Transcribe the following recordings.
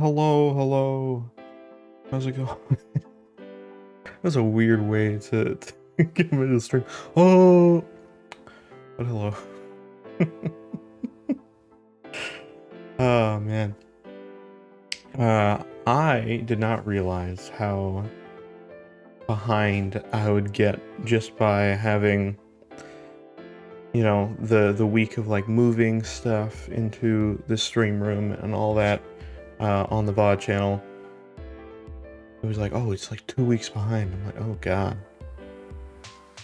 hello, hello. How's it going? That's a weird way to get me to stream. Oh, but hello. Oh man. I did not realize how behind I would get just by having, you know, the week of like moving stuff into the stream room and all that on the VOD channel. It was like, oh, it's like 2 weeks behind. I'm like, oh god.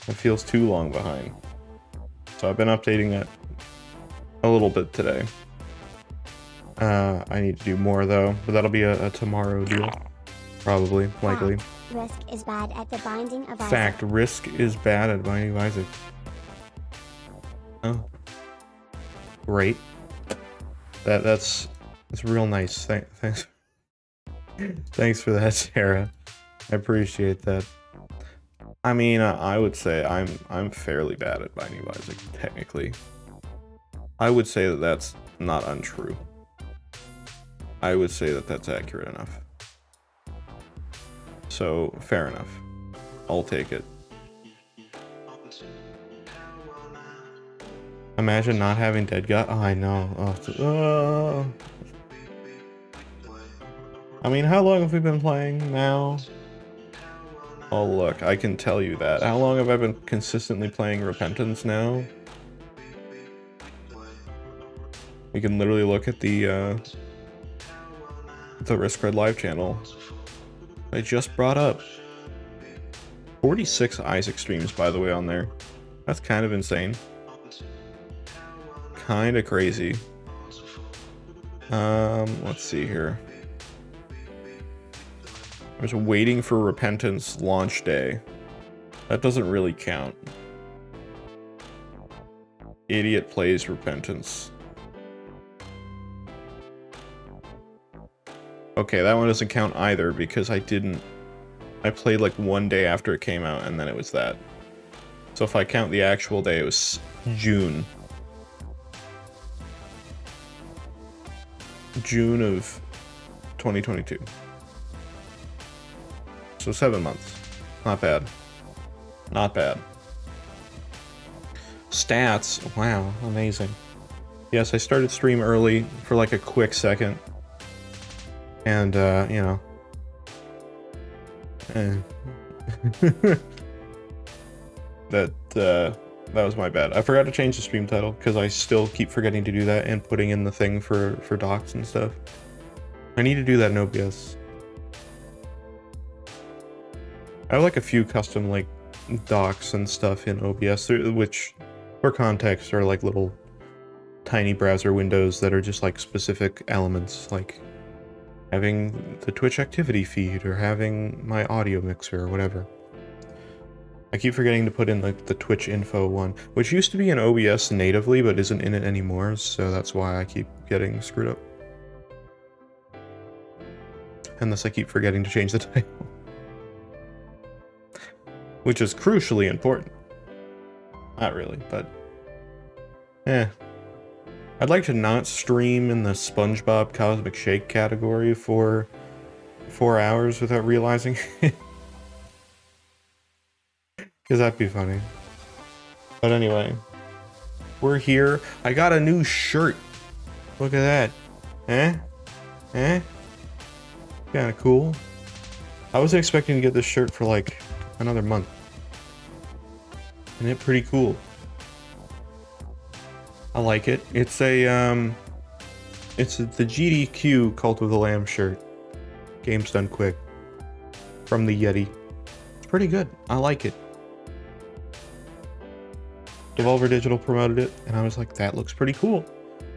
It feels too long behind. So I've been updating that a little bit today. I need to do more though, but that'll be a tomorrow deal. Probably, likely. Risk is bad at the binding of Isaac. Fact, Risk is bad at binding of Isaac. Oh. Great. That's real nice. Thanks. Thanks for that, Sarah. I appreciate that. I mean, I would say I'm fairly bad at binding of Isaac, technically. I would say that that's not untrue. I would say that that's accurate enough. So, fair enough. I'll take it. Imagine not having Dead God. Oh, I know. I mean, how long have we been playing now? Oh, look, I can tell you that. How long have I been consistently playing Repentance now? We can literally look at the Risk Red Live channel I just brought up. 46 Isaac streams, by the way, on there. That's kind of insane. Kind of crazy. Let's see here. I was waiting for Repentance launch day. That doesn't really count. Idiot plays Repentance. Okay, that one doesn't count either because I played like 1 day after it came out and then it was that. So if I count the actual day, it was June. June of 2022. So 7 months. Not bad. Not bad. Stats. Wow, amazing. Yes, I started stream early for like a quick second. And, you know. That was my bad. I forgot to change the stream title because I still keep forgetting to do that and putting in the thing for docs and stuff. I need to do that in OBS. I have like a few custom like docs and stuff in OBS, which for context are like little tiny browser windows that are just like specific elements, like having the Twitch activity feed or having my audio mixer or whatever. I keep forgetting to put in like the Twitch info one, which used to be in OBS natively but isn't in it anymore, so that's why I keep getting screwed up. Unless I keep forgetting to change the title. Which is crucially important. Not really, but eh. I'd like to not stream in the SpongeBob Cosmic Shake category for 4 hours without realizing it. Because that'd be funny. But anyway, we're here. I got a new shirt. Look at that. Eh? Eh? Kinda cool. I wasn't expecting to get this shirt for like another month. And it's pretty cool. I like it. It's a, it's the GDQ Cult of the Lamb shirt. Game's done quick. From the Yeti. It's pretty good. I like it. Devolver Digital promoted it, and I was like, that looks pretty cool.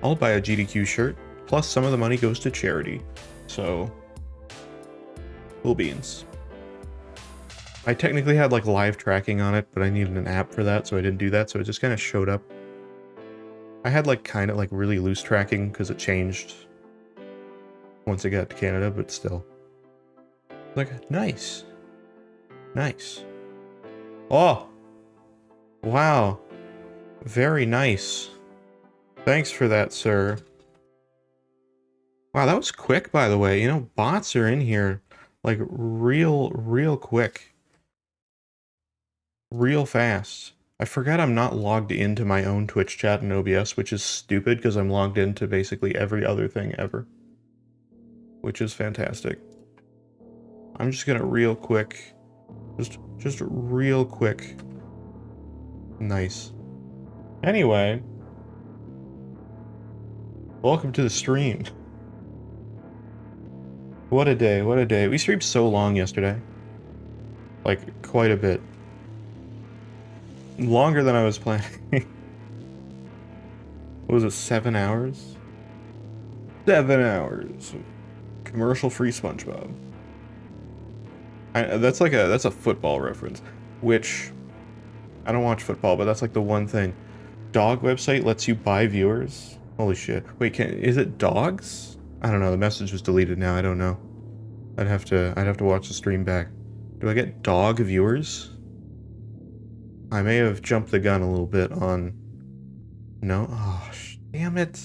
I'll buy a GDQ shirt, plus some of the money goes to charity. So, cool beans. I technically had like live tracking on it, but I needed an app for that, so I didn't do that, so it just kind of showed up. I had like kind of like really loose tracking because it changed once it got to Canada, but still. Like, nice. Nice. Oh! Wow. Very nice. Thanks for that, sir. Wow, that was quick, by the way. You know, bots are in here, like, real quick. Real fast. I forgot I'm not logged into my own Twitch chat in OBS, which is stupid because I'm logged into basically every other thing ever. Which is fantastic. I'm just gonna real quick. Just real quick. Nice. Anyway. Welcome to the stream. What a day, what a day. We streamed so long yesterday. Like, quite a bit. Longer than I was planning. What was it, 7 hours? 7 hours. Commercial-free SpongeBob. That's a football reference, which I don't watch football, but that's like the one thing. Dog website lets you buy viewers. Holy shit! Wait, is it dogs? I don't know. The message was deleted now. I don't know. I'd have to watch the stream back. Do I get dog viewers? I may have jumped the gun a little bit on. No. Oh, damn it!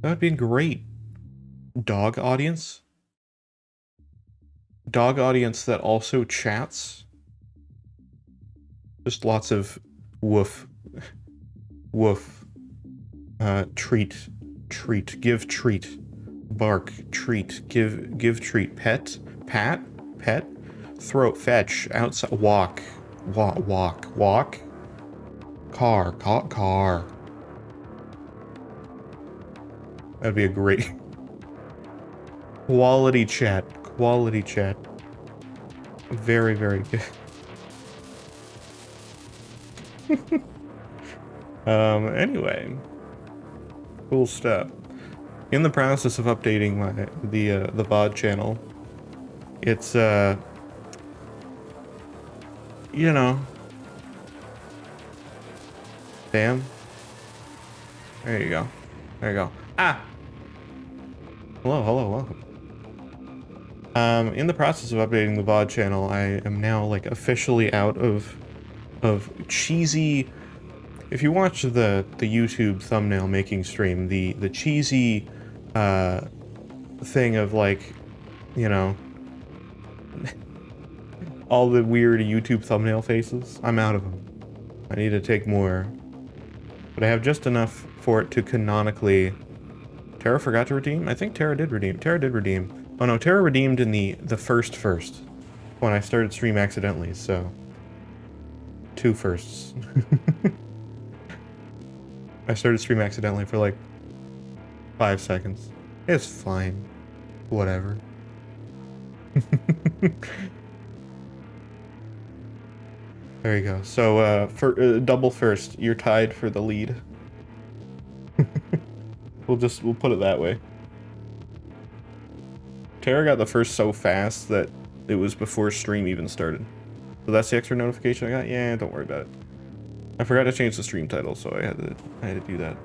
That would be great. Dog audience. Dog audience that also chats. Just lots of woof. Woof. Treat. Treat. Give treat. Bark. Treat. Give treat. Pet. Pat. Pet. Throat. Fetch. Outside. Walk. Walk. Car. Car. That'd be a great... Quality chat. Quality chat. Very, very good. Anyway. Cool stuff. In the process of updating the VOD channel, it's, you know. Damn. There you go. There you go. Ah! Hello, welcome. In the process of updating the VOD channel, I am now, like, officially out of cheesy... If you watch the YouTube thumbnail making stream, the cheesy, thing of, like, you know... all the weird YouTube thumbnail faces, I'm out of them. I need to take more. But I have just enough for it to canonically... Tara forgot to redeem? I think Tara did redeem. Tara did redeem. Oh no, Tara redeemed in the first when I started stream accidentally, so 2 firsts. I started stream accidentally for like 5 seconds. It's fine. Whatever. There you go. So for double first, you're tied for the lead. We'll put it that way. Tara got the first so fast that it was before stream even started. So that's the extra notification I got? Yeah, don't worry about it. I forgot to change the stream title, so I had to do that.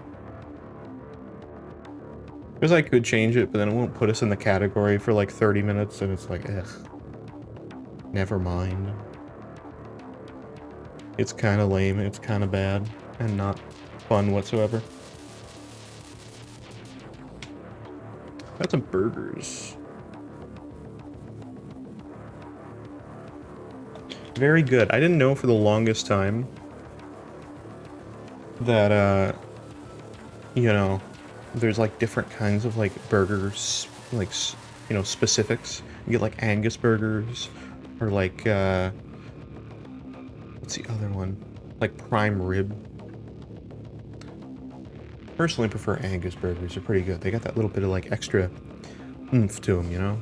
Because I could change it, but then it won't put us in the category for like 30 minutes, and it's like, ugh. Never mind. It's kind of lame, it's kind of bad, and not fun whatsoever. That's some burgers. Very good. I didn't know for the longest time that, you know, there's like different kinds of like burgers, like, you know, specifics. You get like Angus burgers, or like, what's the other one? Like prime rib. Personally prefer Angus burgers. They're pretty good. They got that little bit of like extra oomph to them, you know?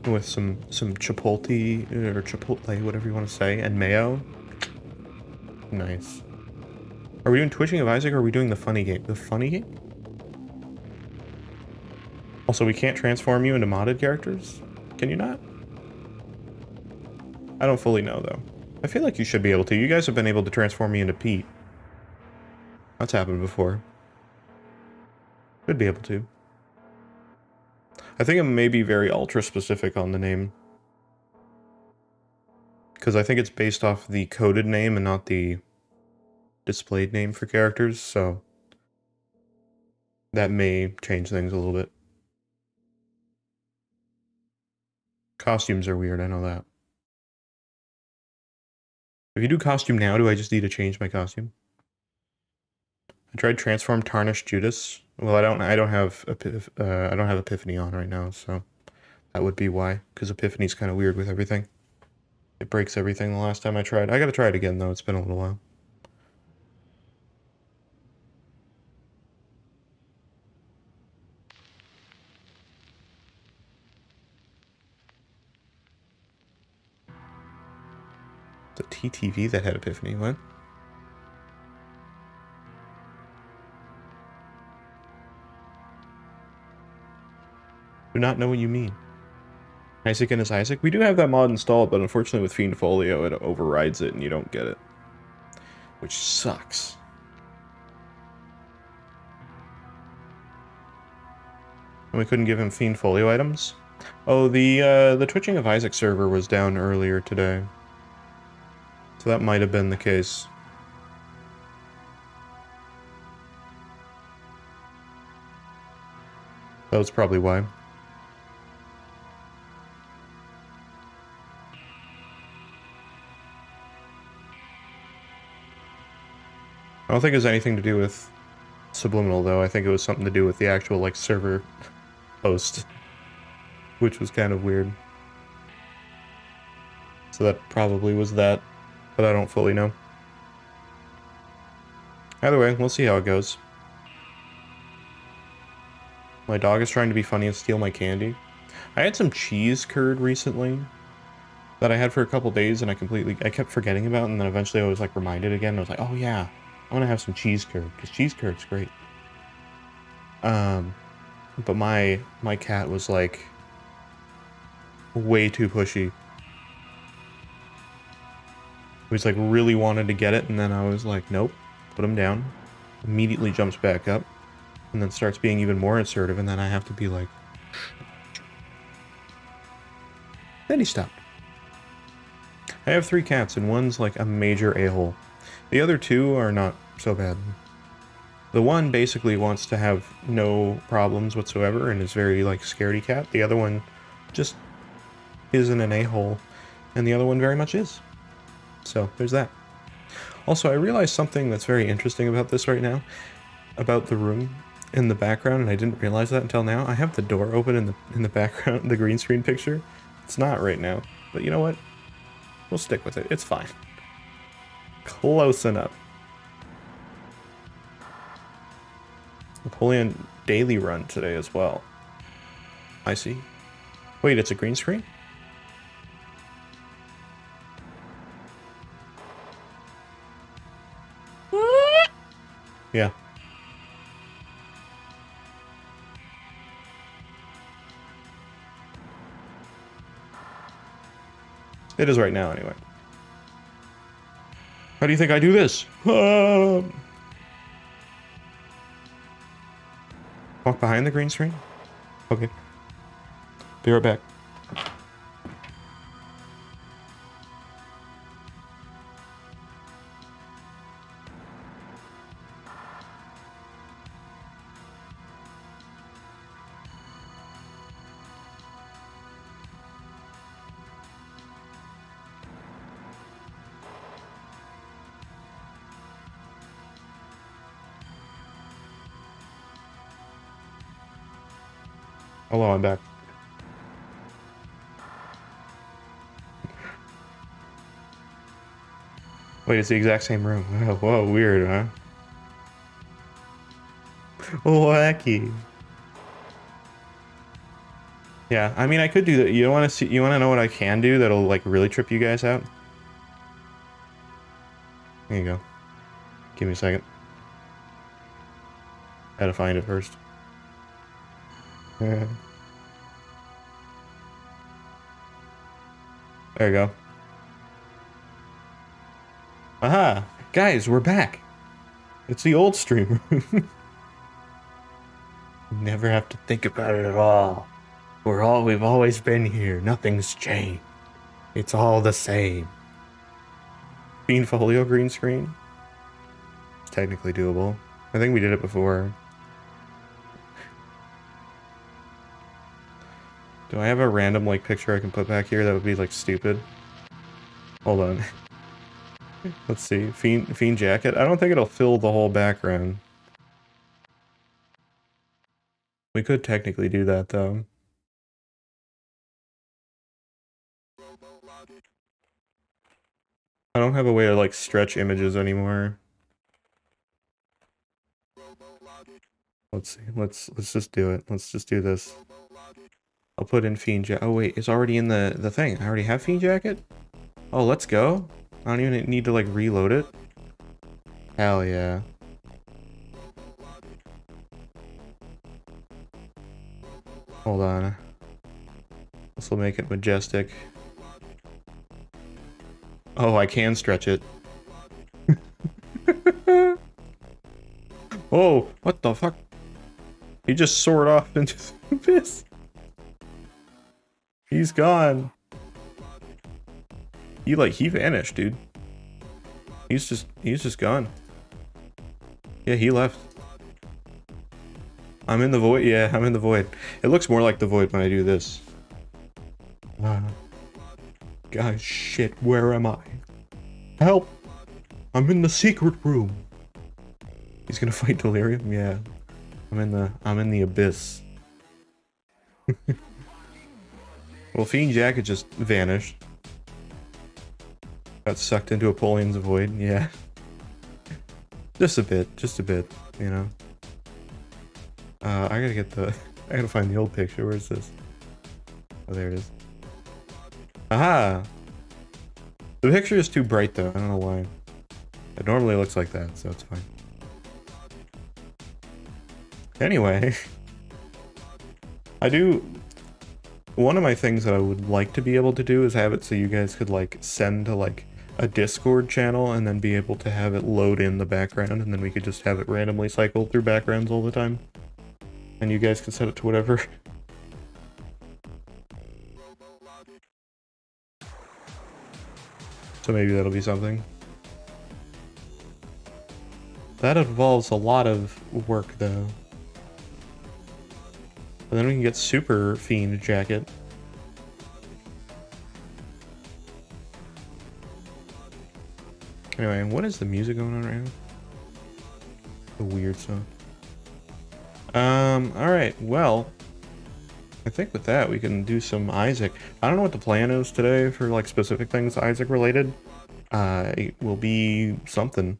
With some chipotle, or chipotle, whatever you want to say, and mayo. Nice. Are we doing Twitching of Isaac, or are we doing the funny game? The funny game? Also, we can't transform you into modded characters? Can you not? I don't fully know, though. I feel like you should be able to. You guys have been able to transform me into Pete. That's happened before. Should be able to. I think it may be very ultra-specific on the name. Because I think it's based off the coded name and not the displayed name for characters, so... That may change things a little bit. Costumes are weird, I know that. If you do costume now, do I just need to change my costume? I tried transform tarnished Judas. Well, I don't have Epiphany on right now, so that would be why. Because Epiphany's kind of weird with everything. It breaks everything the last time I tried. I gotta try it again though. It's been a little while. The TTV that had Epiphany. What? Do not know what you mean. Isaac and his Isaac? We do have that mod installed, but unfortunately with Fiend Folio, it overrides it and you don't get it. Which sucks. And we couldn't give him Fiend Folio items? Oh, the Twitching of Isaac server was down earlier today. So that might have been the case. That was probably why. I don't think it was anything to do with Subliminal, though. I think it was something to do with the actual, like, server host. Which was kind of weird. So that probably was that, but I don't fully know. Either way, we'll see how it goes. My dog is trying to be funny and steal my candy. I had some cheese curd recently that I had for a couple days and I kept forgetting about, and then eventually I was like reminded again. I was like, oh yeah, I want to have some cheese curd because cheese curd's great. But my cat was like way too pushy. He was like really wanted to get it, and then I was like, nope, put him down. Immediately jumps back up, and then starts being even more assertive, and then I have to be like, then he stopped. I have 3 cats, and one's like a major a-hole. The other 2 are not so bad. The one basically wants to have no problems whatsoever and is very like scaredy cat. The other one just isn't an a-hole, and the other one very much is. So there's that. Also, I realized something that's very interesting about this right now, about the room in the background, and I didn't realize that until now. I have the door open in the background, the green screen picture. It's not right now, but you know what? We'll stick with it. It's fine. Close enough. Napoleon daily run today as well. I see. Wait, it's a green screen? Yeah. It is right now, anyway. How do you think I do this? Walk behind the green screen? Okay. Be right back. Hello, I'm back. Wait, it's the exact same room. Whoa, weird, huh? Wacky. Yeah, I mean, I could do that. You want to see? You want to know what I can do that'll like really trip you guys out? There you go. Give me a second. I had to find it first. There you go. Aha! Guys, we're back! It's the old stream room. Never have to think about it at all. We've always been here. Nothing's changed. It's all the same. Fiend Folio green screen? It's technically doable. I think we did it before. Do I have a random, like, picture I can put back here that would be, like, stupid? Hold on. Let's see. Fiend jacket? I don't think it'll fill the whole background. We could technically do that, though. I don't have a way to, like, stretch images anymore. Let's see. Let's just do it. Let's just do this. I'll put in Fiend Jacket. Oh, wait. It's already in the thing. I already have Fiend Jacket? Oh, let's go. I don't even need to, like, reload it. Hell yeah. Hold on. This will make it majestic. Oh, I can stretch it. Oh, what the fuck? He just soared off into the abyss. He's gone. He vanished, dude. He's just gone. Yeah, he left. I'm in the void. Yeah, I'm in the void. It looks more like the void when I do this. Guys, shit, where am I? Help! I'm in the secret room. He's gonna fight Delirium? Yeah. I'm in the abyss. Well, Fiend Jacket just vanished. Got sucked into Apollyon's void, yeah. Just a bit, you know. I gotta find the old picture. Where's this? Oh, there it is. Aha! The picture is too bright though, I don't know why. It normally looks like that, so it's fine. Anyway. One of my things that I would like to be able to do is have it so you guys could, like, send to, like, a Discord channel and then be able to have it load in the background, and then we could just have it randomly cycle through backgrounds all the time. And you guys can set it to whatever. So maybe that'll be something. That involves a lot of work, though. And then we can get Super Fiend Jacket. Anyway, what is the music going on right now? The weird song. Alright, well, I think with that we can do some Isaac. I don't know what the plan is today for, like, specific things Isaac related. It will be something.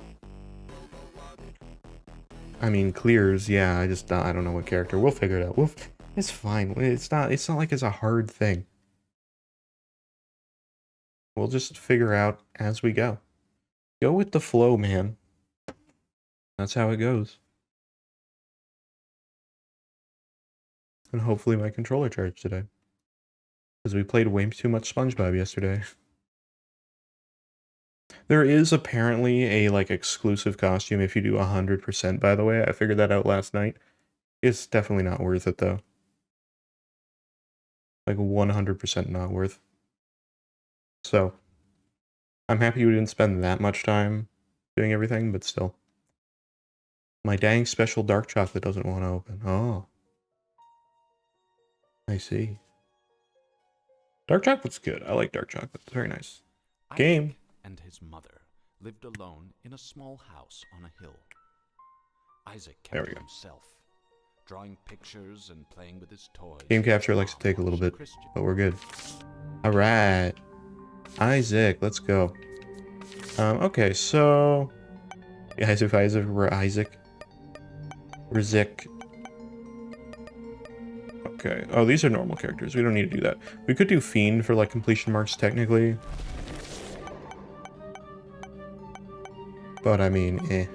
I mean, clears, yeah, I don't know what character. We'll figure it out. It's fine. It's not like it's a hard thing. We'll just figure out as we go. Go with the flow, man. That's how it goes. And hopefully my controller charged today. Because we played way too much SpongeBob yesterday. There is apparently a, like, exclusive costume if you do 100%, by the way. I figured that out last night. It's definitely not worth it, though. Like, 100% not worth. So, I'm happy we didn't spend that much time doing everything, but still. My dang special dark chocolate doesn't want to open. Oh. I see. Dark chocolate's good. I like dark chocolate. It's very nice. Game. Isaac and his mother lived alone in a small house on a hill. Isaac kept to himself, drawing pictures and playing with his toys. Game capture likes to take a little bit, but we're good. All right, Isaac, let's go. Okay, so guys, if Isaac were Isaac, Rizik. Okay. Oh, these are normal characters. We don't need to do that. We could do Fiend for, like, completion marks technically. But I mean,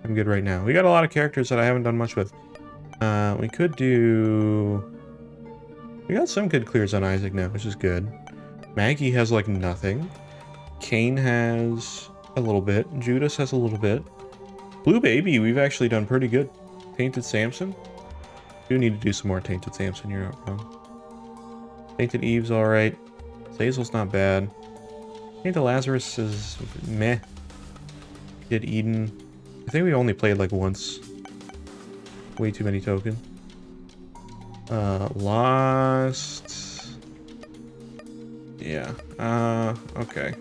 I'm good right now. We got a lot of characters that I haven't done much with. We could do... We got some good clears on Isaac now, which is good. Maggie has, like, nothing. Kane has a little bit. Judas has a little bit. Blue Baby, we've actually done pretty good. Tainted Samson. Do need to do some more Tainted Samson, you're not wrong. Tainted Eve's alright. Zazel's not bad. Tainted Lazarus is meh. Did Eden. I think we only played like once. Way too many tokens. Lost. Yeah. Okay.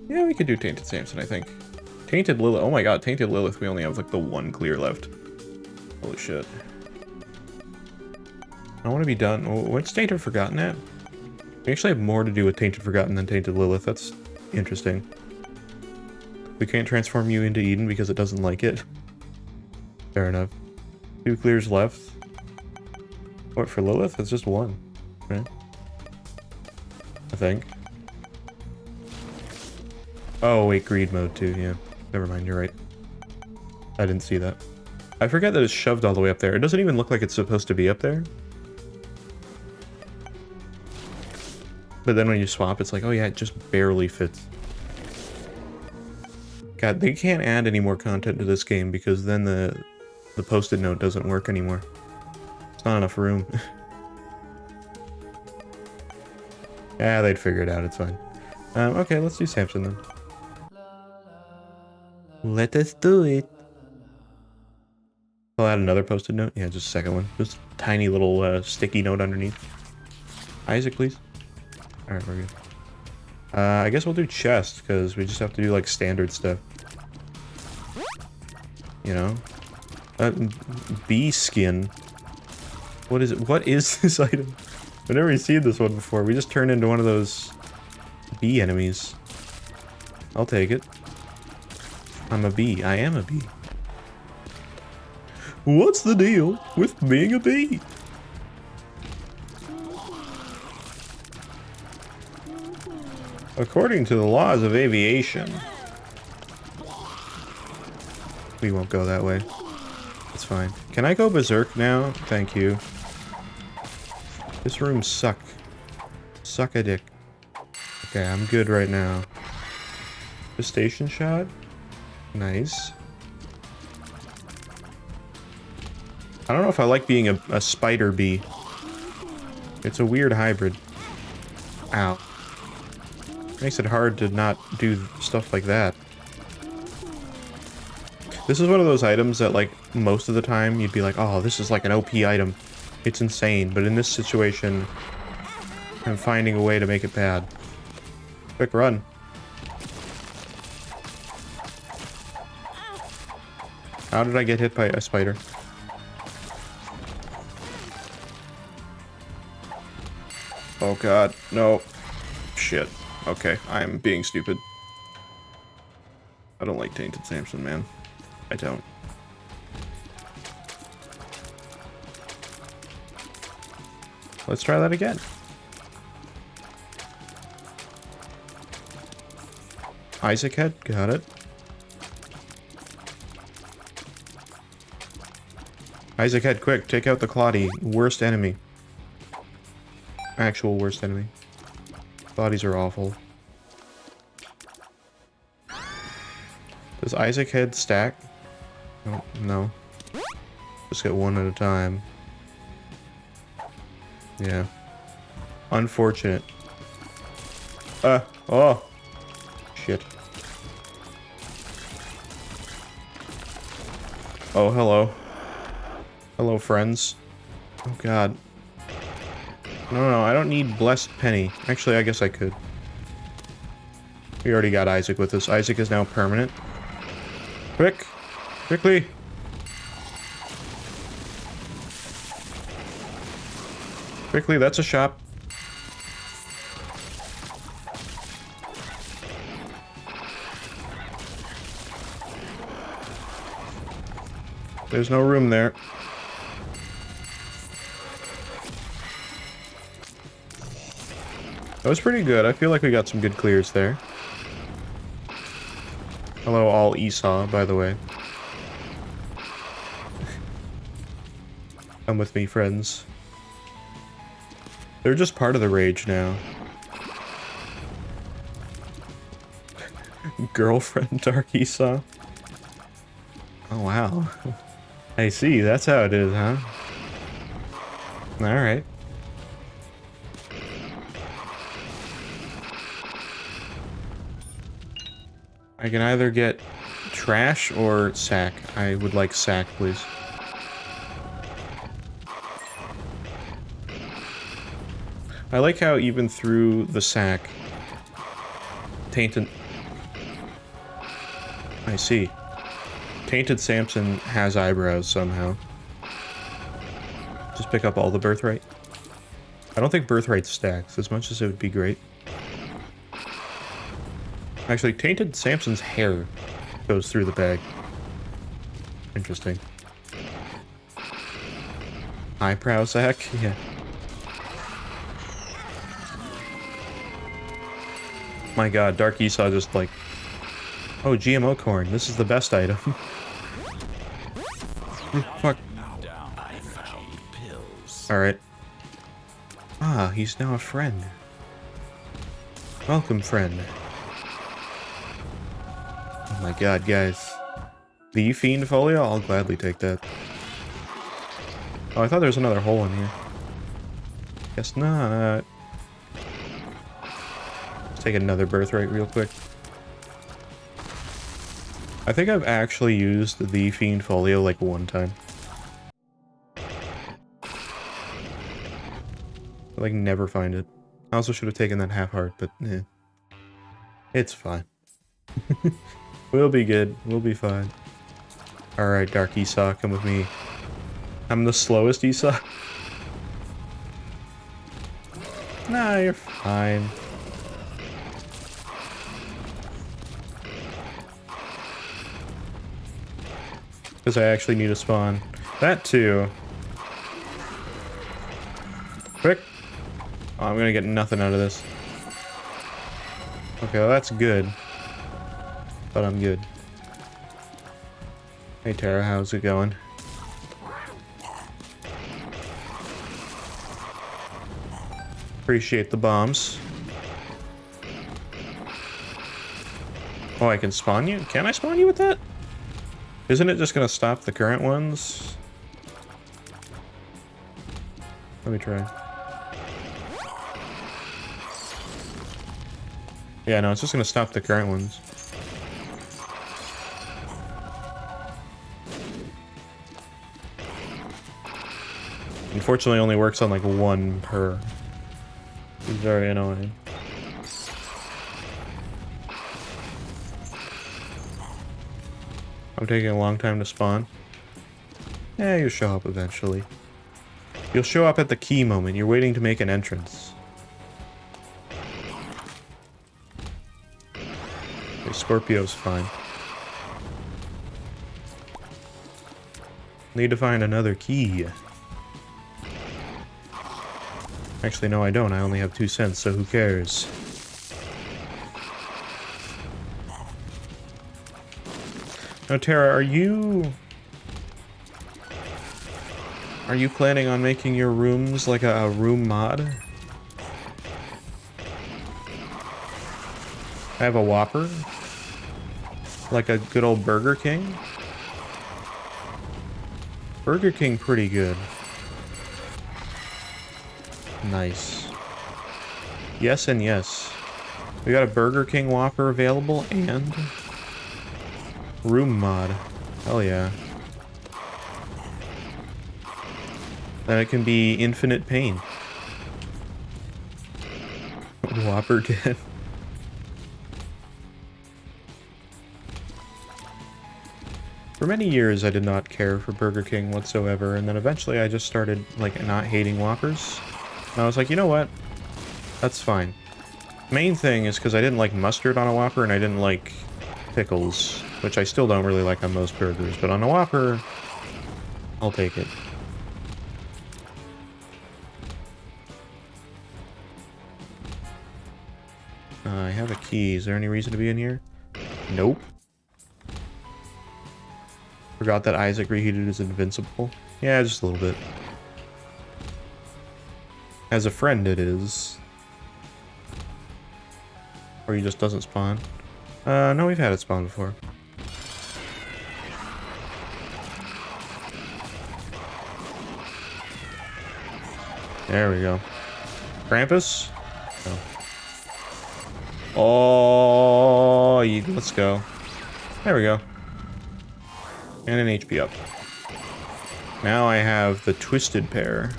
Yeah, we could do Tainted Samson, I think. Tainted Lilith. Oh my god, Tainted Lilith. We only have like the one clear left. Holy shit. I want to be done. What's Tainted Forgotten at? We actually have more to do with Tainted Forgotten than Tainted Lilith. That's interesting. We can't transform you into Eden because it doesn't like it. Fair enough. 2 clears left. What, for Lilith? It's just 1, right? I think. Oh, wait, greed mode too, yeah. Never mind, you're right. I didn't see that. I forget that it's shoved all the way up there. It doesn't even look like it's supposed to be up there. But then when you swap, it's like, oh yeah, it just barely fits. God, they can't add any more content to this game because then the post-it note doesn't work anymore. It's not enough room. Yeah, they'd figure it out, it's fine. Okay, let's do Samson then. Let us do it. I'll add another post-it note. Yeah, just a second one. Just a tiny little sticky note underneath. Isaac, please. Alright, we're good. I guess we'll do chest, because we just have to do, like, standard stuff. You know? Bee skin. What is it? What is this item? I've never seen this one before. We just turned into one of those bee enemies. I'll take it. I'm a bee. I am a bee. What's the deal with being a bee? According to the laws of aviation. We won't go that way. It's fine. Can I go berserk now? Thank you. This room suck. Suck a dick. Okay, I'm good right now. The station shot? Nice. I don't know if I like being a spider bee. It's a weird hybrid. Ow. Makes it hard to not do stuff like that. This is one of those items that, like, most of the time you'd be like, oh, this is like an OP item. It's insane, but in this situation, I'm finding a way to make it bad. Quick run. How did I get hit by a spider? Oh god, no. Shit. Okay, I'm being stupid. I don't like Tainted Samson, man. I don't. Let's try that again. Isaac head, got it. Isaac head, quick, take out the Claudie. Worst enemy. Actual worst enemy. Claudies are awful. Does Isaac head stack? Oh, no. Just get one at a time. Yeah. Unfortunate. Oh. Shit. Oh, hello. Hello, friends. Oh, God. No, I don't need Blessed Penny. Actually, I guess I could. We already got Isaac with us. Isaac is now permanent. Quick! Quickly! Quickly, that's a shop. There's no room there. That was pretty good. I feel like we got some good clears there. Hello, all Esau, by the way. Come with me, friends. They're just part of the rage now. Girlfriend Dark Esau? Oh, wow. I see, that's how it is, huh? Alright. I can either get trash or sack. I would like sack, please. I like how even through the sack, Tainted... I see. Tainted Samson has eyebrows somehow. Just pick up all the birthright. I don't think birthright stacks as much as it would be great. Actually, Tainted Samson's hair goes through the bag. Interesting. Eyebrow sack? Yeah. My god, Dark Esau just like... Oh, GMO corn. This is the best item. Fuck. Alright. Ah, he's now a friend. Welcome, friend. Oh my god, guys. The Fiend Folio? I'll gladly take that. Oh, I thought there was another hole in here. Guess not. Let's take another birthright real quick. I think I've actually used the Fiend Folio like one time. I like never find it. I also should have taken that half heart, but eh. It's fine. We'll be good. We'll be fine. Alright, Dark Esau, come with me. I'm the slowest Esau. Nah, you're fine. Because I actually need a spawn. That too. Quick. Oh, I'm gonna get nothing out of this. Okay, well, that's good. But I'm good. Hey Tara, how's it going? Appreciate the bombs. Oh, I can spawn you? Can I spawn you with that? Isn't it just gonna stop the current ones? Let me try. Yeah, no, it's just gonna stop the current ones. Unfortunately, it only works on like one per. It's very annoying. I'm taking a long time to spawn. Yeah, you'll show up eventually. You'll show up at the key moment. You're waiting to make an entrance. Okay, Scorpio's fine. Need to find another key. Actually, no, I don't. I only have 2 cents, so who cares? Now, Tara, are you planning on making your rooms like a room mod? I have a Whopper. Like a good old Burger King. Burger King pretty good. Nice. Yes and yes. We got a Burger King Whopper available and room mod. Hell yeah. Then it can be infinite pain. Whopper dead. For many years I did not care for Burger King whatsoever, and then eventually I just started like not hating Whoppers. And I was like, you know what? That's fine. Main thing is because I didn't like mustard on a Whopper and I didn't like pickles, which I still don't really like on most burgers, but on a Whopper, I'll take it. I have a key. Is there any reason to be in here? Nope. Forgot that Isaac reheated is invincible. Yeah, just a little bit. As a friend, it is. Or he just doesn't spawn. No, we've had it spawn before. There we go. Krampus? Oh, let's go. There we go. And an HP up. Now I have the Twisted Pair.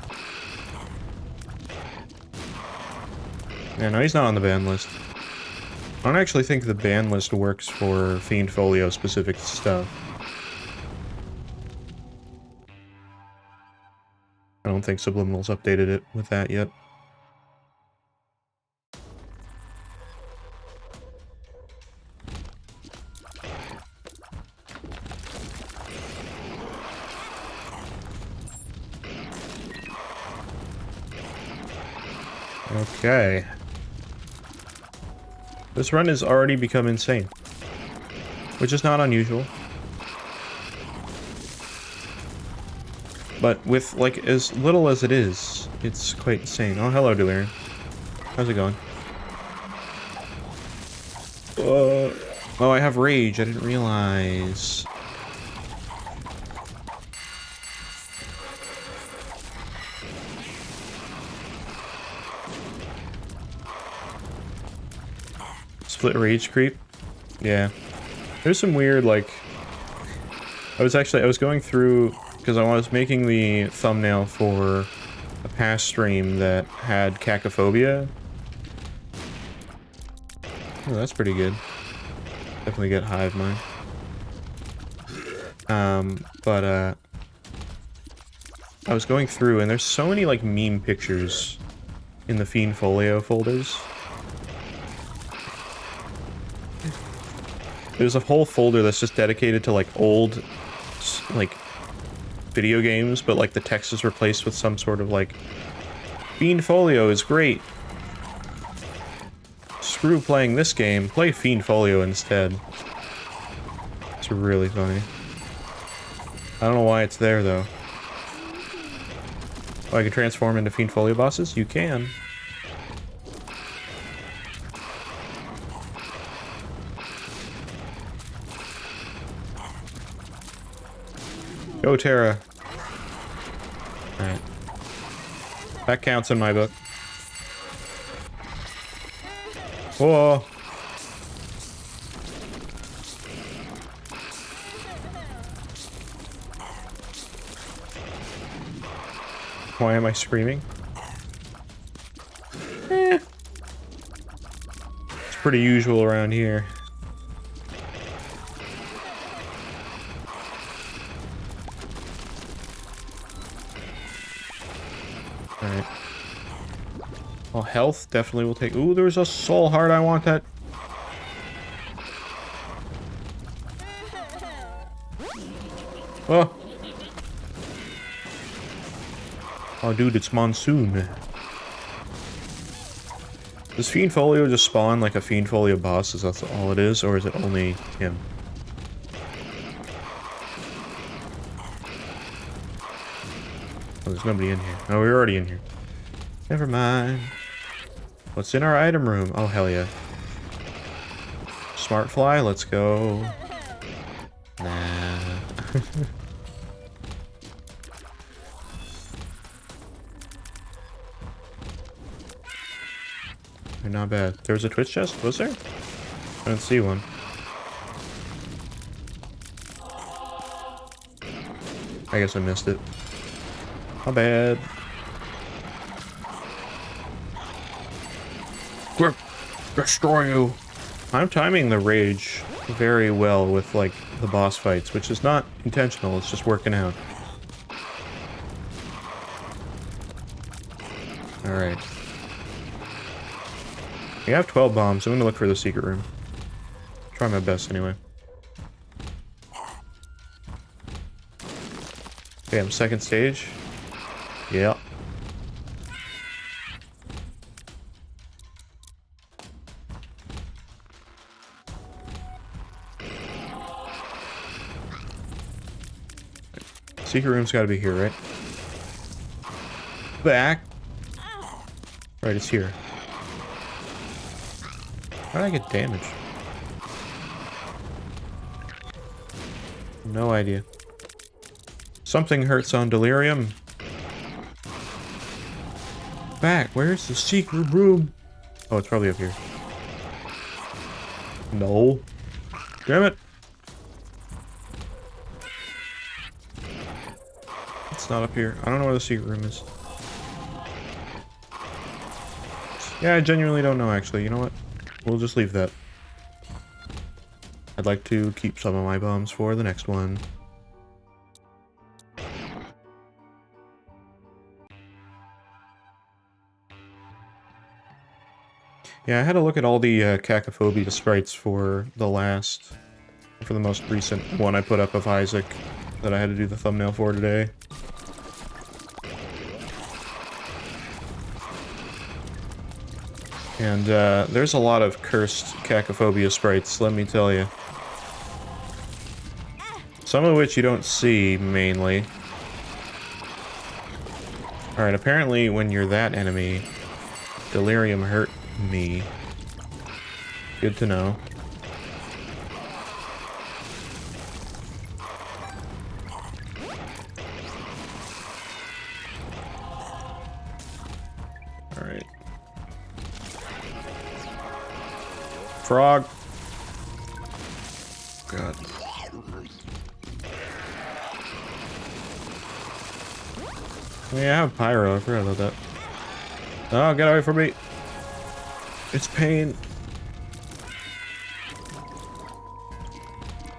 Yeah, no, he's not on the ban list. I don't actually think the ban list works for Fiend Folio specific stuff. I don't think Subliminal's updated it with that yet. Okay. This run has already become insane, which is not unusual. But with, like, as little as it is, it's quite insane. Oh, hello, Delirium. How's it going? Oh, I have Rage. I didn't realize. Split Rage creep? Yeah. There's some weird, like... I was going through... Because I was making the thumbnail for a past stream that had cacophobia. Oh, that's pretty good. Definitely get hive mind. I was going through, and there's so many, like, meme pictures in the Fiend Folio folders. There's a whole folder that's just dedicated to, like, old, like, video games, but, like, the text is replaced with some sort of, like, Fiend Folio is great. Screw playing this game, play Fiend Folio instead. It's really funny. I don't know why it's there, though. Oh, I can transform into Fiend Folio bosses? You can. Go, Terra. Alright. That counts in my book. Whoa. Why am I screaming? It's pretty usual around here. Alright. Well, health definitely will take... Ooh, there's a soul heart. I want that. Oh. Oh, dude, it's Monsoon. Does Fiend Folio just spawn like a Fiend Folio boss? Is that all it is? Or is it only him? Oh, there's nobody in here. Oh, we're already in here. Never mind. What's in our item room? Oh, hell yeah. Smart fly, let's go. Nah. They're not bad. There was a Twitch chest, was there? I didn't see one. I guess I missed it. Not bad. Grip! Destroy you! I'm timing the rage very well with, like, the boss fights, which is not intentional, it's just working out. Alright. We have 12 bombs, I'm gonna look for the secret room. Try my best anyway. Okay, I'm second stage. Yeah. Secret room's gotta be here, right? Back. Right, it's here. How did I get damaged? No idea. Something hurts on Delirium. Back, where's the secret room? Oh, it's probably up here. No. Damn it. It's not up here. I don't know where the secret room is. Yeah, I genuinely don't know, actually. You know what? We'll just leave that. I'd like to keep some of my bombs for the next one. Yeah, I had to look at all the cacophobia sprites for the most recent one I put up of Isaac that I had to do the thumbnail for today. And there's a lot of cursed cacophobia sprites, let me tell you. Some of which you don't see, mainly. Alright, apparently when you're that enemy, delirium hurt me. Good to know. Alright. Frog! God. Yeah, I have pyro, I forgot about that. Oh, get away from me! It's pain.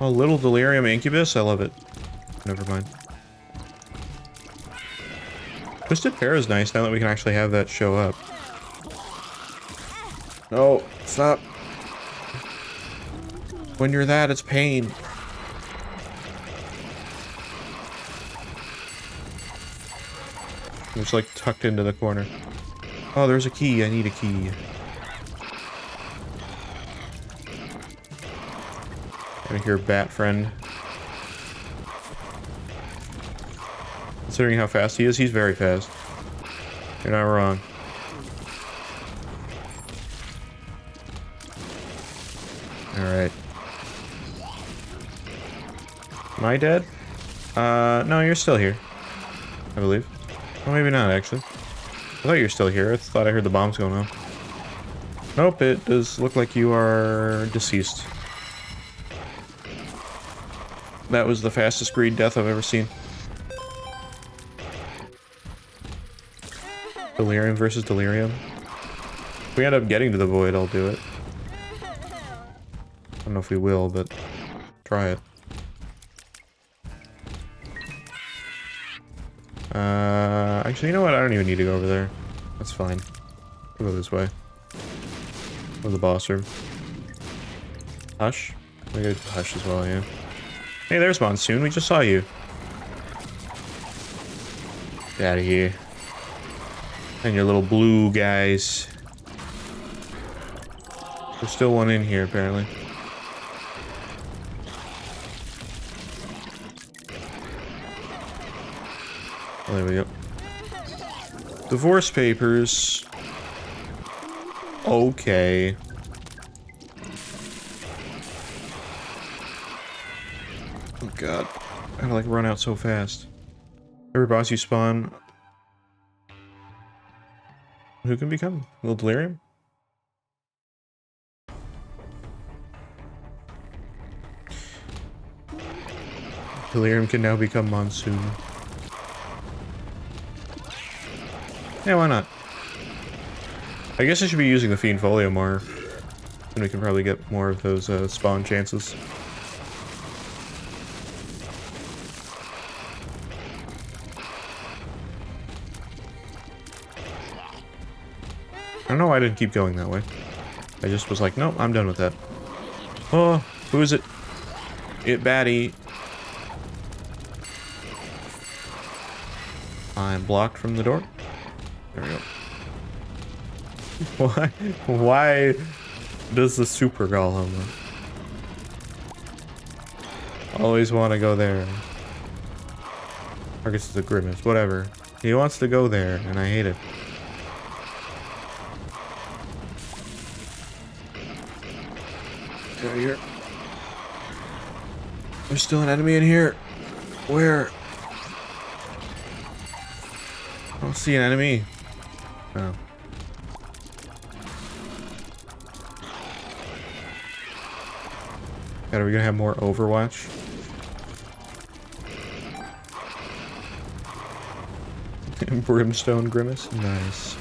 Oh, little delirium incubus? I love it. Never mind. Twisted Pear is nice now that we can actually have that show up. No, stop. When you're that, it's pain. It's like tucked into the corner. Oh, there's a key. I need a key. Gotta hear bat friend. Considering how fast he is, he's very fast. You're not wrong. Alright. Am I dead? No, you're still here. I believe. Well, maybe not, actually. I thought you were still here. I thought I heard the bombs going off. Nope, it does look like you are deceased. That was the fastest greed death I've ever seen. Delirium versus delirium. If we end up getting to the void, I'll do it. I don't know if we will, but try it. Actually, you know what? I don't even need to go over there. That's fine. We'll go this way. Go to the boss room. Hush? We go to Hush as well, yeah. Hey, there's Monsoon. We just saw you. Get out of here. And your little blue guys. There's still one in here, apparently. Oh, there we go. Divorce papers. Okay. Oh god. I gotta like run out so fast. Every boss you spawn. Who can become? Little delirium? Delirium can now become Monsoon. Yeah, why not? I guess I should be using the Fiend Folio more. And we can probably get more of those spawn chances. I don't know why I didn't keep going that way. I just was like, nope, I'm done with that. Oh, who is it? It baddie. I'm blocked from the door. There we go. Why does the super golem always want to go there? I guess it's a grimace, whatever. He wants to go there, and I hate it. Get out of here. There's still an enemy in here. Where? I don't see an enemy. Oh. God, are we gonna have more Overwatch? Brimstone Grimace? Nice.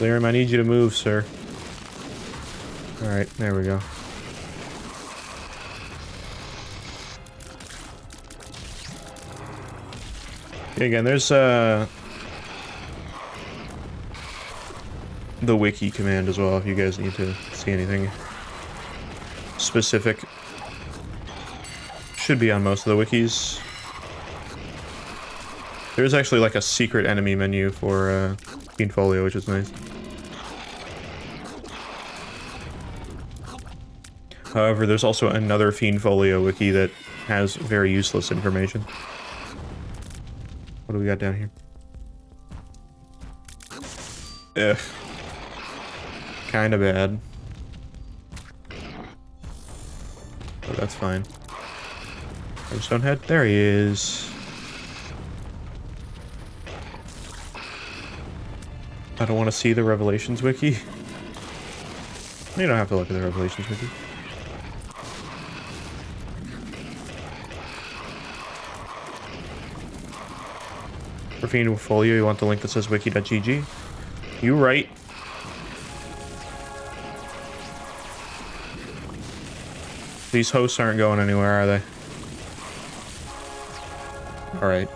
Lyrium, I need you to move, sir. Alright, there we go. Again, there's the wiki command as well if you guys need to see anything specific. Should be on most of the wikis. There's actually like a secret enemy menu for Fiendfolio, which is nice. However, there's also another Fiendfolio wiki that has very useless information. What do we got down here? Ugh. Kinda bad. Oh, that's fine. Stonehead? There he is. I don't want to see the Revelations wiki. You don't have to look at the Revelations wiki. For Fiendfolio, you want the link that says wiki.gg? You right. These hosts aren't going anywhere, are they? Alright.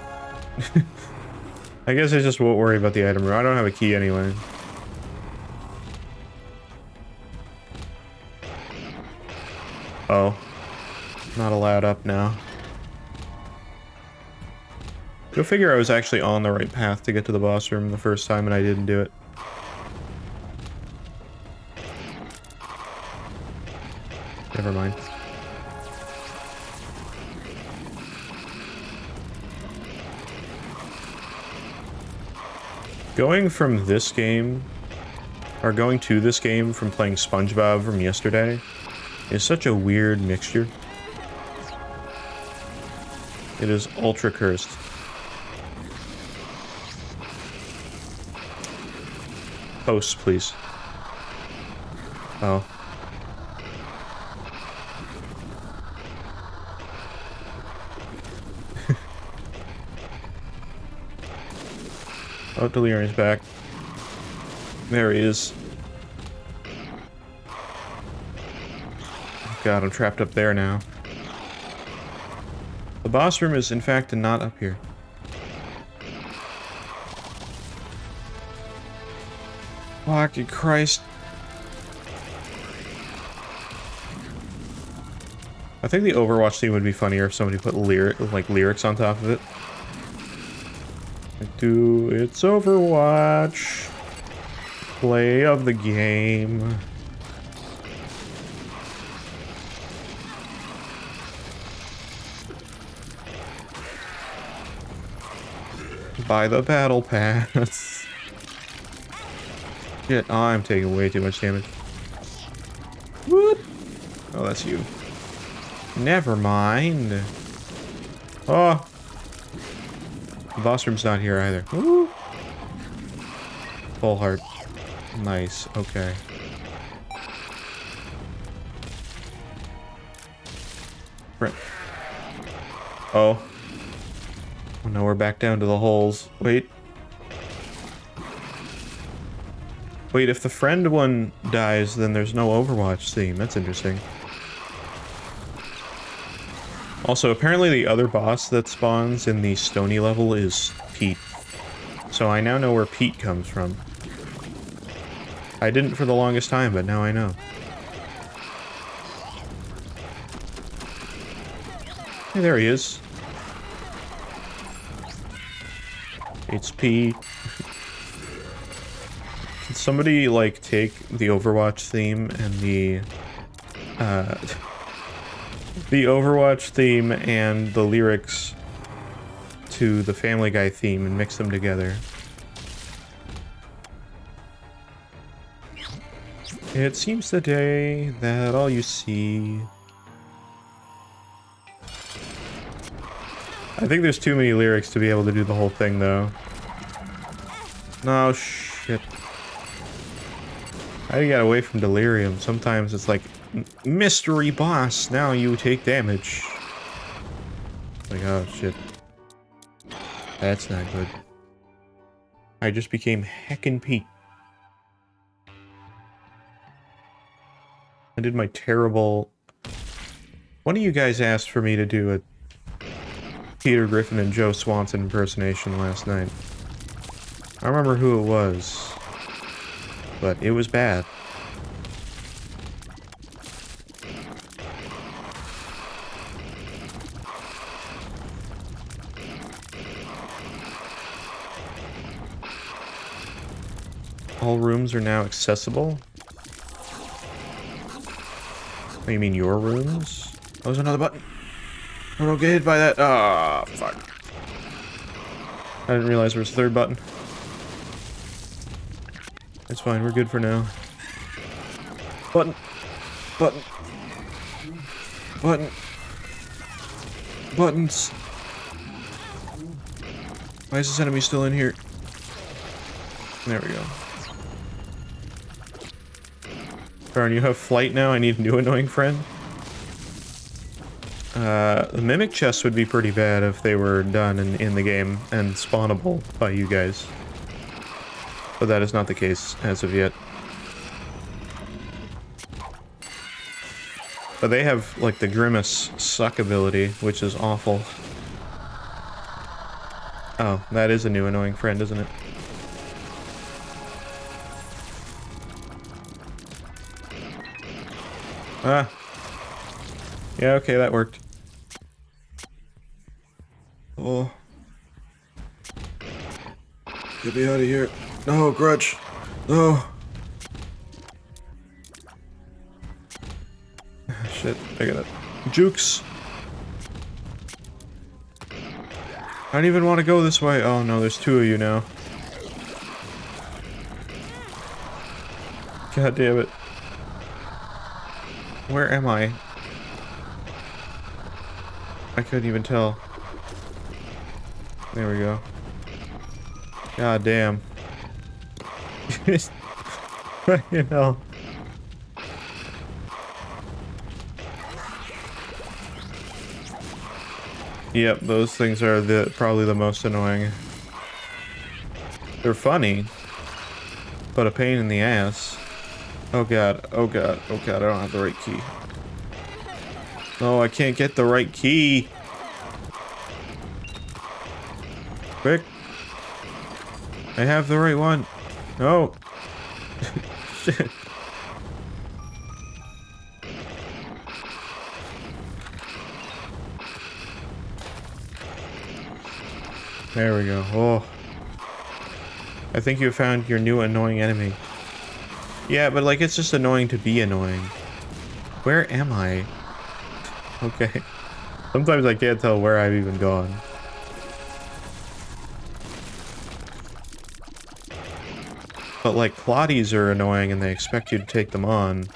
I guess I just won't worry about the item room. I don't have a key anyway. Oh. Not allowed up now. Go figure I was actually on the right path to get to the boss room the first time and I didn't do it. Never mind. Going from this game, or going to this game from playing SpongeBob from yesterday, is such a weird mixture. It is ultra cursed. Hosts, please. Oh. Oh, Delirium's back. There he is. God, I'm trapped up there now. The boss room is, in fact, not up here. Fucking Christ. I think the Overwatch theme would be funnier if somebody put lyrics on top of it. Do it's Overwatch. Play of the game. Buy the battle pass. Shit, I'm taking way too much damage. What? Oh, that's you. Never mind. Oh. The boss room's not here either. Woo. Full heart. Nice. Okay. Oh. Oh, now we're back down to the holes. Wait. Wait, if the friend one dies, then there's no Overwatch theme. That's interesting. Also, apparently the other boss that spawns in the Stony level is Pete. So I now know where Pete comes from. I didn't for the longest time, but now I know. Hey, there he is. It's Pete. Can somebody, like, take the Overwatch theme and the Overwatch theme and the lyrics to the Family Guy theme and mix them together? It seems today that all you see... I think there's too many lyrics to be able to do the whole thing, though. No, shit. I got away from Delirium. Sometimes it's like, mystery boss, now you take damage. Like, oh, shit. That's not good. I just became heckin' Pete. I did my terrible... One of you guys asked for me to do a Peter Griffin and Joe Swanson impersonation last night. I don't remember who it was, but it was bad. All rooms are now accessible? Oh, you mean your rooms? Oh, there's another button. Oh, don't get hit by that. Ah, fuck. I didn't realize there was a third button. It's fine, we're good for now. Button. Button. Button. Buttons. Why is this enemy still in here? There we go. Baron, you have flight now? I need a new annoying friend? The mimic chests would be pretty bad if they were done in the game and spawnable by you guys. But that is not the case as of yet. But they have, like, the Grimace suck ability, which is awful. Oh, that is a new annoying friend, isn't it? Ah. Yeah, okay, that worked. Oh. Get me out of here. No, Grudge. No. Shit, I got it. Jukes. I don't even want to go this way. Oh no, there's two of you now. God damn it. Where am I? I couldn't even tell. There we go. God damn. Fucking hell. Yep, those things are probably the most annoying. They're funny, but a pain in the ass. Oh god, oh god, oh god, I don't have the right key. No, I can't get the right key. Quick. I have the right one. No. Shit. There we go. Oh. I think you found your new annoying enemy. Yeah, but like it's just annoying to be annoying. Where am I? Okay. Sometimes I can't tell where I've even gone. But like Claudies are annoying and they expect you to take them on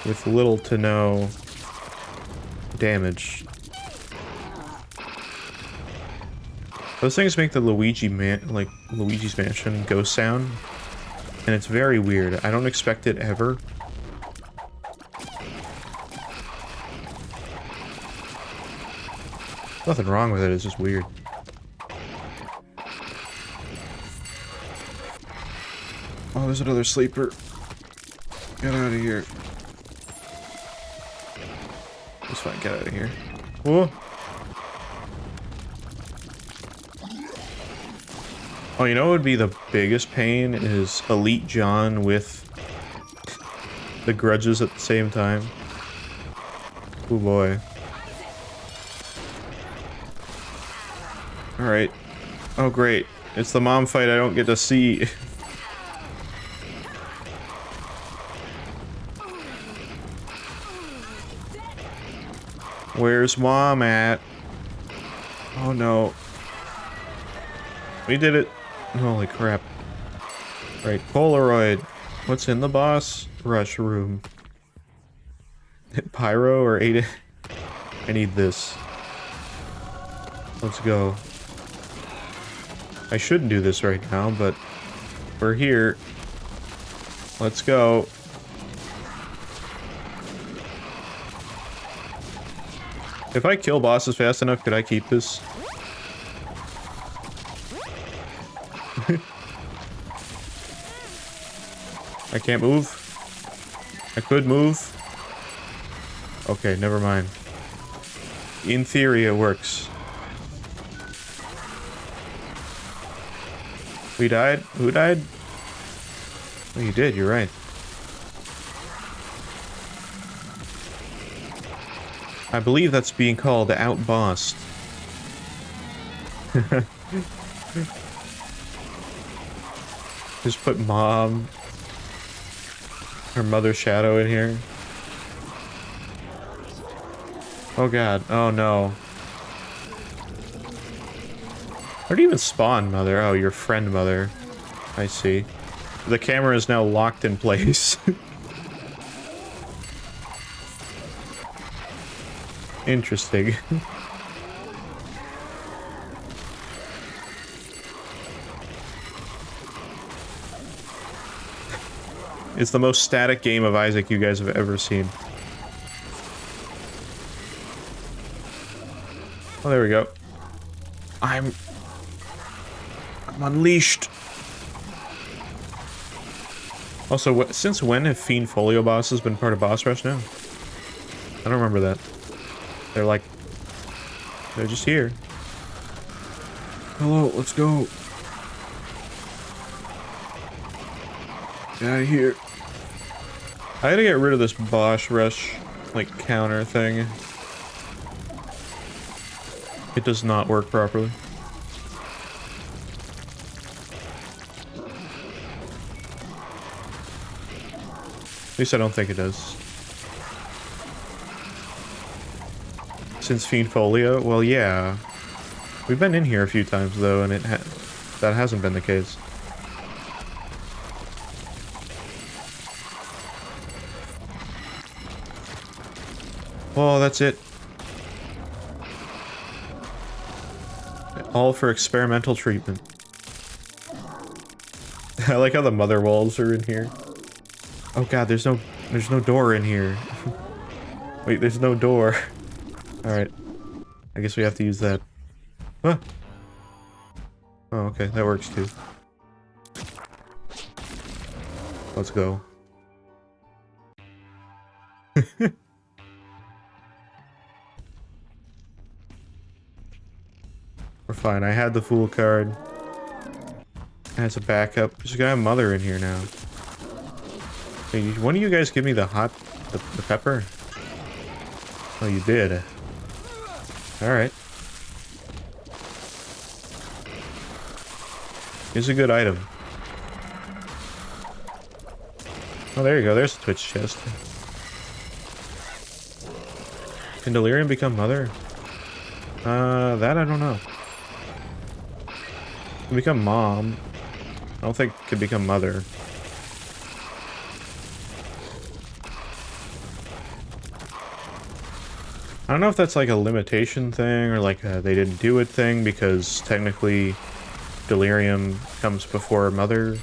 with little to no damage. Those things make the Luigi's Mansion ghost sound, and it's very weird. I don't expect it ever. Nothing wrong with it, it's just weird. Oh, there's another sleeper. Get out of here. It's fine, get out of here. Whoa. Oh, you know what would be the biggest pain is Elite John with the grudges at the same time. Oh boy. Alright. Oh great. It's the mom fight I don't get to see. Where's mom at? Oh no. We did it. Holy crap. Right, Polaroid. What's in the boss rush room? Pyro or Ada? I need this. Let's go. I shouldn't do this right now, but we're here. Let's go. If I kill bosses fast enough, could I keep this? I can't move. I could move. Okay, never mind. In theory, it works. We died? Who died? Oh, you did, you're right. I believe that's being called outbossed. Just put mom or mother shadow in here. Oh god, oh no. Where do you even spawn, mother? Oh, your friend mother. I see. The camera is now locked in place. Interesting. It's the most static game of Isaac you guys have ever seen. Oh, there we go. I'm unleashed. Also, since when have Fiend Folio bosses been part of Boss Rush now? I don't remember that. They're like... They're just here. Hello, let's go. Get out of here. I gotta get rid of this Boss Rush, like, counter thing. It does not work properly. At least I don't think it does. Since Fiend Folio? Well, yeah. We've been in here a few times, though, and that hasn't been the case. Oh, that's it. All for experimental treatment. I like how the mother walls are in here. Oh god, there's no door in here. Wait, there's no door. Alright. I guess we have to use that. Huh. Oh, okay, that works too. Let's go. We're fine. I had the Fool card. As a backup. There's a guy mother in here now. Hey, one of you guys give me the the pepper? Oh, you did. Alright. It's a good item. Oh, there you go. There's the Twitch chest. Can Delirium become mother? That I don't know. Can become mom. I don't think it could become mother. I don't know if that's like a limitation thing or like a they didn't do it thing because technically Delirium comes before mother.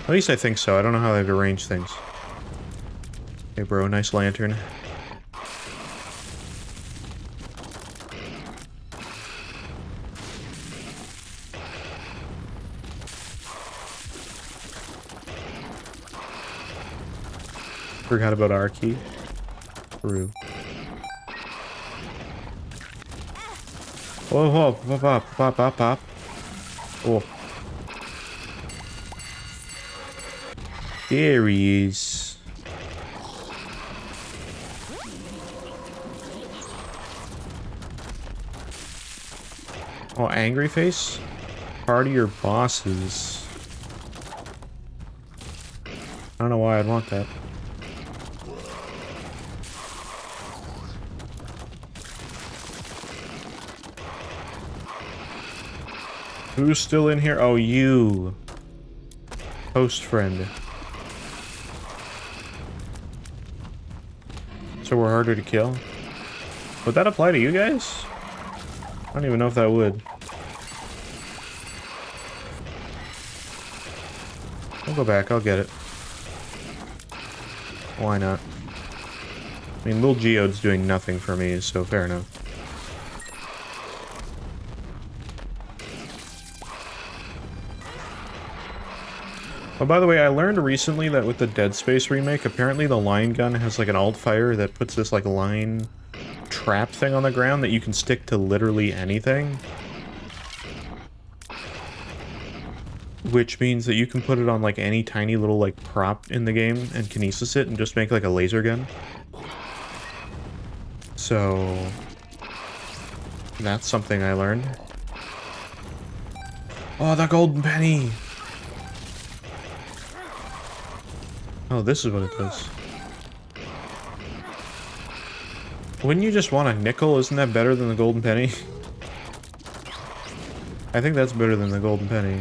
At least I think so. I don't know how they've arranged things. Hey bro, nice lantern. Forgot about our key. True. Whoa, whoa, pop, pop, pop, pop, pop. Oh. There he is. Oh, angry face? Party your bosses. I don't know why I'd want that. Who's still in here? Oh, you. Host friend. So we're harder to kill? Would that apply to you guys? I don't even know if that would. I'll go back, I'll get it. Why not? I mean, Lil Geode's doing nothing for me, so fair enough. Oh, by the way, I learned recently that with the Dead Space remake, apparently the line gun has like an alt fire that puts this like line trap thing on the ground that you can stick to literally anything. Which means that you can put it on like any tiny little like prop in the game and kinesis it and just make like a laser gun. So that's something I learned. Oh, the golden penny! Oh, this is what it does. Wouldn't you just want a nickel? Isn't that better than the golden penny? I think that's better than the golden penny.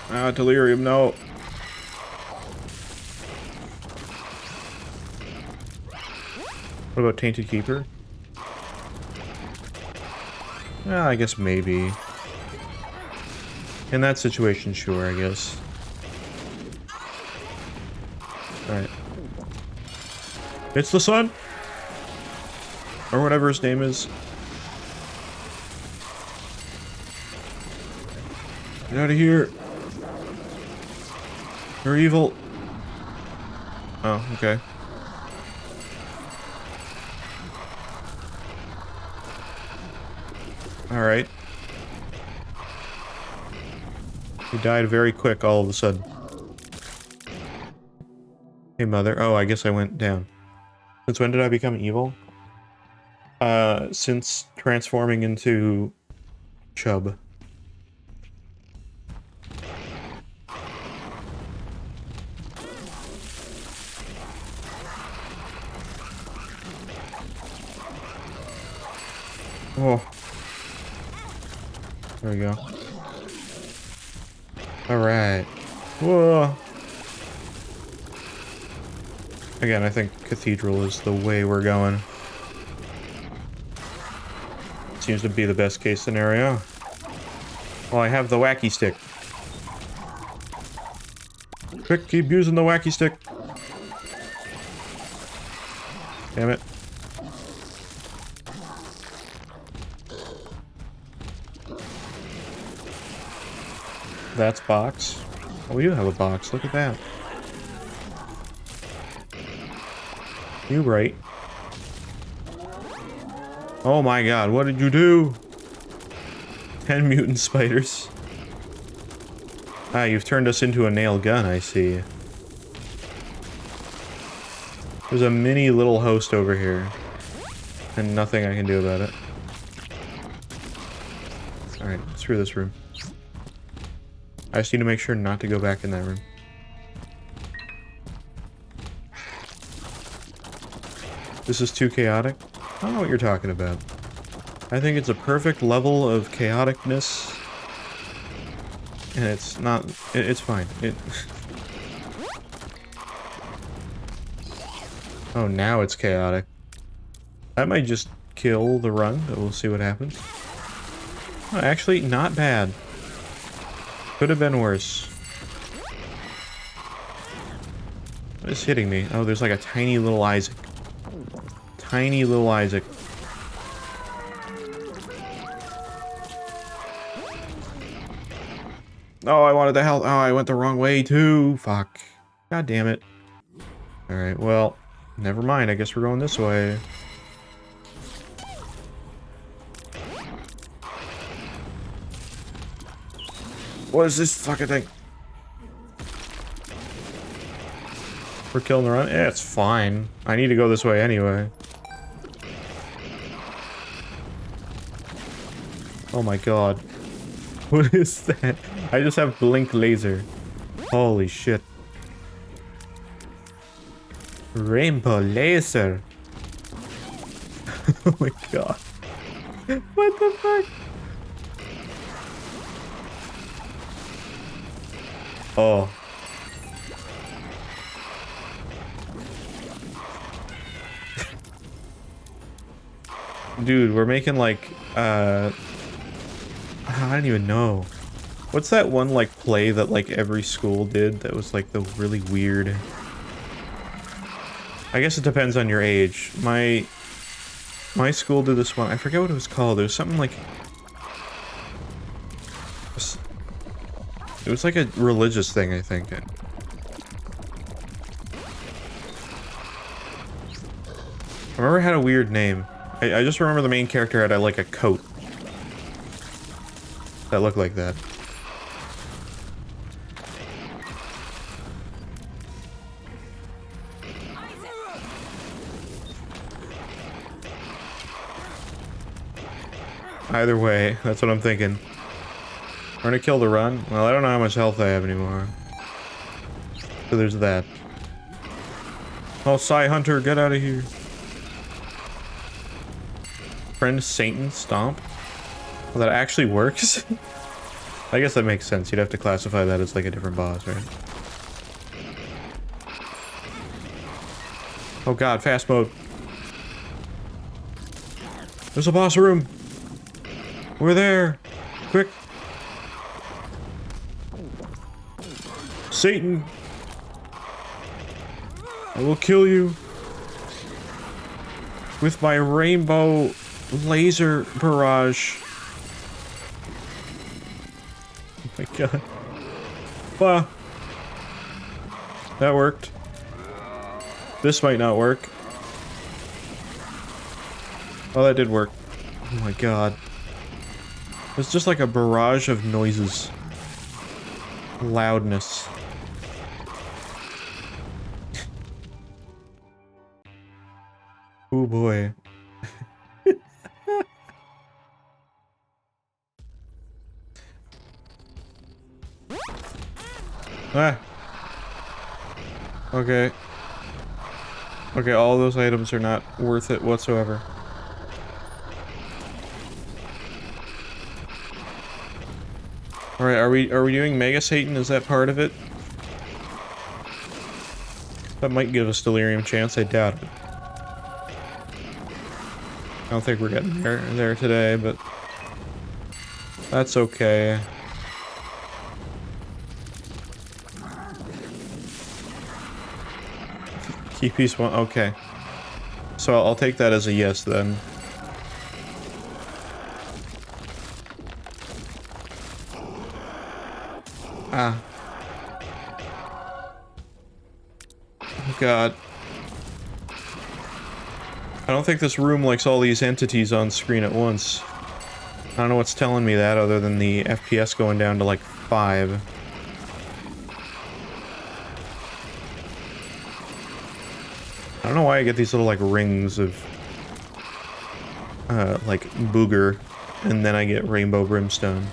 Ah, delirium, no. What about Tainted Keeper? Well, I guess maybe. In that situation, sure, I guess. Alright. It's the sun! Or whatever his name is. Get out of here! You're evil! Oh, okay. Alright. He died very quick all of a sudden. Hey, mother. Oh, I guess I went down. Since when did I become evil? Since transforming into Chub. Oh. There we go. Alright. Whoa. Again, I think Cathedral is the way we're going. Seems to be the best case scenario. Well, I have the wacky stick. Quick, keep using the wacky stick. Damn it. That's box. Oh, we do have a box. Look at that. You right. Oh my god, what did you do? 10 mutant spiders. Ah, you've turned us into a nail gun, I see. There's a mini little host over here. And nothing I can do about it. Alright, screw this room. I just need to make sure not to go back in that room. This is too chaotic? I don't know what you're talking about. I think it's a perfect level of chaoticness. And it's not... it's fine. Oh, now it's chaotic. That might just kill the run, but we'll see what happens. Oh, actually, not bad. Could have been worse. What is hitting me? Oh, there's like a tiny little Isaac. Tiny little Isaac. Oh, I wanted the health. Oh, I went the wrong way too. Fuck. God damn it. Alright, well, never mind. I guess we're going this way. What is this fucking thing? We're killing the run? Yeah, it's fine. I need to go this way anyway. Oh my god. What is that? I just have blink laser. Holy shit. Rainbow laser. Oh my god. What the fuck? Oh. Dude, we're making like, I don't even know. What's that one, like, play that, like, every school did that was, like, the really weird... I guess it depends on your age. My My school did this one. I forget what it was called. It was something like... It was like a religious thing, I think. I remember it had a weird name. I just remember the main character had like a coat that looked like that. Either way, that's what I'm thinking. We're gonna kill the run. Well, I don't know how much health I have anymore. So there's that. Oh, Psy Hunter, get out of here. Friend Satan Stomp? Well, that actually works? I guess that makes sense. You'd have to classify that as like a different boss, right? Oh god, fast mode. There's a boss room! We're there! Quick! Satan! I will kill you with my rainbow laser barrage. Oh my god. Wow. That worked. This might not work. Oh, that did work. Oh my god. It's just like a barrage of noises. Loudness. Oh boy. Ah. Okay. Okay, all those items are not worth it whatsoever. Alright, are we doing Mega Satan? Is that part of it? That might give us Delirium chance, I doubt it. I don't think we're getting there today, but that's okay. Key piece one, okay. So I'll take that as a yes then. Ah. Oh god. I don't think this room likes all these entities on screen at once. I don't know what's telling me that other than the FPS going down to like 5. I don't know why I get these little like rings of like booger and then I get rainbow brimstone.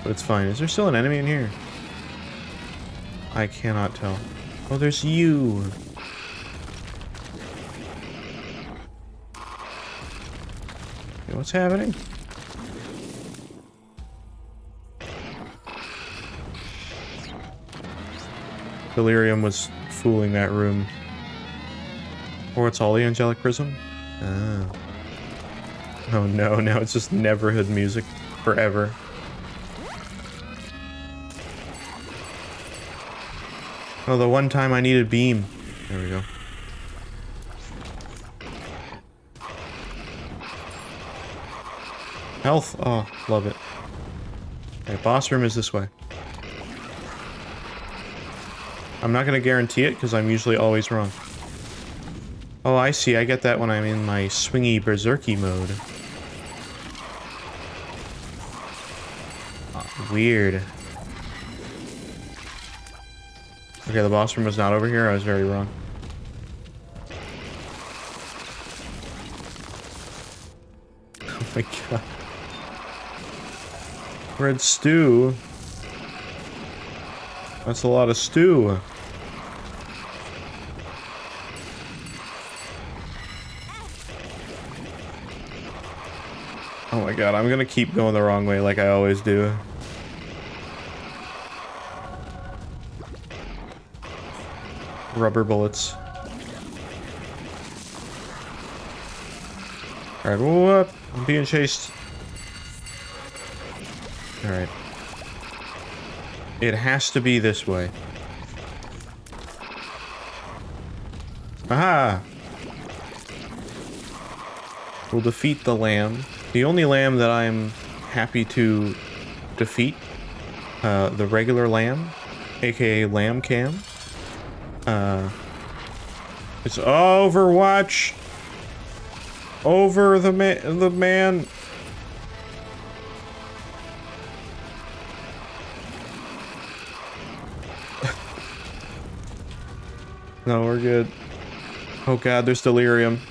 But it's fine. Is there still an enemy in here? I cannot tell. Oh, there's you. Okay, what's happening? Delirium was fooling that room. Or it's all the Angelic Prism? Ah. Oh no, now it's just Neverhood music forever. Oh, the one time I needed beam. There we go. Health. Oh, love it. Okay, boss room is this way. I'm not gonna guarantee it because I'm usually always wrong. Oh, I see. I get that when I'm in my swingy berserky mode. Oh, weird. Okay, the boss room was not over here. I was very wrong. Oh my god. Red stew. That's a lot of stew. Oh my god, I'm gonna keep going the wrong way like I always do. Rubber bullets. Alright, whoop! I'm being chased. Alright. It has to be this way. Aha! We'll defeat the lamb. The only lamb that I'm happy to defeat, the regular lamb, aka Lamb Cam. It's Overwatch. Over the man. No, we're good. Oh god, there's delirium.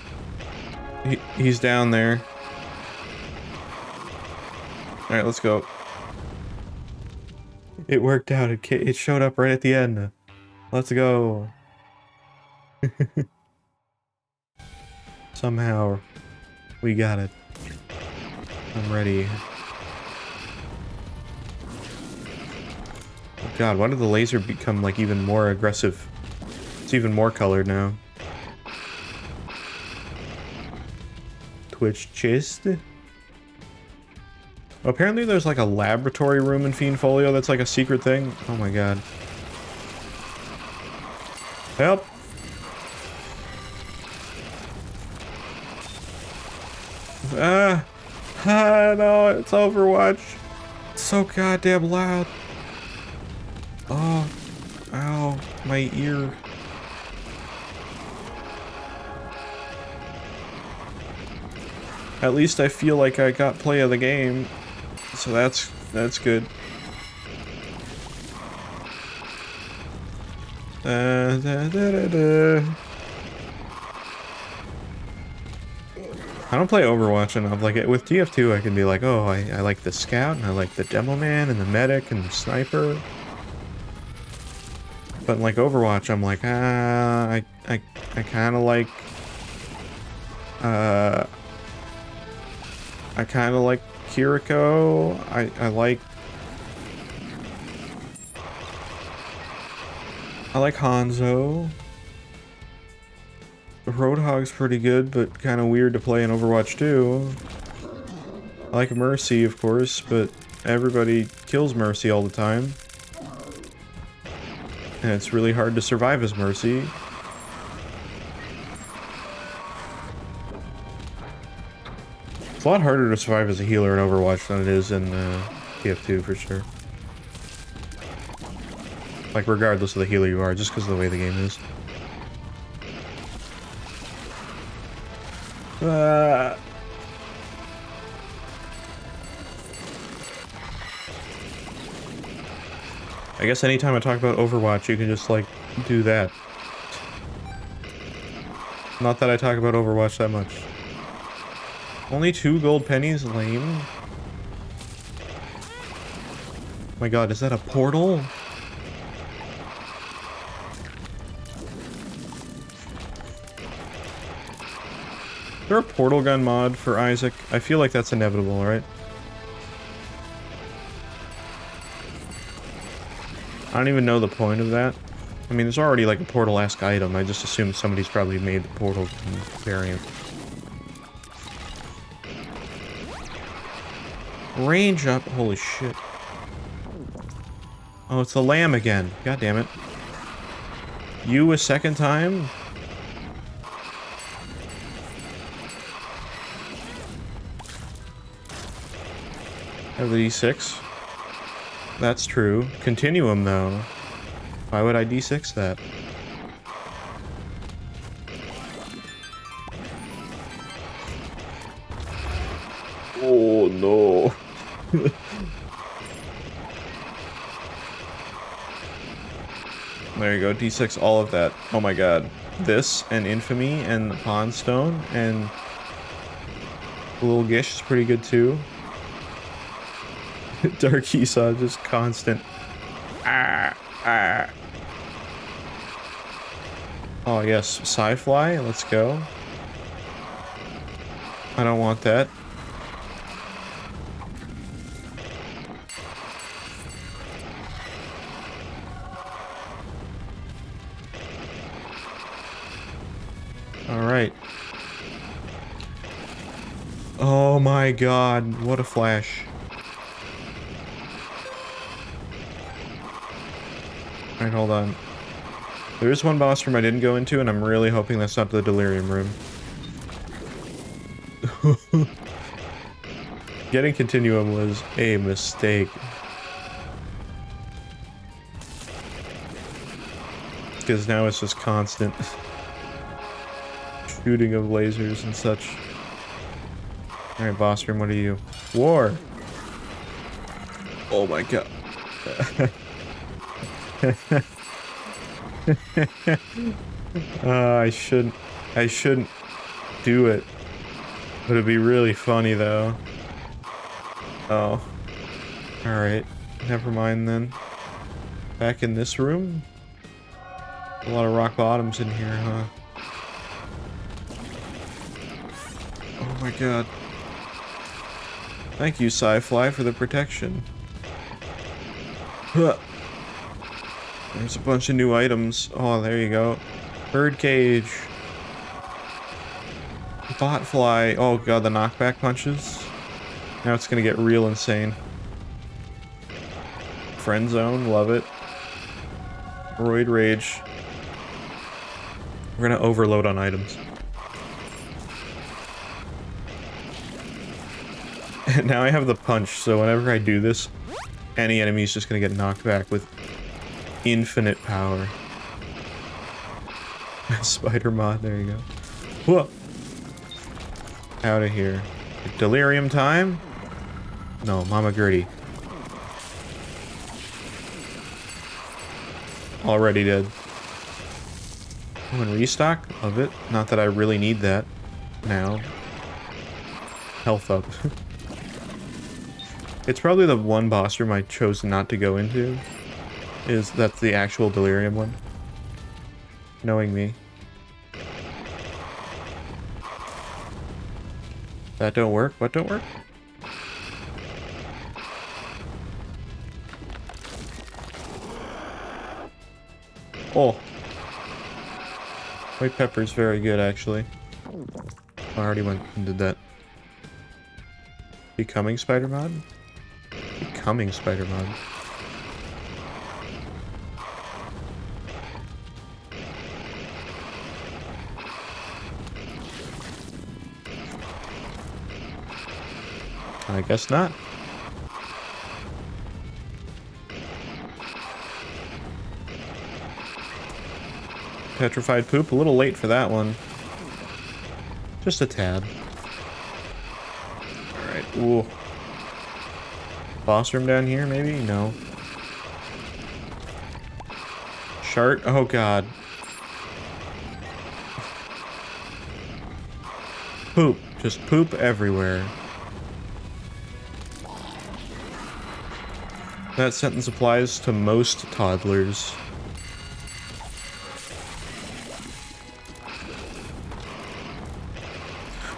He's down there. Alright, let's go. It worked out. It showed up right at the end. Let's go. Somehow, we got it. I'm ready. Oh god, why did the laser become like even more aggressive? It's even more colored now. Twitch chest. Apparently there's like a laboratory room in Fiend Folio that's like a secret thing. Oh my god. Help! No, it's Overwatch. It's so goddamn loud. Oh, ow, my ear. At least I feel like I got play of the game, so that's good. I don't play Overwatch enough. Like with TF2, I can be like, oh, I like the scout, and I like the demo man, and the medic, and the sniper. But like Overwatch, I'm like, I kind of like, I kind of like Kiriko. I like Hanzo. The Roadhog's pretty good, but kind of weird to play in Overwatch 2. I like Mercy, of course, but everybody kills Mercy all the time. And it's really hard to survive as Mercy. It's a lot harder to survive as a healer in Overwatch than it is in TF2 for sure. Like regardless of the healer you are, just because of the way the game is. I guess anytime I talk about Overwatch, you can just, like, do that. Not that I talk about Overwatch that much. Only 2 gold pennies? Lame. Oh my god, is that a portal? Is there a portal gun mod for Isaac? I feel like that's inevitable, right? I don't even know the point of that. I mean, there's already like a portal-esque item. I just assume somebody's probably made the portal variant. Range up. Holy shit. Oh, it's the lamb again. God damn it. You a second time? Have the D6. That's true. Continuum, though. Why would I D6 that? Oh, no. There you go. D6 all of that. Oh my god. This, and Infamy, and the Pawn Stone, and the little Gish is pretty good, too. Dark Esau, just constant. Oh yes, Sci-Fly, let's go. I don't want that. Alright. Oh my god, what a flash. Alright, hold on. There is one boss room I didn't go into, and I'm really hoping that's not the delirium room. Getting Continuum was a mistake. Because now it's just constant shooting of lasers and such. Alright, boss room, what are you? War! Oh my god. I shouldn't do it. But it'd be really funny though. Oh. Alright. Never mind then. Back in this room? A lot of rock bottoms in here, huh? Oh my god. Thank you, Sci-Fly, for the protection. Huh. There's a bunch of new items. Oh, there you go. Bird cage. Botfly. Oh god, the knockback punches. Now it's gonna get real insane. Friend zone, love it. Roid rage. We're gonna overload on items. And now I have the punch, so whenever I do this, any enemy is just gonna get knocked back with infinite power. Spider mod, there you go. Whoa! Out of here. Delirium time? No, Mama Gertie. Already dead. Oh, and restock? Love it. Not that I really need that now. Health up. It's probably the one boss room I chose not to go into. That's the actual Delirium one. Knowing me. That don't work? What don't work? Oh. White pepper's very good, actually. I already went and did that. Becoming Spider Mod? Becoming Spider Mod. I guess not. Petrified poop, a little late for that one. Just a tad. Alright, ooh. Boss room down here, maybe? No. Chart? Oh god. Poop. Just poop everywhere. That sentence applies to most toddlers.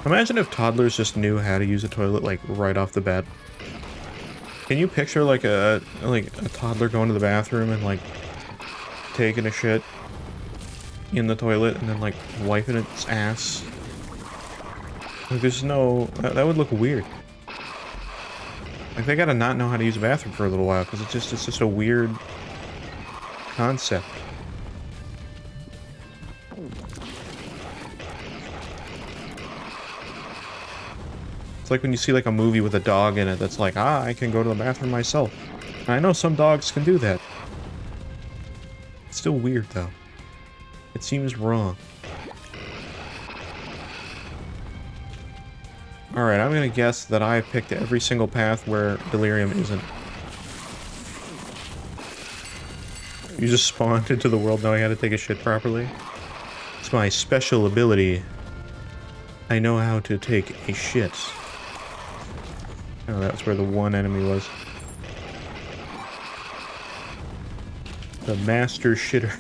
Imagine if toddlers just knew how to use a toilet, like, right off the bat. Can you picture, like, a toddler going to the bathroom and, like, taking a shit in the toilet and then, like, wiping its ass? Like, there's no... That would look weird. Like, they gotta not know how to use a bathroom for a little while, because it's just a weird concept. It's like when you see, like, a movie with a dog in it that's like, ah, I can go to the bathroom myself. And I know some dogs can do that. It's still weird, though. It seems wrong. Alright, I'm gonna guess that I picked every single path where Delirium isn't. You just spawned into the world knowing how to take a shit properly? It's my special ability. I know how to take a shit. Oh, that's where the one enemy was. The master shitter.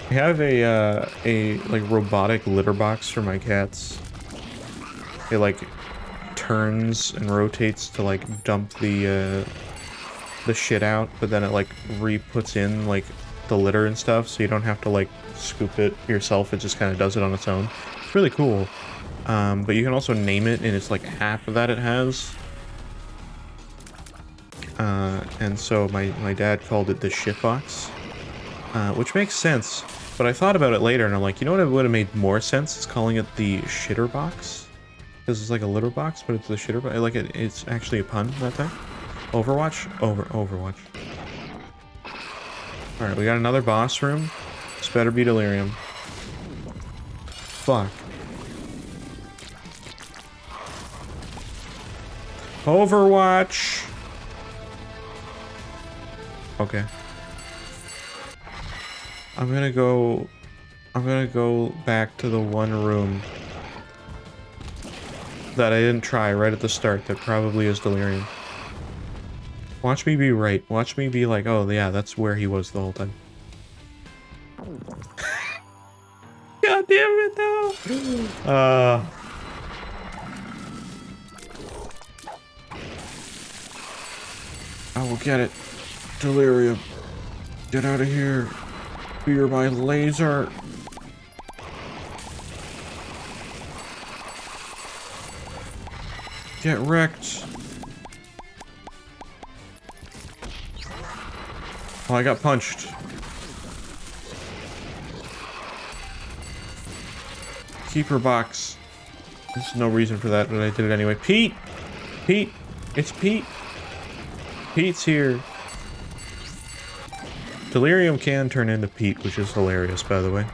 I have a like robotic litter box for my cats. It like turns and rotates to like dump the shit out, but then it like re-puts in like the litter and stuff, so you don't have to like scoop it yourself. It just kind of does it on its own. It's really cool. But you can also name it in its like app that it has. And so my dad called it the shit box. which makes sense. But I thought about it later, and I'm like, you know what would have made more sense is calling it the shitter box, because it's like a litter box, but it's the shitter box. Like it's actually a pun that time. Overwatch, Overwatch. All right, we got another boss room. This better be Delirium. Fuck. Overwatch. Okay. I'm gonna go back to the one room that I didn't try right at the start that probably is Delirium. Watch me be right. Watch me be like, oh yeah, that's where he was the whole time. God damn it, no! I will get it. Delirium. Get out of here. Fear my laser. Get wrecked. Oh, I got punched. Keeper box. There's no reason for that, but I did it anyway. Pete! Pete! It's Pete! Pete's here. Delirium can turn into Pete, which is hilarious, by the way.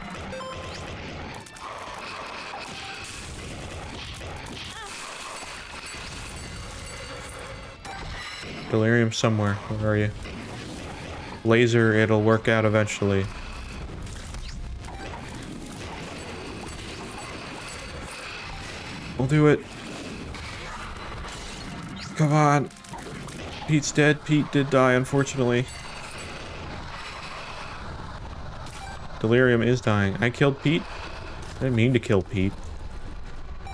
Delirium somewhere. Where are you? Laser, it'll work out eventually. We'll do it. Come on. Pete's dead. Pete did die, unfortunately. Delirium is dying. I killed Pete. I didn't mean to kill Pete.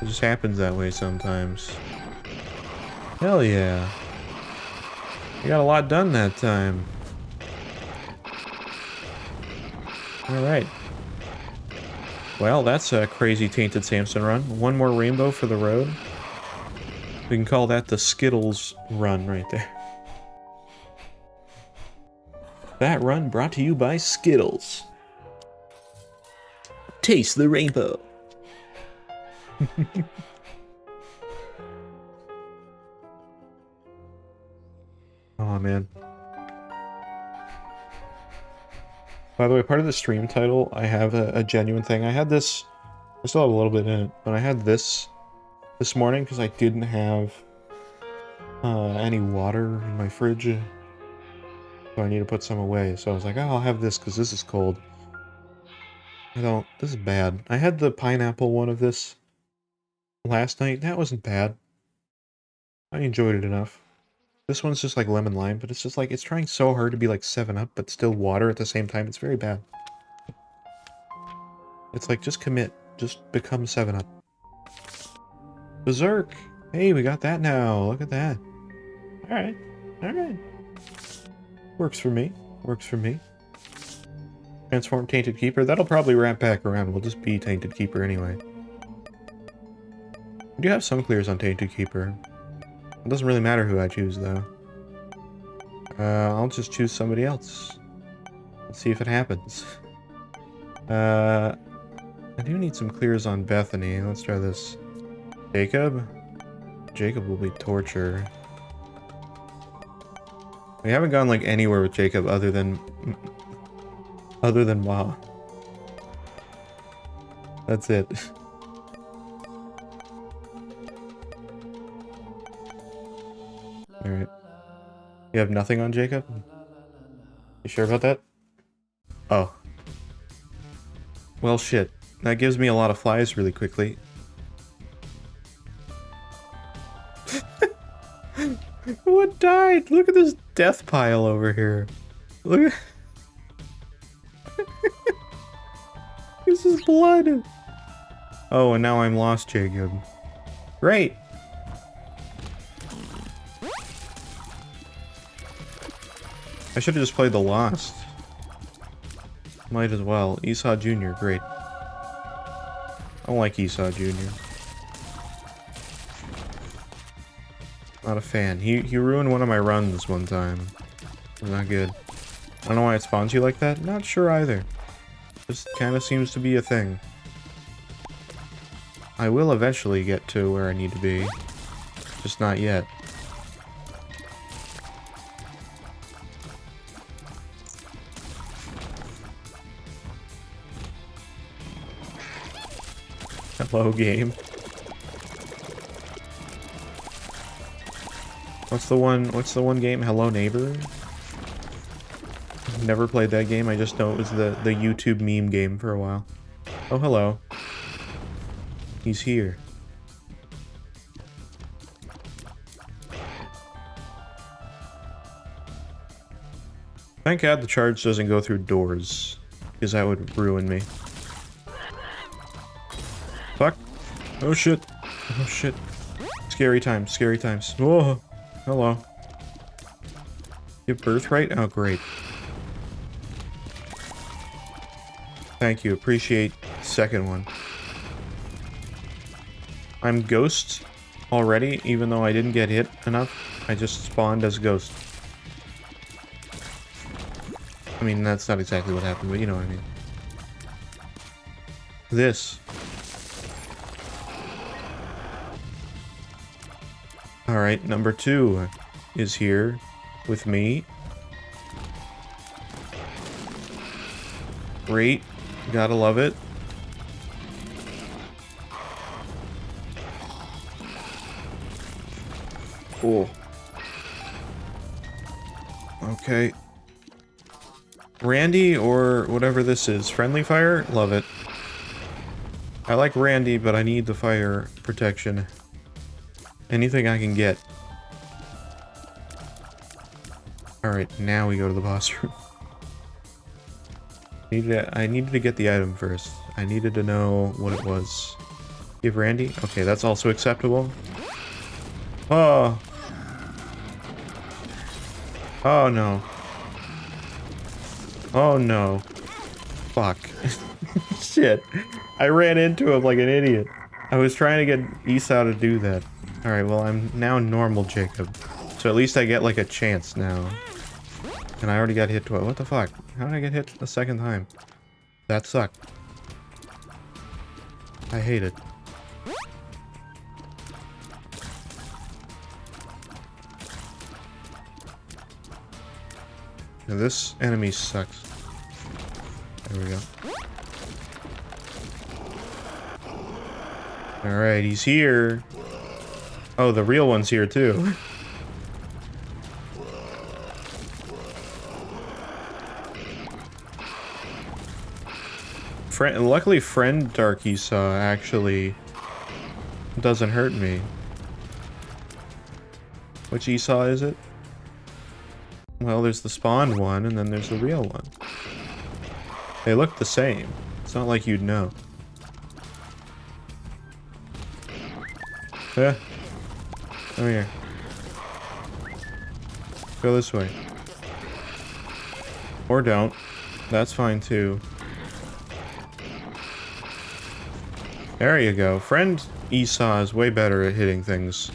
It just happens that way sometimes. Hell yeah. You got a lot done that time. Alright. Well, that's a crazy Tainted Samson run. One more rainbow for the road. We can call that the Skittles run right there. That run brought to you by Skittles. Taste the rainbow. Oh man. By the way, part of the stream title, I have a genuine thing. I had this, I still have a little bit in it, but I had this morning because I didn't have any water in my fridge. So I need to put some away. So I was like, oh, I'll have this because this is cold. This is bad. I had the pineapple one of this last night. That wasn't bad. I enjoyed it enough. This one's just like lemon lime, but it's just like, it's trying so hard to be like 7-Up, but still water at the same time. It's very bad. It's like, just commit. Just become 7-Up. Berserk! Hey, we got that now. Look at that. Alright. Alright. Works for me. Works for me. Transform Tainted Keeper. That'll probably wrap back around. We'll just be Tainted Keeper anyway. We do have some clears on Tainted Keeper. It doesn't really matter who I choose, though. I'll just choose somebody else. Let's see if it happens. I do need some clears on Bethany. Let's try this. Jacob? Jacob will be torture. We haven't gone, like, anywhere with Jacob other than Ma. That's it. Alright. You have nothing on Jacob? You sure about that? Oh. Well, shit. That gives me a lot of flies really quickly. What died? Look at this death pile over here. Look at... This is blood. Oh, and now I'm lost, Jacob. Great. I should have just played the Lost. Might as well. Esau Jr., great. I don't like Esau Jr. Not a fan. He ruined one of my runs one time. Not good. I don't know why it spawns you like that. Not sure either. Just kind of seems to be a thing. I will eventually get to where I need to be. Just not yet. Hello, game. What's the one game? Hello, Neighbor? Never played that game. I just know it was the YouTube meme game for a while. Oh, hello. He's here. Thank God the charge doesn't go through doors, because that would ruin me. Fuck. Oh shit. Oh shit. Scary times, scary times. Whoa. Hello. You have birthright? Oh, great. Thank you. Appreciate second one. I'm ghost already, even though I didn't get hit enough. I just spawned as ghost. I mean, that's not exactly what happened, but you know what I mean. This. Alright, number 2 is here with me. Great. Gotta love it. Cool. Okay. Randy or whatever this is. Friendly fire? Love it. I like Randy, but I need the fire protection. Anything I can get. Alright, now we go to the boss room. I needed to get the item first. I needed to know what it was. Give Randy? Okay, that's also acceptable. Oh. Oh no. Oh no. Fuck. Shit. I ran into him like an idiot. I was trying to get Esau to do that. Alright, well I'm now normal Jacob. So at least I get like a chance now. And I already got hit twice. What the fuck? How did I get hit the second time? That sucked. I hate it. Now this enemy sucks. There we go. Alright, he's here. Oh, the real one's here too. Luckily, friend Dark Esau actually doesn't hurt me. Which Esau is it? Well, there's the spawned one, and then there's the real one. They look the same. It's not like you'd know. Yeah. Come here. Go this way. Or don't. That's fine too. There you go. Friend Esau is way better at hitting things.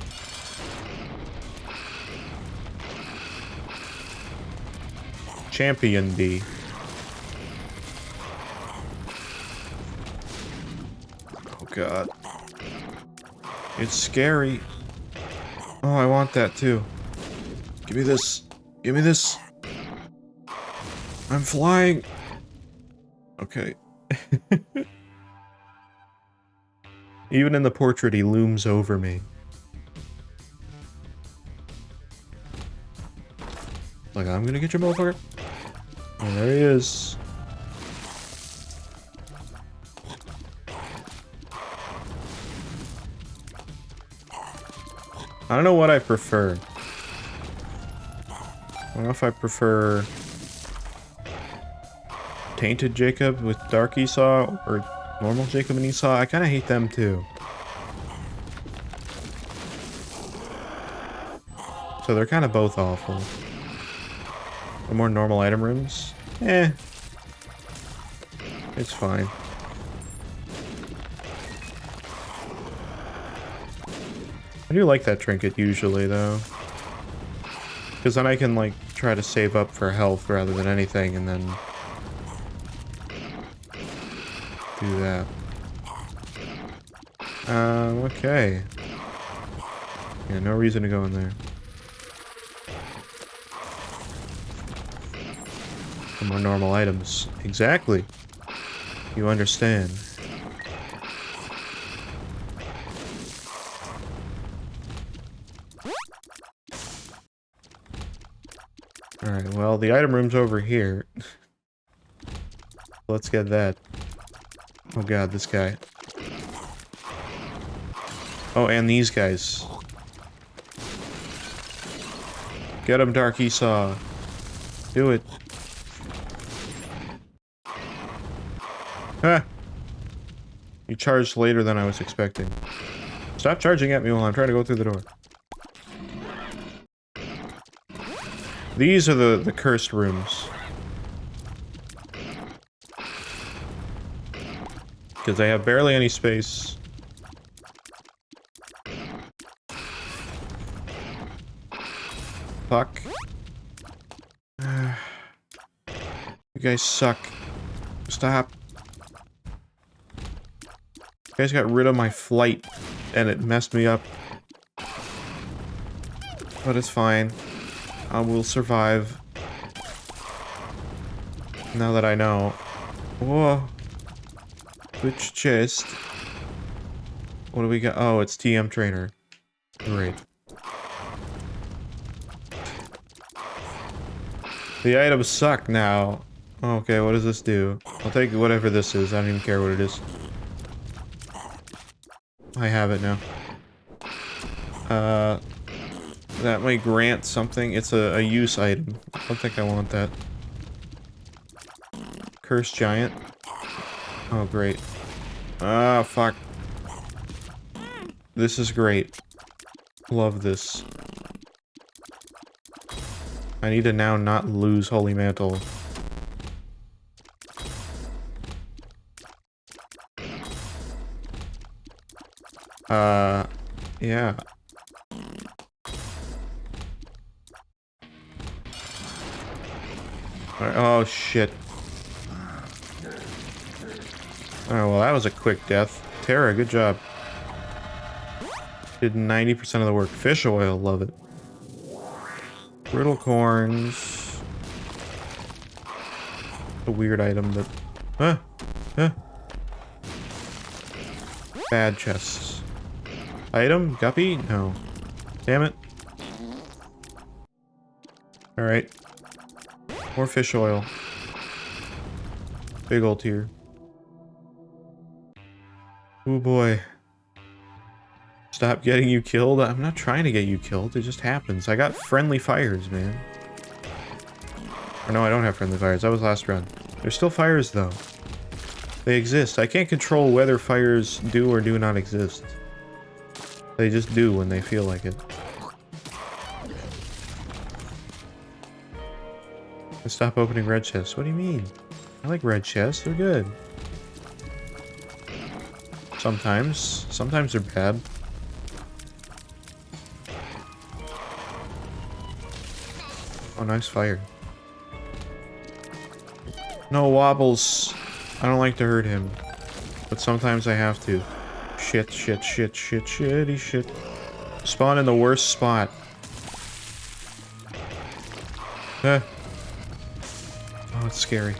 Champion D. Oh god. It's scary. Oh, I want that too. Give me this. Give me this. I'm flying. Okay. Even in the portrait, he looms over me. Like, I'm gonna get your motherfucker. And there he is. I don't know what I prefer. I don't know if I prefer Tainted Jacob with Dark Esau or normal Jacob and Esau. I kind of hate them too. So they're kind of both awful. The more normal item rooms? Eh. It's fine. I do like that trinket usually though. Because then I can like try to save up for health rather than anything, and then do that. Okay. Yeah, no reason to go in there. For more normal items. Exactly. You understand. Alright, well, the item room's over here. Let's get that. Oh god, this guy. Oh, and these guys. Get him, Dark Esau. Do it. Ha! You charged later than I was expecting. Stop charging at me while I'm trying to go through the door. These are the cursed rooms. Because they have barely any space. Fuck. You guys suck. Stop. You guys got rid of my flight, and it messed me up. But it's fine. I will survive. Now that I know. Whoa. Which chest? What do we got? Oh, it's TM Trainer. Great. The items suck now. Okay, what does this do? I'll take whatever this is. I don't even care what it is. I have it now. That might grant something. It's a use item. I don't think I want that. Cursed Giant. Oh, great. Ah, fuck. This is great. Love this. I need to now not lose Holy Mantle. Yeah. Oh, shit. Oh, well, that was a quick death. Tara, good job. Did 90% of the work. Fish oil, love it. Brittle corns. A weird item, but... Huh? Bad chests. Item? Guppy? No. Damn it. Alright. More fish oil. Big old tear. Oh boy. Stop getting you killed? I'm not trying to get you killed, it just happens. I got friendly fires, man. Or no, I don't have friendly fires. That was last run. There's still fires, though. They exist. I can't control whether fires do or do not exist. They just do when they feel like it. Stop opening red chests. What do you mean? I like red chests. They're good. Sometimes. Sometimes they're bad. Oh, nice fire. No wobbles. I don't like to hurt him. But sometimes I have to. Shit. Shitty shit. Spawn in the worst spot. Oh, it's scary.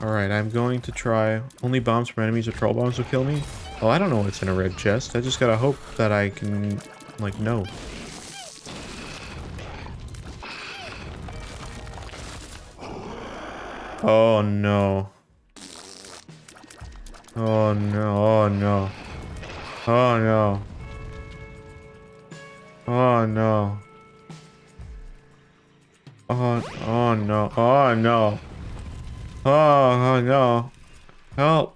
Alright, I'm going to try. Only bombs from enemies or troll bombs will kill me? Well, I don't know what's in a red chest. I just gotta hope that I can, like, know. Oh no. Oh no, oh no. Oh no. Oh no. Oh no, oh no. Oh no. Help.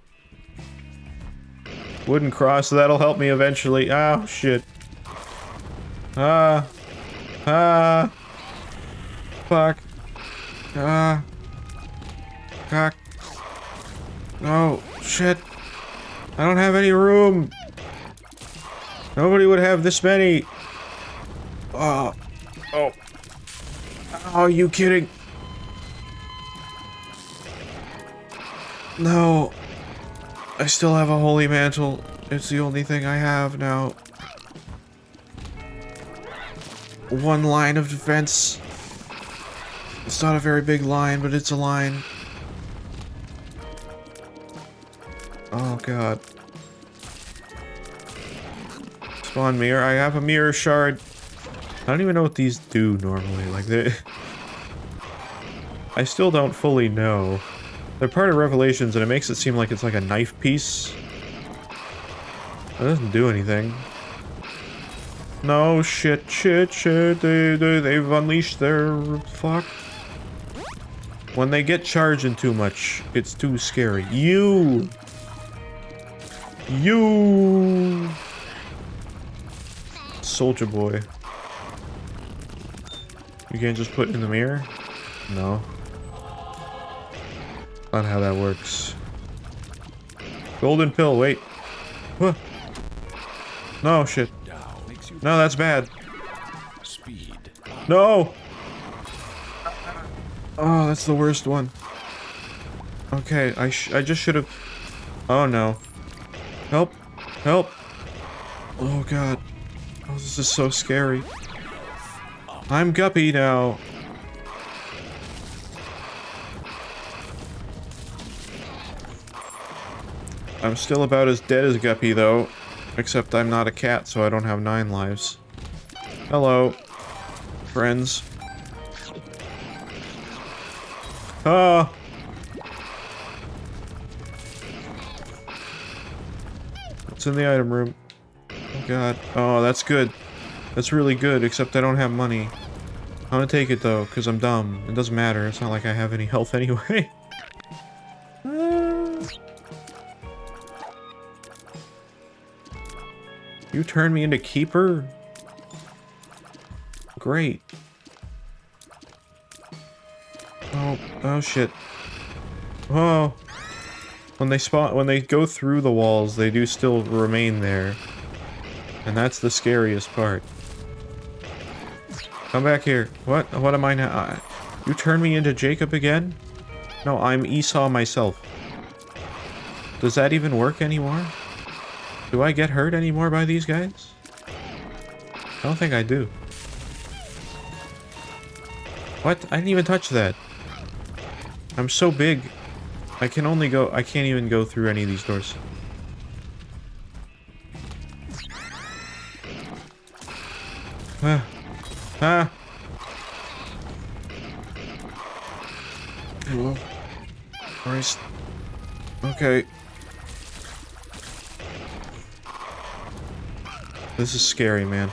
Wooden cross, that'll help me eventually. Oh shit. Fuck. Cock. Oh, shit. I don't have any room. Nobody would have this many. Oh. Oh. Are you kidding? No. I still have a holy mantle. It's the only thing I have now. One line of defense. It's not a very big line, but it's a line. Oh god. Spawn mirror. I have a mirror shard. I don't even know what these do normally. Like they... I still don't fully know. They're part of Revelations, and it makes it seem like it's like a knife piece. It doesn't do anything. No, shit. They've unleashed their... fuck. When they get charging too much, it's too scary. You! Soldier boy. You can't just put it in the mirror? No. Not how that works. Golden pill, wait. What? No, shit. No, that's bad. Speed. No! Oh, that's the worst one. Okay, I just should have... Oh, no. Help. Help. Oh, God. Oh, this is so scary. I'm Guppy now. I'm still about as dead as Guppy, though. Except I'm not a cat, so I don't have 9 lives. Hello. Friends. Ah! What's in the item room? Oh god. Oh, that's good. That's really good, except I don't have money. I'm gonna take it though, because I'm dumb. It doesn't matter, it's not like I have any health anyway. You turned me into Keeper? Great. Oh shit. Oh. When they go through the walls, they do still remain there. And that's the scariest part. Come back here. What? What am I now? You turn me into Jacob again? No, I'm Esau myself. Does that even work anymore? Do I get hurt anymore by these guys? I don't think I do. What? I didn't even touch that. I'm so big. I can't even go through any of these doors. Ah. Ah. Hello. Christ. Okay. This is scary, man.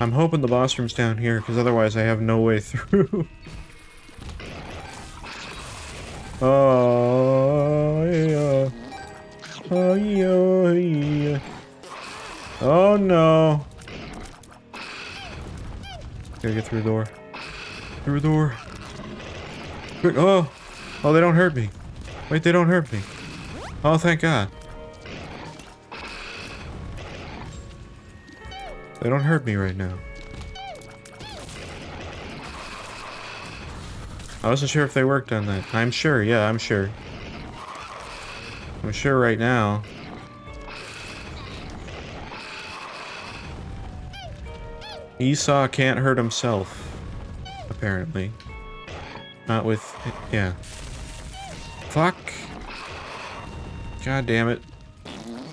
I'm hoping the boss room's down here, because otherwise I have no way through. Oh, yeah. Oh, yeah. Oh, no. Gotta get through the door. Through the door. Quick. Oh. Oh, they don't hurt me. Wait, they don't hurt me. Oh, thank God. They don't hurt me right now. I wasn't sure if they worked on that. I'm sure, yeah, I'm sure. I'm sure right now. Esau can't hurt himself. Apparently. Not with... yeah. Fuck. God damn it.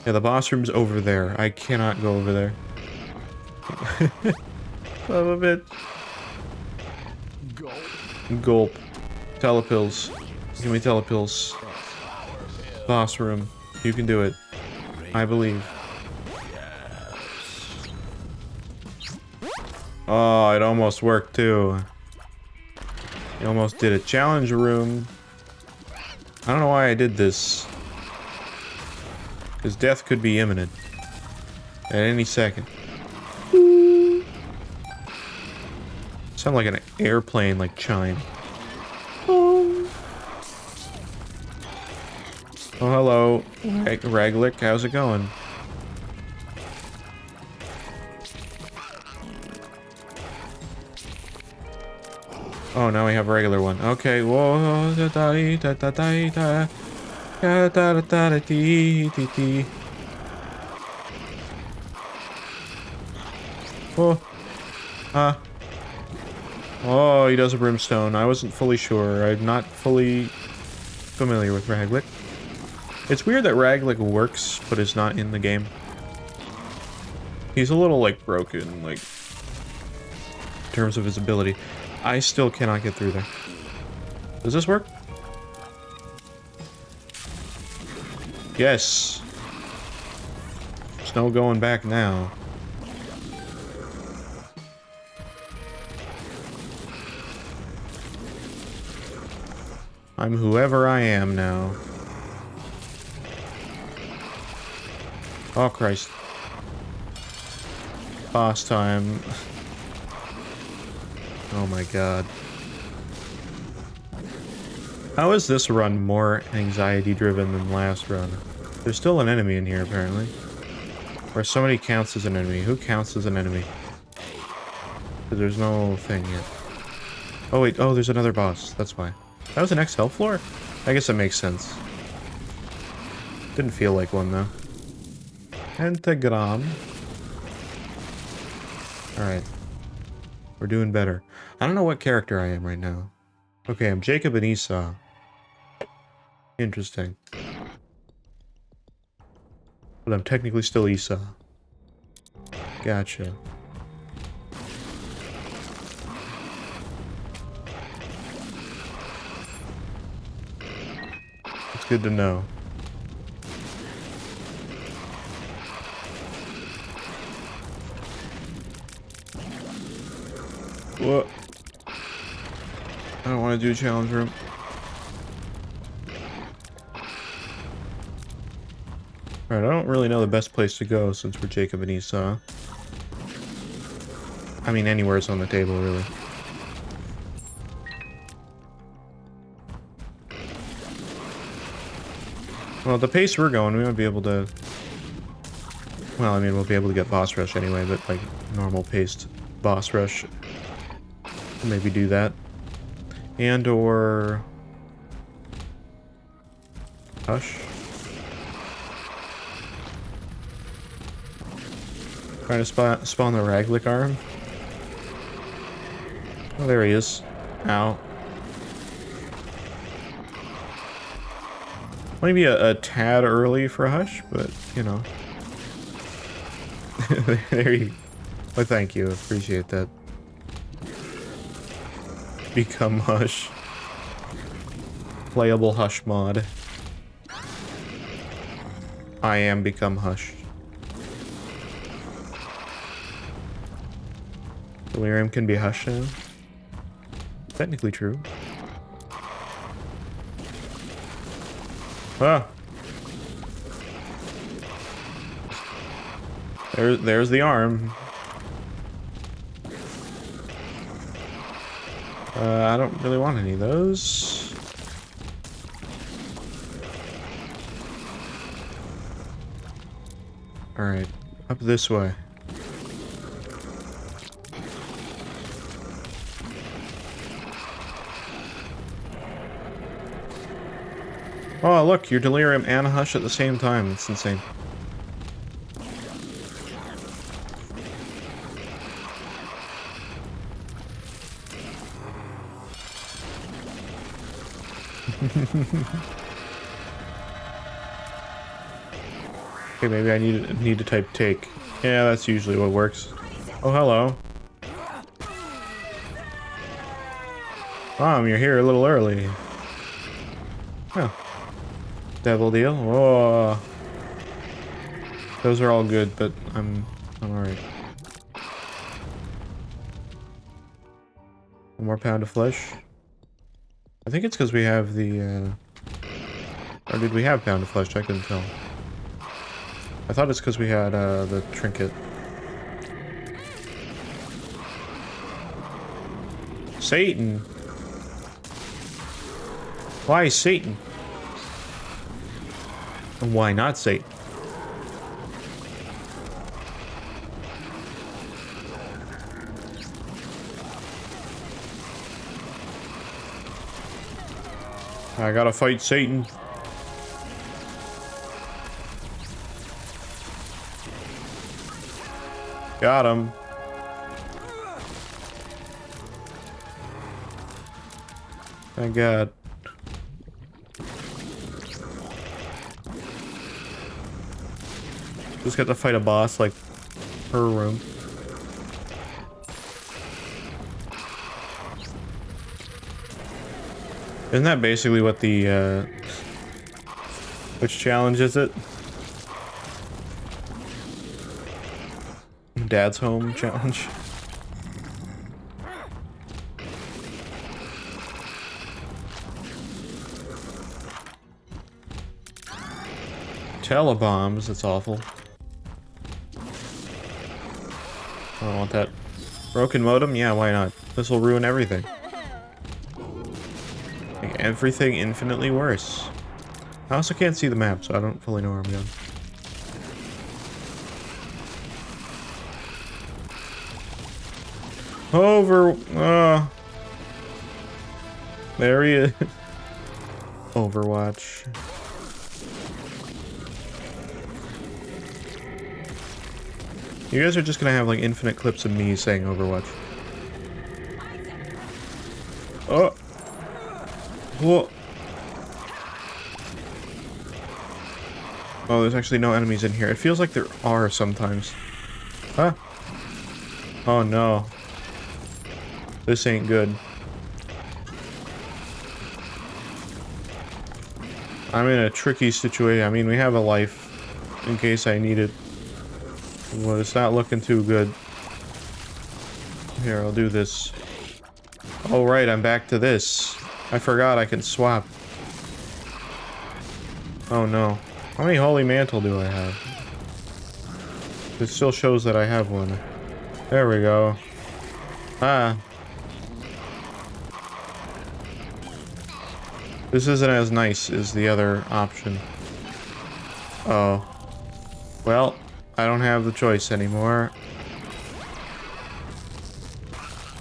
Yeah, the boss room's over there. I cannot go over there. Son of a bitch. Gulp. Telepills. Give me telepills. Boss room. You can do it. I believe. Oh, it almost worked too. You almost did it. Challenge room. I don't know why I did this. Because death could be imminent. At any second. Sound like an airplane, like chime. Oh, hello. Raglick, how's it going? Oh, now we have a regular one. Okay. Whoa. Da da da da da da. Da da da da da dee dee dee. Oh. Oh, he does a brimstone. I wasn't fully sure. I'm not fully familiar with Raglik. It's weird that Raglik works, but is not in the game. He's a little, like, broken, like, in terms of his ability. I still cannot get through there. Does this work? Yes. There's no going back now. I'm whoever I am now. Oh, Christ. Boss time. Oh my god. How is this run more anxiety-driven than last run? There's still an enemy in here, apparently. Or somebody counts as an enemy. Who counts as an enemy? There's no thing yet. Oh wait, oh, there's another boss. That's why. That was an XL floor? I guess that makes sense. Didn't feel like one, though. Pentagram. Alright. We're doing better. I don't know what character I am right now. Okay, I'm Jacob and Esau. Interesting. But I'm technically still Esau. Gotcha. It's good to know. What? I don't want to do a challenge room. Alright, I don't really know the best place to go since we're Jacob and Esau. I mean, anywhere's on the table, really. Well, the pace we're going, we might be able to... Well, I mean, we'll be able to get boss rush anyway, but, like, normal paced boss rush. Maybe do that. And or... Hush. Trying to spawn the Raglik arm. Oh, there he is. Ow. Maybe a tad early for Hush, but, you know. There you go. Well, thank you. Appreciate that. Become Hush. Playable Hush mod. I am become Hush. Delirium can be Hush now. Technically true. Ah! There's the arm. I don't really want any of those. Alright, up this way. Oh, look, you're Delirium and Hush at the same time. It's insane. Okay, maybe I need to type take. Yeah, that's usually what works. Oh, hello. Mom, you're here a little early. Oh. Devil deal. Oh. Those are all good, but I'm alright. One more pound of flesh. I think it's because we have the, or did we have pound of flesh? I couldn't tell. I thought it's because we had, the trinket. Satan! Why Satan? And why not Satan? I gotta fight Satan. Got him. Thank God. Just got to fight a boss like her room. Isn't that basically what the which challenge is it? Dad's home challenge. Telebombs, that's awful. I don't want that. Broken modem? Yeah, why not? This will ruin everything. Make everything infinitely worse. I also can't see the map, so I don't fully know where I'm going. There he is. Overwatch. You guys are just gonna have like infinite clips of me saying Overwatch. Oh. Whoa. Oh, there's actually no enemies in here. It feels like there are sometimes. Huh? Oh no. This ain't good. I'm in a tricky situation. I mean, we have a life in case I need it. Well, it's not looking too good. Here, I'll do this. Oh, right, I'm back to this. I forgot I can swap. Oh no. How many Holy Mantle do I have? It still shows that I have one. There we go. Ah. This isn't as nice as the other option. Oh. Well, I don't have the choice anymore.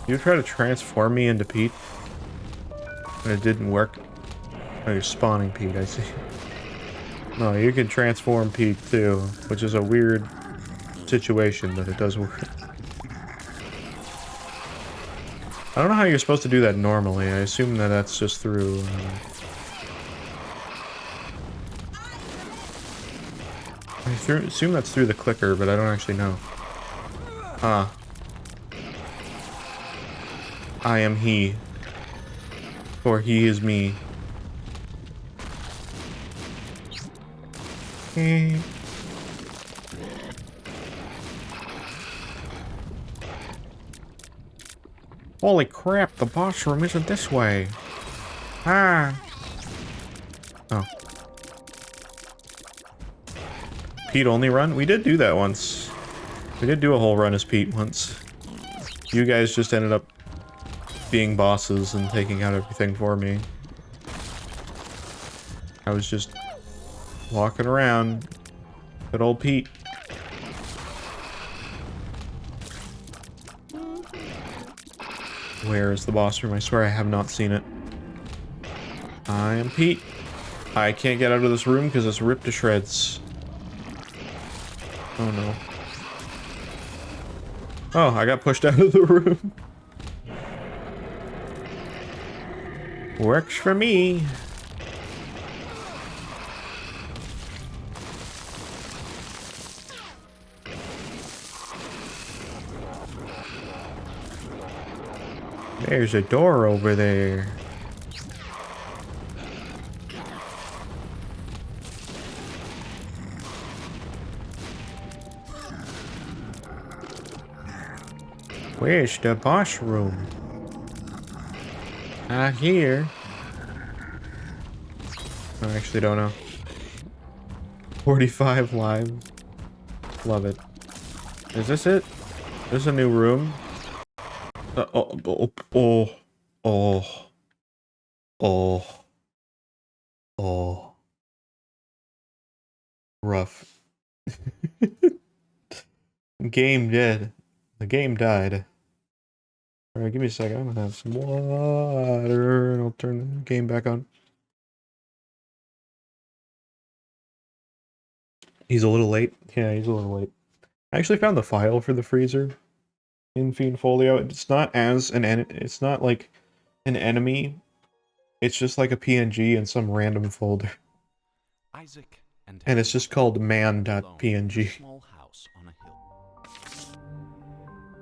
You try to transform me into Pete? And it didn't work? Oh, you're spawning Pete, I see. No, you can transform Pete too, which is a weird situation, but it does work. I don't know how you're supposed to do that normally. I assume that that's just through... assume that's through the clicker, but I don't actually know. Ah. I am he. Or he is me. Holy crap, the boss room isn't this way. Ah. Oh. Pete only run? We did do that once. We did do a whole run as Pete once. You guys just ended up being bosses and taking out everything for me. I was just walking around. Good old Pete. Where is the boss room? I swear I have not seen it. I am Pete. I can't get out of this room because it's ripped to shreds. Oh no. Oh, I got pushed out of the room. Works for me. There's a door over there. Where's the boss room? Not here. I actually don't know. 45 live. Love it. Is this it? This is a new room. Oh. Rough. Game dead. The game died. Alright, give me a second. I'm gonna have some water and I'll turn the game back on. He's a little late. Yeah, he's a little late. I actually found the file for the freezer in Fiendfolio. It's not as it's not like an enemy. It's just like a PNG in some random folder. Isaac and it's just called man.png. Small house on a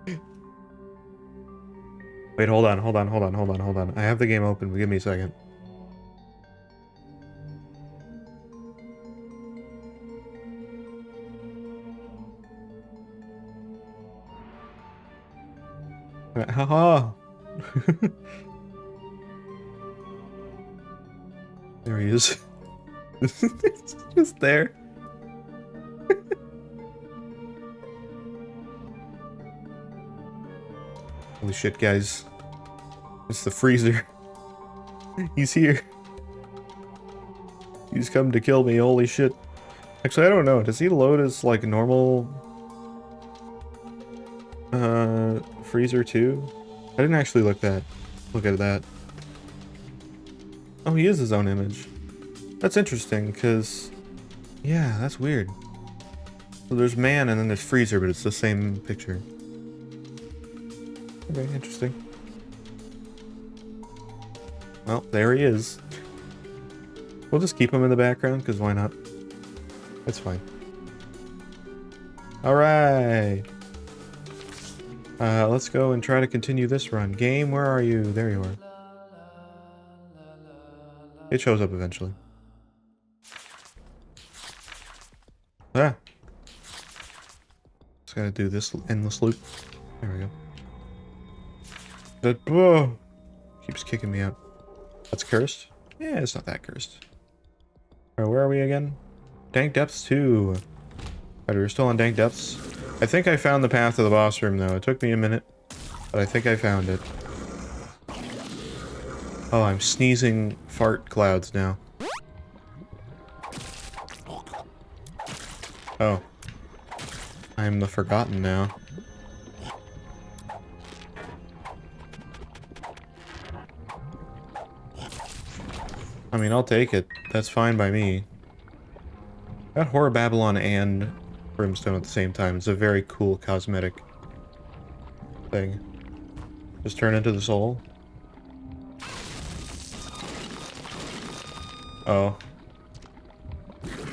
hill. Wait, hold on. I have the game open, but give me a second. Haha! There he is. It's just there. Holy shit, guys. It's the freezer. He's here. He's come to kill me, holy shit. Actually, I don't know. Does he load as, like, normal... freezer too? I didn't actually look at that. Oh, he is his own image. That's interesting, because... yeah, that's weird. So there's man and then there's freezer, but it's the same picture. Okay, interesting. Well, there he is. We'll just keep him in the background, because why not? It's fine. Alright! Let's go and try to continue this run. Game, where are you? There you are. It shows up eventually. Ah! Just gotta do this endless loop. There we go. That whoa! Keeps kicking me out. That's cursed? Yeah, it's not that cursed. Alright, where are we again? Dank Depths 2. Alright, we're still on Dank Depths. I think I found the path to the boss room, though. It took me a minute, but I think I found it. Oh, I'm sneezing fart clouds now. Oh. I'm the Forgotten now. I mean, I'll take it. That's fine by me. Got Horror Babylon and Brimstone at the same time. It's a very cool cosmetic thing. Just turn into the soul. Oh.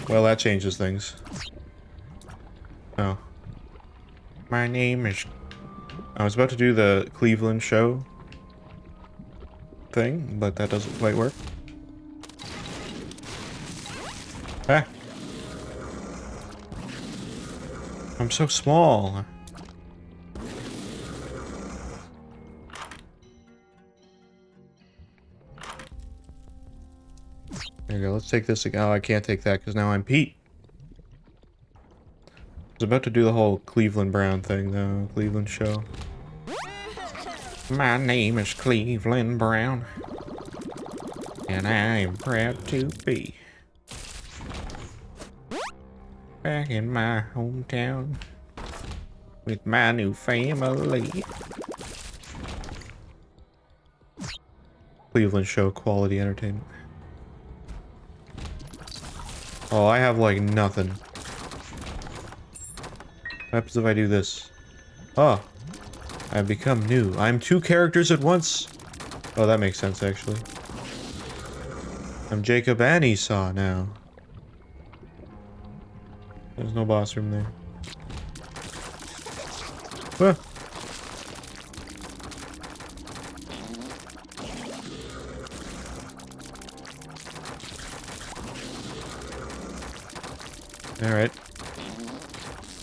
Well, that changes things. Oh. My name is... I was about to do the Cleveland show thing, but that doesn't quite work. Ah! I'm so small. There you go, let's take this again. Oh, I can't take that because now I'm Pete. I was about to do the whole Cleveland Brown thing though, Cleveland show. My name is Cleveland Brown, and I am proud to be back in my hometown with my new family. Cleveland show quality entertainment. Oh, I have like nothing. What happens if I do this? Oh, I've become new. I'm 2 characters at once. Oh, that makes sense actually. I'm Jacob and Esau now. There's no boss room there. Ah. Alright.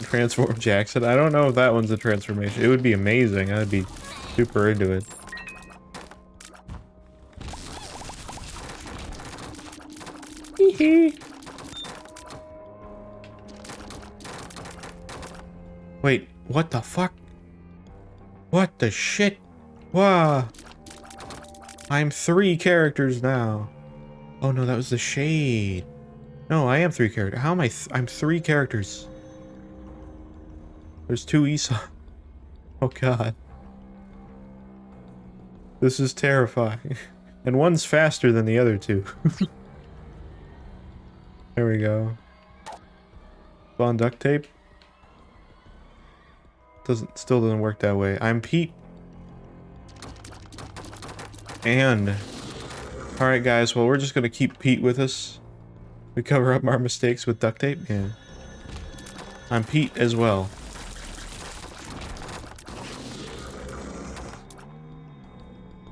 Transform Jackson. I don't know if that one's a transformation. It would be amazing. I'd be super into it. Hee. Wait, what the fuck? What the shit? Wow. I'm 3 characters now. Oh no, that was the shade. No, I am 3 characters. How am I? I'm 3 characters. There's 2 Esau. Oh god. This is terrifying. And one's faster than the other 2. There we go. Bond duct tape. Still doesn't work that way. I'm Pete. And alright guys, well we're just gonna keep Pete with us. We cover up our mistakes with duct tape. Yeah. I'm Pete as well.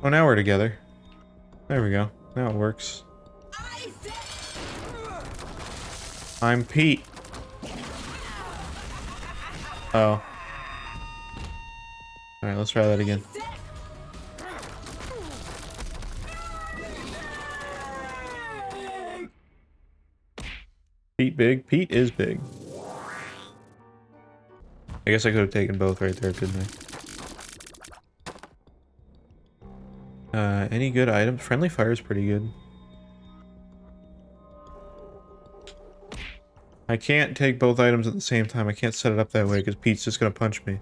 Oh, now we're together. There we go. Now it works. I'm Pete. Oh. Alright, let's try that again. Pete big? Pete is big. I guess I could have taken both right there, couldn't I? Any good items? Friendly fire is pretty good. I can't take both items at the same time. I can't set it up that way because Pete's just gonna punch me.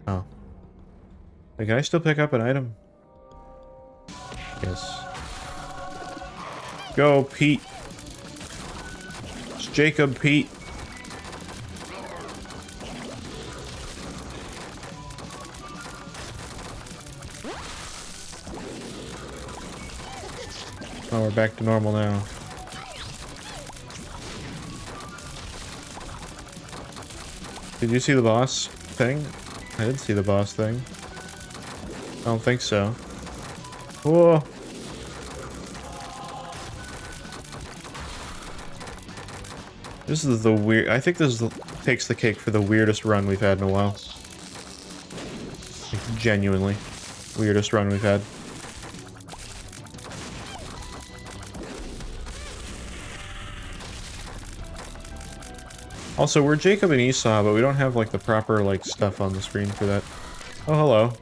Oh. Like, can I still pick up an item? Yes. Go, Pete. It's Jacob Pete. Oh, we're back to normal now. Did you see the boss thing? I did see the boss thing. I don't think so. Whoa! This is the weird. I think this is takes the cake for the weirdest run we've had in a while. Like, genuinely, weirdest run we've had. Also, we're Jacob and Esau, but we don't have, like, the proper, like, stuff on the screen for that. Oh, hello.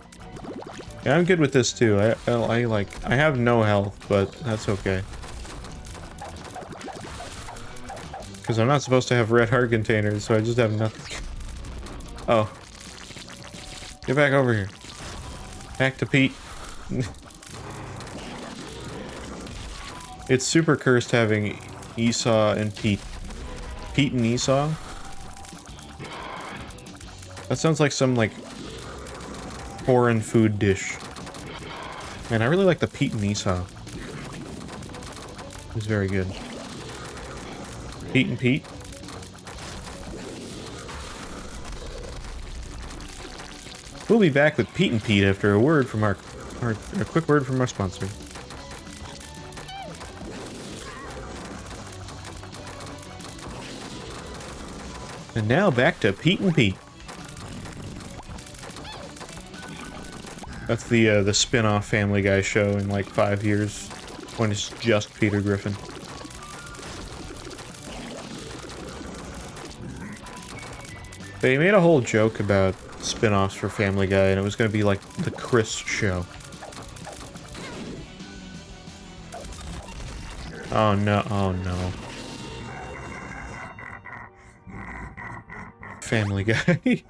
Yeah, I'm good with this, too. I have no health, but that's okay. Because I'm not supposed to have red heart containers, so I just have nothing. Oh. Get back over here. Back to Pete. It's super cursed having Esau and Pete. Pete and Esau? That sounds like some, like, foreign food dish. Man, I really like the Pete and Esau. It's very good. Pete and Pete? We'll be back with Pete and Pete after a word from a quick word from our sponsor. And now back to Pete and Pete. That's the spin-off Family Guy show in like 5 years, when it's just Peter Griffin. They made a whole joke about spin-offs for Family Guy, and it was going to be like the Chris show. Oh no, oh no. Family Guy.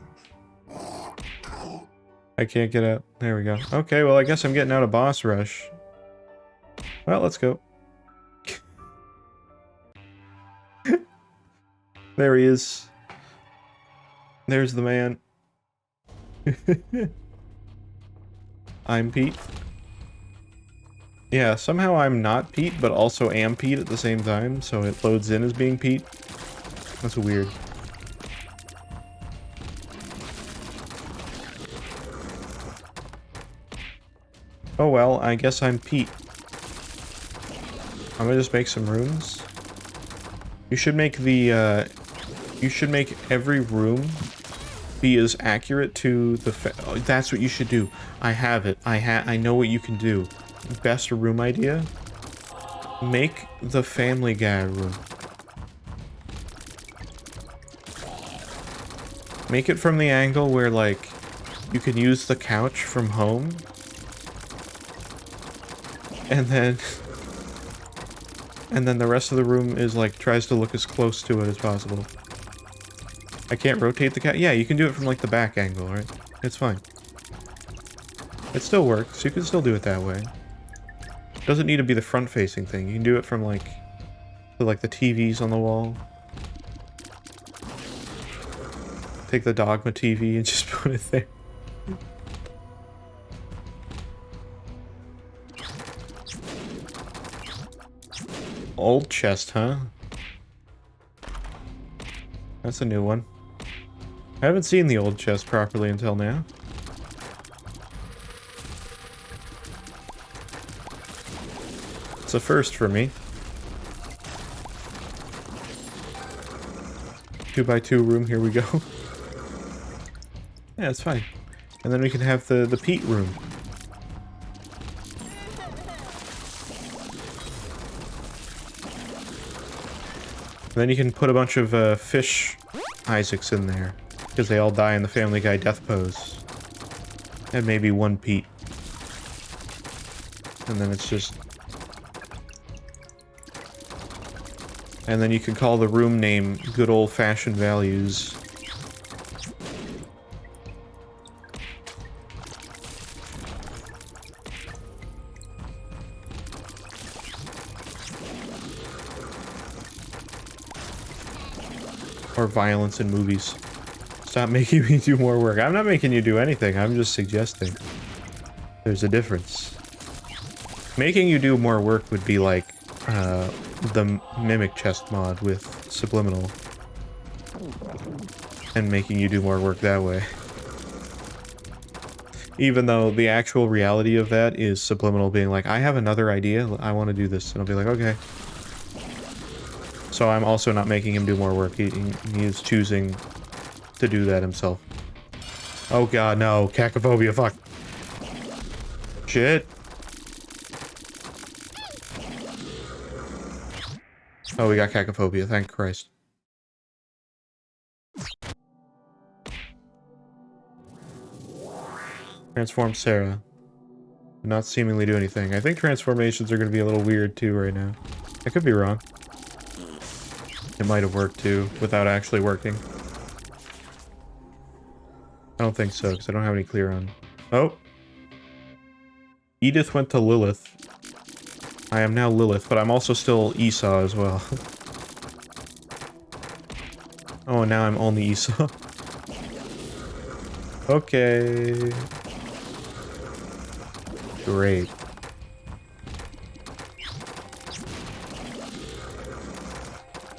I can't get out. There we go. Okay, well, I guess I'm getting out of boss rush. Well, let's go. There he is. There's the man. I'm Pete. Yeah, somehow I'm not Pete, but also am Pete at the same time, so it loads in as being Pete. That's weird. Oh well, I guess I'm Pete. I'm gonna just make some rooms. You should make the, you should make every room be as accurate to the that's what you should do. I have it. I know what you can do. Best room idea? Make the Family Guy room. Make it from the angle where, like, you can use the couch from home. And then the rest of the room is like tries to look as close to it as possible. I can't rotate the cat. Yeah, you can do it from like the back angle, right? It's fine. It still works. You can still do it that way. It doesn't need to be the front-facing thing. You can do it from like the TVs on the wall. take the Dogma TV and just put it there. Old chest, huh? That's a new one. I haven't seen the old chest properly until now. It's a first for me. 2x2 room, here we go. Yeah, it's fine. And then we can have the Pete room. And then you can put a bunch of fish Isaacs in there, because they all die in the Family Guy death pose. And maybe one Pete. And then it's just... And then you can call the room name Good Old Fashioned Values. Or violence in movies. Stop making me do more work. I'm not making you do anything, I'm just suggesting. There's a difference. Making you do more work would be like, the Mimic chest mod with Subliminal. And making you do more work that way. Even though the actual reality of that is Subliminal being like, I have another idea, I want to do this. And I'll be like, okay. So I'm also not making him do more work. He is choosing to do that himself. Oh god, no. Cacophobia, fuck. Shit. Oh, we got Cacophobia, thank Christ. Transform Sarah. Did not seemingly do anything. I think transformations are going to be a little weird too right now. I could be wrong. It might have worked too, without actually working. I don't think so, because I don't have any clear on. Oh! Edith went to Lilith. I am now Lilith, but I'm also still Esau as well. Oh, and now I'm only Esau. Okay. Great.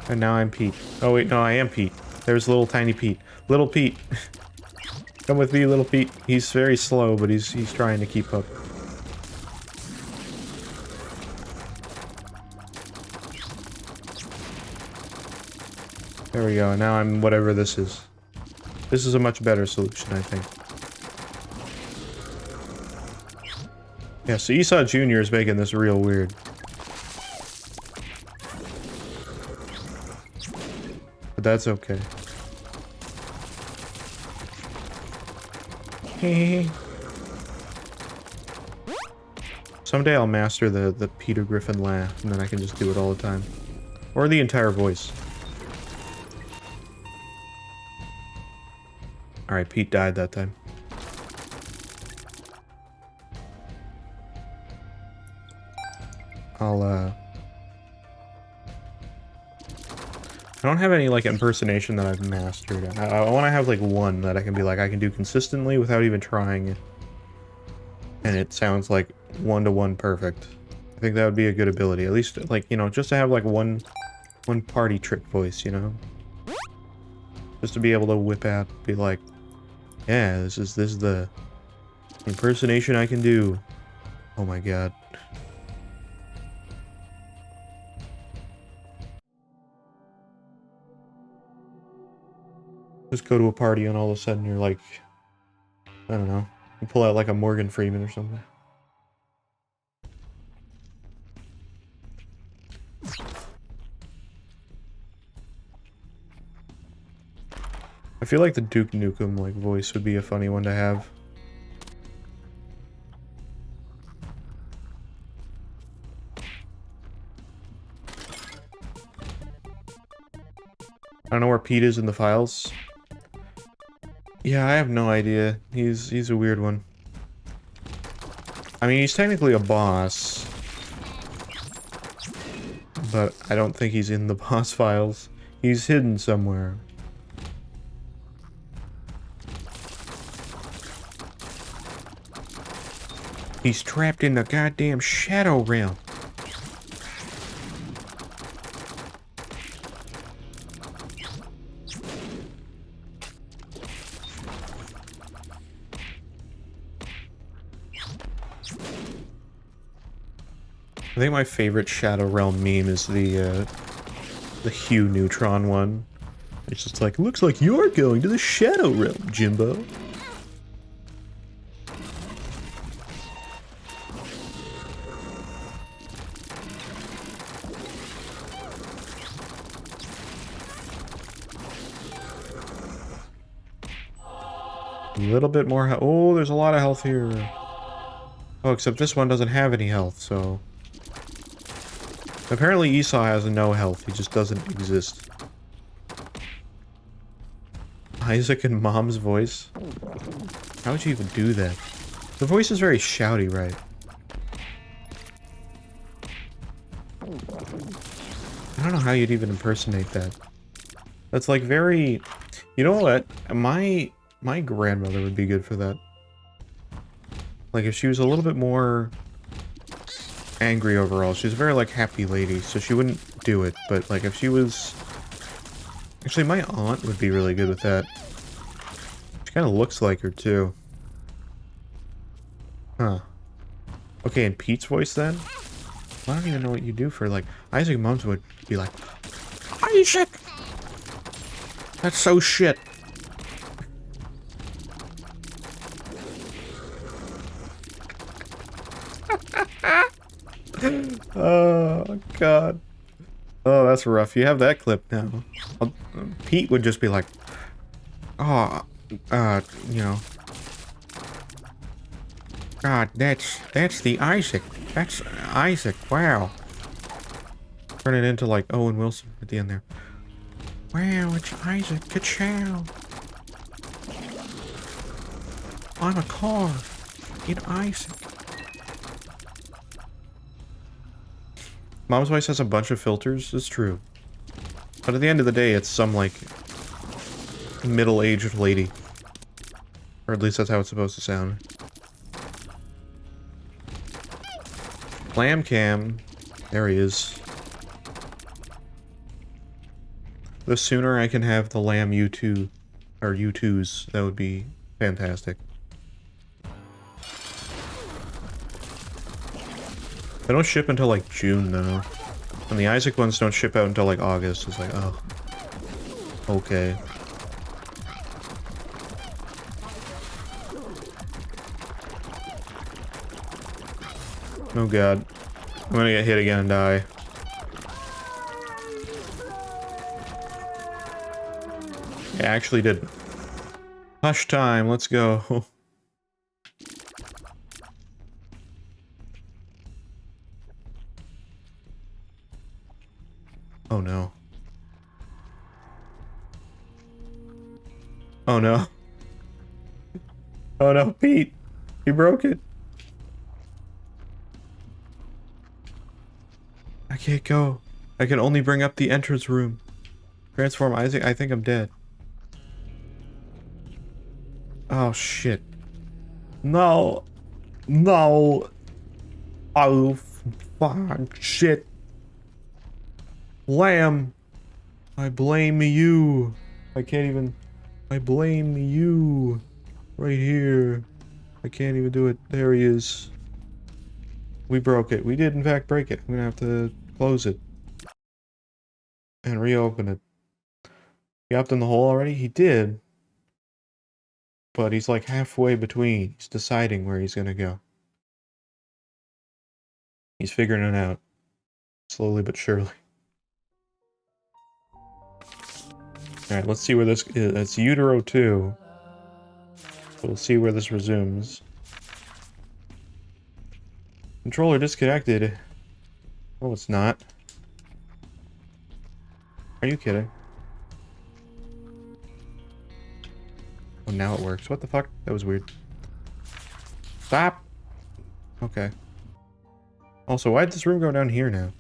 And now I'm Pete. Oh wait, no, I am Pete. There's little tiny Pete. Little Pete. Come with me, little Pete. He's very slow, but he's trying to keep up. There we go, now I'm whatever this is. This is a much better solution, I think. Yeah, so Esau Jr. is making this real weird. But that's okay. Someday I'll master the Peter Griffin laugh, and then I can just do it all the time. Or the entire voice. Alright, Pete died that time. I don't have any, like, impersonation that I've mastered. I want to have, like, one that I can be like, I can do consistently without even trying. And it sounds, like, one-to-one perfect. I think that would be a good ability. At least, like, you know, just to have, like, one party trick voice, you know? Just to be able to whip out, be like, yeah, this is the impersonation I can do. Oh my god. Just go to a party and all of a sudden you're like, I don't know, you pull out like a Morgan Freeman or something. I feel like the Duke Nukem like voice would be a funny one to have. I don't know where Pete is in the files. Yeah, I have no idea. He's a weird one. I mean, he's technically a boss. But I don't think he's in the boss files. He's hidden somewhere. He's trapped in the goddamn shadow realm. I think my favorite Shadow Realm meme is the Hue Neutron one. It's just like, looks like you're going to the Shadow Realm, Jimbo. A little bit more health. Oh, there's a lot of health here. Oh, except this one doesn't have any health, so... Apparently Esau has no health, he just doesn't exist. Isaac and Mom's voice? How would you even do that? The voice is very shouty, right? I don't know how you'd even impersonate that. That's like very... You know what? My grandmother would be good for that. Like if she was a little bit more angry overall. She's a very like happy lady, so she wouldn't do it. But like if she was... Actually, my aunt would be really good with that. She kind of looks like her too. Huh. Okay, in Pete's voice then? I don't even know what you do for like... Isaac and Mom's would be like, Isaac! That's so shit. Oh, God. Oh, that's rough. You have that clip now. Pete would just be like, oh, you know. God, that's the Isaac. That's Isaac. Wow. Turn it into like Owen Wilson at the end there. Wow, it's Isaac. Ka-chow. I'm a car. It's Isaac. Mom's voice has a bunch of filters, it's true. But at the end of the day, it's some, like, middle-aged lady. Or at least that's how it's supposed to sound. Lamb Cam. There he is. The sooner I can have the Lamb U2, or U2s, that would be fantastic. They don't ship until like June though. And the Isaac ones don't ship out until like August. It's like, oh. Okay. Oh god. I'm gonna get hit again and die. Yeah, I actually didn't. Hush time, let's go. Oh no. Oh no. Oh no, Pete! He broke it! I can't go. I can only bring up the entrance room. Transform Isaac? I think I'm dead. Oh shit. No! No! Oh, fuck, shit. Lamb! I blame you. I can't even... I blame you. Right here. I can't even do it. There he is. We broke it. We did in fact break it. I'm gonna have to close it. And reopen it. He hopped in the hole already? He did. But he's like halfway between. He's deciding where he's gonna go. He's figuring it out. Slowly but surely. Alright, let's see where this is. It's Utero 2. We'll see where this resumes. Controller disconnected. Oh, it's not. Are you kidding? Oh, now it works. What the fuck? That was weird. Stop! Okay. Also, why'd this room go down here now?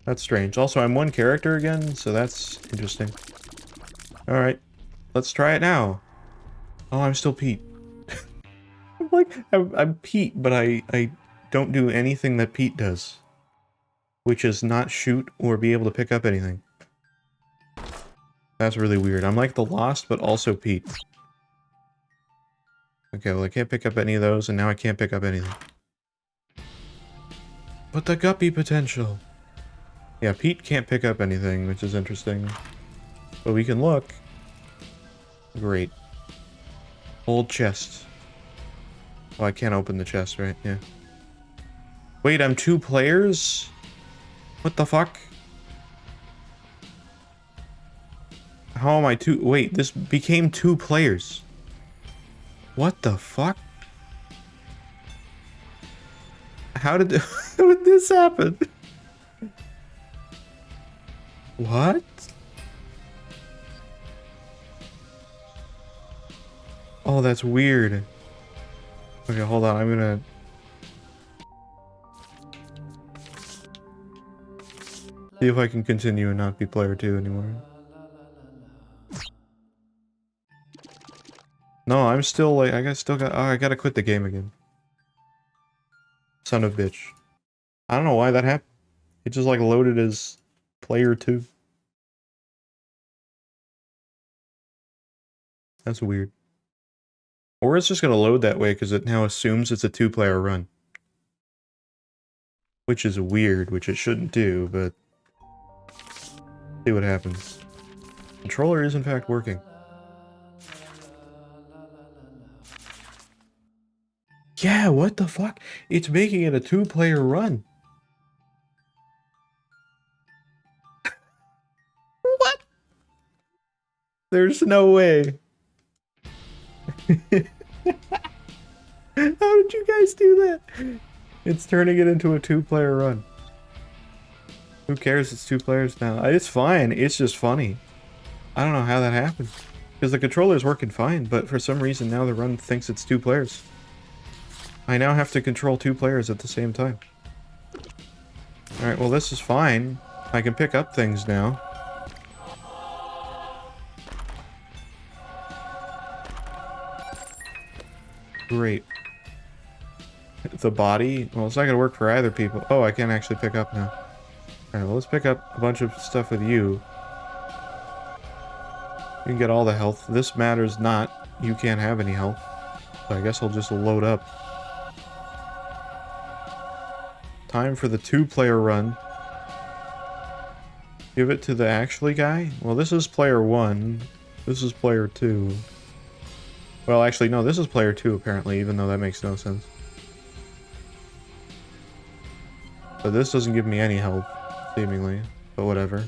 That's strange. Also, I'm one character again, so that's interesting. Alright. Let's try it now. Oh, I'm still Pete. Like, I'm Pete, but I don't do anything that Pete does. Which is not shoot or be able to pick up anything. That's really weird. I'm like the Lost, but also Pete. Okay, well I can't pick up any of those, and now I can't pick up anything. But the guppy potential. Yeah, Pete can't pick up anything, which is interesting. But we can look. Great. Old chest. Oh, I can't open the chest, right? Yeah. Wait, I'm 2 players? What the fuck? How am I 2? Wait, this became 2 players. What the fuck? How did this happen? What? Oh, that's weird. Okay, hold on. I'm gonna... see if I can continue and not be player 2 anymore. No, I'm still like... oh, I gotta quit the game again. Son of a bitch. I don't know why that happened. It just like loaded as player 2. That's weird. Or it's just gonna load that way because it now assumes it's a 2-player run. Which is weird, which it shouldn't do, but... see what happens. Controller is in fact working. Yeah, what the fuck? It's making it a 2-player run. What? There's no way. How did you guys do that? It's turning it into a 2-player run. Who cares? It's 2 players now. It's fine. It's just funny. I don't know how that happened. Because the controller's working fine, but for some reason now the run thinks it's 2 players. I now have to control 2 players at the same time. Alright, well this is fine. I can pick up things now. Great. The body? Well, it's not gonna work for either people. Oh, I can actually pick up now. Alright, well let's pick up a bunch of stuff with you. You can get all the health. This matters not. You can't have any health. So I guess I'll just load up. Time for the 2-player run. Give it to the actually guy? Well, this is player 1. This is player 2. Well, actually, no, this is player 2, apparently, even though that makes no sense. But this doesn't give me any help, seemingly. But whatever.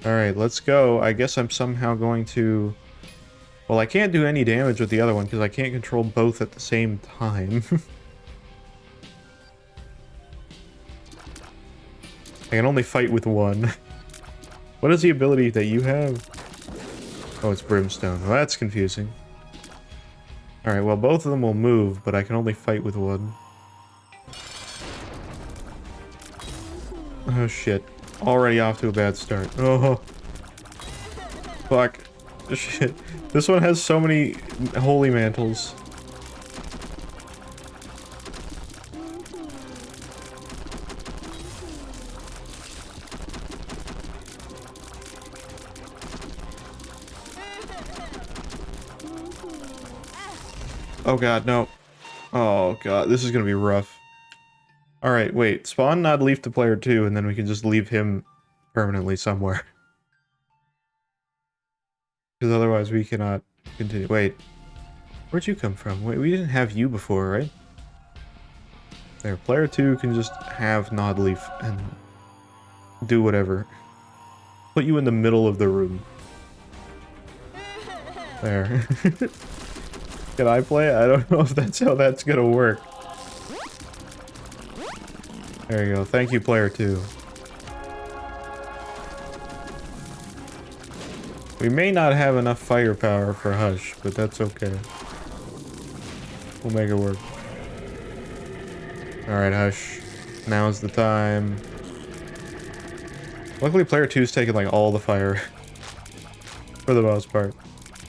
Alright, let's go. I guess I'm somehow going to... well, I can't do any damage with the other one, because I can't control both at the same time. I can only fight with one. What is the ability that you have? Oh, it's Brimstone. Well, that's confusing. Alright, well, both of them will move, but I can only fight with one. Oh, shit. Already off to a bad start. Oh. Fuck. Shit. This one has so many holy mantles. Oh god, no. Oh god, this is gonna be rough. Alright, wait. Spawn Nod Leaf to player 2, and then we can just leave him permanently somewhere. Because otherwise we cannot continue. Wait. Where'd you come from? Wait, we didn't have you before, right? There, player 2 can just have Nod Leaf and do whatever. Put you in the middle of the room. There. Can I play it? I don't know if that's how that's gonna work. There you go. Thank you, player 2. We may not have enough firepower for Hush, but that's okay. We'll make it work. Alright, Hush. Now's the time. Luckily, player 2's taking, like, all the fire. For the most part.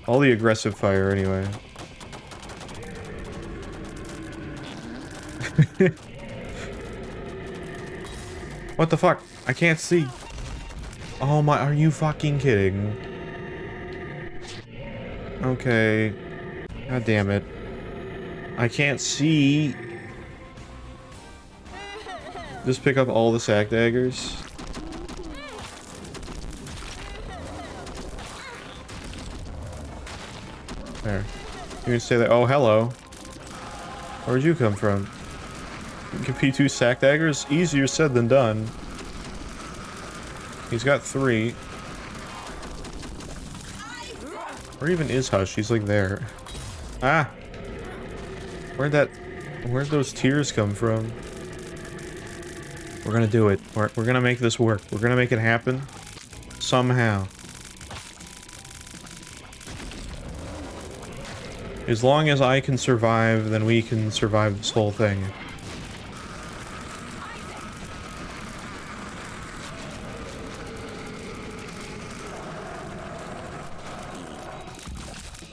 All the aggressive fire, anyway. What the fuck? I can't see. Oh my, are you fucking kidding? Okay. God damn it. I can't see. Just pick up all the sack daggers. There. You can stay there. Oh, hello. Where'd you come from? Get P2 sack daggers? Easier said than done. He's got 3. Where even is Hush? He's like there. Ah! Where'd those tears come from? We're gonna do it. We're gonna make this work. We're gonna make it happen. Somehow. As long as I can survive, then we can survive this whole thing.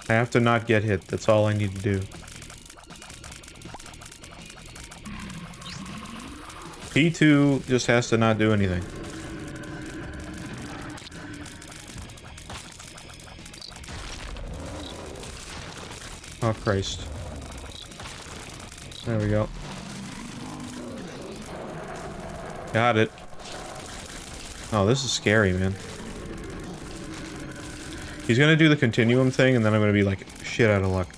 I have to not get hit. That's all I need to do. P2 just has to not do anything. Oh, Christ. There we go. Got it. Oh, this is scary, man. He's gonna do the continuum thing, and then I'm gonna be like, shit out of luck.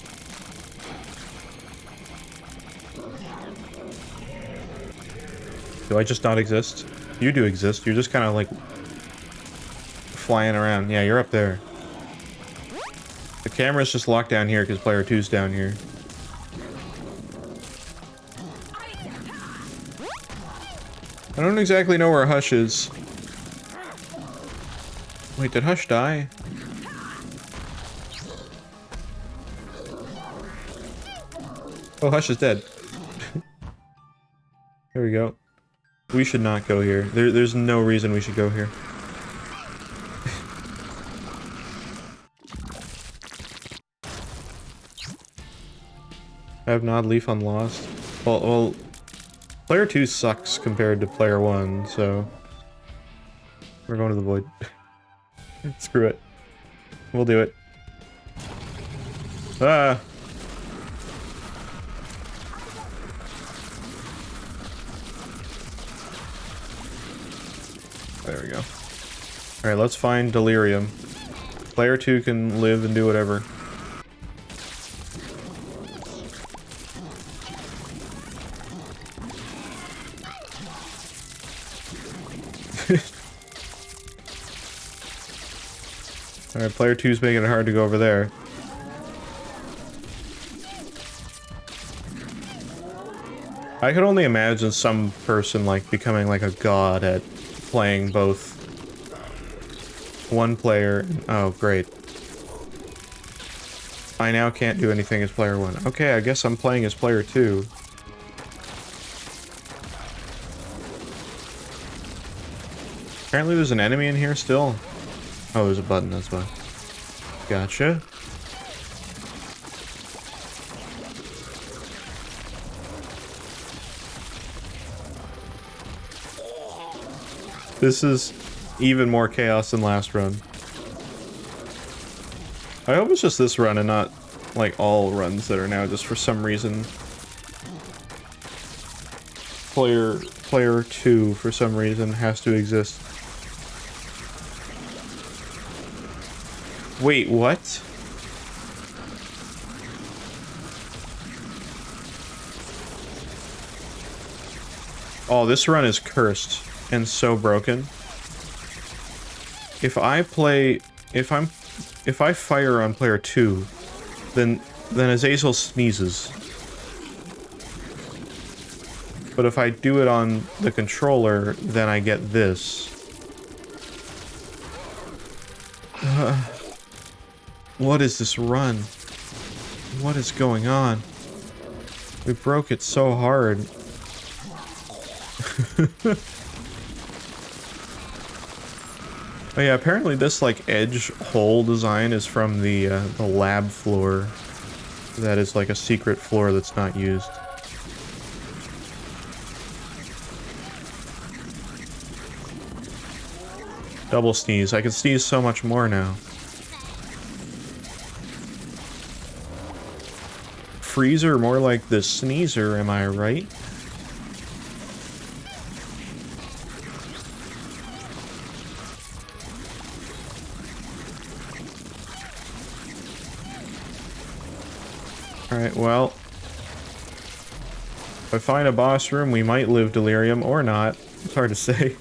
Do I just not exist? You do exist. You're just kind of like flying around. Yeah, you're up there. The camera's just locked down here because player 2's down here. I don't exactly know where Hush is. Wait, did Hush die? Oh, Hush is dead. There we go. We should not go here. There's no reason we should go here. I have Nod Leaf on Lost. Well, player 2 sucks compared to player 1, so we're going to the void. Screw it. We'll do it. Ah! There we go. Alright, let's find Delirium. Player 2 can live and do whatever. Alright, player 2's making it hard to go over there. I could only imagine some person like becoming like a god at playing both one player. Oh, great. I now can't do anything as player 1. Okay, I guess I'm playing as player 2. Apparently there's an enemy in here still. Oh, there's a button, that's why. Gotcha. This is even more chaos than last run. I hope it's just this run and not, like, all runs that are now just for some reason. Player 2, for some reason, has to exist. Wait, what? Oh, this run is cursed and so broken. If I fire on player 2, then Azazel sneezes. But if I do it on the controller, then I get this. What is this run? What is going on? We broke it so hard. Oh yeah, apparently this like edge hole design is from the lab floor. That is like a secret floor that's not used. Double sneeze. I can sneeze so much more now. Freezer, more like the sneezer, am I right? Alright, well. If I find a boss room, we might live delirium or not. It's hard to say.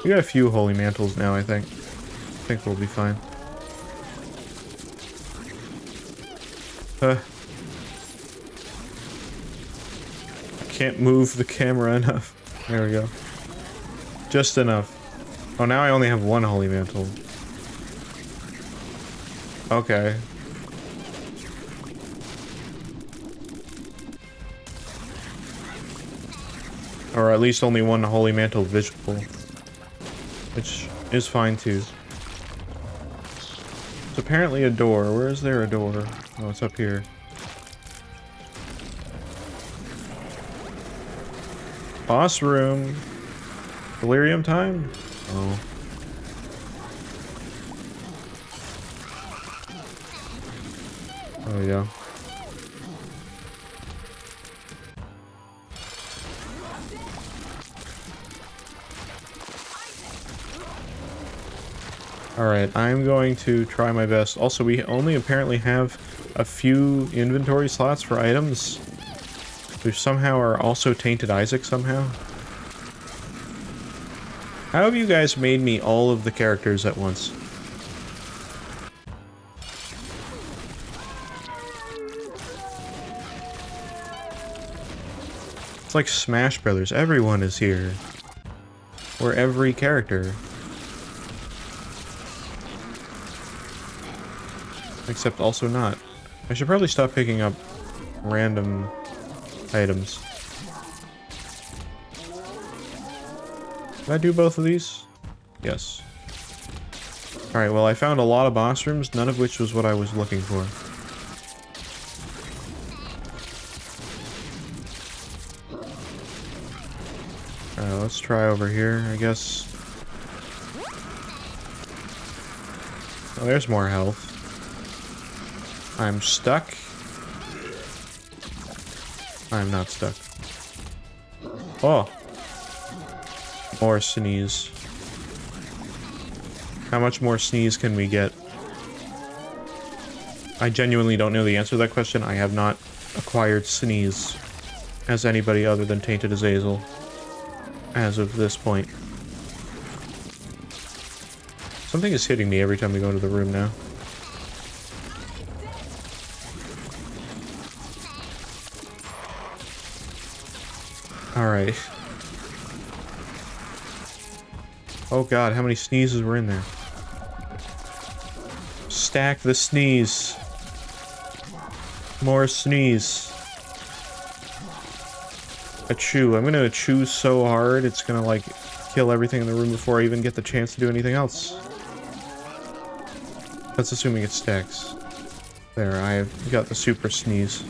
We got a few holy mantles now, I think. I think we'll be fine. I can't move the camera enough. There we go. Just enough. Oh, now I only have one holy mantle. Okay. Or at least only one holy mantle visible. Which is fine too. It's apparently a door. Where is there a door? Oh, it's up here. Boss room. Delirium time? Oh. There we go. Alright, I'm going to try my best. Also, we only apparently have a few inventory slots for items. We somehow are also tainted Isaac somehow. How have you guys made me all of the characters at once? It's like Smash Brothers. Everyone is here. Or every character. Except also not. I should probably stop picking up random items. Did I do both of these? Yes. Alright, well I found a lot of boss rooms, none of which was what I was looking for. Alright, let's try over here, I guess. Oh, there's more health. I'm stuck. I'm not stuck. Oh! More sneeze. How much more sneeze can we get? I genuinely don't know the answer to that question. I have not acquired sneeze as anybody other than Tainted Azazel as of this point. Something is hitting me every time we go into the room now. Alright. Oh god, how many sneezes were in there? Stack the sneeze. More sneeze. Achoo. I'm gonna achoo so hard, it's gonna, like, kill everything in the room before I even get the chance to do anything else. That's assuming it stacks. There, I've got the super sneeze.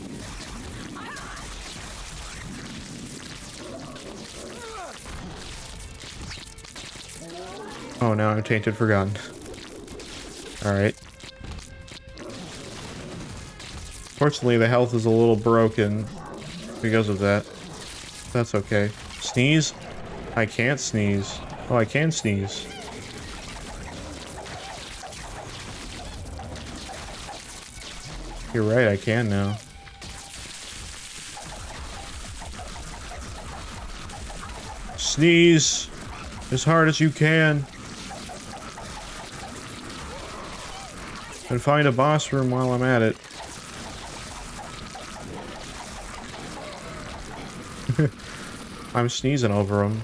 Oh, now I'm tainted forgotten. Alright. Fortunately, the health is a little broken because of that. That's okay. Sneeze? I can't sneeze. Oh, I can sneeze. You're right, I can now. Sneeze! As hard as you can. And find a boss room while I'm at it. I'm sneezing over them.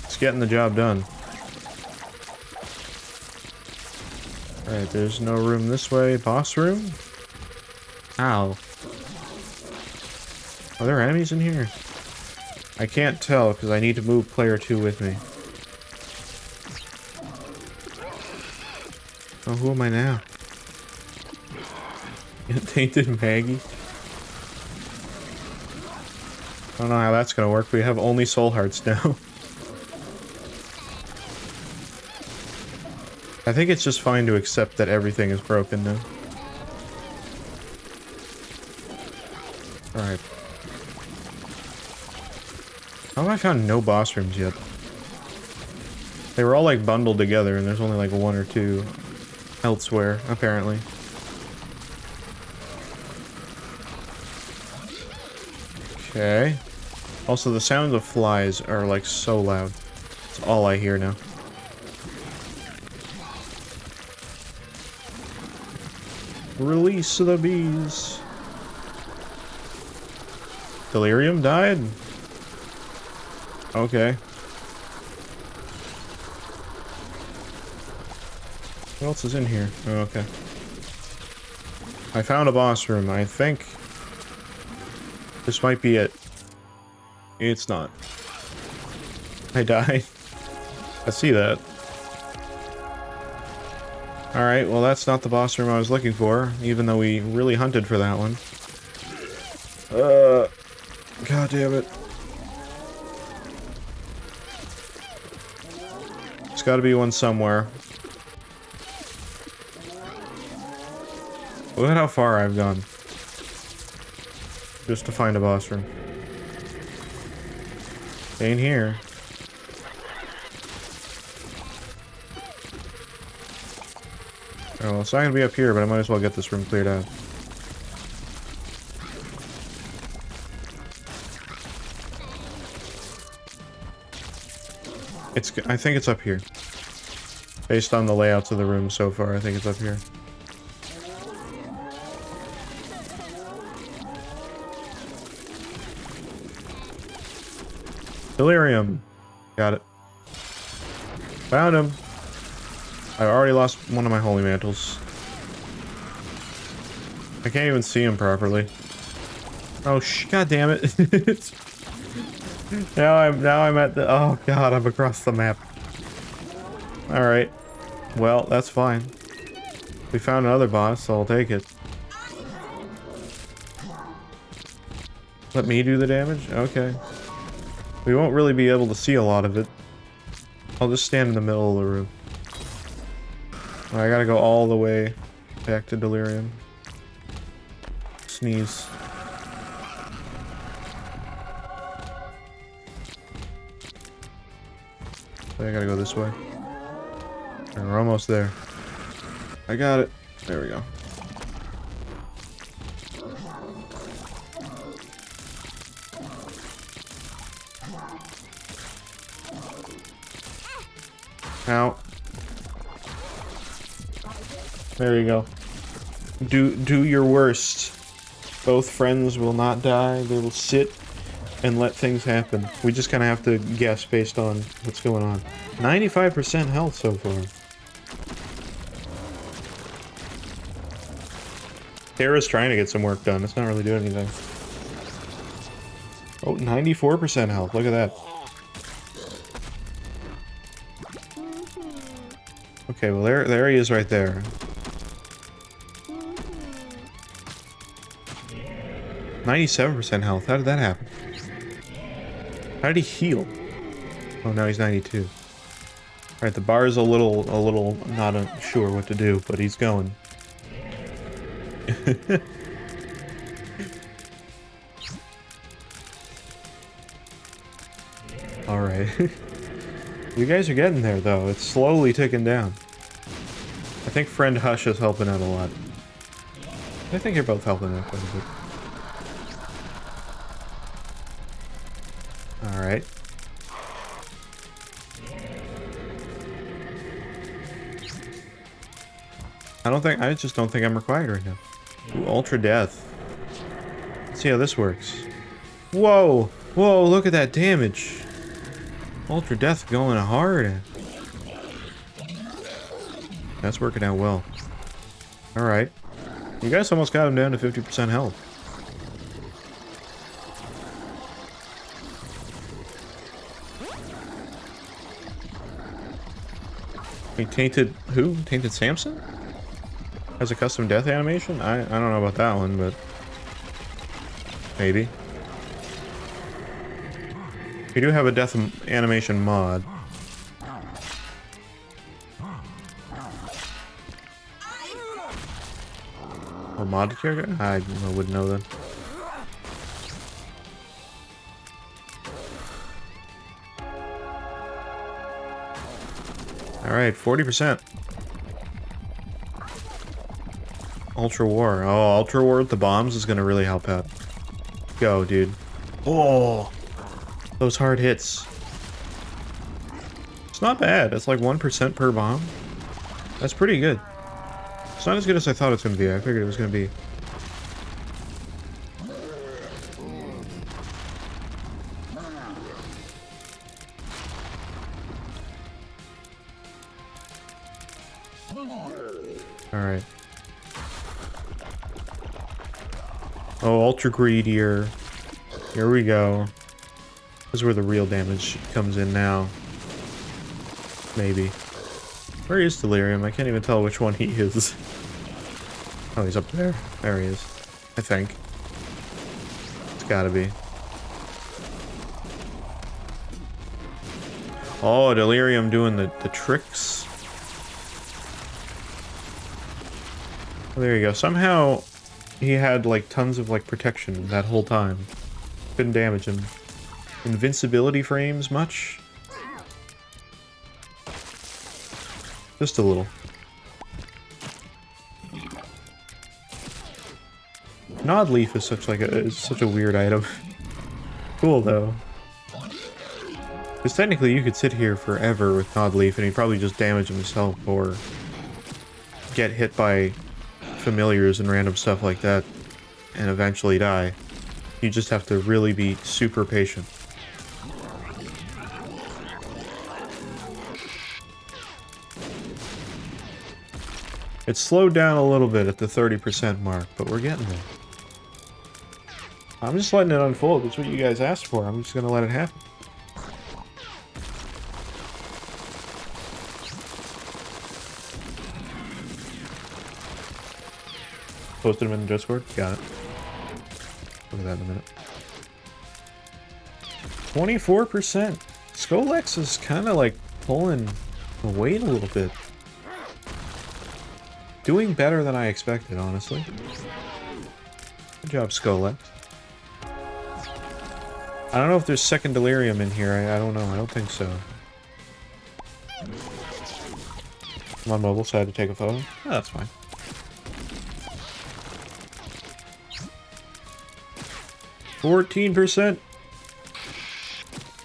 It's getting the job done. Alright, there's no room this way. Boss room? Ow. Are there enemies in here? I can't tell because I need to move player 2 with me. Oh, who am I now? Tainted Maggie? I don't know how that's gonna work. We have only soul hearts now. I think it's just fine to accept that everything is broken now. Alright. How have I found no boss rooms yet? They were all like bundled together and there's only like one or two elsewhere, apparently. Okay. Also, the sounds of flies are like so loud. It's all I hear now. Release the bees. Delirium died? Okay. What else is in here? Oh, okay. I found a boss room. I think this might be it. It's not. I died. I see that. Alright, well that's not the boss room I was looking for, even though we really hunted for that one. God damn it. There's gotta be one somewhere. Look at how far I've gone. Just to find a boss room. Ain't here. Oh, well, it's not gonna be up here, but I might as well get this room cleared out. I think it's up here. Based on the layouts of the room so far, I think it's up here. Delirium. Got it. Found him. I already lost one of my holy mantles. I can't even see him properly. Oh god damn it. now I'm at the oh god, I'm across the map. Alright. Well, that's fine. We found another boss, so I'll take it. Let me do the damage? Okay. We won't really be able to see a lot of it. I'll just stand in the middle of the room. I gotta go all the way back to Delirium. Sneeze. So I gotta go this way. And we're almost there. I got it. There we go. Ow. There you go. Do your worst. Both friends will not die. They will sit and let things happen. We just kind of have to guess based on what's going on. 95% health so far. Tara's trying to get some work done. It's not really doing anything. Oh, 94% health. Look at that. Okay, well there he is right there. 97% health. How did that happen? How did he heal? Oh, now he's 92. Alright, the bar is a little not sure what to do, but he's going. Alright. You guys are getting there, though. It's slowly ticking down. I think Friend Hush is helping out a lot. I think you're both helping out quite a bit. Alright. I just don't think I'm required right now. Ooh, Ultra Death. Let's see how this works. Whoa! Whoa, look at that damage! Ultra Death going hard. That's working out well. Alright. You guys almost got him down to 50% health. He tainted who? Tainted Samson? Has a custom death animation? I don't know about that one, but maybe. We do have a death animation mod. Or modded character? I wouldn't know then. Alright, 40%. Ultra War. Oh, Ultra War with the bombs is gonna really help out. Go, dude. Oh! Those hard hits. It's not bad. It's like 1% per bomb. That's pretty good. It's not as good as I thought it was gonna be. I figured it was gonna be... Alright. Oh, Ultra Greedier. Here we go. This is where the real damage comes in now. Maybe. Where is Delirium? I can't even tell which one he is. Oh, he's up there. There he is. I think. It's gotta be. Oh, Delirium doing the tricks. Oh, there you go. Somehow he had like tons of like protection that whole time. Couldn't damage him. Invincibility frames much? Just a little. Nod Leaf is such like such a weird item. Cool though. Because technically you could sit here forever with Nod Leaf and he'd probably just damage himself or get hit by familiars and random stuff like that and eventually die. You just have to really be super patient. It's slowed down a little bit at the 30% mark, but we're getting there. I'm just letting it unfold. That's what you guys asked for. I'm just gonna let it happen. Posted him in the Discord? Got it. Look at that in a minute. 24%. Skolex is kind of like pulling the weight a little bit. Doing better than I expected, honestly. Good job, Skolex. I don't know if there's second Delirium in here. I don't know. I don't think so. I'm on mobile, so I had to take a photo. Oh, that's fine. %.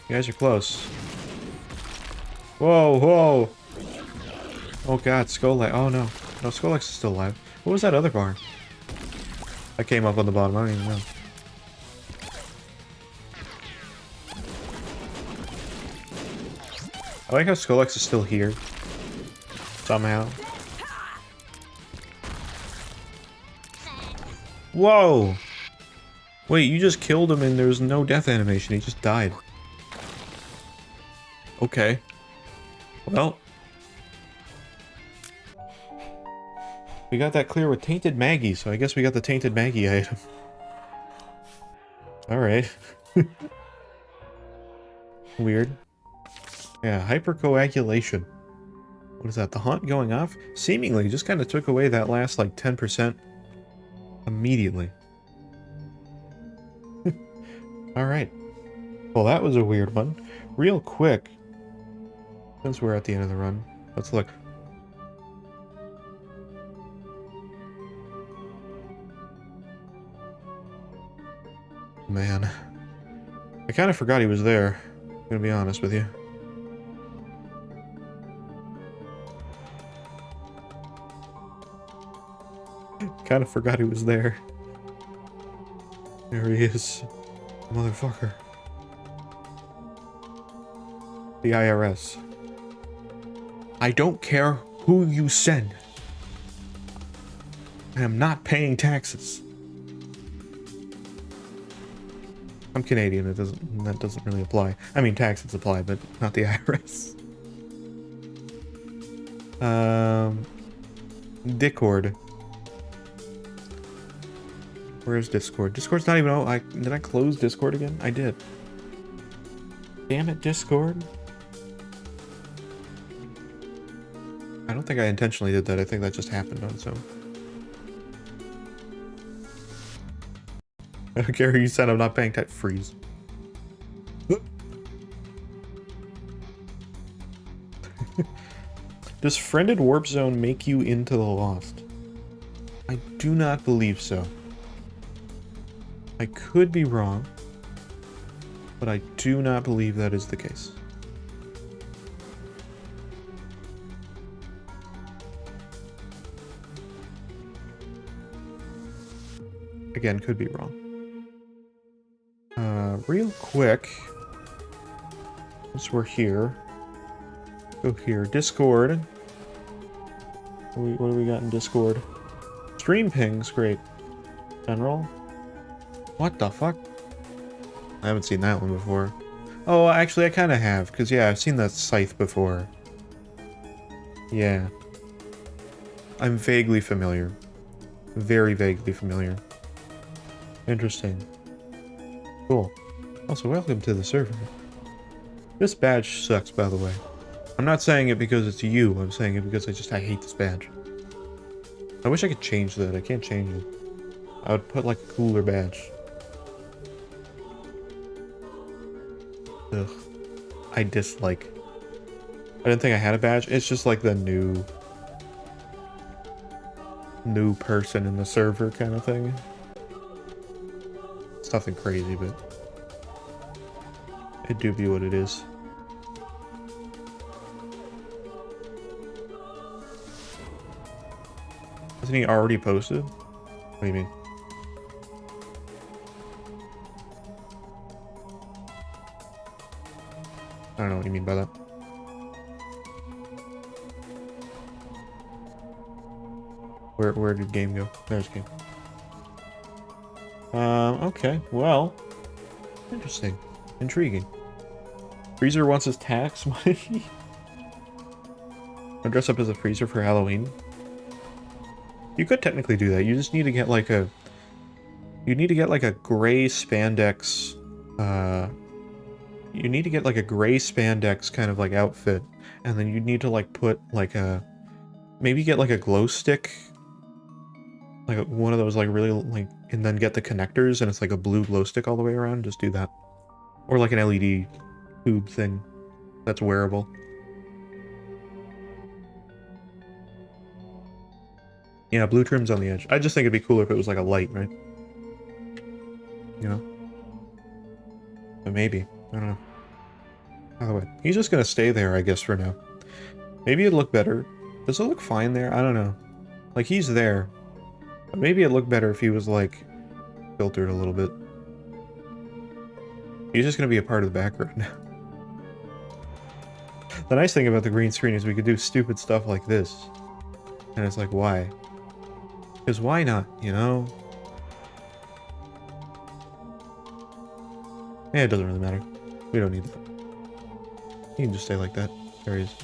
You guys are close. Whoa, whoa. Oh god, Skolex. Oh no. No, Skolex is still alive. What was that other barn? I came up on the bottom. I don't even know. I like how Skolex is still here. Somehow. Whoa! Wait, you just killed him and there was no death animation. He just died. Okay. Well. We got that clear with Tainted Maggie, so I guess we got the Tainted Maggie item. Alright. Weird. Yeah, hypercoagulation. What is that? The haunt going off? Seemingly just kind of took away that last, like, 10% immediately. Alright. Well, that was a weird one. Real quick, since we're at the end of the run, let's look. Man. I kind of forgot he was there. I'm gonna be honest with you. Kind of forgot he was there. There he is. Motherfucker. The IRS. I don't care who you send. I am not paying taxes. I'm Canadian, that doesn't really apply. I mean, taxes apply, but not the IRS. Discord. Where's Discord? Discord's not even... Oh, did I close Discord again? I did. Damn it, Discord. I don't think I intentionally did that. I think that just happened on its own. I don't care who you said, I'm not paying type freeze. Does friended warp zone make you into the lost? I do not believe so. I could be wrong, but I do not believe that is the case. Again, could be wrong. Real quick, since we're here, go here. Discord. What do we got in Discord? Stream pings, great. General. What the fuck? I haven't seen that one before. Oh, actually, I kind of have, because yeah, I've seen that scythe before. Yeah. I'm vaguely familiar. Very vaguely familiar. Interesting. Cool. Also, welcome to the server. This badge sucks, by the way. I'm not saying it because it's you, I'm saying it because I hate this badge. I wish I could change that. I can't change it. I would put like a cooler badge. Ugh. I dislike. I didn't think I had a badge. It's just like the new person in the server kind of thing. It's nothing crazy, but it do be what it is. Hasn't he already posted? What do you mean? I don't know what you mean by that. Where did game go? There's game. Okay, well. Interesting. Intriguing. Freezer wants his tax money. I'll dress up as a freezer for Halloween. You could technically do that. You just need to get like a... You need to get like a gray spandex... You need to get like a gray spandex kind of like outfit. And then you need to like put like a... Maybe get like a glow stick. Like one of those like really like... And then get the connectors and it's like a blue glow stick all the way around. Just do that. Or like an LED tube thing that's wearable. Yeah, blue trim's on the edge. I just think it'd be cooler if it was like a light, right? You know? But maybe. I don't know. By the way, he's just gonna stay there, I guess, for now. Maybe it'd look better. Does it look fine there? I don't know. Like, he's there. But maybe it'd look better if he was, like, filtered a little bit. He's just gonna be a part of the background now. The nice thing about the green screen is we could do stupid stuff like this. And it's like, why? Because why not, you know? Yeah, it doesn't really matter. We don't need that. He can just stay like that. There he is.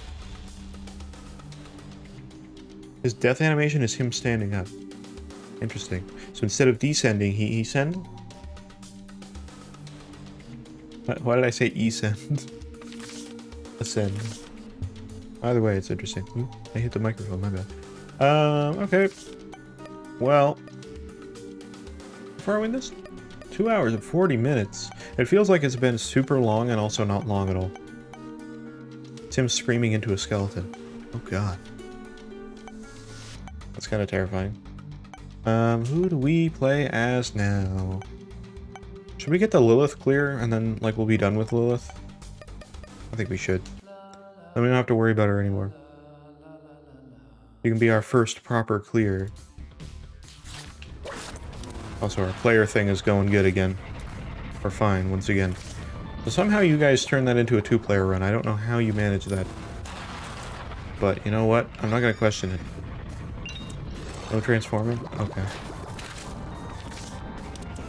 His death animation is him standing up. Interesting. So instead of descending, he ascend? Why did I say ascend? Ascend. Either way, it's interesting. Ooh, I hit the microphone, my bad. Okay. Well. How far are we in this? 2 hours and 40 minutes. It feels like it's been super long and also not long at all. It's him screaming into a skeleton. Oh god. That's kind of terrifying. Who do we play as now? Should we get the Lilith clear and then, like, we'll be done with Lilith? I think we should. Then we don't have to worry about her anymore. You can be our first proper clear. Also, our player thing is going good again. We're fine, once again. So somehow you guys turned that into a 2-player run. I don't know how you managed that. But, you know what? I'm not gonna question it. No transforming? Okay.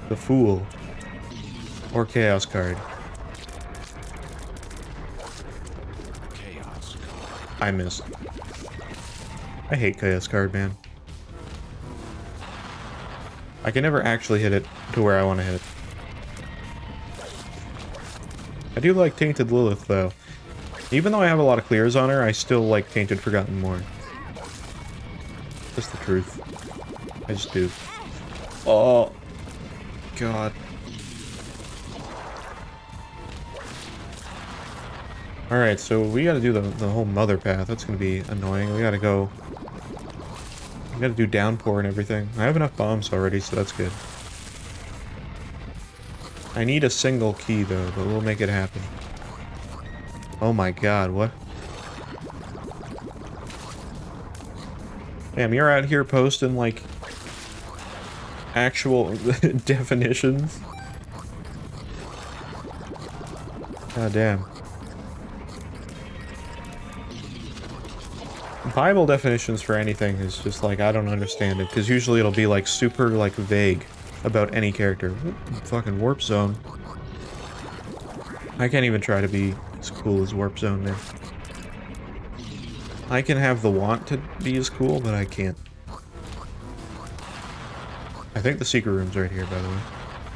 The Fool. Or Chaos card. Chaos. I missed. I hate Chaos card, man. I can never actually hit it to where I want to hit it. I do like Tainted Lilith, though. Even though I have a lot of clears on her, I still like Tainted Forgotten more. Just the truth. I just do. Oh. god. Alright, so we gotta do the whole mother path. That's gonna be annoying. We gotta go... We gotta do downpour and everything. I have enough bombs already, so that's good. I need a single key, though, but we'll make it happen. Oh my god, what? Damn, you're out here posting, like... actual definitions? God damn. Bible definitions for anything is just like, I don't understand it, because usually it'll be like super like vague about any character. Fucking Warp Zone. I can't even try to be as cool as Warp Zone, man. I can have the want to be as cool, but I can't. I think the secret room's right here, by the way.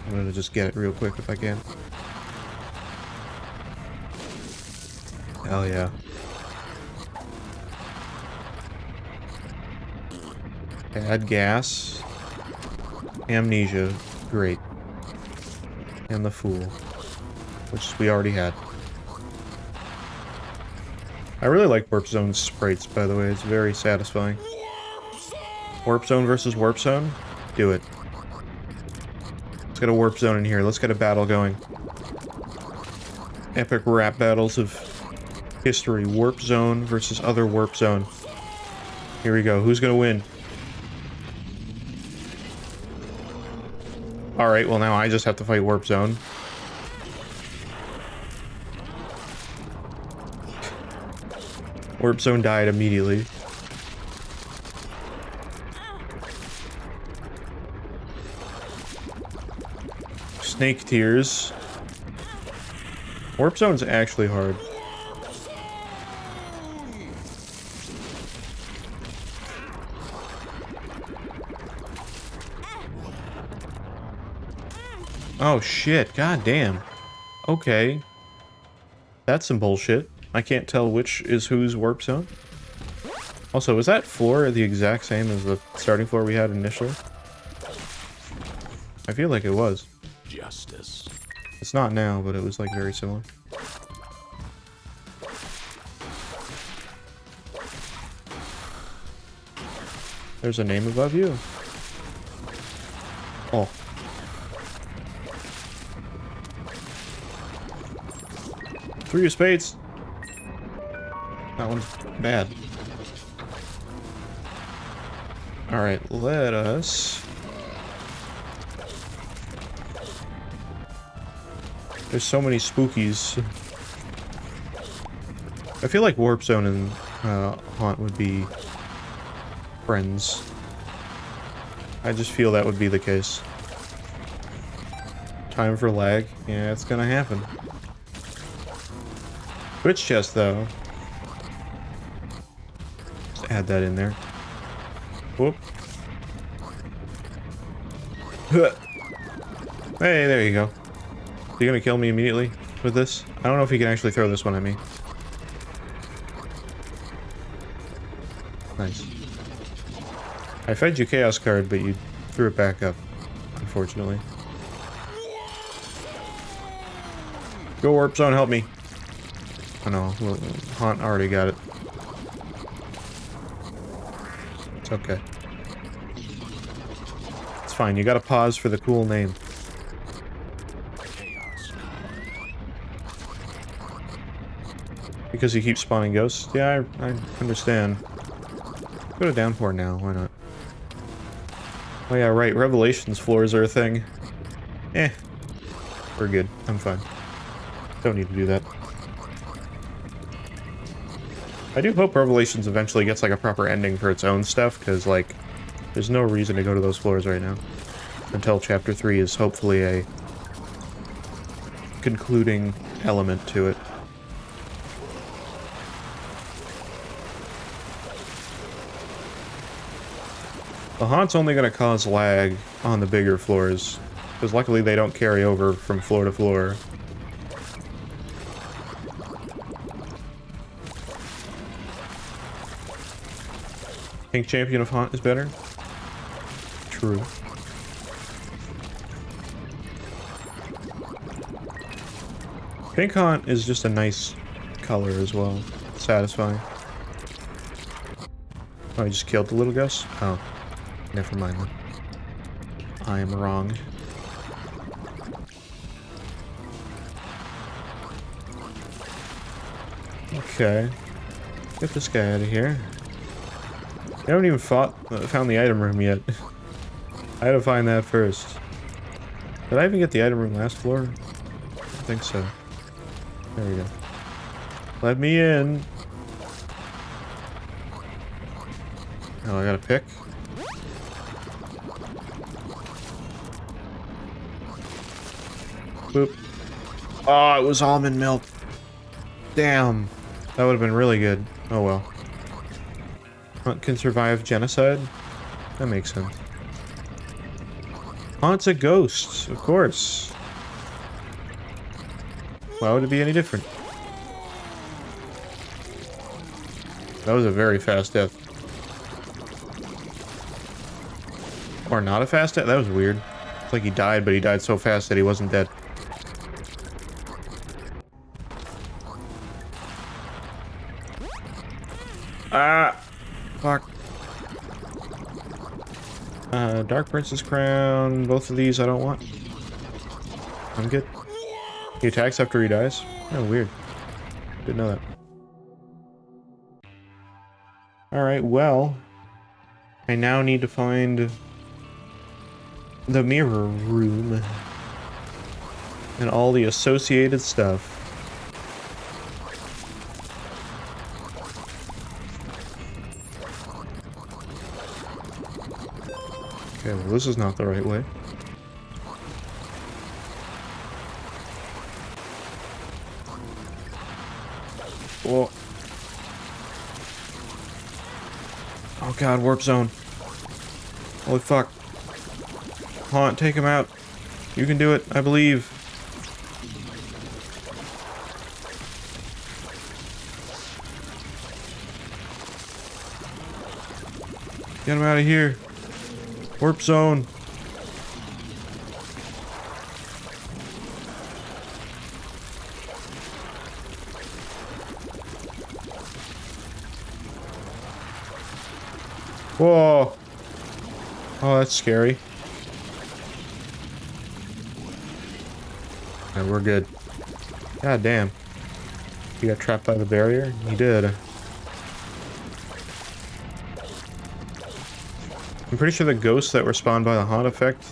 I'm gonna just get it real quick if I can. Hell yeah. Add gas. Amnesia. Great. And the Fool. Which we already had. I really like Warp Zone's sprites, by the way. It's very satisfying. Warp Zone versus Warp Zone? Do it. Let's get a Warp Zone in here. Let's get a battle going. Epic rap battles of history. Warp Zone versus other Warp Zone. Here we go. Who's gonna win? Alright, well now I just have to fight Warp Zone. Warp Zone died immediately. Snake Tears. Warp Zone's actually hard. Oh shit, god damn. Okay. That's some bullshit. I can't tell which is whose Warp Zone. Also, was that floor the exact same as the starting floor we had initially? I feel like it was. Justice. It's not now, but it was like very similar. There's a name above you. Oh. Three of spades. That one's bad. Alright, let us... There's so many spookies. I feel like Warp Zone and Haunt would be friends. I just feel that would be the case. Time for lag. Yeah, it's gonna happen. Twitch chest, though. Just add that in there. Whoop. Hey, there you go. You gonna kill me immediately with this? I don't know if he can actually throw this one at me. Nice. I fed you Chaos card, but you threw it back up, unfortunately. Go Warp Zone, help me. Oh no, well, Haunt already got it. It's okay. It's fine, you gotta pause for the cool name. Because he keeps spawning ghosts? Yeah, I understand. Go to Downpour now, why not? Oh yeah, right, Revelations floors are a thing. Eh. We're good, I'm fine. Don't need to do that. I do hope Revelations eventually gets like a proper ending for its own stuff, because like, there's no reason to go to those floors right now. Until Chapter 3 is hopefully a concluding element to it. The Haunt's only going to cause lag on the bigger floors, because luckily they don't carry over from floor to floor. Pink Champion of Haunt is better? True. Pink haunt is just a nice color as well. Satisfying. Oh, I just killed the little ghost? Oh. Never mind then. I am wrong. Okay. Get this guy out of here. I haven't even found the item room yet. I had to find that first. Did I even get the item room last floor? I don't think so. There we go. Let me in. Oh, I got a pick. Boop. Oh, it was almond milk. Damn. That would have been really good. Oh well. Hunt can survive genocide? That makes sense. Hunt's a ghost, of course. Why would it be any different? That was a very fast death. Or not a fast death? That was weird. It's like he died, but he died so fast that he wasn't dead. Ah! Fuck. Dark Princess Crown. Both of these I don't want. I'm good. He attacks after he dies? Oh, weird. Didn't know that. Alright, well. I now need to find the mirror room. And all the associated stuff. Okay, well this is not the right way. Whoa. Oh god, warp zone. Holy fuck. Haunt, take him out. You can do it, I believe. Get him out of here. Warp zone. Whoa. Oh, that's scary. And we're good. God damn. He got trapped by the barrier? He did. I'm pretty sure the ghosts that were spawned by the haunt effect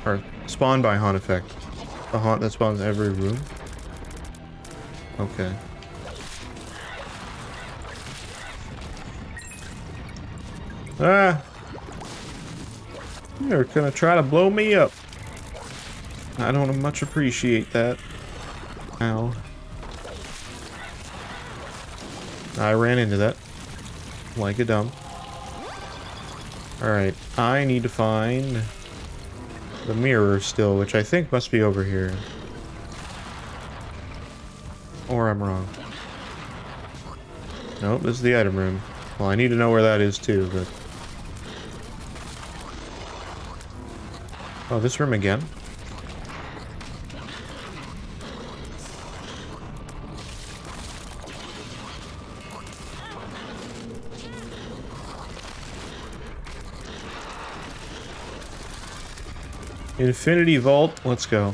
are spawned by haunt effect. The haunt that spawns in every room. Okay. Ah! You're gonna try to blow me up. I don't much appreciate that. Ow. I ran into that. Like a dumb. Alright, I need to find the mirror still, which I think must be over here. Or I'm wrong. Nope, this is the item room. Well, I need to know where that is too, but... Oh, this room again? Infinity Vault, let's go.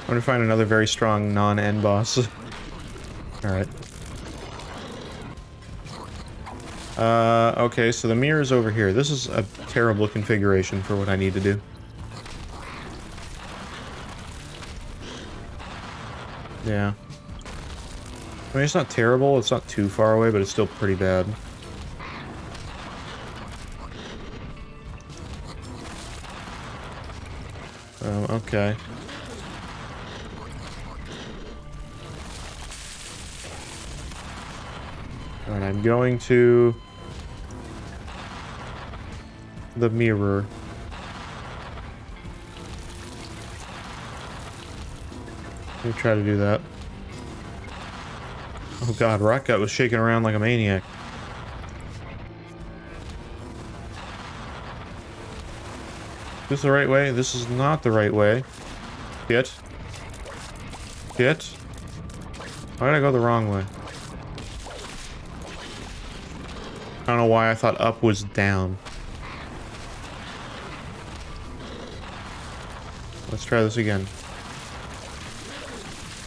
I'm gonna find another very strong non-end boss. Alright. Okay, so the mirror's over here. This is a terrible configuration for what I need to do. Yeah. I mean, it's not terrible, it's not too far away, but it's still pretty bad. Okay. Alright, I'm going to the mirror. Let me try to do that. Oh god, Rockgut was shaking around like a maniac. this the right way? This is not the right way. Shit. Shit. Why did I go the wrong way? I don't know why I thought up was down. Let's try this again.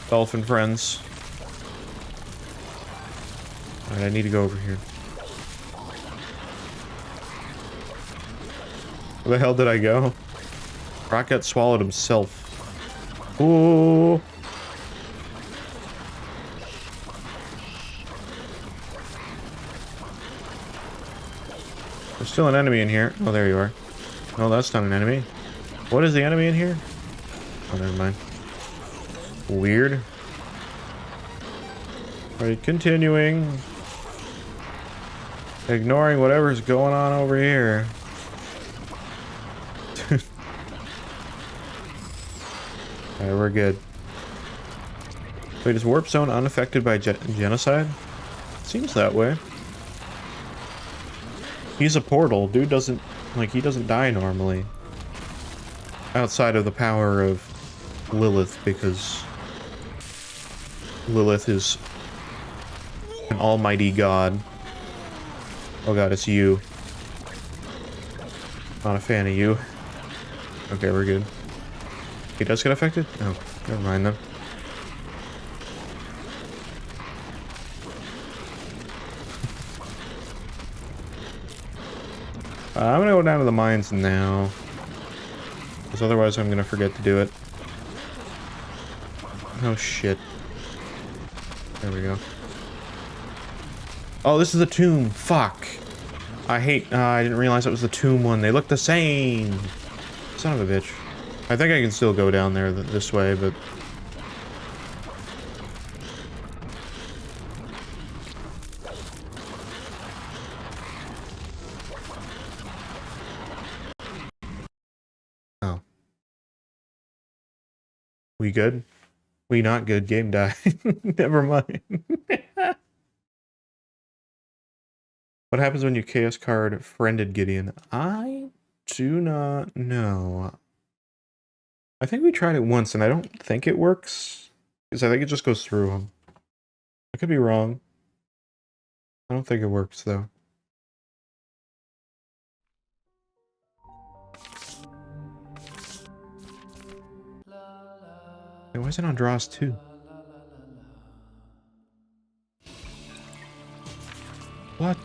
Dolphin friends. Alright, I need to go over here. Where the hell did I go? Rocket swallowed himself. Ooh. There's still an enemy in here. Oh, there you are. No, that's not an enemy. What is the enemy in here? Oh, never mind. Weird. Alright, continuing. Ignoring whatever's going on over here. Alright, we're good. Wait, is Warp Zone unaffected by genocide? Seems that way. He's a portal. Dude doesn't... like, he doesn't die normally. Outside of the power of Lilith, because... Lilith is... an almighty god. Oh god, it's you. Not a fan of you. Okay, we're good. He does get affected? Oh, never mind then. I'm gonna go down to the mines now. Because otherwise I'm gonna forget to do it. Oh shit. There we go. Oh, this is the tomb. Fuck. I hate... I didn't realize it was the tomb one. They look the same. Son of a bitch. I think I can still go down there this way, but... oh. We good? We not good. Game died. Never mind. What happens when you Chaos card friended Gideon? I do not know. I think we tried it once, and I don't think it works. Because I think it just goes through him. I could be wrong. I don't think it works, though. Hey, why is it on Dross 2? What?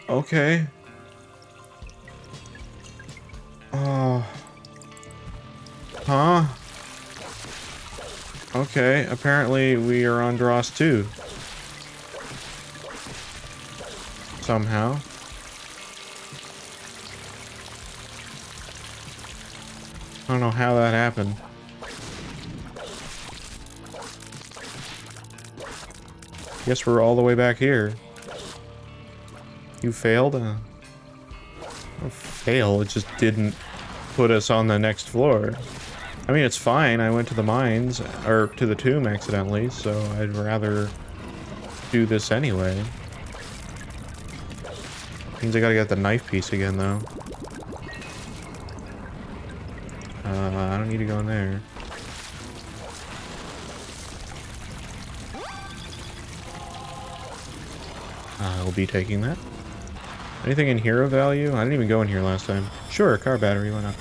Okay. Oh. Huh? Okay, apparently we are on Dross 2. Somehow. I don't know how that happened. Guess we're all the way back here. You failed? Fail, it just didn't put us on the next floor. I mean, it's fine. I went to the mines, or to the tomb accidentally, so I'd rather do this anyway. Means I gotta get the knife piece again, though. I don't need to go in there. I'll be taking that. Anything in here of value? I didn't even go in here last time. Sure, car battery, why not?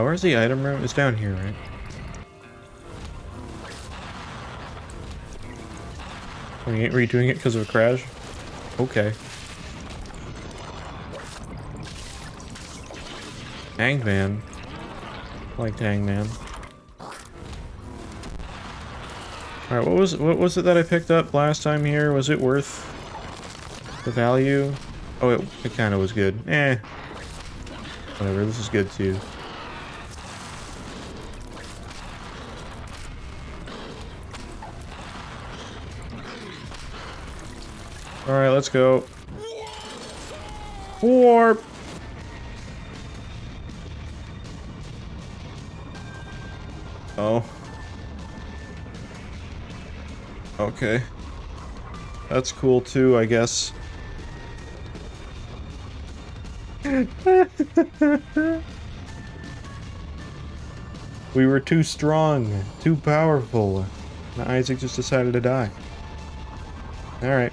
Where's the item room? It's down here, right? We ain't redoing it because of a crash? Okay. Hangman. I liked Hangman. Alright, what was it that I picked up last time here? Was it worth the value? Oh, it kind of was good. Eh. Whatever, this is good too. Alright, let's go. Warp! Oh. Okay. That's cool too, I guess. We were too strong, too powerful. And Isaac just decided to die. Alright.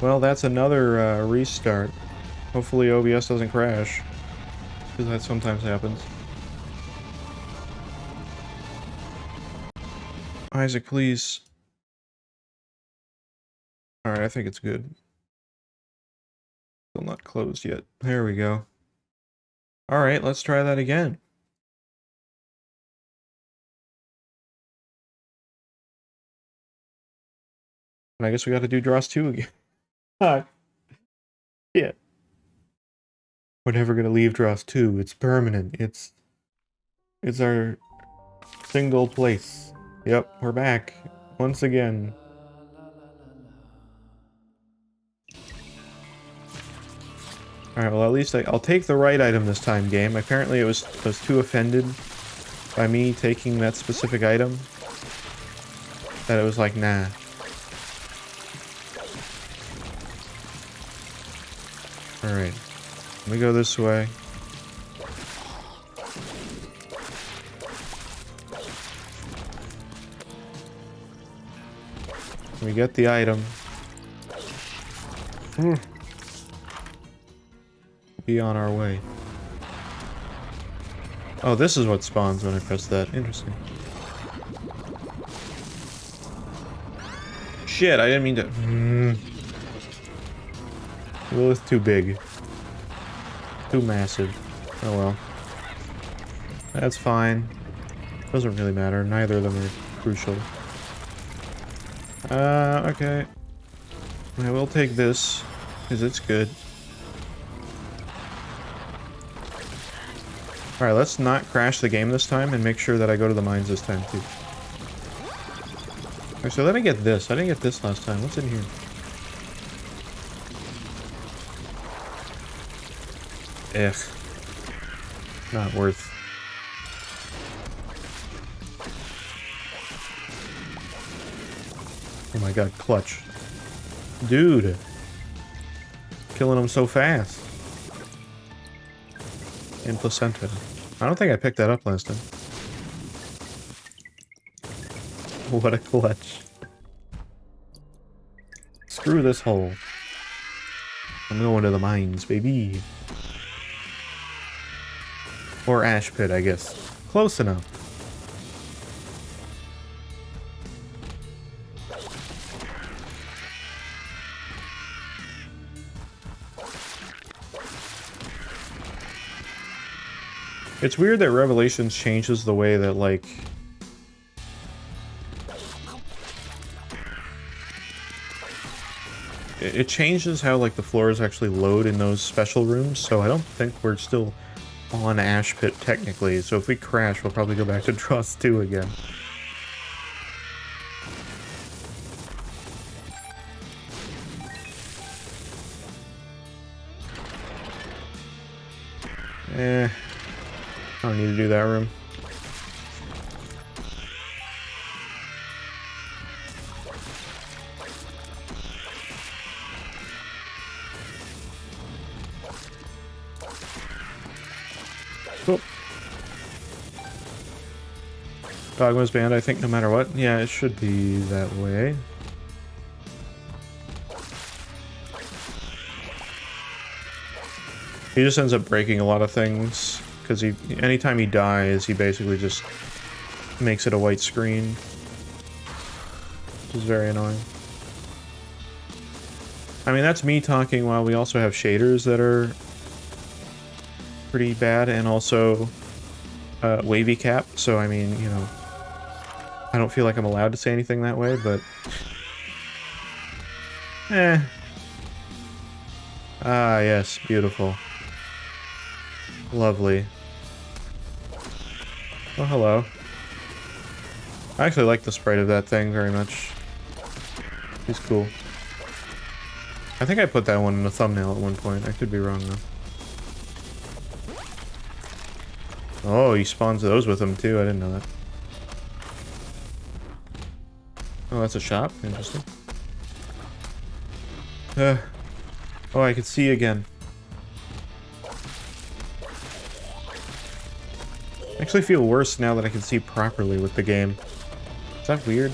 Well, that's another restart. Hopefully OBS doesn't crash. Because that sometimes happens. Isaac, please. Alright, I think it's good. Still not closed yet. There we go. Alright, let's try that again. And I guess we gotta do Dross 2 again. Yeah. We're never gonna leave Dross 2. It's permanent. It's our single place. Yep, we're back. Once again. Alright, well at least I'll take the right item this time, game. Apparently I was too offended by me taking that specific item that it was like, nah. Alright. Let me go this way. We get the item. Be on our way. Oh, this is what spawns when I press that. Interesting. Shit, I didn't mean to... Well, it's too big. Too massive. Oh well. That's fine. Doesn't really matter. Neither of them are crucial. Okay. I will take this, because it's good. Alright, let's not crash the game this time and make sure that I go to the mines this time too. Alright, so let me get this. I didn't get this last time. What's in here? Ugh. Not worth. Oh my god, clutch. Dude. Killing them so fast. And placenta. I don't think I picked that up last time. What a clutch. Screw this hole. I'm going to the mines, baby. Or ash pit, I guess. Close enough. It's weird that Revelations changes the way that, like... It changes how, like, the floors actually load in those special rooms, so I don't think we're still on Ash Pit, technically. So if we crash, we'll probably go back to Dross 2 again. I don't need to do that room. Oh. Dogma's banned, I think, no matter what. Yeah, it should be that way. He just ends up breaking a lot of things. Because anytime he dies, he basically just makes it a white screen. Which is very annoying. I mean, that's me talking while we also have shaders that are pretty bad, and also wavy cap, so I mean, you know, I don't feel like I'm allowed to say anything that way, but... Ah, yes, beautiful. Lovely. Oh, hello. I actually like the sprite of that thing very much. He's cool. I think I put that one in the thumbnail at one point. I could be wrong, though. Oh, he spawns those with him, too. I didn't know that. Oh, that's a shop? Interesting. Oh, I can see again. actually feel worse now that I can see properly with the game. Is that weird?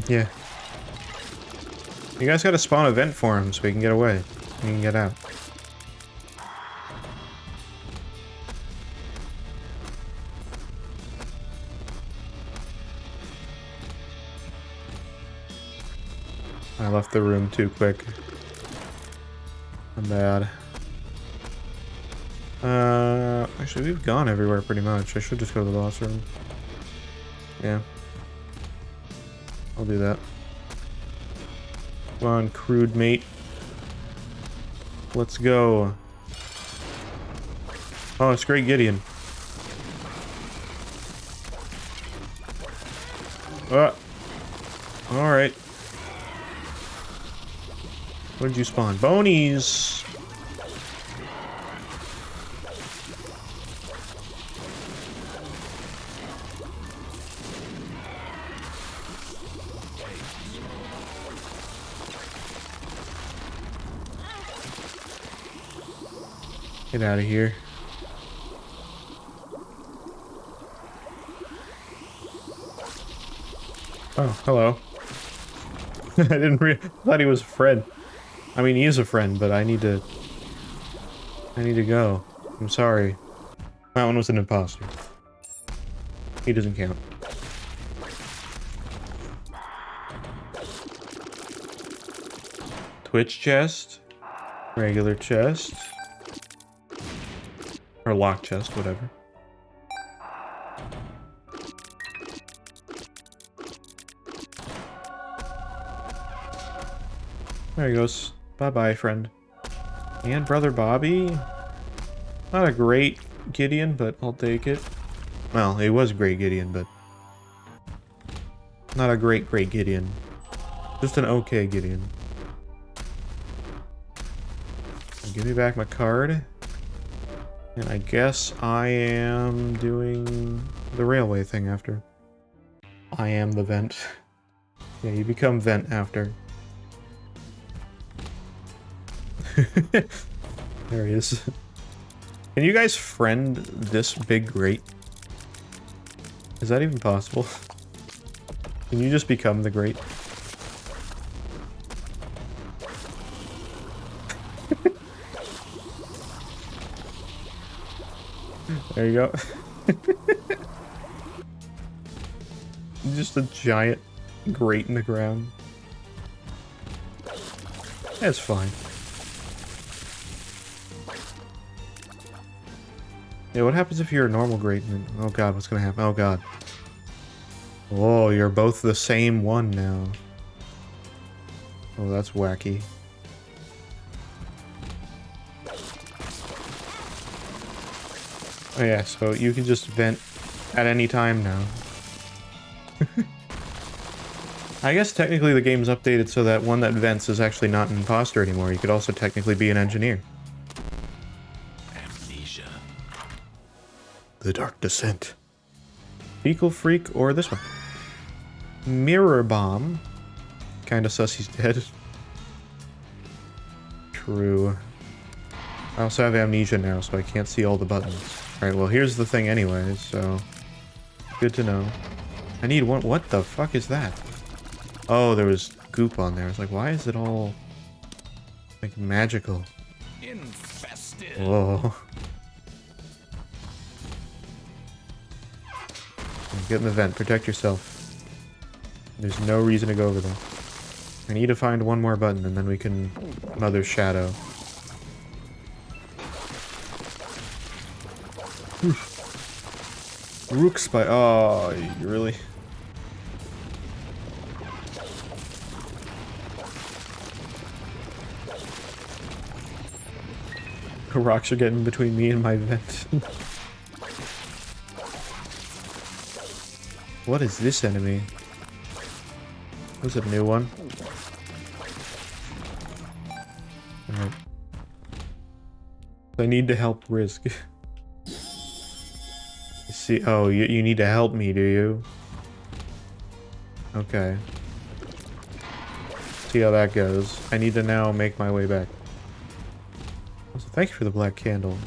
Yeah. You guys gotta spawn a vent for him so he can get away. He can get out. I left the room too quick. I'm bad. Actually, we've gone everywhere pretty much. I should just go to the boss room. Yeah. I'll do that. Come on, crude mate. Let's go. Oh, it's Great Gideon. Alright. Where did you spawn? Bonies! Get out of here. Oh, hello. I thought he was a friend. I mean, he is a friend, but I need to go. I'm sorry. That one was an imposter. He doesn't count. Twitch chest. Regular chest. Or lock chest, whatever. There he goes. Bye-bye, friend. And Brother Bobby? Not a great Gideon, but I'll take it. Well, he was great Gideon, but... not a great Gideon. Just an okay Gideon. Give me back my card. And I guess I am doing the railway thing after. I am the vent. Yeah, you become vent after. There he is. Can you guys friend this big grate? Is that even possible? Can you just become the grate? There you go. Just a giant grate in the ground. That's fine. Yeah, what happens if you're a normal grate? Oh god, what's gonna happen? Oh god. Oh, you're both the same one now. Oh, that's wacky. Oh yeah, so you can just vent at any time now. I guess technically the game's updated so that one that vents is actually not an imposter anymore. You could also technically be an engineer. Amnesia. The Dark Descent. Fecal Freak or this one. Mirror Bomb. Kinda sus he's dead. True. I also have amnesia now, so I can't see all the buttons. Alright, well here's the thing anyways, so... good to know. I need one- what the fuck is that? Oh, there was goop on there. I was like, why is it all... like, magical? Infested. Whoa. Get in the vent, protect yourself. There's no reason to go over there. I need to find one more button and then we can... Mother Shadow. Rook spy. Oh, you really? Rocks are getting between me and my vent. What is this enemy? What's a new one? Alright. I need to help Risk. See, oh, you need to help me, do you? Okay. See how that goes. I need to now make my way back. Also, thank you for the black candle.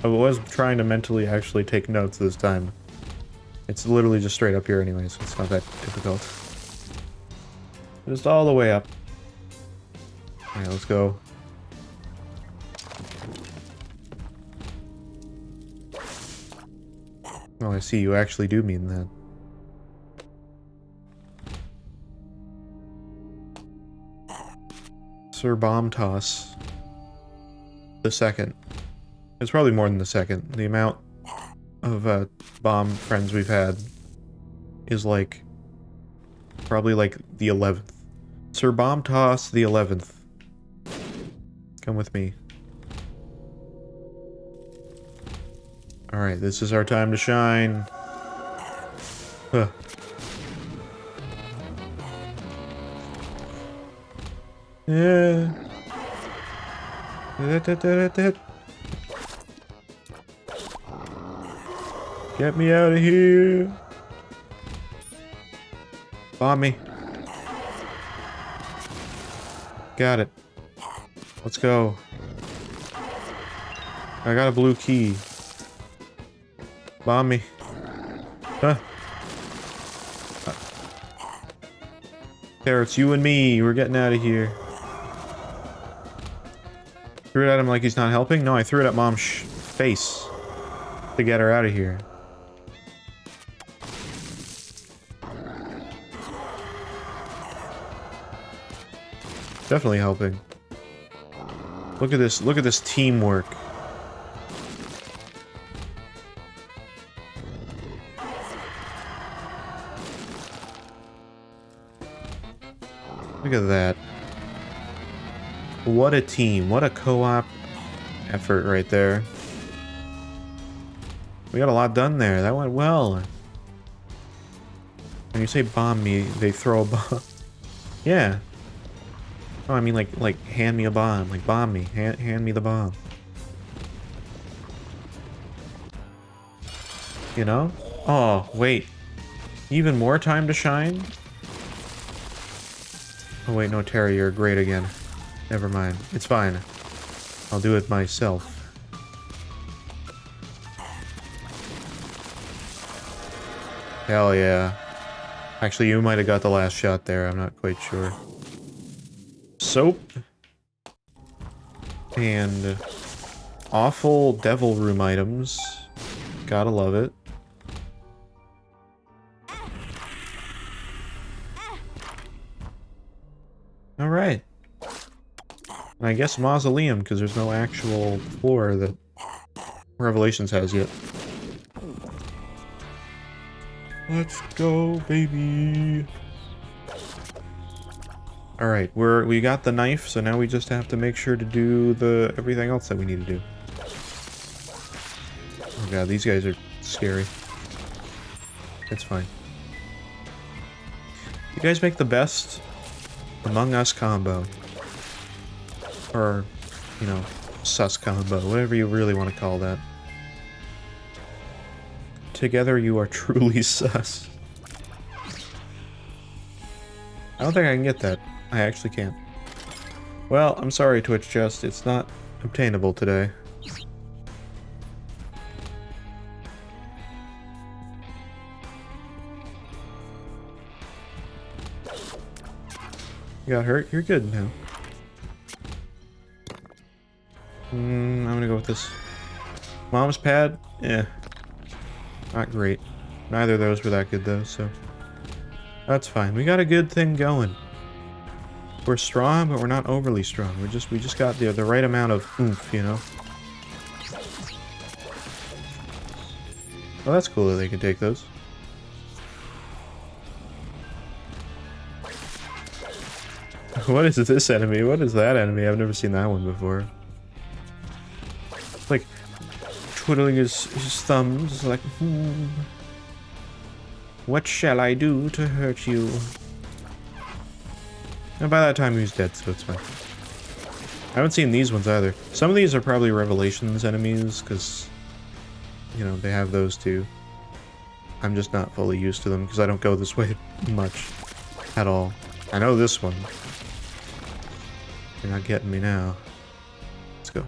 I was trying to mentally actually take notes this time. It's literally just straight up here anyway, so it's not that difficult. Just all the way up. Alright, let's go. Oh, I see. You actually do mean that. Sir Bomb Toss. The second. It's probably more than the second. The amount of bomb friends we've had is like probably like the 11th. Sir Bomb Toss the 11th. Come with me. Alright, this is our time to shine. Huh. Yeah. Get me out of here. Bomb me. Got it. Let's go. I got a blue key. Bomb me. Huh. There, it's you and me. We're getting out of here. Threw it at him like he's not helping? No, I threw it at Mom's face to get her out of here. Definitely helping. Look at this teamwork. Look at that. What a team. What a co-op effort right there. We got a lot done there. That went well. When you say bomb me, they throw a bomb. Yeah. Oh, I mean like hand me a bomb. Like bomb me. Hand me the bomb. You know? Oh, wait. Even more time to shine? Oh wait, no, Terry, you're great again. Never mind. It's fine. I'll do it myself. Hell yeah. Actually, you might have got the last shot there. I'm not quite sure. Soap. And awful devil room items. Gotta love it. Alright. And I guess mausoleum, because there's no actual floor that Revelations has yet. Let's go, baby! Alright, we got the knife, so now we just have to make sure to do everything else that we need to do. Oh god, these guys are scary. It's fine. You guys make the best Among Us combo. Or, you know, sus combo, whatever you really want to call that. Together you are truly sus. I don't think I can get that. I actually can't. Well, I'm sorry, Twitch Just, it's not obtainable today. You got hurt? You're good now. I'm gonna go with this. Mom's pad? Eh. Not great. Neither of those were that good though, so... That's fine. We got a good thing going. We're strong, but we're not overly strong. We just got the right amount of oomph, you know? Well, that's cool that they can take those. What is this enemy? What is that enemy? I've never seen that one before. Like, twiddling his thumbs, like, what shall I do to hurt you? And by that time he was dead, so it's fine. I haven't seen these ones either. Some of these are probably Revelations enemies, because, you know, they have those too. I'm just not fully used to them, because I don't go this way much at all. I know this one. You're not getting me now. Let's go.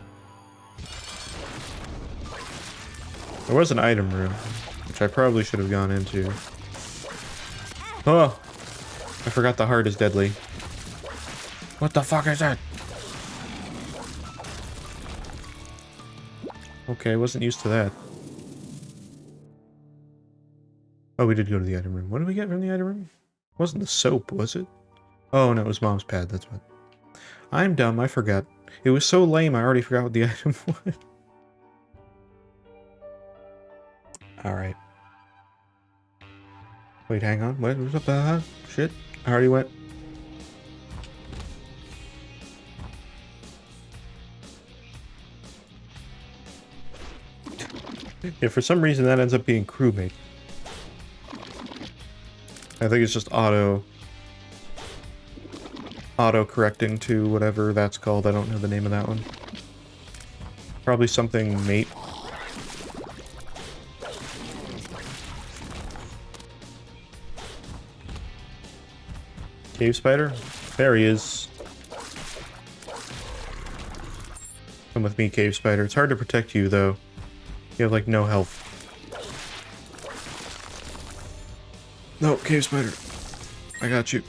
There was an item room, which I probably should have gone into. Oh! I forgot the heart is deadly. What the fuck is that? Okay, I wasn't used to that. Oh, we did go to the item room. What did we get from the item room? It wasn't the soap, was it? Oh, no, it was Mom's pad, that's what. I'm dumb, I forgot. It was so lame, I already forgot what the item was. Alright. Wait, hang on. What was up? Shit. I already went. Yeah, for some reason that ends up being crewmate. I think it's just auto-correcting to whatever that's called. I don't know the name of that one. Probably something mate. Cave spider? There he is. Come with me, cave spider. It's hard to protect you, though. You have, like, no health. No, cave spider. I got you.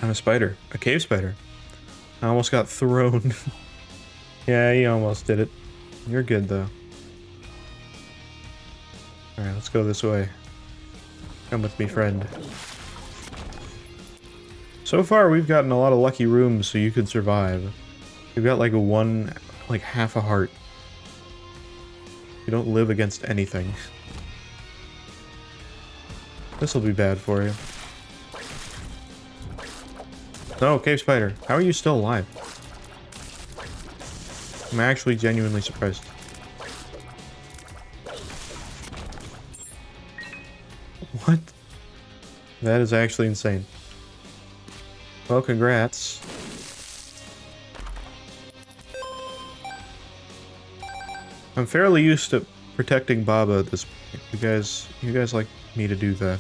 I'm a spider. A cave spider. I almost got thrown. Yeah, you almost did it. You're good, though. Alright, let's go this way. Come with me, friend. So far, we've gotten a lot of lucky rooms so you could survive. You've got like half a heart. You don't live against anything. This'll be bad for you. No, cave spider. How are you still alive? I'm actually genuinely surprised. What? That is actually insane. Well, congrats. I'm fairly used to protecting Baba at this point. You guys like me to do that.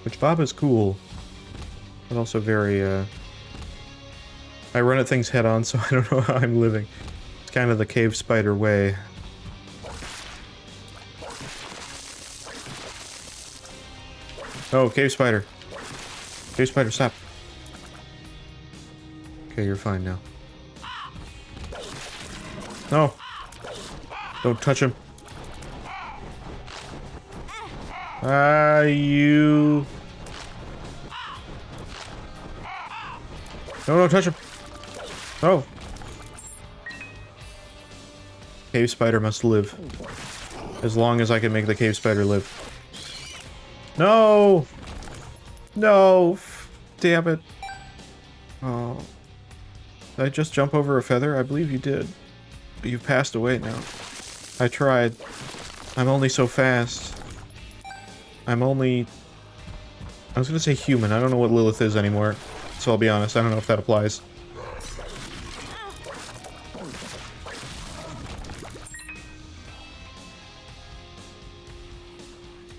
Which Baba's cool. But also very, I run at things head on, so I don't know how I'm living. It's kind of the cave spider way. Oh, cave spider. Cave spider, stop. Okay, you're fine now. No! Don't touch him. You... No, touch him! No! Cave spider must live. As long as I can make the cave spider live. No! No! Damn it. Oh. Did I just jump over a feather? I believe you did. But you've passed away now. I tried. I'm only so fast. I was gonna say human. I don't know what Lilith is anymore. So I'll be honest, I don't know if that applies.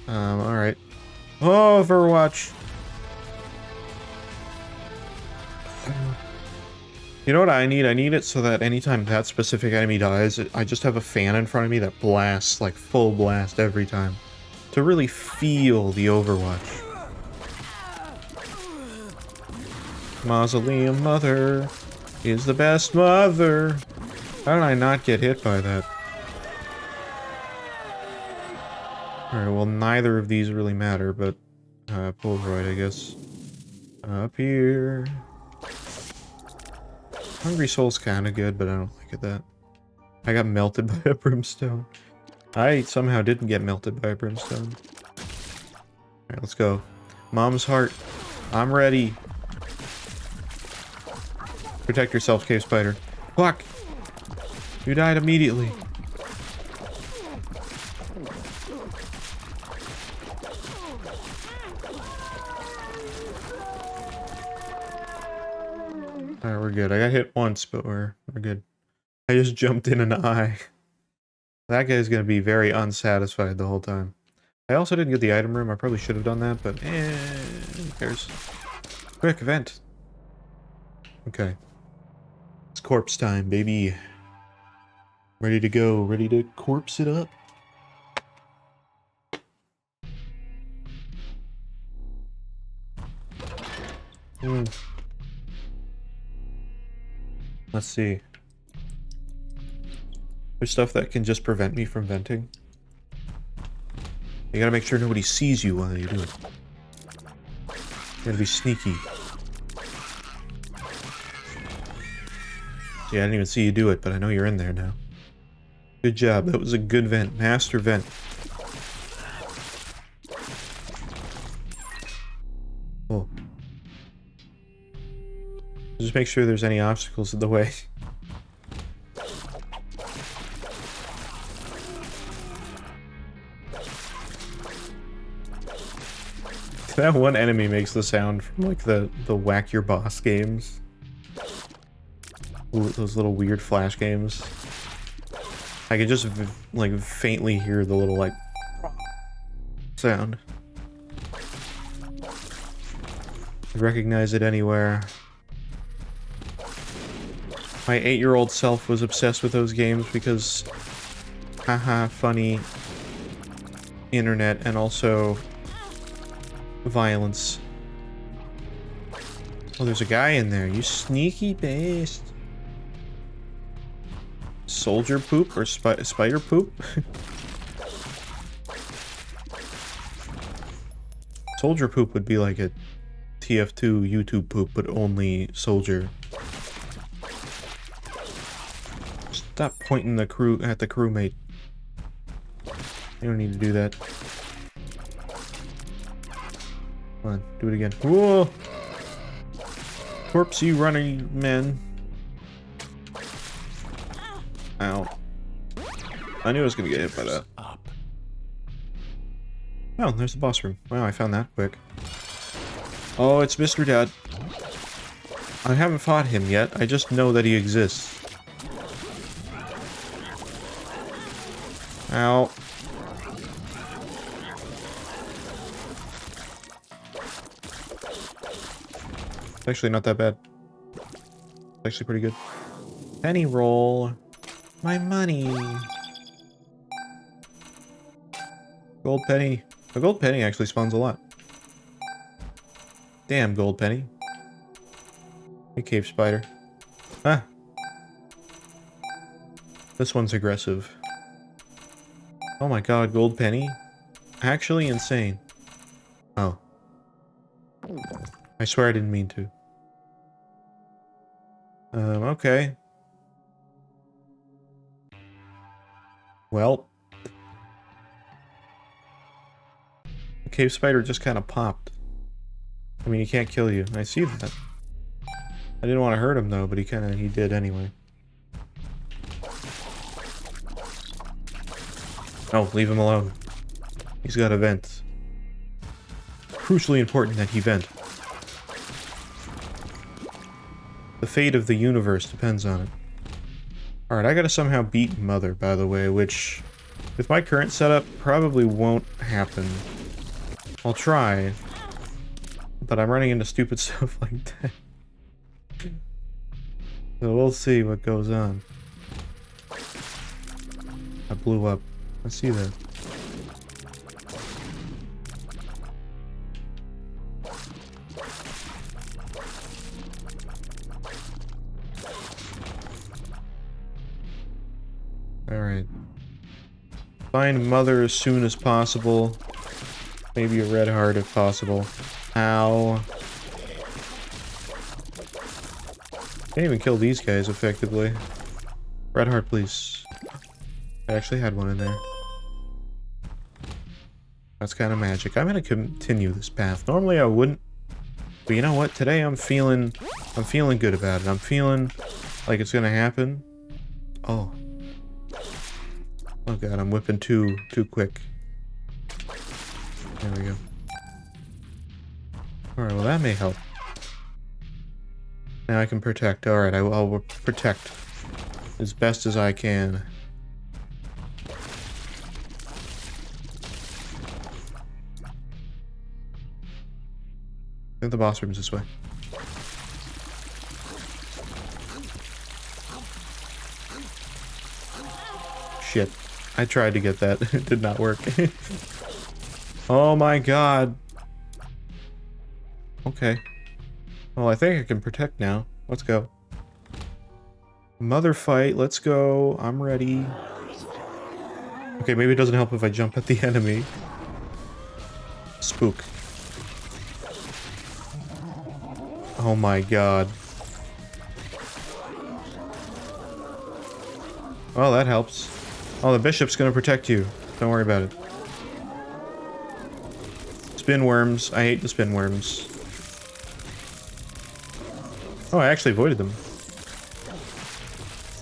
Alright. Overwatch! You know what I need? I need it so that anytime that specific enemy dies, I just have a fan in front of me that blasts, like, full blast every time. To really feel the Overwatch. Mausoleum Mother is the best mother. How did I not get hit by that? Alright, well, neither of these really matter, but Polaroid, I guess. Up here. Hungry Soul's kinda good, but I don't like it that. I got melted by a brimstone. I somehow didn't get melted by a brimstone. Alright, let's go. Mom's heart. I'm ready. Protect yourself, cave spider. Fuck! You died immediately. Alright, we're good. I got hit once, but we're good. I just jumped in an eye. That guy's gonna be very unsatisfied the whole time. I also didn't get the item room. I probably should have done that, but who cares? Quick, vent. Okay. It's corpse time, baby. Ready to go. Ready to corpse it up. Let's see. There's stuff that can just prevent me from venting. You gotta make sure nobody sees you while you do it. You gotta be sneaky. See, I didn't even see you do it, but I know you're in there now. Good job. That was a good vent. Master vent. Oh. Just make sure there's any obstacles in the way. That one enemy makes the sound from like the Whack Your Boss games. Ooh, those little weird flash games. I can just like faintly hear the little like sound. I'd recognize it anywhere. My 8-year-old self was obsessed with those games because haha, funny internet and also violence. Oh, there's a guy in there. You sneaky beast. Soldier poop or spider poop? Soldier poop would be like a TF2 YouTube poop, but only soldier. Stop pointing the crew at the crewmate. You don't need to do that. Come on, do it again. Whoa! Corpsey running men. Ow. I knew I was gonna get hit by that. Oh, there's the boss room. Wow, I found that quick. Oh, it's Mr. Dad. I haven't fought him yet. I just know that he exists. Ow. It's actually not that bad. It's actually pretty good. Penny roll. My money. Gold penny. A gold penny actually spawns a lot. Damn, gold penny. A cave spider. Ah. This one's aggressive. Oh my god, gold penny? Actually insane. Oh. I swear I didn't mean to. Okay. Well. The cave spider just kind of popped. I mean, he can't kill you. I see that. I didn't want to hurt him though, but he did anyway. Oh, leave him alone. He's got a vent. Crucially important that he vent. The fate of the universe depends on it. Alright, I gotta somehow beat Mother, by the way, which, with my current setup, probably won't happen. I'll try, but I'm running into stupid stuff like that. So we'll see what goes on. I blew up. I see that. Alright. Find Mother as soon as possible. Maybe a red heart if possible. Ow. Can't even kill these guys effectively. Red heart, please. I actually had one in there. That's kind of magic. I'm gonna continue this path. Normally I wouldn't, but you know what? Today I'm feeling good about it. I'm feeling like it's gonna happen. Oh. Oh god, I'm whipping too quick. There we go. Alright, well that may help. Now I can protect. Alright, I'll protect as best as I can. think the boss room's this way. Shit. I tried to get that. It did not work. Oh my god. Okay. Well, I think I can protect now. Let's go. Mother fight. Let's go. I'm ready. Okay, maybe it doesn't help if I jump at the enemy. Spook. Oh my god. Well, that helps. Oh, the bishop's gonna protect you. Don't worry about it. Spin worms. I hate the spin worms. Oh, I actually avoided them.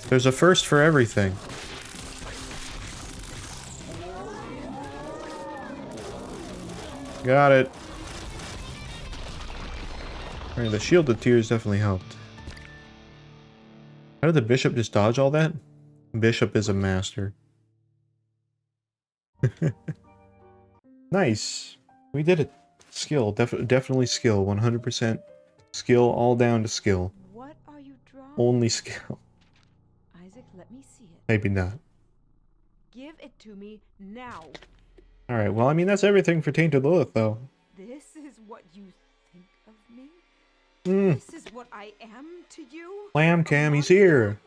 There's a first for everything. Got it. Alright, the shielded tears definitely helped. How did the bishop just dodge all that? Bishop is a master. Nice. We did it. Skill. Definitely skill. 100% skill. All down to skill. What are you drawing? Only skill. Isaac, let me see it. Maybe not. Give it to me now. Alright, well, I mean, that's everything for Tainted Lilith, though. This is what you think of me? Hmm. This is what I am to you? Lamb Cam, he's here.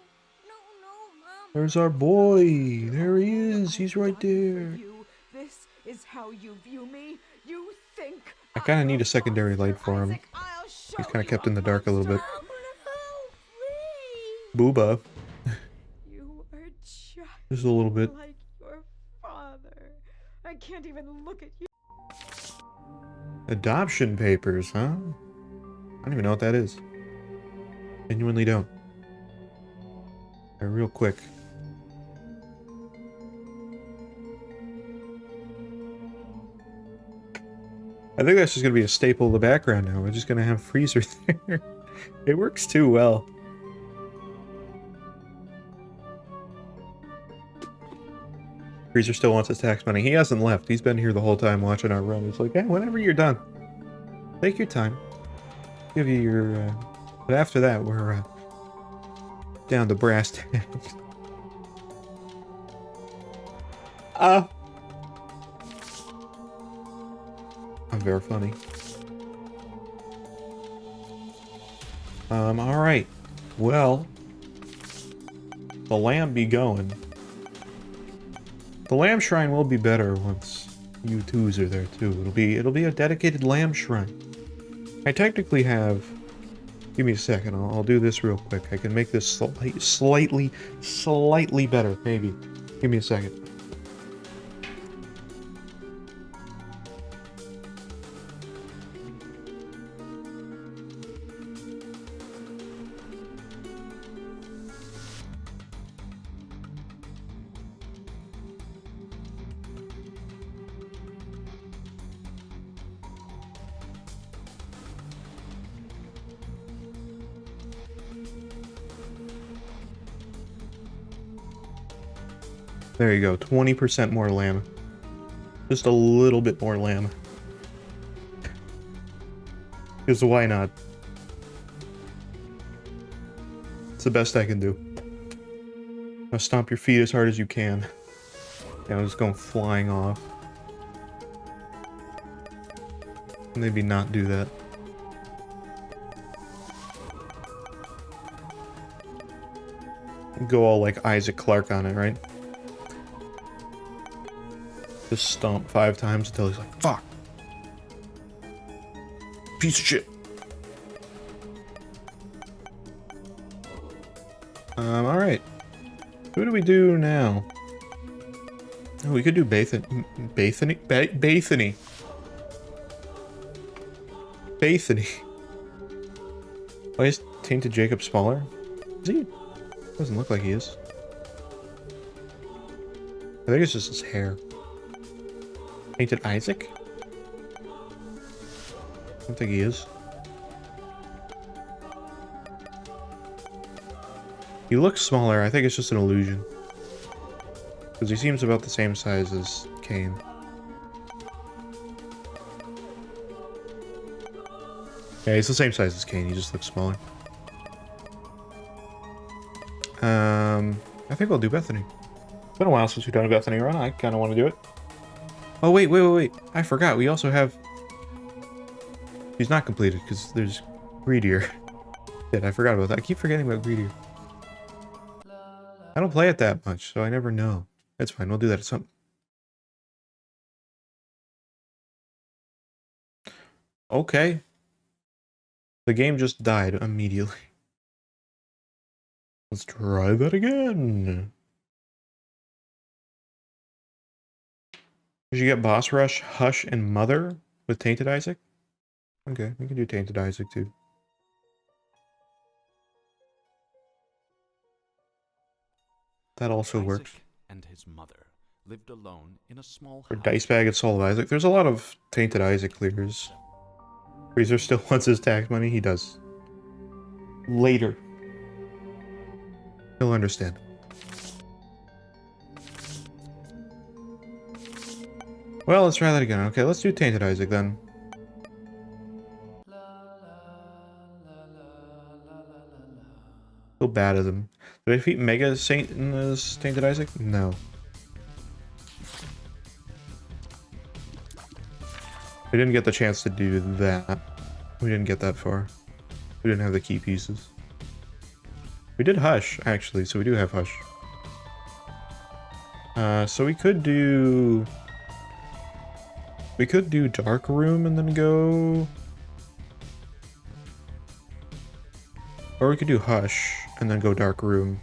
No, Mom. There's our boy. There he is. He's right there. This is how you view me? You think I kind of need a secondary light for him. Isaac, I'll show He's kind of you kept in the dark a little bit. Help Booba. me. You are Just a little bit. like your father. I can't even look at you. Adoption papers, huh? I don't even know what that is. Genuinely don't. Real quick. I think that's just gonna be a staple of the background now. We're just gonna have Freezer there. It works too well. Freezer still wants his tax money. He hasn't left. He's been here the whole time watching our run. He's like, yeah, whenever you're done, take your time. Give you your, but after that, we're, down to brass tacks. I'm very funny. Alright. Well, the lamb be going. The lamb shrine will be better once you twos are there too. It'll be a dedicated lamb shrine. I technically have. Give me a second. I'll do this real quick. I can make this slightly better. Maybe. Give me a second. There you go, 20% more lamb. Just a little bit more lamb. Because why not? It's the best I can do. Now stomp your feet as hard as you can. Yeah, I'm just going flying off. Maybe not do that. Go all like Isaac Clarke on it, right? Just stomp 5 times until he's like, fuck! Piece of shit! Alright. Who do we do now? Oh, we could do Bethany. Bethany. Why is Tainted Jacob smaller? Is he? Doesn't look like he is. I think it's just his hair. Tainted Isaac? I don't think he is. He looks smaller. I think it's just an illusion. Because he seems about the same size as Cain. Yeah, he's the same size as Kane, he just looks smaller. I think we'll do Bethany. It's been a while since we've done a Bethany run, I kind of want to do it. Oh, wait. I forgot, we also have... He's not completed, because there's Greedier. Shit, I forgot about that. I keep forgetting about Greedier. I don't play it that much, so I never know. It's fine, we'll do that at some... Okay. The game just died immediately. Let's try that again. Did you get Boss Rush, Hush, and Mother with Tainted Isaac? Okay, we can do Tainted Isaac too. That also Isaac works. and his mother lived alone in a small For house. Dice Bag and Soul of Isaac. There's a lot of Tainted Isaac clears. Freezer still wants his tax money? He does. Later. He'll understand. Well, let's try that again. Okay, let's do Tainted Isaac then. Feel bad at him. Did I defeat Mega Saint in this Tainted Isaac? No. We didn't get the chance to do that. We didn't get that far. We didn't have the key pieces. We did Hush, actually, so we do have Hush. So we could do... We could do Dark Room and then go... Or we could do Hush and then go Dark Room.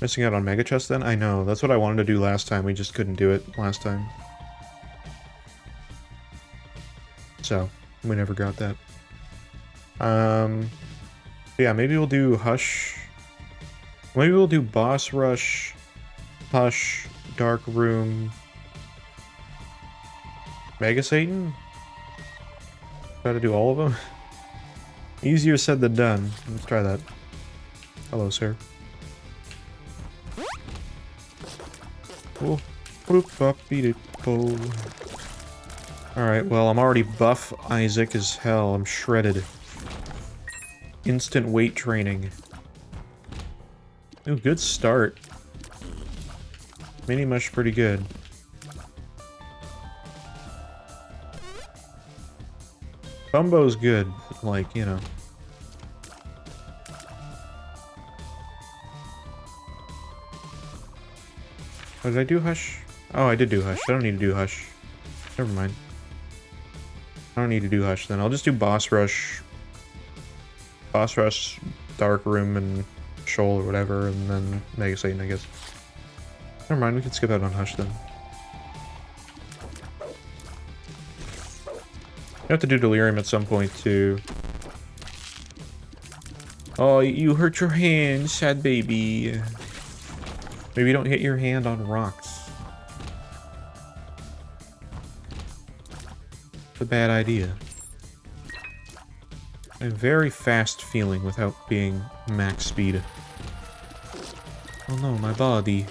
Missing out on Mega Chest then? I know, that's what I wanted to do last time, we just couldn't do it last time. So, we never got that. Yeah, maybe we'll do Hush. Maybe we'll do Boss Rush, Hush, Dark Room, Mega Satan? Try to do all of them? Easier said than done. Let's try that. Hello, sir. Alright, well, I'm already buff Isaac as hell. I'm shredded. Instant weight training. Ooh, good start. Mini Mush pretty good. Bumbo's good, like, you know. Oh, did I do Hush? Oh, I did do Hush. I don't need to do Hush. Never mind. I don't need to do Hush then. I'll just do Boss Rush. Boss Rush, Dark Room, and Shoal or whatever, and then Mega Satan, I guess. Never mind, we can skip out on Hush then. You have to do Delirium at some point too. Oh, you hurt your hand, sad baby. Maybe don't hit your hand on rocks. It's a bad idea. A very fast feeling without being max speed. Oh no, my body.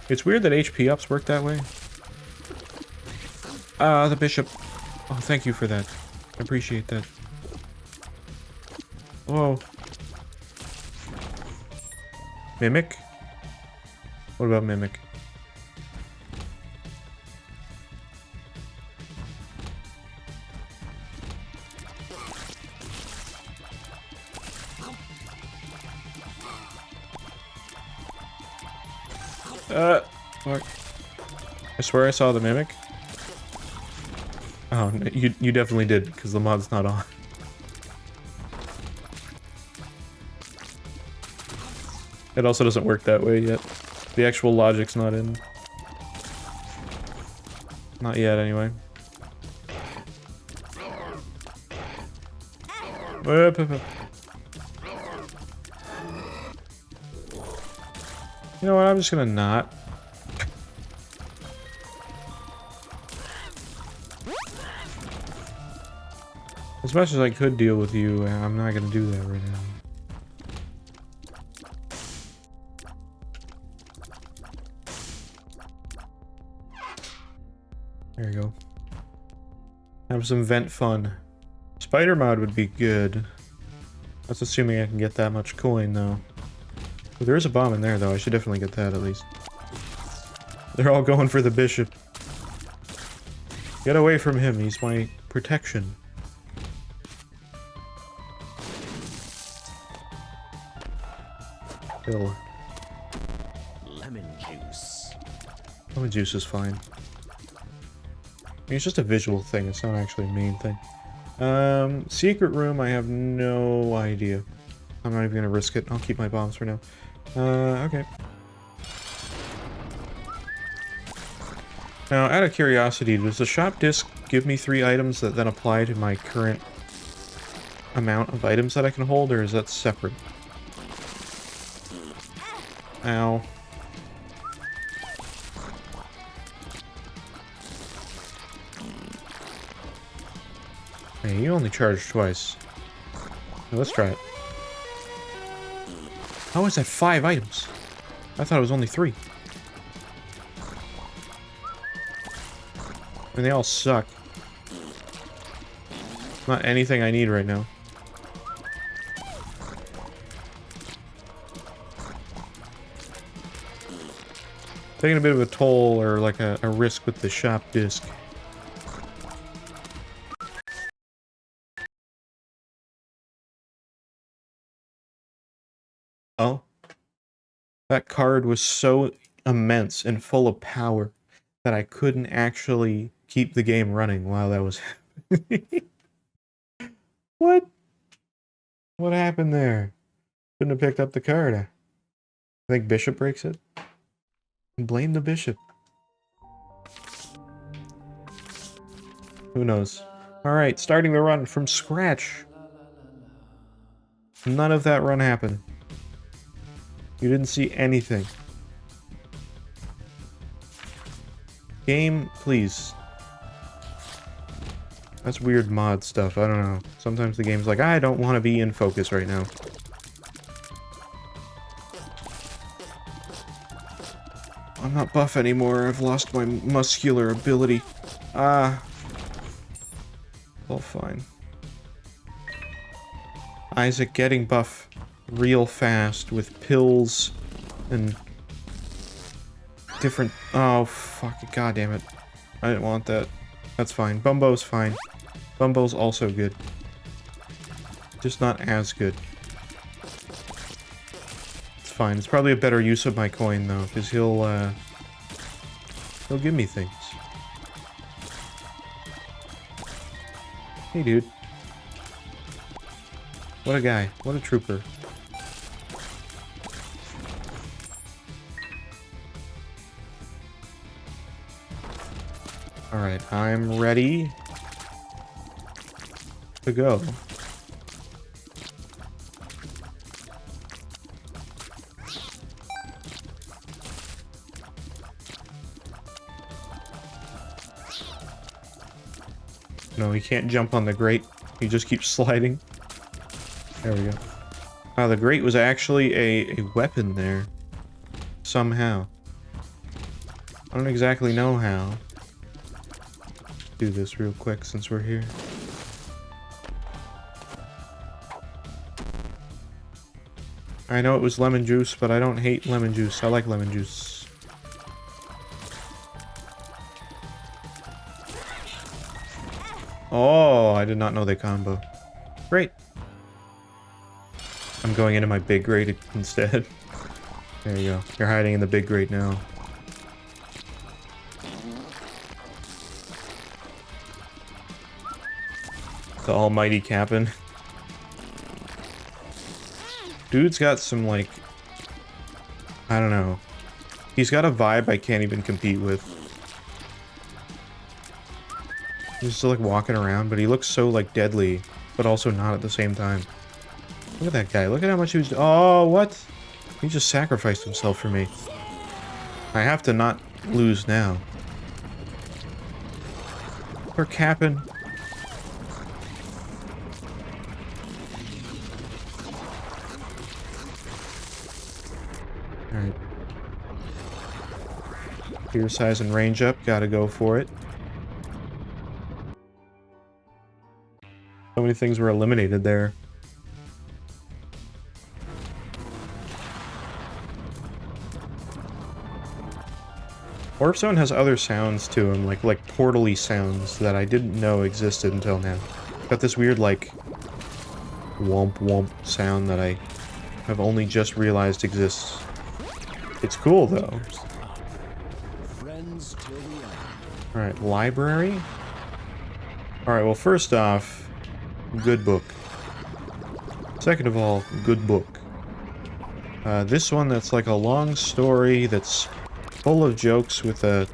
It's weird that HP ups work that way. The bishop. Oh, thank you for that. I appreciate that. Whoa. Mimic? What about Mimic? Fuck. I swear I saw the Mimic. Oh, you definitely did, because the mod's not on. It also doesn't work that way yet. The actual logic's not in. Not yet, anyway. You know what, I'm just gonna not. As much as I could deal with you, I'm not gonna do that right now. There you go. Have Have some vent fun. Spider mod would be good. That's assuming I can get that much coin, though. Well, there is a bomb in there, though. I should definitely get that, at least. They're all going for the bishop. Get away from him. He's my protection. Kill. Lemon juice. Lemon juice is fine. I mean, it's just a visual thing. It's not actually a main thing. Secret room, I have no idea. I'm not even gonna risk it. I'll keep my bombs for now. Okay. Now, out of curiosity, does the shop disc give me 3 items that then apply to my current amount of items that I can hold, or is that separate? Ow. Hey, you only charged twice. Now, let's try it. How is that 5 items? I thought it was only 3. And they all suck. Not anything I need right now. Taking a bit of a toll, or like a risk with the shop disc. Oh. That card was so immense and full of power that I couldn't actually keep the game running while that was happening. What? What happened there? Shouldn't have picked up the card. I think Bishop breaks it. Blame the Bishop. Who knows? Alright, starting the run from scratch. None of that run happened. You didn't see anything. Game, please. That's weird mod stuff, I don't know. Sometimes the game's like, I don't want to be in focus right now. I'm not buff anymore, I've lost my muscular ability. Ah. All fine. Isaac getting buff real fast with pills and different... Oh, fuck it, god damn it. I didn't want that. That's fine. Bumbo's fine. Bumbo's also good. Just not as good. It's fine. It's probably a better use of my coin, though, because he'll give me things. Hey, dude. What a guy. What a trooper. Alright, I'm ready to go. No, he can't jump on the grate. He just keeps sliding. There we go. Wow, the grate was actually a weapon there. Somehow. I don't exactly know how. Do this real quick since we're here. I know it was lemon juice, but I don't hate lemon juice. I like lemon juice. Oh, I did not know they combo. Great. I'm going into my big grate instead. There you go. You're hiding in the big grate now. The almighty Cap'n. Dude's got some, like... I don't know. He's got a vibe I can't even compete with. He's just, like, walking around, but he looks so, like, deadly, but also not at the same time. Look at that guy. Look at how much he was... Oh, what? He just sacrificed himself for me. I have to not lose now. Poor Cap'n. Alright. Gear size and range up. Gotta go for it. So many things were eliminated there. Warp Zone has other sounds to him, like portal-y sounds that I didn't know existed until now. Got this weird, like, womp womp sound that I have only just realized exists. It's cool, though. Friends till the end. Alright, library? Alright, well, first off, good book. Second of all, good book. This one that's like a long story that's full of jokes with a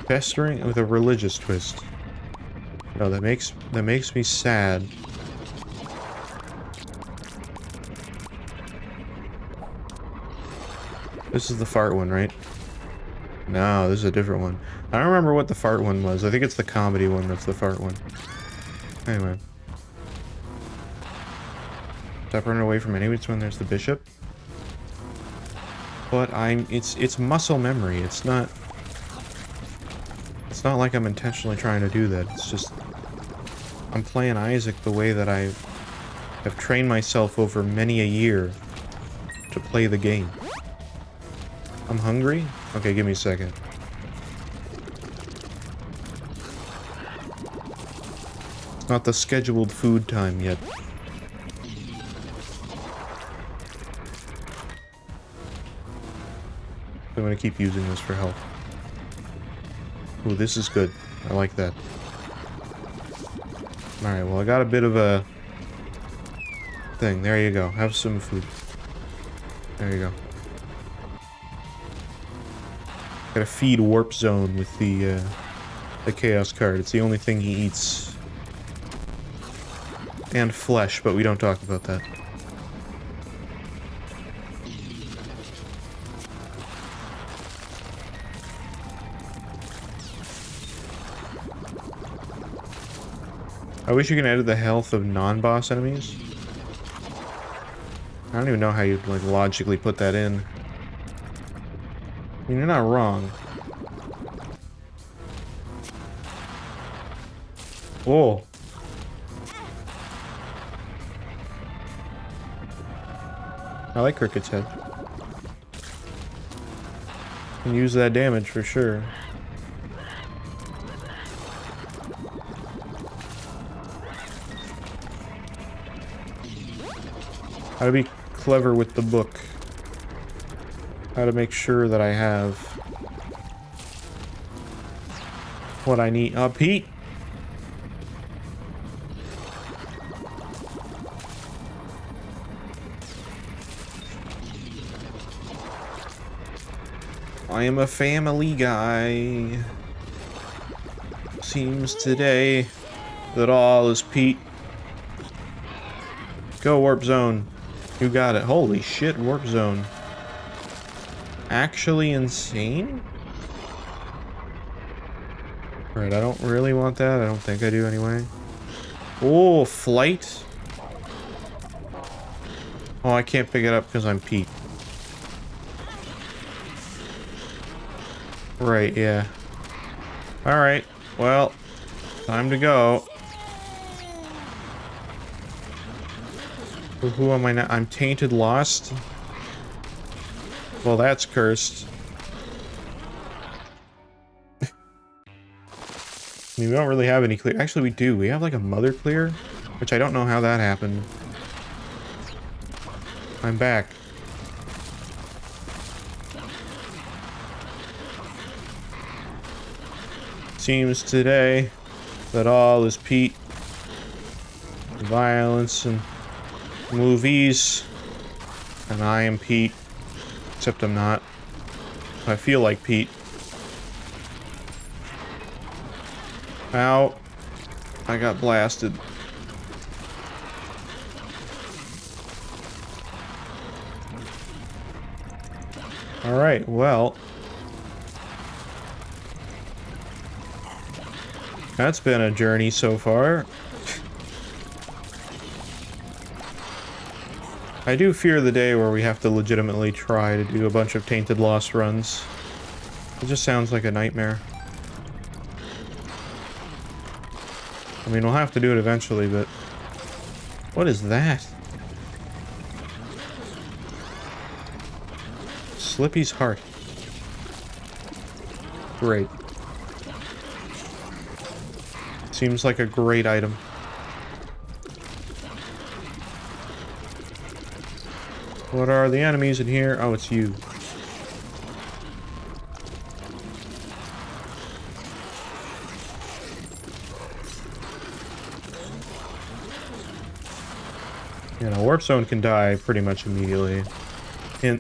festering with a religious twist. No, that makes me sad. This is the fart one, right? No, this is a different one. I don't remember what the fart one was. I think it's the comedy one that's the fart one. Anyway. Stop running away from enemies when there's the bishop. But it's muscle memory. It's not like I'm intentionally trying to do that. It's just I'm playing Isaac the way that I have trained myself over many a year to play the game. I'm hungry? Okay, give me a second. It's not the scheduled food time yet. I'm gonna keep using this for health. Ooh, this is good. I like that. Alright, well, I got a bit of a thing. There you go. Have some food. There you go. Gotta feed Warp Zone with the Chaos card. It's the only thing he eats. And flesh, but we don't talk about that. I wish you could edit the health of non-boss enemies. I don't even know how you'd, like, logically put that in. I mean, you're not wrong. Whoa. I like Cricket's head. Can use that damage for sure. How to be clever with the book. How to make sure that I have what I need. Pete! I am a family guy. Seems today that all is Pete. Go, Warp Zone. You got it. Holy shit, Warp Zone. Actually insane? Right, I don't really want that. I don't think I do anyway. Oh, flight. Oh, I can't pick it up because I'm Pete. Right, yeah. Alright, well, time to go. Who am I now? I'm tainted lost? Well, that's cursed. I mean, we don't really have any clear. Actually, we do. We have like a mother clear, which I don't know how that happened. I'm back. Seems today that all is Pete. Violence and movies. And I am Pete. Except I'm not. I feel like Pete. Ow. I got blasted. Alright, well. That's been a journey so far. I do fear the day where we have to legitimately try to do a bunch of Tainted Lost runs. It just sounds like a nightmare. I mean, we'll have to do it eventually, but... What is that? Slippy's heart. Great. Seems like a great item. What are the enemies in here? Oh, it's you. You know, Warp Zone can die pretty much immediately.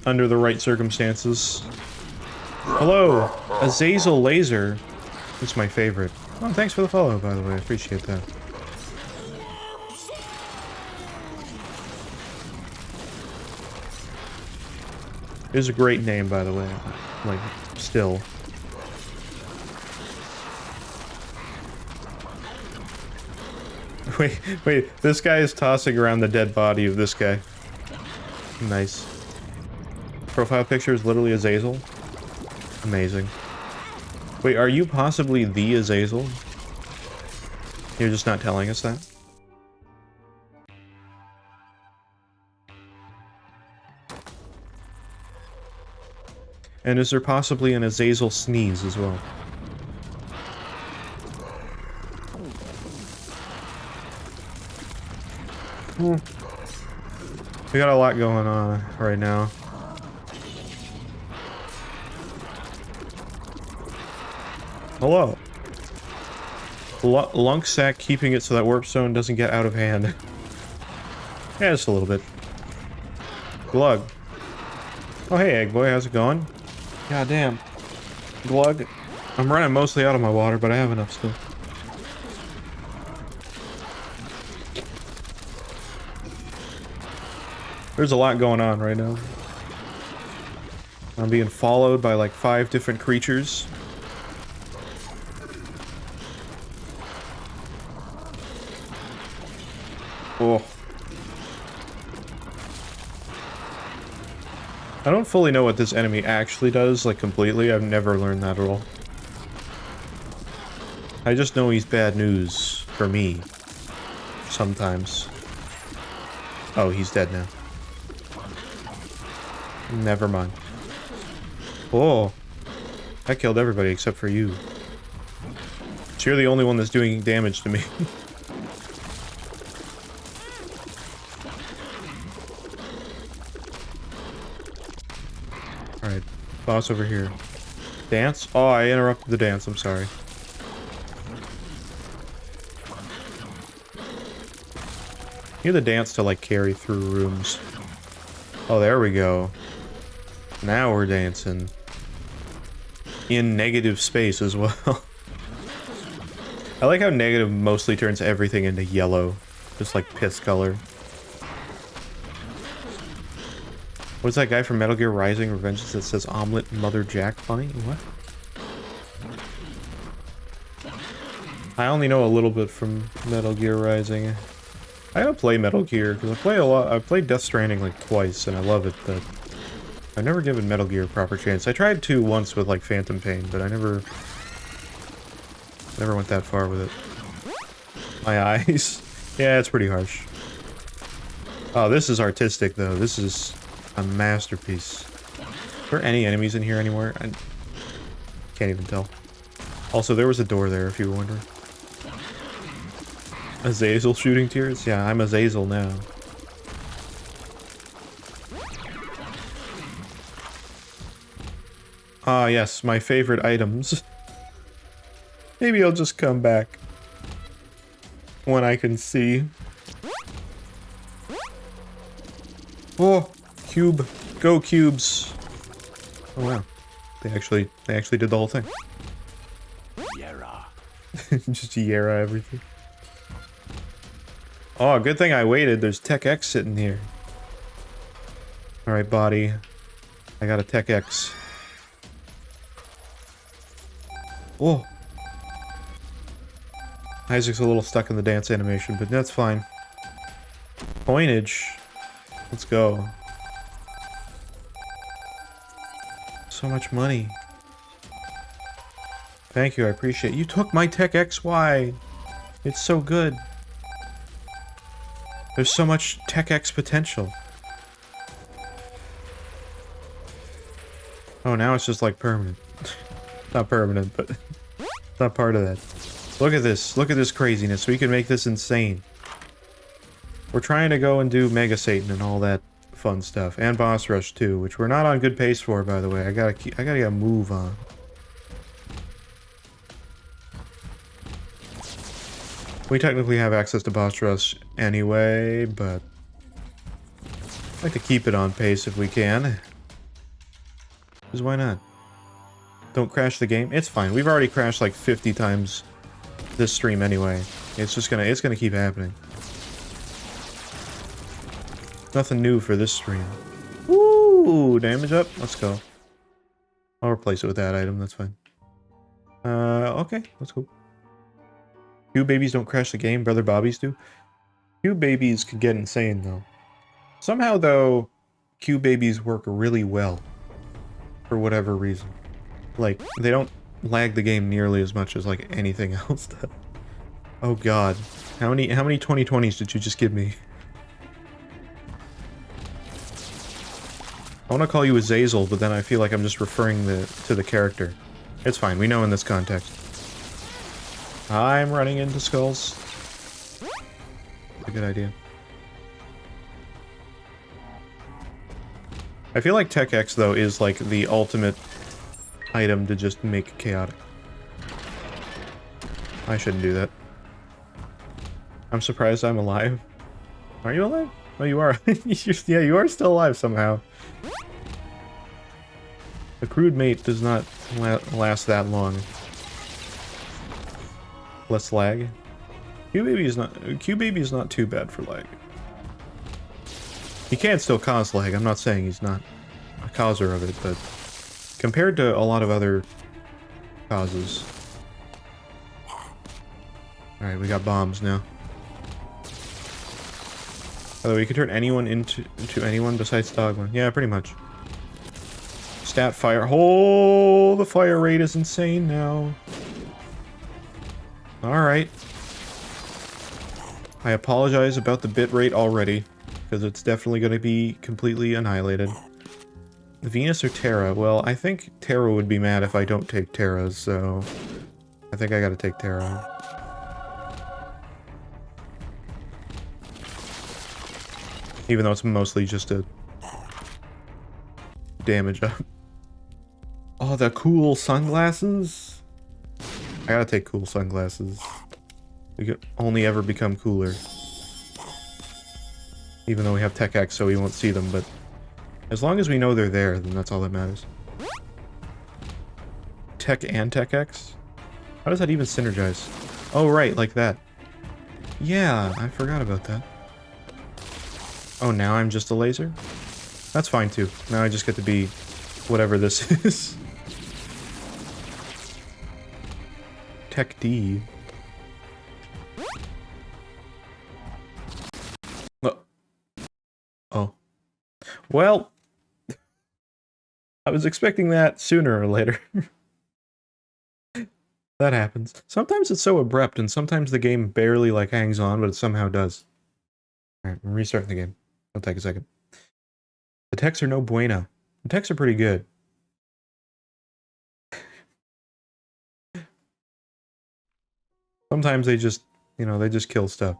Under the right circumstances. Hello! Azazel Laser. That's my favorite. Oh, thanks for the follow, by the way. I appreciate that. It is a great name, by the way. Like, still. Wait, this guy is tossing around the dead body of this guy. Nice. Profile picture is literally Azazel. Amazing. Wait, are you possibly the Azazel? You're just not telling us that? And is there possibly an Azazel sneeze as well? We got a lot going on right now. Hello. Lunksack keeping it so that Warp Zone doesn't get out of hand. Yeah, just a little bit. Glug. Oh, hey, Egg Boy, how's it going? God damn. Glug. I'm running mostly out of my water, but I have enough still. There's a lot going on right now. I'm being followed by like 5 different creatures. Oh. I don't fully know what this enemy actually does, like completely. I've never learned that at all. I just know he's bad news for me. Sometimes. Oh, he's dead now. Never mind. Oh. I killed everybody except for you. So you're the only one that's doing damage to me. Alright. Boss over here. Dance? Oh, I interrupted the dance. I'm sorry. You need the dance to, like, carry through rooms. Oh, there we go. Now we're dancing. In negative space as well. I like how negative mostly turns everything into yellow. Just like piss color. What's that guy from Metal Gear Rising Revengeance that says Omelet Mother Jack funny? What? I only know a little bit from Metal Gear Rising. I gotta play Metal Gear, because I play a lot. I've played Death Stranding like twice, and I love it, but I've never given Metal Gear a proper chance. I tried to once with like Phantom Pain, but I never went that far with it. My eyes. Yeah, it's pretty harsh. Oh, this is artistic though. This is a masterpiece. Are there any enemies in here anymore? I can't even tell. Also, there was a door there if you were wondering. Azazel shooting tears? Yeah, I'm Azazel now. Ah, yes, my favorite items. Maybe I'll just come back when I can see. Oh, cube. Go cubes. Oh wow. They actually did the whole thing. Yera. Just Yera everything. Oh, good thing I waited. There's Tech X sitting here. Alright, body. I got a Tech X. Oh. Isaac's a little stuck in the dance animation, but that's fine. Coinage. Let's go. So much money. Thank you, I appreciate it. You took my Tech XY. It's so good. There's so much Tech X potential. Oh, now it's just like permanent. Not permanent, but it's not part of that. Look at this. Look at this craziness. We can make this insane. We're trying to go and do Mega Satan and all that fun stuff. And Boss Rush too, which we're not on good pace for, by the way. I gotta get a move on. We technically have access to Boss Rush anyway, but I'd like to keep it on pace if we can. Because why not? Don't crash the game. It's fine. We've already crashed like 50 times this stream anyway. It's gonna keep happening. Nothing new for this stream. Woo! Damage up. Let's go. I'll replace it with that item. That's fine. Okay. Let's go. Cube babies don't crash the game. Brother Bobbies do. Cube babies can get insane though. Somehow though, cube babies work really well. For whatever reason. Like, they don't lag the game nearly as much as like anything else does. Oh god. How many 2020s did you just give me? I want to call you Azazel, but then I feel like I'm just referring to the character. It's fine, we know in this context. I'm running into skulls. That's a good idea. I feel like Tech X, though, is like the ultimate item to just make it chaotic. I shouldn't do that. I'm surprised I'm alive. Are you alive? Oh, you are. Yeah, you are still alive somehow. The crude mate does not last that long. Less lag. Q-Baby is not too bad for lag. He can still cause lag. I'm not saying he's not a causer of it, but compared to a lot of other causes. Alright, we got bombs now. Although we could turn anyone into anyone besides Dogma. Yeah, pretty much. Stat fire. Oh, the fire rate is insane now. Alright. I apologize about the bit rate already, because it's definitely going to be completely annihilated. Venus or Terra? Well, I think Terra would be mad if I don't take Terra, so I think I gotta take Terra. Even though it's mostly just a damage up. Oh, the cool sunglasses? I gotta take cool sunglasses. We could only ever become cooler. Even though we have Tech X, so we won't see them, but as long as we know they're there, then that's all that matters. Tech and Tech X? How does that even synergize? Oh, right, like that. Yeah, I forgot about that. Oh, now I'm just a laser? That's fine, too. Now I just get to be whatever this is. Tech D. Oh. Well, I was expecting that sooner or later. That happens. Sometimes it's so abrupt, and sometimes the game barely, like, hangs on, but it somehow does. Alright, I'm restarting the game. It'll take a second. The techs are no bueno. The techs are pretty good. Sometimes they just, you know, they just kill stuff.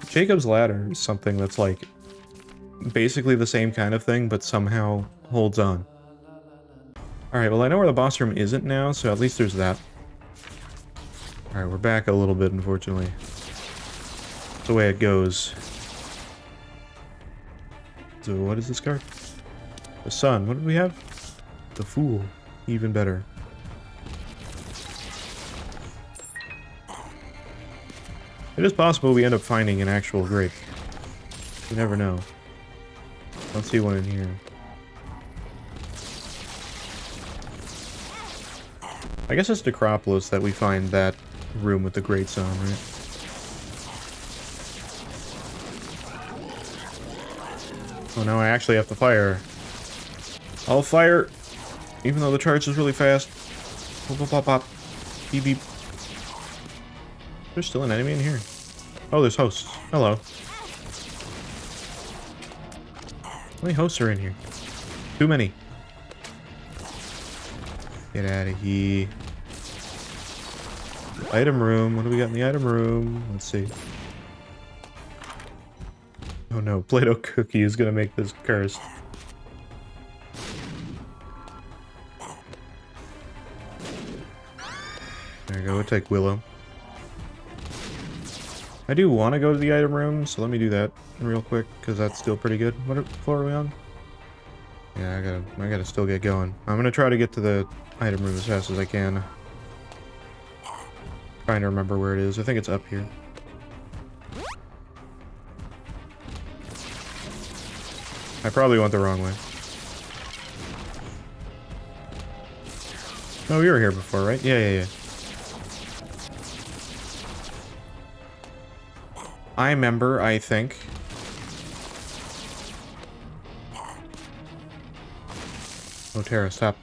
Jacob's Ladder is something that's, like, basically the same kind of thing, but somehow holds on. Alright, well I know where the boss room isn't now, so at least there's that. Alright, we're back a little bit, unfortunately. That's the way it goes. So what is this card? The Sun. What did we have? The Fool. Even better. It is possible we end up finding an actual grape. You never know. I don't see one in here. I guess it's Necropolis that we find that room with the grates on, right? Oh no, I actually have to fire. I'll fire! Even though the charge is really fast. Pop, pop, pop, pop. Beep, beep. There's still an enemy in here. Oh, there's hosts. Hello. How many hosts are in here? Too many. Get out of here. Item room. What do we got in the item room? Let's see. Oh no, Play-Doh cookie is gonna make this cursed. There you go, we'll take Willow. I do want to go to the item room, so let me do that real quick, because that's still pretty good. What floor are we on? Yeah, I gotta still get going. I'm gonna try to get to the item room as fast as I can. Trying to remember where it is. I think it's up here. I probably went the wrong way. Oh, you were here before, right? Yeah. I remember, I think. Oh, Tara, stop.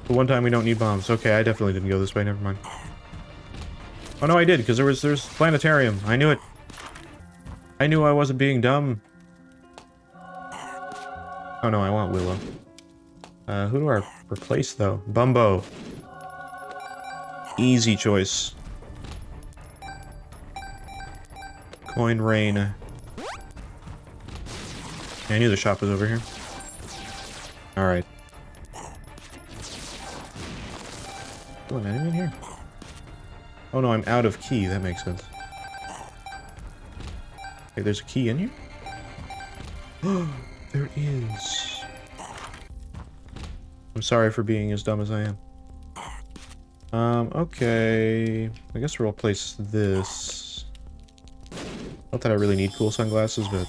The one time we don't need bombs. Okay, I definitely didn't go this way, never mind. Oh no, I did, because there's planetarium. I knew it. I knew I wasn't being dumb. Oh no, I want Willow. Who do I replace, though? Bumbo. Easy choice. Coin Rain. I knew the shop was over here. Alright. Oh, an enemy in here? Oh no, I'm out of key. That makes sense. Okay, there's a key in here? There is. I'm sorry for being as dumb as I am. Okay. I guess we'll place this. Not that I really need cool sunglasses, but...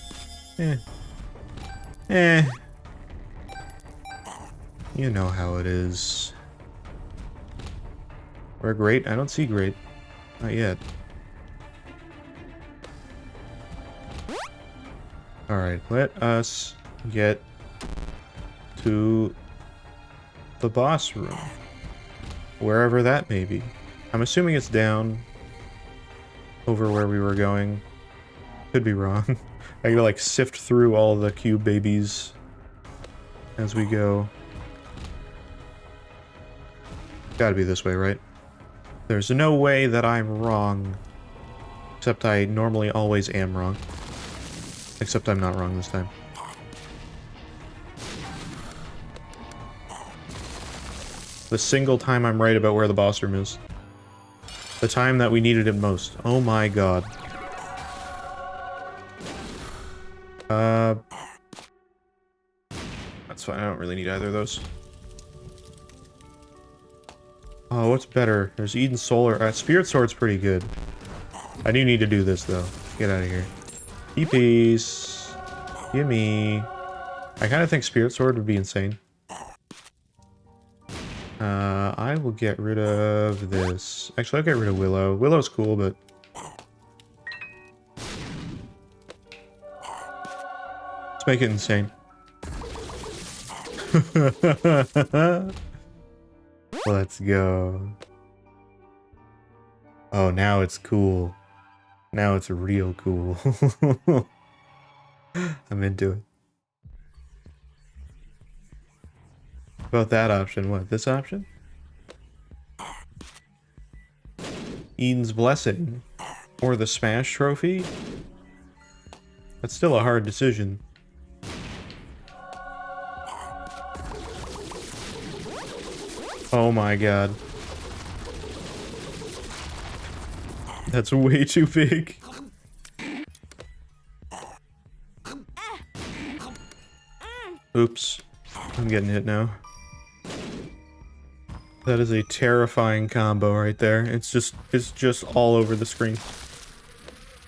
You know how it is. Or great? I don't see great. Not yet. Alright, let us get to the boss room. Wherever that may be. I'm assuming it's down over where we were going. Could be wrong. I gotta like sift through all the cube babies as we go. Gotta be this way, right? There's no way that I'm wrong. Except I normally always am wrong. Except I'm not wrong this time. The single time I'm right about where the boss room is. The time that we needed it most. Oh my god. That's fine, I don't really need either of those. Oh, what's better? There's Eden Solar. Spirit Sword's pretty good. I do need to do this, though. Get out of here. Peace. Gimme. I kind of think Spirit Sword would be insane. I will get rid of this. Actually, I'll get rid of Willow. Willow's cool, but... let's make it insane. Let's go. Oh, now it's cool. Now it's real cool. I'm into it. About that option, what? This option? Eden's Blessing. Or the Smash Trophy? That's still a hard decision. Oh my god. That's way too big. Oops. I'm getting hit now. That is a terrifying combo right there. It's just all over the screen.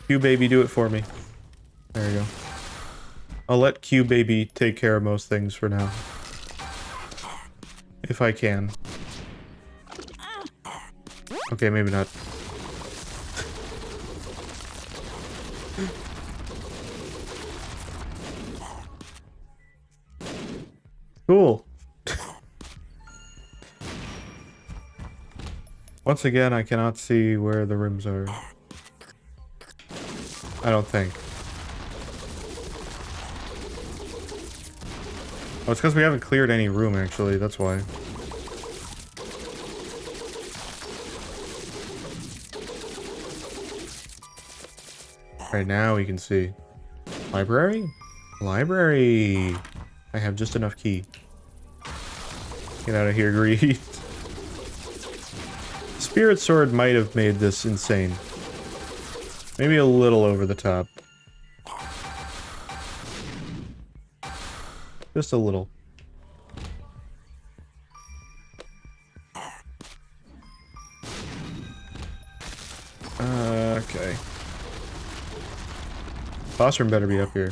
Q baby, do it for me. There you go. I'll let Q baby take care of most things for now. If I can. Okay, maybe not. Cool. Once again, I cannot see where the rooms are. I don't think. Oh, it's because we haven't cleared any room, actually. That's why. Right now, we can see. Library? Library! I have just enough key. Get out of here, Greed. Spirit Sword might have made this insane. Maybe a little over the top. Just a little. Okay. Boss room better be up here.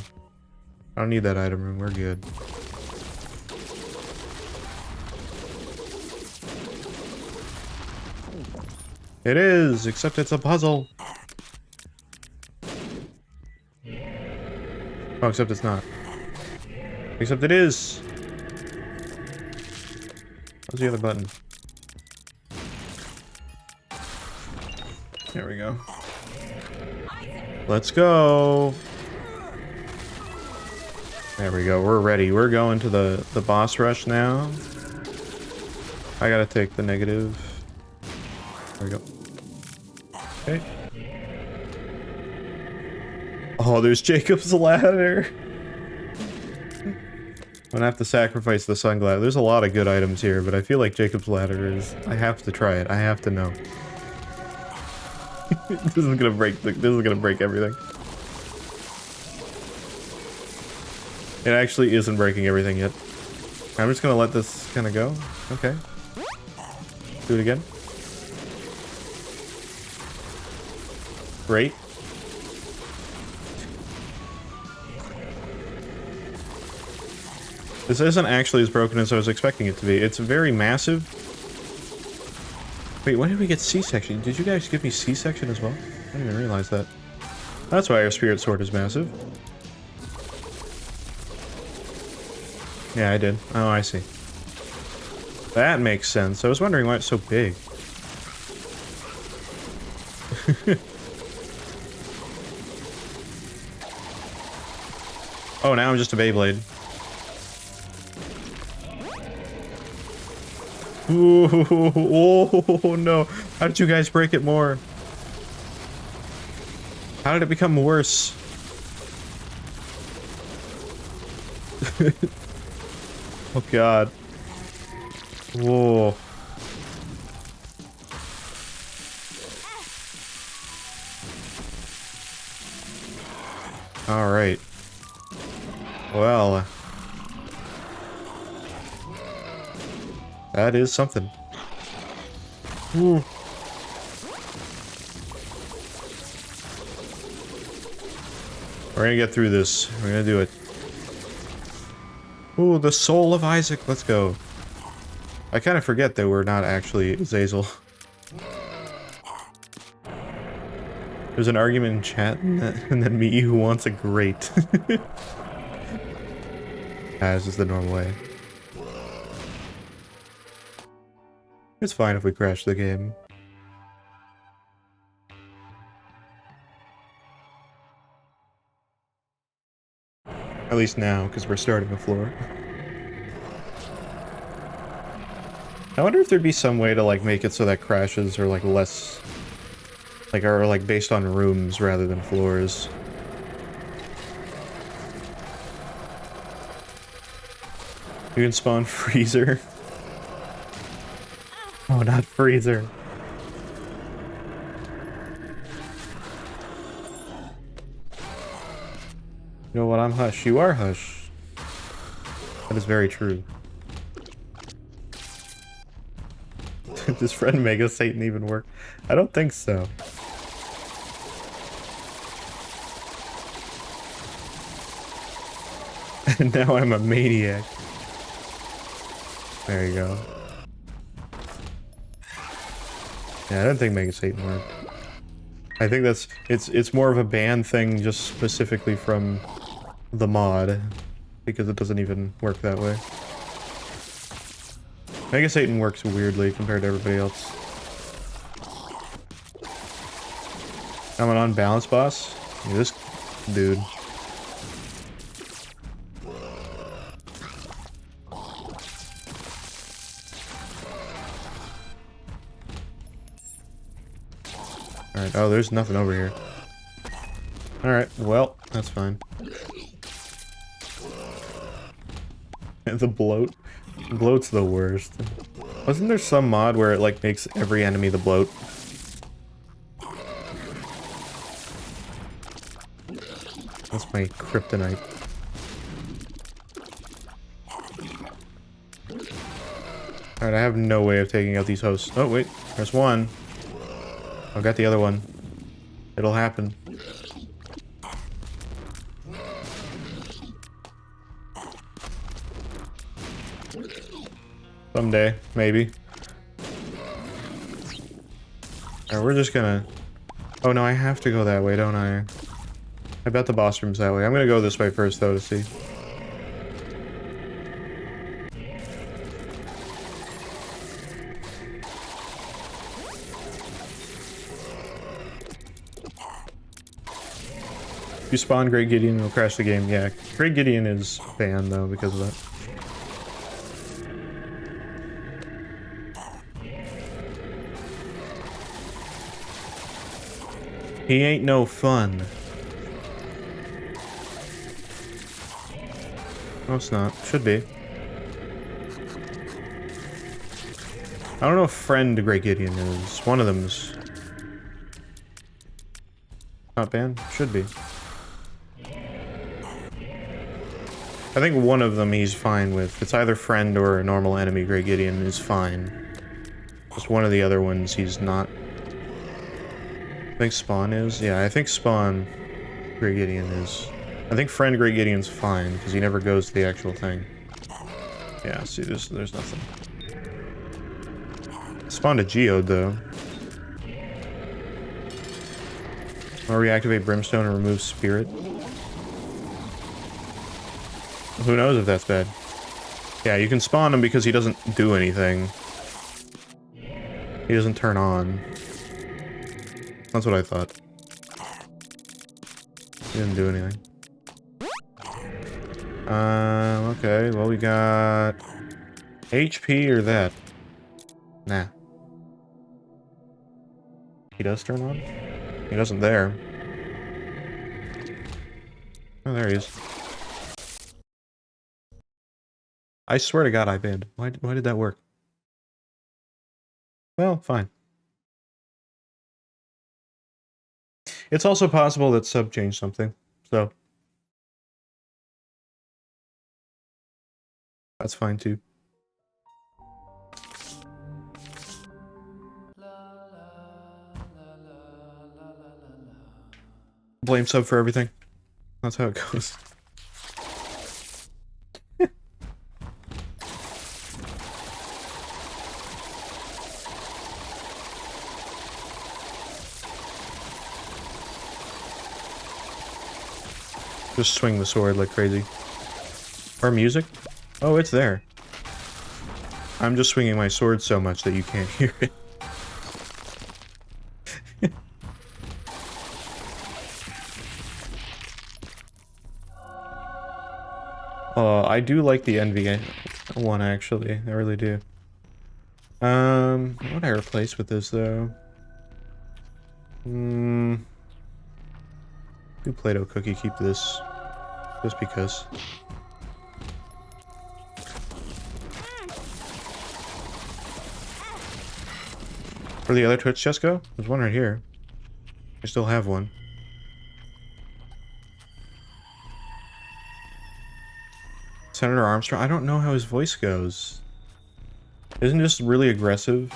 I don't need that item room, we're good. It is, except it's a puzzle. Oh, except it's not. Except it is. What's the other button? There we go. Let's go. There we go. We're ready. We're going to the boss rush now. I gotta take the negative. There we go. Okay. Oh, there's Jacob's Ladder. I'm gonna have to sacrifice the sunglasses. There's a lot of good items here, but I feel like Jacob's Ladder is... I have to try it. I have to know. This is gonna break everything. It actually isn't breaking everything yet. I'm just gonna let this kind of go. Okay. Do it again. Great. This isn't actually as broken as I was expecting it to be. It's very massive. Wait, when did we get C-section? Did you guys give me C-section as well? I didn't even realize that. That's why our Spirit Sword is massive. Yeah, I did. Oh, I see. That makes sense. I was wondering why it's so big. Oh, now I'm just a Beyblade. Ooh, oh no. How did you guys break it more? How did it become worse? Oh god. Whoa. Alright. Well. That is something. Ooh. We're gonna get through this. We're gonna do it. Ooh, the soul of Isaac. Let's go. I kind of forget that we're not actually Zazel. There's an argument in chat, and then me who wants a grate. As is the normal way. It's fine if we crash the game. At least now, because we're starting the floor. I wonder if there'd be some way to, like, make it so that crashes are, like, less... Like, are, like, based on rooms rather than floors. You can spawn Freezer. Oh, not Freezer. You know what? I'm Hush. You are Hush. That is very true. Does friend Mega Satan even work? I don't think so. And now I'm a maniac. There you go. Yeah, I don't think Mega Satan worked. I think that's it's more of a ban thing just specifically from the mod, because it doesn't even work that way. Mega Satan works weirdly compared to everybody else. I'm an unbalanced boss. Yeah, this dude. Alright, oh, there's nothing over here. Alright, well, that's fine. The bloat. Bloat's the worst. Wasn't there some mod where it, like, makes every enemy the bloat? That's my kryptonite. Alright, I have no way of taking out these hosts. Oh, wait. There's one. I've got the other one. It'll happen. Someday, maybe. Alright, we're just gonna... Oh no, I have to go that way, don't I? I bet the boss room's that way. I'm gonna go this way first, though, to see. If you spawn Great Gideon, it'll crash the game. Yeah, Great Gideon is banned, though, because of that. He ain't no fun. No, it's not. Should be. I don't know if friend Great Gideon is. One of them's not banned. Should be. I think one of them he's fine with. It's either friend or a normal enemy. Great Gideon is fine. Just one of the other ones he's not. I think Spawn is. Yeah, I think Spawn Great Gideon is. I think friend Great Gideon's fine because he never goes to the actual thing. Yeah, see, there's nothing. Spawned a geode though. Or reactivate Brimstone and remove Spirit. Who knows if that's bad? Yeah, you can spawn him because he doesn't do anything. He doesn't turn on. That's what I thought. He didn't do anything. Okay, well we got... HP or that? Nah. He does turn on? He doesn't there. Oh, there he is. I swear to God I banned. Why did that work? Well, fine. It's also possible that sub changed something, so that's fine too. Blame sub for everything. That's how it goes. Just swing the sword like crazy. Or music? Oh, it's there. I'm just swinging my sword so much that you can't hear it. I do like the NV one actually. I really do. What would I replace with this though? Do Play-Doh cookie, keep this. Just because. Where'd the other Twitch chest go? There's one right here. I still have one. Senator Armstrong? I don't know how his voice goes. Isn't it just really aggressive?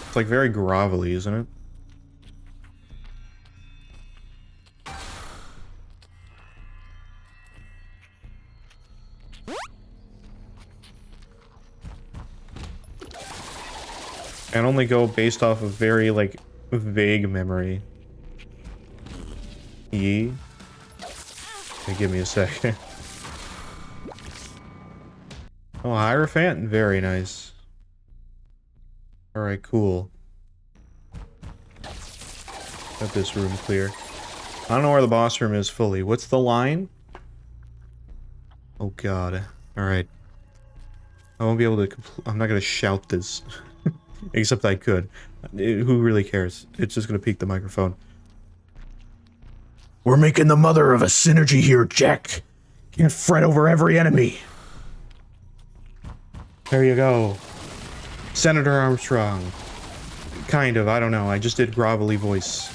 It's like very grovelly, isn't it? And only go based off of very, like, vague memory. Yee? Okay, give me a second. Oh, Hierophant? Very nice. Alright, cool. Got this room clear. I don't know where the boss room is fully. What's the line? Oh god. Alright. I won't be able to I'm not gonna shout this. Except I could. Who really cares? It's just gonna peak the microphone. We're making the mother of a synergy here, Jack. Can't fret over every enemy. There you go. Senator Armstrong. Kind of, I don't know. I just did grovelly voice.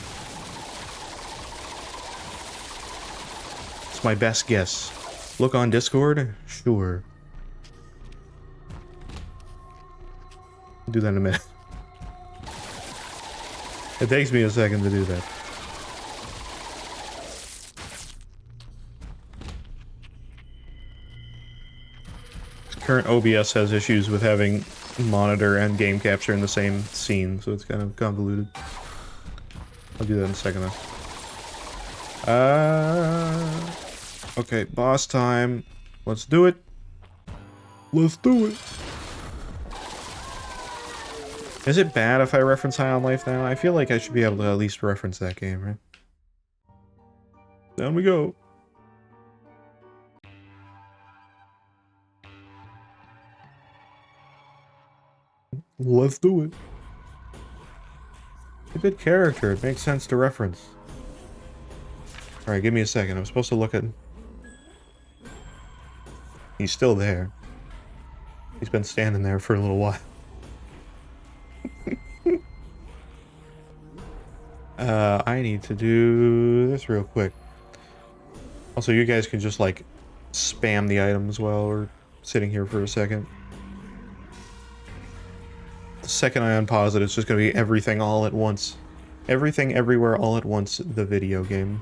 It's my best guess. Look on Discord? Sure. I'll do that in a minute. It takes me a second to do that. Current OBS has issues with having monitor and game capture in the same scene, so it's kind of convoluted. I'll do that in a second though. Okay, boss time. Let's do it. Let's do it. Is it bad if I reference High on Life now? I feel like I should be able to at least reference that game, right? Down we go. Let's do it. A good character. It makes sense to reference. Alright, give me a second. I'm supposed to look at... He's still there. He's been standing there for a little while. I need to do this real quick. Also, you guys can just, like, spam the items while we're sitting here for a second. The second I unpause it, it's just gonna be everything all at once. Everything, everywhere, all at once, the video game.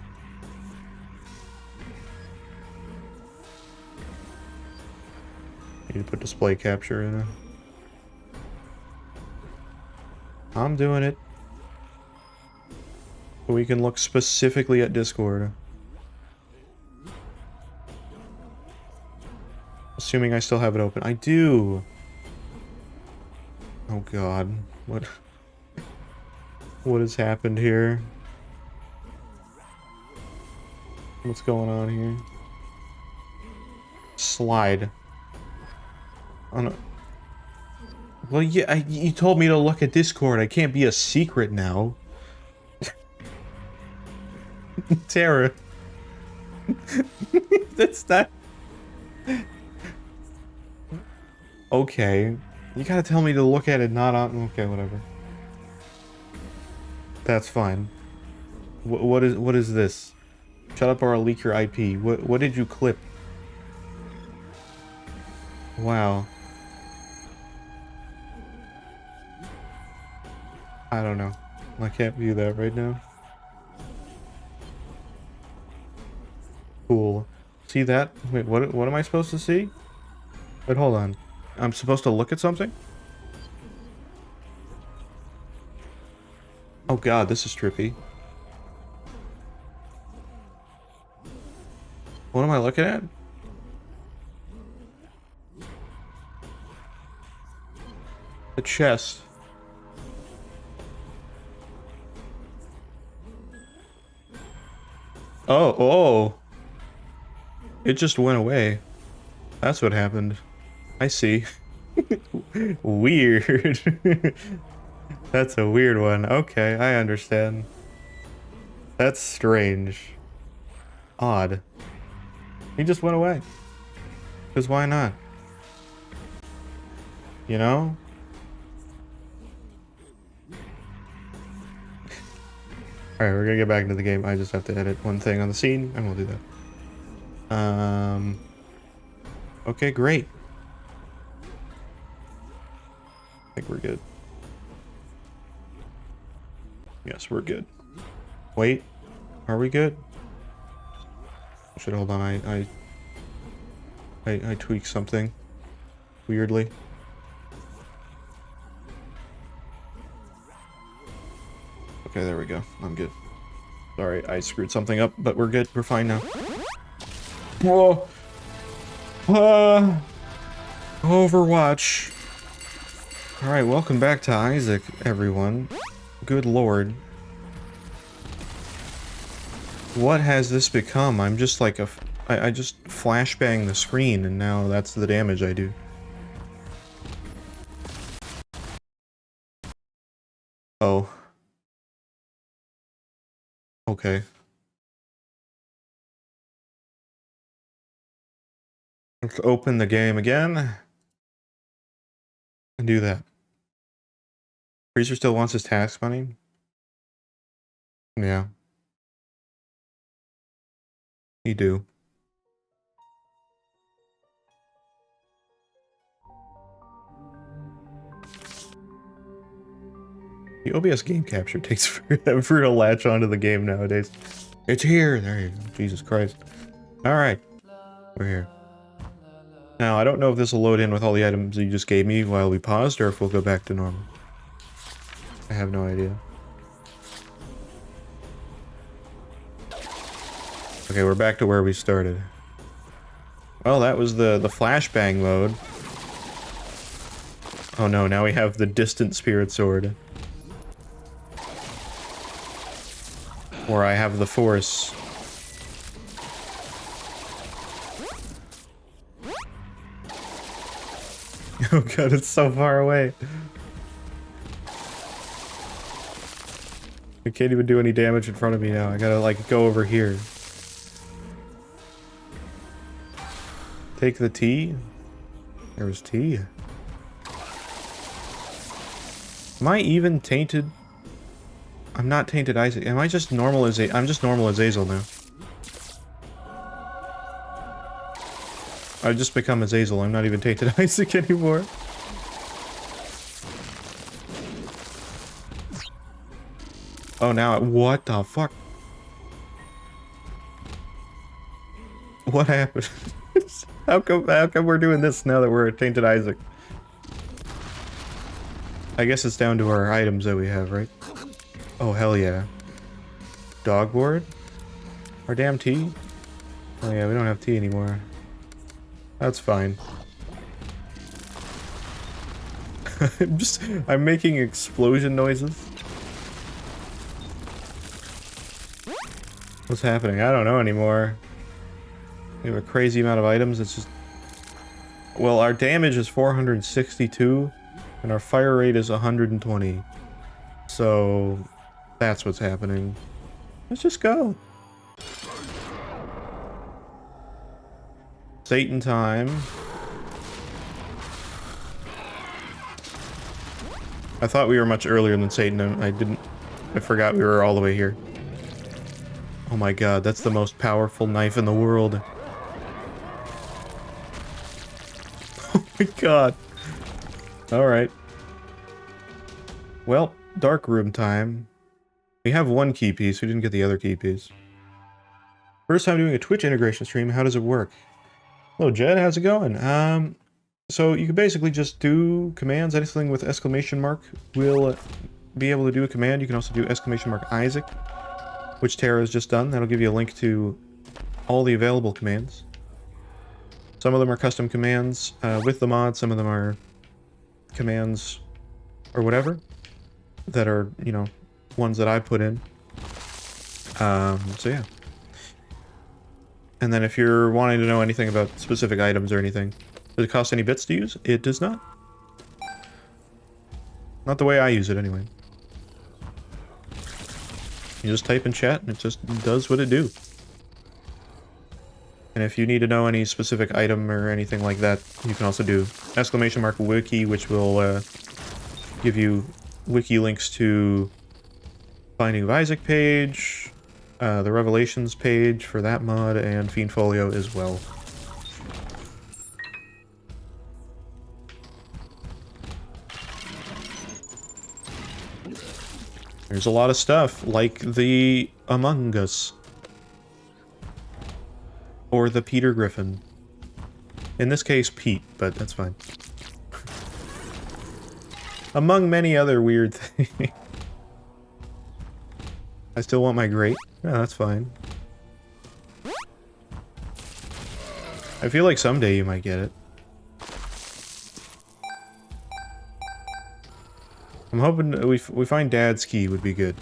Need to put display capture in it. I'm doing it. So we can look specifically at Discord. Assuming I still have it open. I do! Oh god. What has happened here? What's going on here? Slide. Oh no. Well, yeah, you told me to look at Discord. I can't be a secret now. Tara. That's not... Okay. You gotta tell me to look at it, not on... Okay, whatever. That's fine. What is this? Shut up or I'll leak your IP. What did you clip? Wow. I don't know. I can't view that right now. Cool. See that? Wait, what am I supposed to see? Wait, hold on. I'm supposed to look at something? Oh god, this is trippy. What am I looking at? The chest. Oh. It just went away. That's what happened. I see. Weird. That's a weird one. Okay, I understand. That's strange. Odd. He just went away. Because why not? You know? Alright, we're gonna get back into the game. I just have to edit one thing on the scene, and we'll do that. Okay, great. I think we're good. Yes, we're good. Wait, are we good? Should hold on. I tweaked something weirdly. Okay, there we go. I'm good. Sorry, I screwed something up, but we're good. We're fine now. Whoa. Overwatch. Alright, welcome back to Isaac, everyone. Good lord. What has this become? I'm just like I just flashbang the screen and now that's the damage I do. Oh. Okay. Let's open the game again. And do that. Freezer still wants his task money? Yeah. He do. The OBS game capture takes forever to latch onto the game nowadays. It's here! There you go. Jesus Christ. Alright. We're here. Now, I don't know if this will load in with all the items you just gave me while we paused, or if we'll go back to normal. I have no idea. Okay, we're back to where we started. Well, that was the flashbang mode. Oh no, now we have the distant spirit sword. Or I have the force. Oh god, it's so far away. I can't even do any damage in front of me now. I gotta, like, go over here. Take the tea? There was tea. Am I even tainted? I'm not tainted Isaac. Am I just normal as I'm just normal as Azazel now. I've just become Azazel. I'm not even tainted Isaac anymore. Oh, now what the fuck? What happened? How come we're doing this now that we're a tainted Isaac? I guess it's down to our items that we have, right? Oh, hell yeah. Dog board? Our damn tea? Oh yeah, we don't have tea anymore. That's fine. I'm making explosion noises. What's happening? I don't know anymore. We have a crazy amount of items. It's just... Well, our damage is 462, and our fire rate is 120. So... that's what's happening. Let's just go. Satan time. I thought we were much earlier than Satan. I forgot we were all the way here. Oh my god, that's the most powerful knife in the world. Oh my god. Alright. Well, dark room time. We have one key piece, we didn't get the other key piece. First time doing a Twitch integration stream, how does it work? Hello Jed, how's it going? So you can basically just do commands, anything with exclamation mark will be able to do a command. You can also do exclamation mark Isaac, which Tara has just done. That'll give you a link to all the available commands. Some of them are custom commands with the mod, some of them are commands or whatever that are, you know, ones that I put in. So yeah. And then if you're wanting to know anything about specific items or anything, does it cost any bits to use? It does not. Not the way I use it anyway. You just type in chat and it just does what it do. And if you need to know any specific item or anything like that, you can also do exclamation mark wiki, which will give you wiki links to Binding of Isaac page, the Revelations page for that mod, and Fiendfolio as well. There's a lot of stuff, like the Among Us. Or the Peter Griffin. In this case, Pete, but that's fine. Among many other weird things. I still want my grate. Yeah, that's fine. I feel like someday you might get it. I'm hoping we find Dad's key would be good.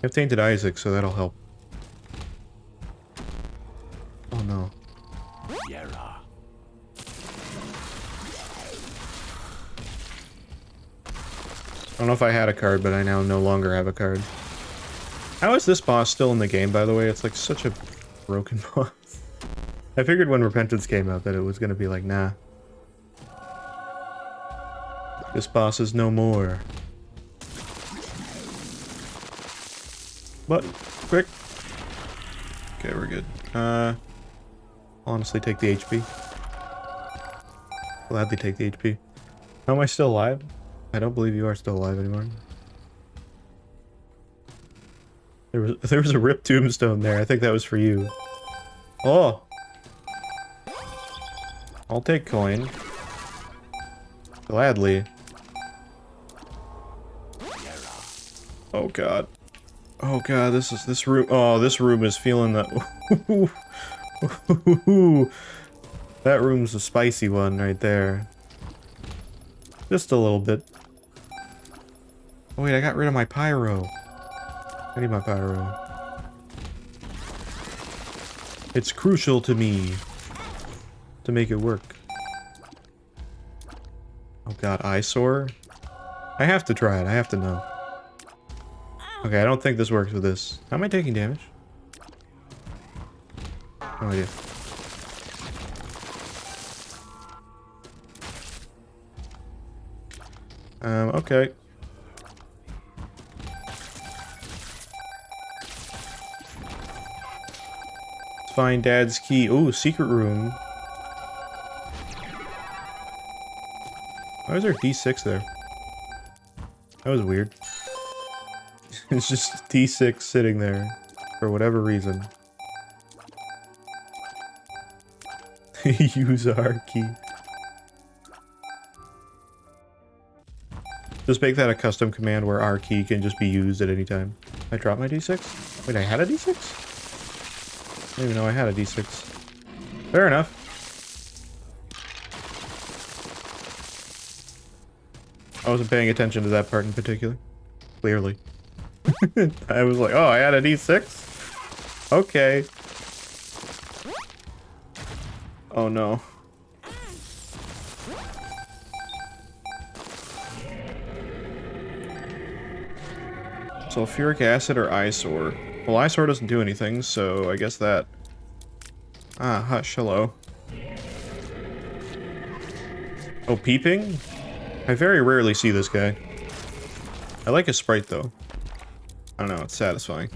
I've tainted Isaac, so that'll help. Oh no. Yera. I don't know if I had a card, but I now no longer have a card. How is this boss still in the game, by the way? It's like such a broken boss. I figured when Repentance came out that it was gonna be like, nah. This boss is no more. Button, quick. Okay, we're good. I'll honestly take the HP. Gladly take the HP. How am I still alive? I don't believe you are still alive anymore. There was a ripped tombstone there. I think that was for you. Oh! I'll take coin. Gladly. Oh god. Oh god, this room. Oh, this room is feeling that. That room's a spicy one right there. Just a little bit. Oh wait, I got rid of my pyro. I need my pyro. It's crucial to me to make it work. Oh god, eyesore? I have to try it, I have to know. Okay, I don't think this works with this. How am I taking damage? No idea. Okay. Let's find Dad's key. Ooh, secret room. Why is there D6 there? That was weird. It's just D6 sitting there for whatever reason. Use our key. Just make that a custom command where our key can just be used at any time. I dropped my D6? Wait, I had a D6? I didn't even know I had a D6. Fair enough. I wasn't paying attention to that part in particular. Clearly. I was like, oh, I had a D6? Okay. Oh no. Sulfuric acid or eyesore? Well, eyesore doesn't do anything, so I guess that. Ah, hush, hello. Oh, peeping? I very rarely see this guy. I like his sprite, though. I don't know, it's satisfying.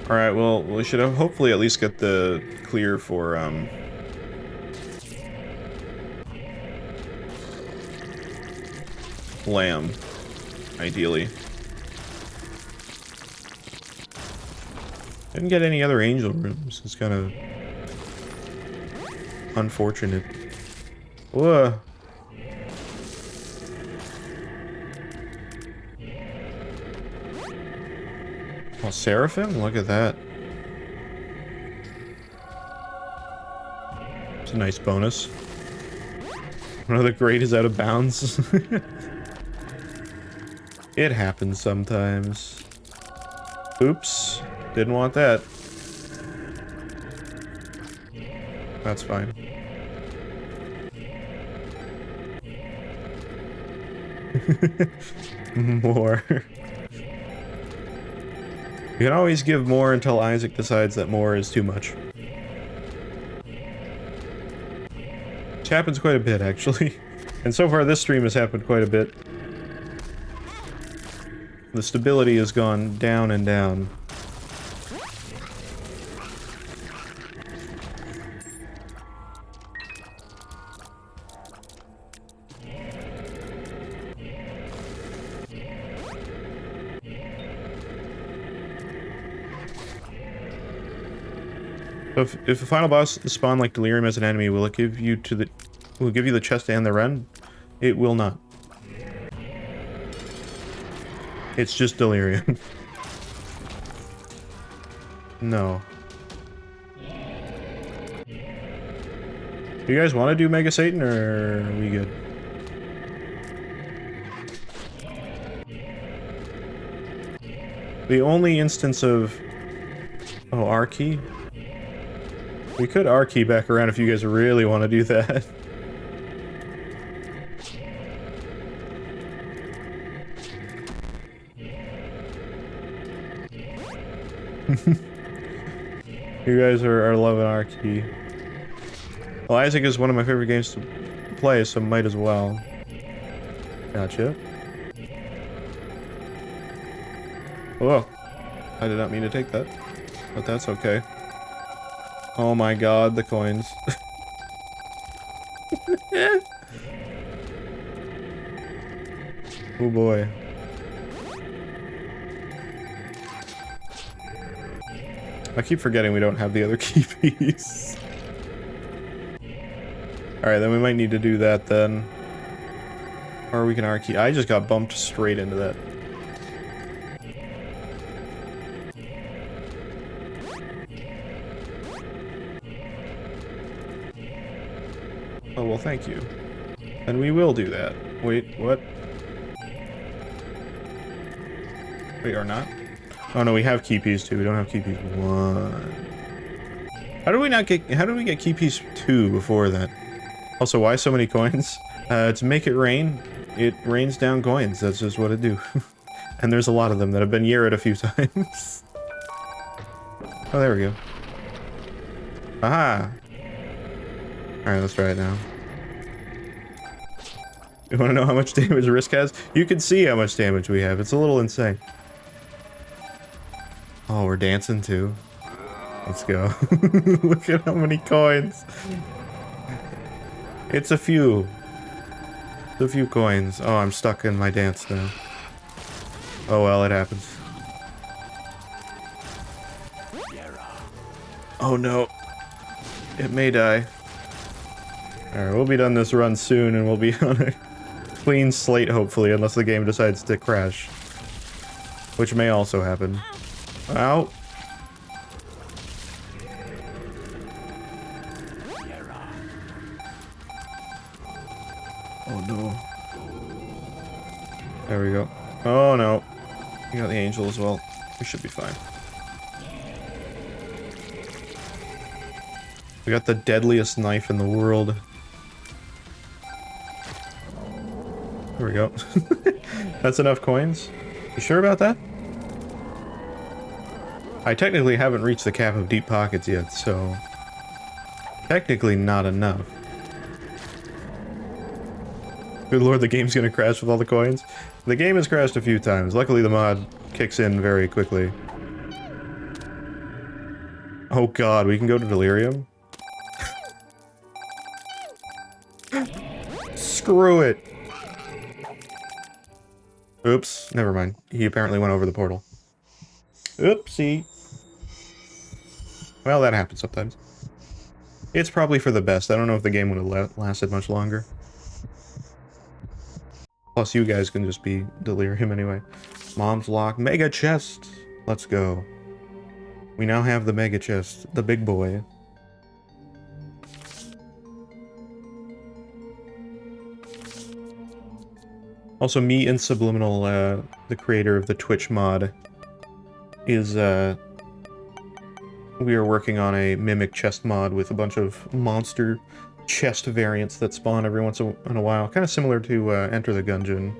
Alright, well, we should hopefully at least get the clear for, Lamb, ideally. Didn't get any other angel rooms. It's kind of unfortunate. Whoa. Oh, Seraphim? Look at that. It's a nice bonus. One of the great is out of bounds. It happens sometimes. Oops. Didn't want that. That's fine. More. You can always give more until Isaac decides that more is too much. Which happens quite a bit, actually. And so far this stream has happened quite a bit. The stability has gone down and down. So if a final boss spawn like Delirium as an enemy, will it give you the chest and the run? It will not. It's just Delirium. No. Do you guys want to do Mega Satan, or are we good? The only instance of... Oh, R key? We could R key back around if you guys really want to do that. You guys are loving R key. Well, Isaac is one of my favorite games to play, so might as well. Gotcha. Whoa. I did not mean to take that. But that's okay. Oh my god, the coins. Oh boy. I keep forgetting we don't have the other key piece. Alright, then we might need to do that then. Or we can R key. I just got bumped straight into that. Oh, well, thank you. And we will do that. Wait, what? Wait, or not? Oh no, we have key piece 2. We don't have key piece 1. How do we not get... How do we get key piece 2 before that? Also, why so many coins? To make it rain, it rains down coins. That's just what it do. And there's a lot of them that have been Yeared a few times. Oh, there we go. Aha! Alright, let's try it now. You wanna know how much damage Risk has? You can see how much damage we have. It's a little insane. Oh, we're dancing too. Let's go. Look at how many coins. It's a few. It's a few coins. Oh, I'm stuck in my dance now. Oh well, it happens. Oh no. It may die. Alright, we'll be done this run soon and we'll be on a clean slate hopefully, unless the game decides to crash. Which may also happen. Ow. Oh no. There we go. Oh no. We got the angel as well. We should be fine. We got the deadliest knife in the world. There we go. That's enough coins? You sure about that? I technically haven't reached the cap of deep pockets yet, so... Technically not enough. Good lord, the game's gonna crash with all the coins? The game has crashed a few times. Luckily the mod kicks in very quickly. Oh god, we can go to Delirium? Screw it! Oops, never mind. He apparently went over the portal. Oopsie. Well, that happens sometimes. It's probably for the best. I don't know if the game would have lasted much longer. Plus, you guys can just be Delirium anyway. Mom's lock. Mega chest! Let's go. We now have the mega chest. The big boy. Also, me and Subliminal, the creator of the Twitch mod, is, we are working on a mimic chest mod with a bunch of monster chest variants that spawn every once in a while. Kind of similar to, Enter the Gungeon.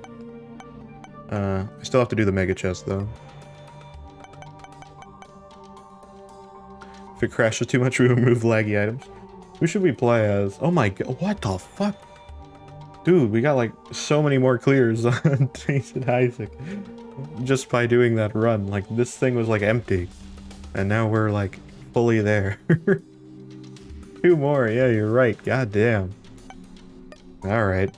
I still have to do the mega chest, though. If it crashes too much, we remove laggy items. Who should we play as? Oh my god, what the fuck? Dude, we got like so many more clears on Tasted Isaac just by doing that run. Like, this thing was like empty. And now we're like fully there. 2 more, yeah, you're right. God damn. Alright.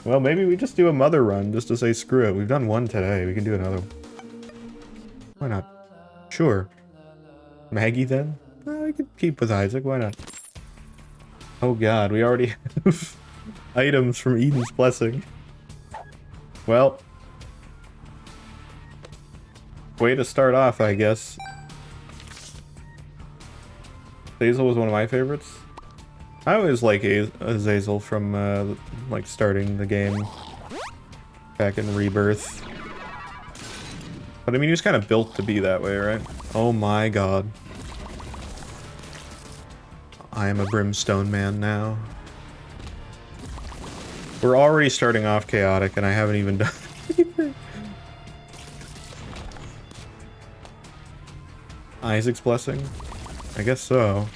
Well, maybe we just do a mother run just to say screw it. We've done 1 today. We can do another one. Why not? Sure. Maggie then? We could keep with Isaac. Why not? Oh god, we already have items from Eden's Blessing. Well. Way to start off, I guess. Azazel was one of my favorites. I always like Azazel from, like, starting the game. Back in Rebirth. But I mean, he was kind of built to be that way, right? Oh my god. I am a brimstone man now. We're already starting off chaotic, and I haven't even done anything. Isaac's blessing? I guess so.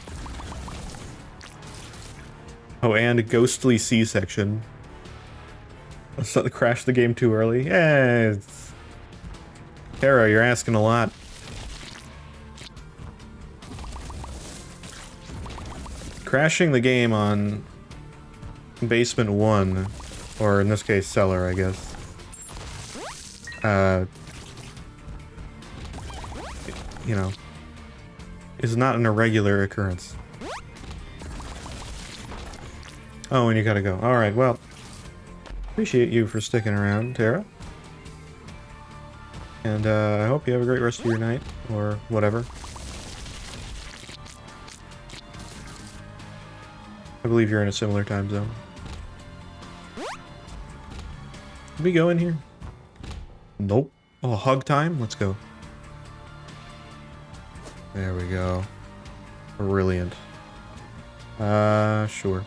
Oh, and a ghostly C-section. Let's not crash the game too early. Yeah, it's... Kara, you're asking a lot. Crashing the game on basement 1, or in this case cellar, I guess. You know, is not an irregular occurrence. Oh, and you gotta go. Alright, well, appreciate you for sticking around, Tara. And I hope you have a great rest of your night, or whatever. I believe you're in a similar time zone. Can we go in here? Nope. Oh, hug time? Let's go. There we go. Brilliant. Sure.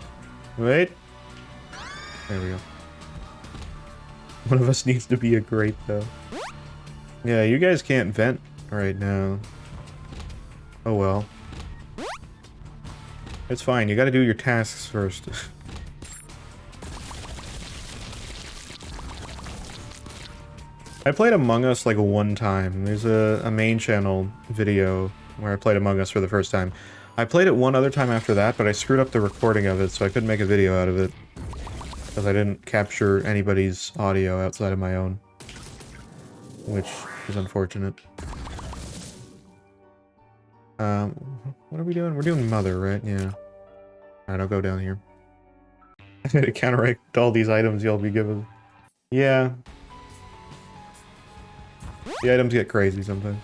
Wait. There we go. One of us needs to be a grate, though. Yeah, you guys can't vent right now. Oh well. It's fine, you gotta do your tasks first. I played Among Us like one time. There's a main channel video where I played Among Us for the first time. I played it one other time after that, but I screwed up the recording of it, so I couldn't make a video out of it. Because I didn't capture anybody's audio outside of my own. Which is unfortunate. What are we doing? We're doing Mother, right? Yeah. Alright, I'll go down here. I had to counteract all these items y'all be given. Yeah. The items get crazy sometimes.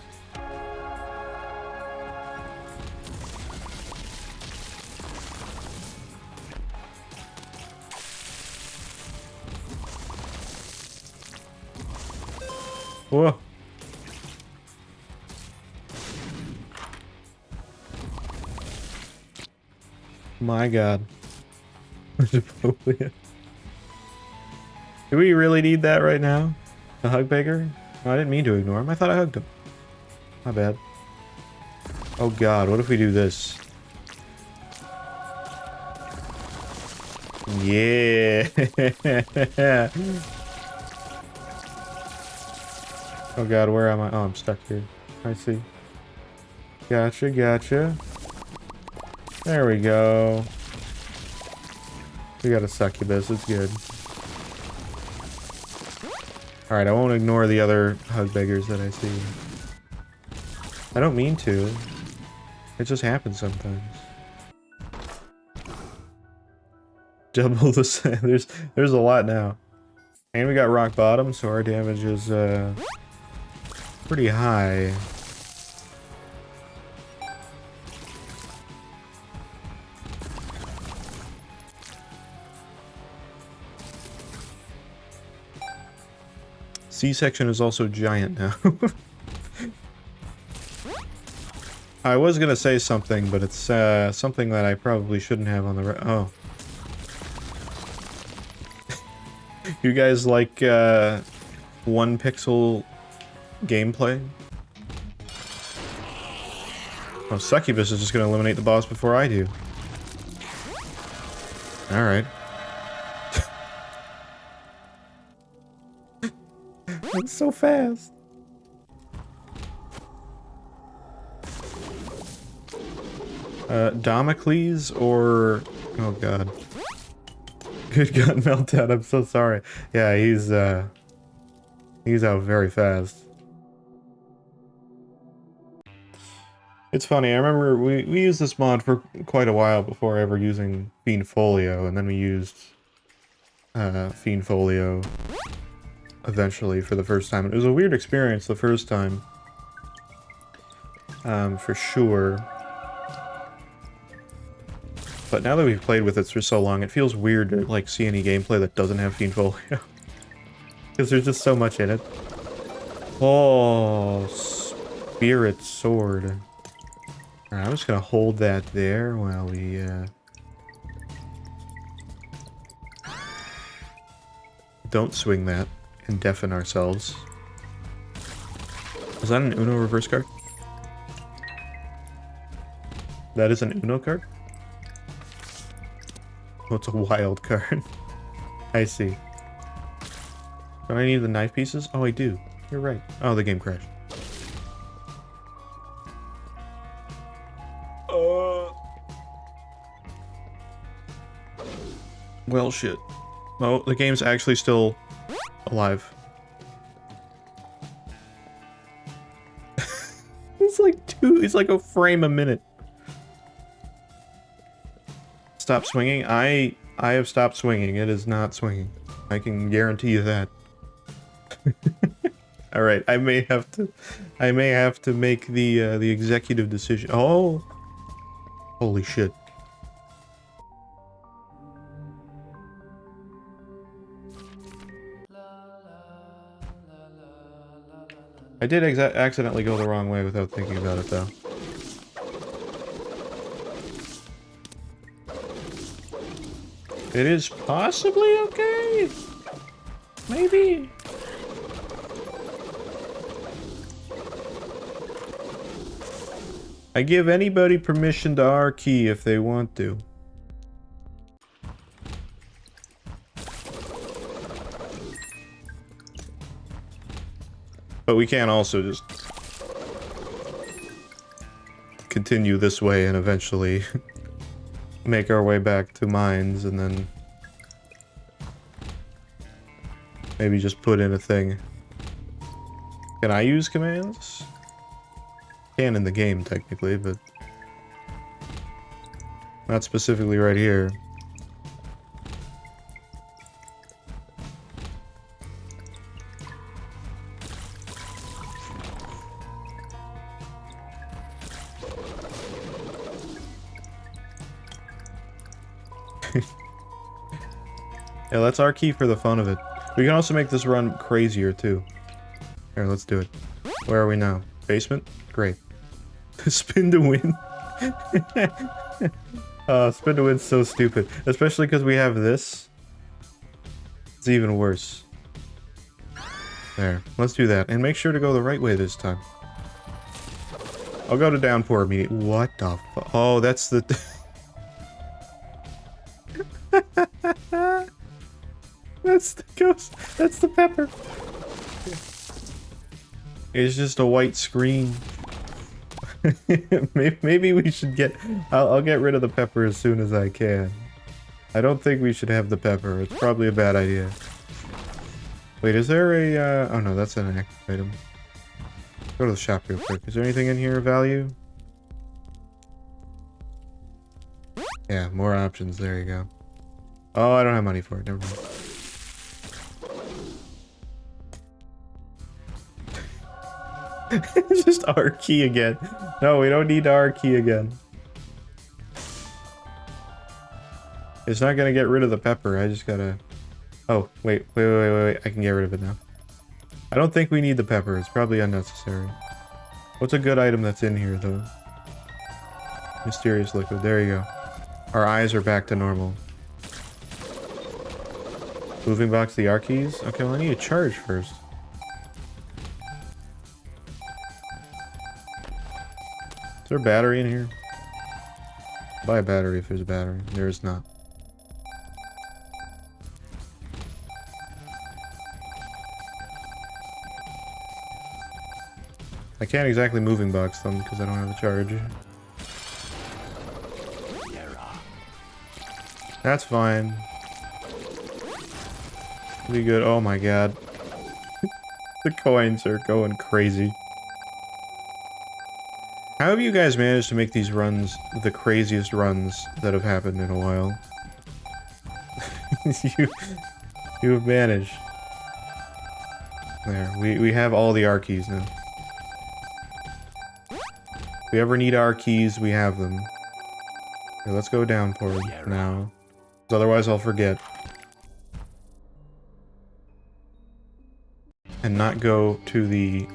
Whoa. My god. Do we really need that right now? The hug beggar? No, I didn't mean to ignore him. I thought I hugged him. My bad. Oh god, what if we do this? Yeah. Oh god, where am I? Oh, I'm stuck here. I see. Gotcha, gotcha. There we go. We got a succubus, it's good. Alright, I won't ignore the other hug beggars that I see. I don't mean to. It just happens sometimes. Double the sand. There's a lot now. And we got rock bottom, so our damage is pretty high. C-section is also giant now. I was gonna say something, but it's something that I probably shouldn't have on the oh. You guys like one pixel gameplay? Oh, Succubus is just gonna eliminate the boss before I do. Alright. It's so fast. Damocles or... Oh god. Good gun meltdown, I'm so sorry. Yeah, he's out very fast. It's funny, I remember we used this mod for quite a while before ever using Fiend Folio, and then we used Fiend Folio eventually for the first time. It was a weird experience the first time. For sure. But now that we've played with it for so long, it feels weird to like see any gameplay that doesn't have Fiend Folio. Because there's just so much in it. Oh, spirit sword. Alright, I'm just gonna hold that there while we, don't swing that and deafen ourselves. Is that an Uno reverse card? That is an Uno card? Oh, it's a wild card. I see. Don't I need the knife pieces? Oh, I do. You're right. Oh, the game crashed. Well, shit. Oh, the game's actually still alive. It's like a frame a minute. Stop swinging? I have stopped swinging. It is not swinging. I can guarantee you that. All right, I may have to make the executive decision. Oh, holy shit! I did accidentally go the wrong way without thinking about it, though. It is possibly okay. Maybe. I give anybody permission to R-key if they want to. But we can also just continue this way and eventually make our way back to mines and then maybe just put in a thing. Can I use commands? Can in the game technically, but not specifically right here. Yeah, that's our key for the fun of it. We can also make this run crazier too. Here, let's do it. Where are we now? Basement? Great. Spin to win. Spin to win's so stupid. Especially because we have this. It's even worse. There. Let's do that. And make sure to go the right way this time. I'll go to downpour immediately. What the fu- Oh, that's the... That's the ghost. That's the pepper. It's just a white screen. Maybe we should get... I'll get rid of the pepper as soon as I can. I don't think we should have the pepper. It's probably a bad idea. Wait, is there a... Oh no, that's an active item. Go to the shop real quick. Is there anything in here of value? Yeah, more options. There you go. Oh, I don't have money for it. Never mind. Just R key again. No, we don't need R key again. It's not gonna get rid of the pepper. I just gotta... Oh, wait. I can get rid of it now. I don't think we need the pepper. It's probably unnecessary. What's a good item that's in here, though? Mysterious liquid. There you go. Our eyes are back to normal. Moving box, the R keys? Okay, well, I need a charge first. Is there a battery in here? Buy a battery if there's a battery. There is not. I can't exactly moving box them because I don't have a charge. That's fine. Be good. Oh my god. The coins are going crazy. How have you guys managed to make these runs the craziest runs that have happened in a while? you have managed. There, we have all the R keys now. If we ever need R keys, we have them. Okay, let's go down for now. 'Cause otherwise I'll forget. and not go to the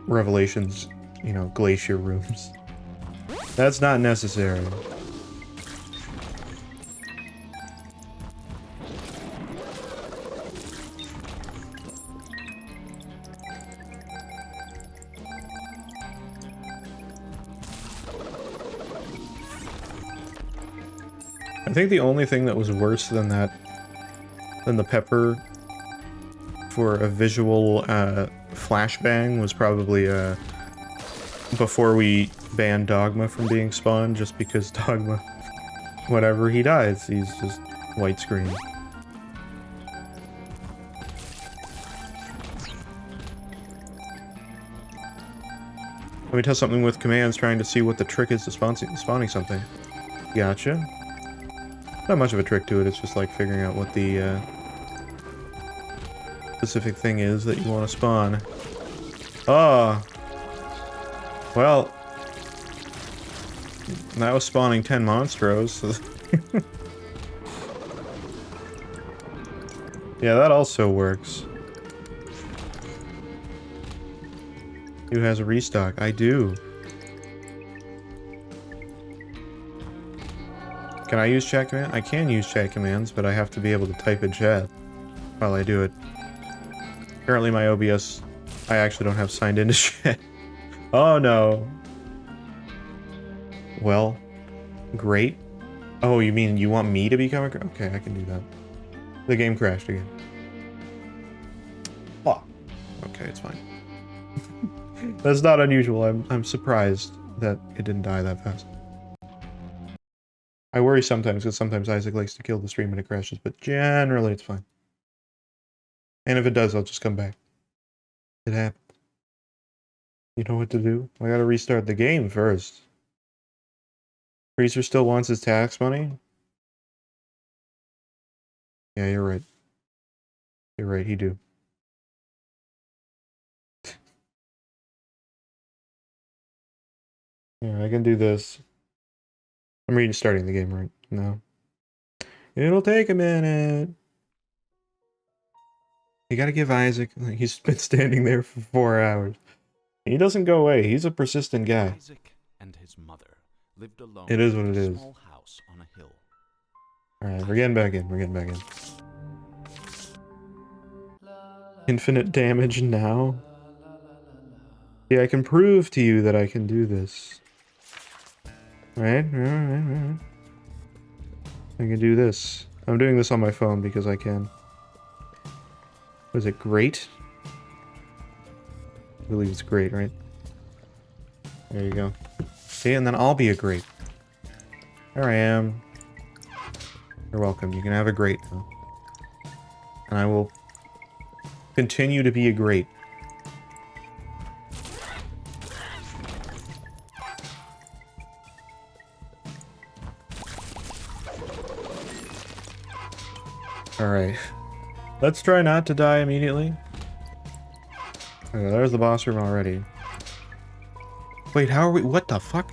Revelations, you know, glacier rooms. That's not necessary. I think the only thing that was worse than that, than the pepper for a visual flashbang was probably before we banned Dogma from being spawned, just because Dogma, whenever he dies, he's just white screen. Let me test something with commands, trying to see what the trick is to spawning something. Gotcha. Not much of a trick to it, it's just like figuring out what the specific thing is that you want to spawn. Oh! Well, that was spawning 10 monstros, so yeah, that also works. Who has a restock? I do. Can I use chat command? I can use chat commands, but I have to be able to type in chat while I do it. Currently my OBS, I actually don't have signed into chat. Oh no. Well, great. Oh, you mean you want me to become a... Okay, I can do that. The game crashed again. Oh. Okay, it's fine. That's not unusual. I'm surprised that it didn't die that fast. I worry sometimes, because sometimes Isaac likes to kill the stream when it crashes, but generally it's fine. And if it does, I'll just come back. It happened. You know what to do? I gotta restart the game first. Freezer still wants his tax money? Yeah, you're right. You're right, he do. Yeah, I can do this. I'm restarting the game right now. It'll take a minute. You gotta give Isaac... He's been standing there for 4 hours. He doesn't go away. He's a persistent guy. Isaac and his mother lived alone. It is what in it a is. small house on a hill. Alright, we're getting back in. We're getting back in. Infinite damage now? Yeah, I can prove to you that I can do this. Right? I can do this. I'm doing this on my phone because I can. Was it great? I believe it's great, right? There you go. See, and then I'll be a great. There I am. You're welcome. You can have a great now. And I will continue to be a great. Alright. Let's try not to die immediately. Okay, there's the boss room already. Wait, how are we? What the fuck?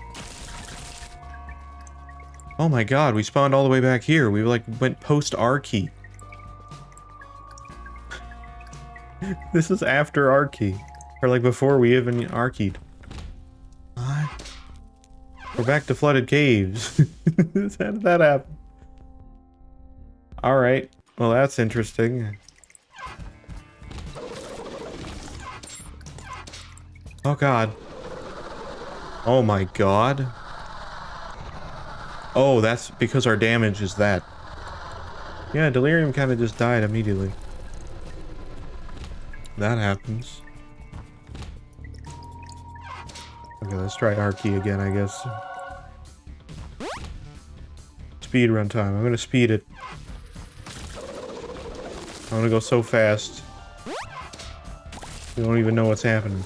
Oh my god, we spawned all the way back here. We like went post R-key. This is after R-key. Or like before we even R-keyed. What? We're back to flooded caves. How did that happen? Alright. Well, that's interesting. Oh god. Oh my god. Oh, that's because our damage is that. Yeah, Delirium kind of just died immediately. That happens. Okay, let's try R-key again, I guess. Speed run time. I'm gonna speed it. I'm gonna go so fast. You don't even know what's happening.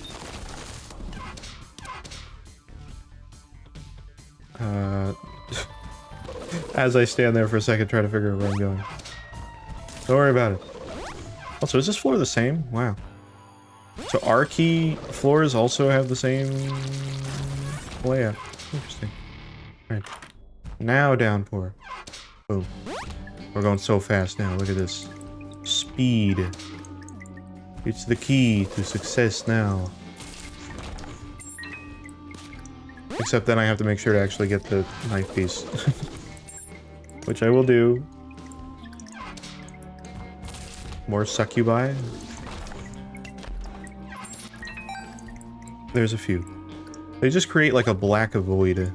As I stand there for a second trying to figure out where I'm going. Don't worry about it. Also, is this floor the same? Wow. So R-key floors also have the same layout. Interesting. Alright. Now downpour. Boom. We're going so fast now. Look at this. Speed. It's the key to success now. Except then I have to make sure to actually get the knife piece. Which I will do. More succubi. There's a few. They just create like a black void.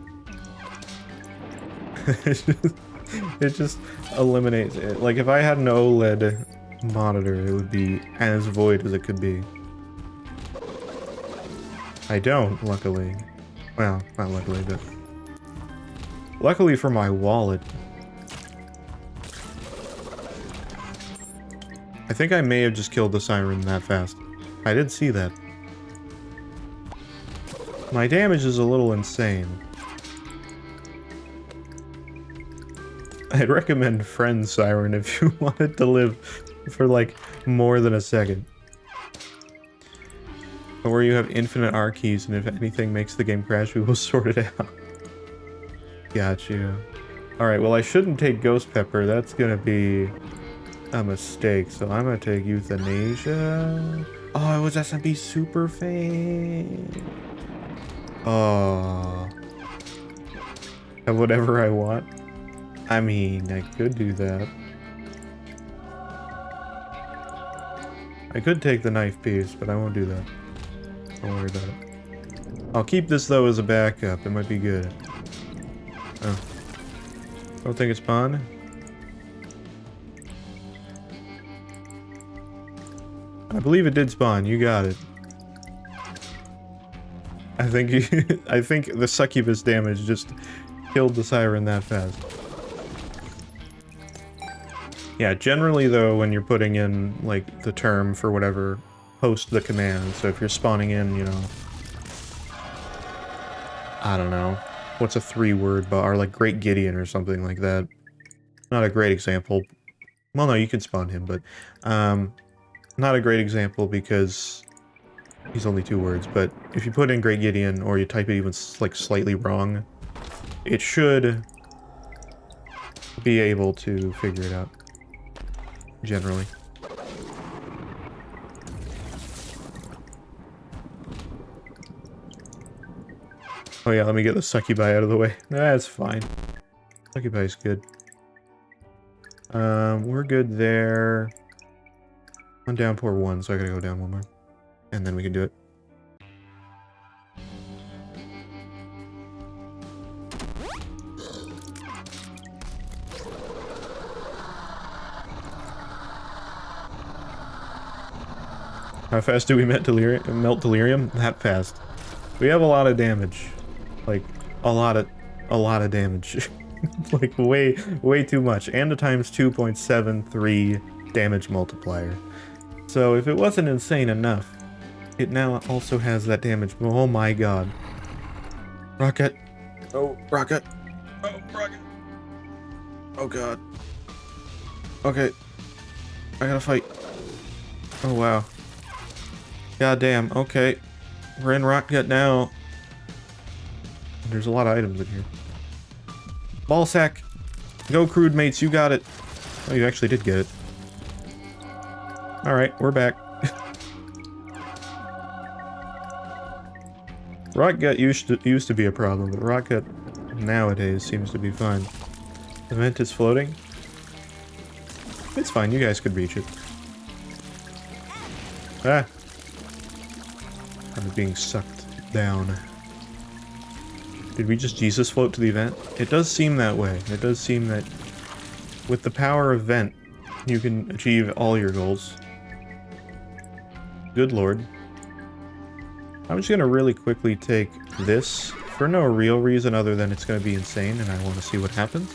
It just eliminates it. Like if I had an OLED monitor, it would be as void as it could be. I don't, luckily. Well, not luckily, but... luckily for my wallet. I think I may have just killed the siren that fast. I did see that. My damage is a little insane. I'd recommend Friend Siren if you wanted to live for like more than a second. Or you have infinite R keys, and if anything makes the game crash, we will sort it out. Gotcha. Alright, well I shouldn't take Ghost Pepper, that's gonna be a mistake, so I'm gonna take Euthanasia. Oh, it was SMP Super Fame. Oh. Have whatever I want. I mean, I could do that. I could take the knife piece, but I won't do that. Don't worry about it. I'll keep this, though, as a backup. It might be good. Oh. Don't think it spawned? I believe it did spawn. You got it. I think the succubus damage just killed the siren that fast. Yeah, generally though, when you're putting in, like, the term for whatever, post the command. So if you're spawning in, you know... I don't know. What's a 3-word bar? Like Great Gideon or something like that. Not a great example. Well, no, you can spawn him, but... not a great example because... he's only 2 words, but if you put in Great Gideon, or you type it even, like, slightly wrong, it should be able to figure it out. Generally. Oh yeah, let me get the succubi out of the way. That's fine. Succubi's good. We're good there. I'm downpour 1, so I gotta go down 1 more. And then we can do it. How fast do we melt delirium? That fast. We have a lot of damage. Like, a lot of damage. Like, way too much. And a times 2.73 damage multiplier. So if it wasn't insane enough, it now also has that damage. Oh my god. Rocket. Oh, rocket. Oh, rocket. Oh god. Okay. I gotta fight. Oh wow. God damn, okay. We're in Rocket now. There's a lot of items in here. Ball sack. Go, crude mates, you got it. Oh, you actually did get it. Alright, we're back. Rocket used to be a problem, but Rocket nowadays seems to be fine. The vent is floating. It's fine, you guys could reach it. Ah! I'm being sucked down. Did we just Jesus float to the event? It does seem that way. It does seem that with the power of vent, you can achieve all your goals. Good lord. I'm just gonna really quickly take this for no real reason other than it's gonna be insane and I want to see what happens.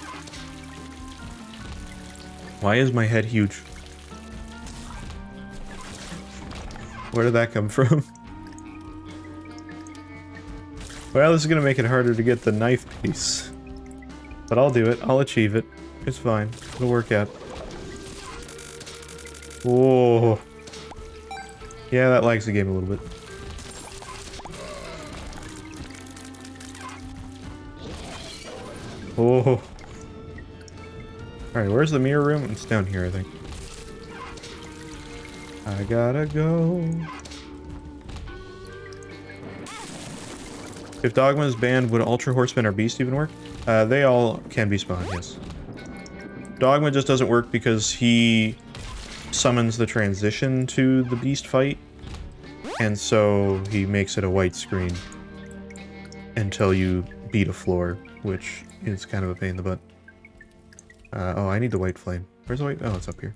Why is my head huge? Where did that come from? Well, this is gonna make it harder to get the knife piece. But I'll do it. I'll achieve it. It's fine. It'll work out. Whoa. Yeah, that lags the game a little bit. Oh. Alright, where's the mirror room? It's down here, I think. I gotta go. If Dogma is banned, would Ultra Horseman or Beast even work? They all can be spawned, yes. Dogma just doesn't work because he summons the transition to the Beast fight, and so he makes it a white screen until you beat a floor, which is kind of a pain in the butt. Oh, I need the white flame. Where's the white? Oh, it's up here.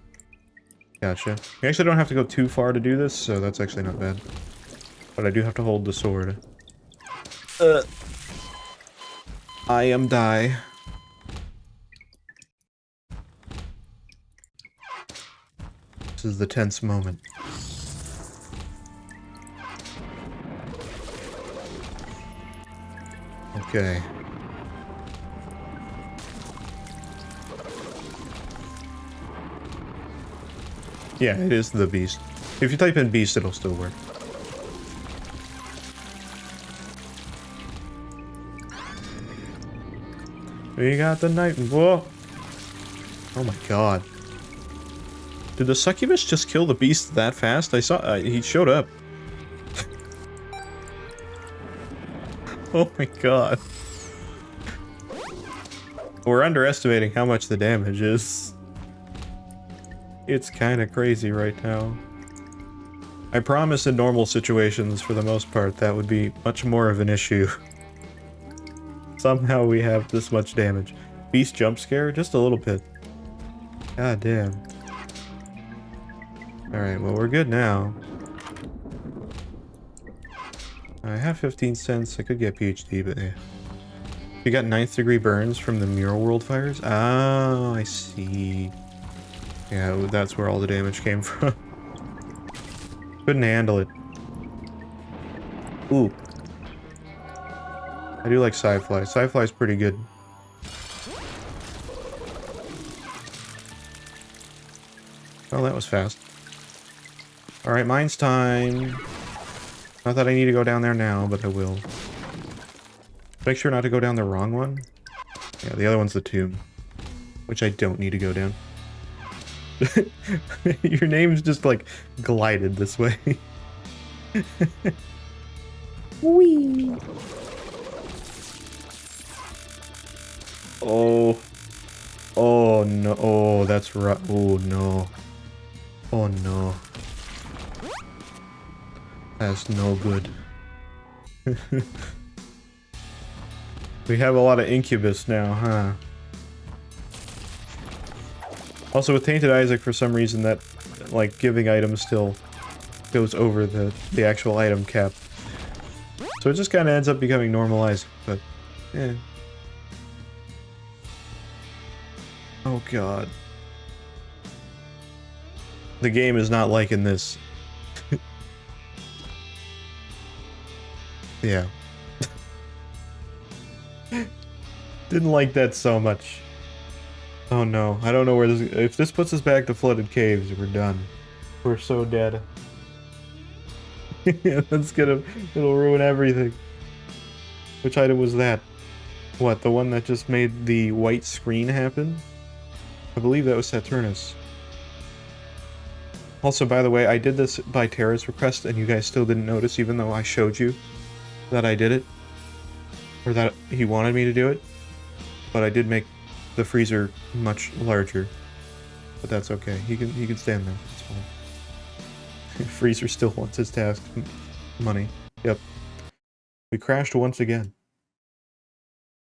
Gotcha. You actually don't have to go too far to do this, so that's actually not bad. But I do have to hold the sword. I am die. This is the tense moment. Okay. Yeah, it is the beast. If you type in beast, it'll still work. We got the night. Whoa! Oh my god. Did the succubus just kill the beast that fast? I saw he showed up. Oh my god. We're underestimating how much the damage is. It's kind of crazy right now. I promise in normal situations, for the most part, that would be much more of an issue. Somehow we have this much damage. Beast jump scare? Just a little bit. God damn. Alright, well we're good now. I have 15 cents. I could get PhD, but eh. You got 9th degree burns from the Mural World fires? Oh, I see. Yeah, that's where all the damage came from. Couldn't handle it. Ooh. I do like Sci-Fly. Sci-Fly's pretty good. Well, that was fast. Alright, mine's time. Not that I need to go down there now, but I will. Make sure not to go down the wrong one. Yeah, the other one's the tomb. Which I don't need to go down. Your name's just, like, glided this way. Whee! Oh. Oh, no. Oh, that's right. Oh, no. Oh, no. That's no good. We have a lot of incubus now, huh? Also, with Tainted Isaac, for some reason, that, like, giving items still goes over the actual item cap. So it just kind of ends up becoming normalized, but, eh. Oh god. The game is not liking this. Yeah. Didn't like that so much. Oh no, I don't know where this... If this puts us back to flooded caves, we're done. We're so dead. That's gonna... It'll ruin everything. Which item was that? What, the one that just made the white screen happen? I believe that was Saturnus. Also, by the way, I did this by Terra's request, and you guys still didn't notice, even though I showed you that I did it. Or that he wanted me to do it. But I did make the freezer much larger. But that's okay. He can stand there. It's fine. Freezer still wants his task money. Yep. We crashed once again.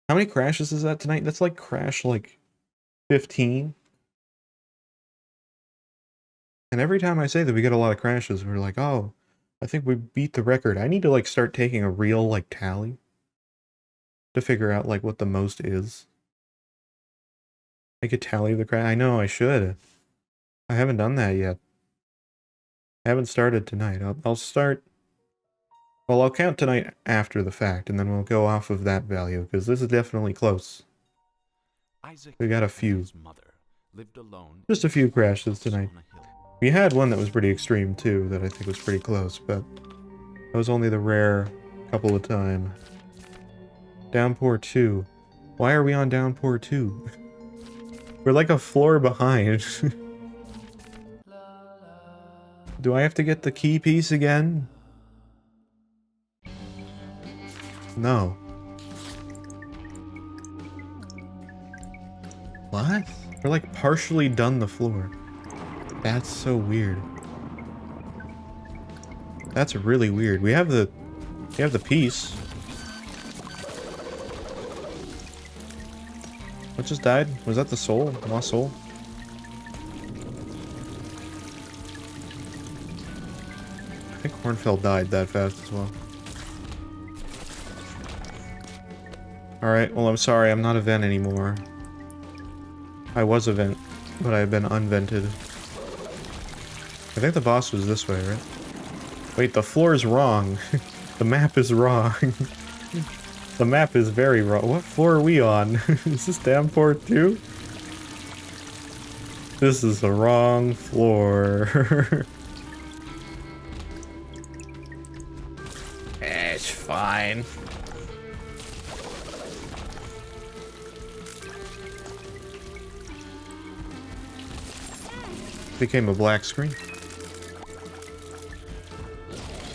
How many crashes is that tonight? That's like crash like 15. And every time I say that we get a lot of crashes, we're like, oh, I think we beat the record. I need to like start taking a real like tally to figure out like what the most is. I could tally the crash. I know I should. I haven't done that yet. I haven't started tonight. I'll start. Well, I'll count tonight after the fact, and then we'll go off of that value because this is definitely close. Isaac We got a and few. his mother lived alone Just a few crashes tonight. on a hill. We had one that was pretty extreme too, that I think was pretty close, but that was only the rare couple of time. Downpour 2. Why are we on Downpour 2? We're like a floor behind. Do I have to get the key piece again? No. What? We're like partially done the floor. That's so weird. That's really weird. We have the piece. What just died? Was that the soul? Lost soul? I think Hornfeld died that fast as well. Alright, well I'm sorry, I'm not a vent anymore. I was a vent, but I've been unvented. I think the boss was this way, right? Wait, the floor is wrong. The map is wrong. The map is very wrong. What floor are we on? Is this damn floor 2? This is the wrong floor. It's fine. Became a black screen.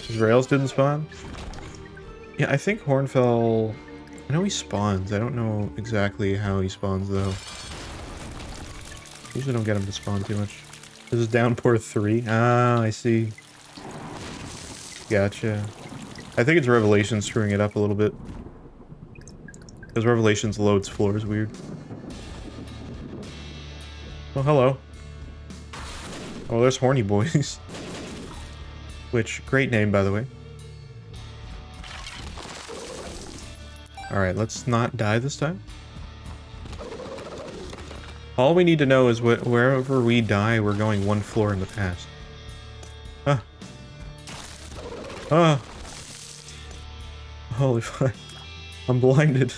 His rails didn't spawn? Yeah, I think Hornfell... I know he spawns. I don't know exactly how he spawns, though. Usually don't get him to spawn too much. This is downpour 3? Ah, I see. Gotcha. I think it's Revelations screwing it up a little bit. Because Revelations loads floors weird. Oh, hello. Oh, there's Horny Boys. Which, great name, by the way. Alright, let's not die this time. All we need to know is wherever we die, we're going one floor in the past. Ah. Ah. Holy fuck. I'm blinded.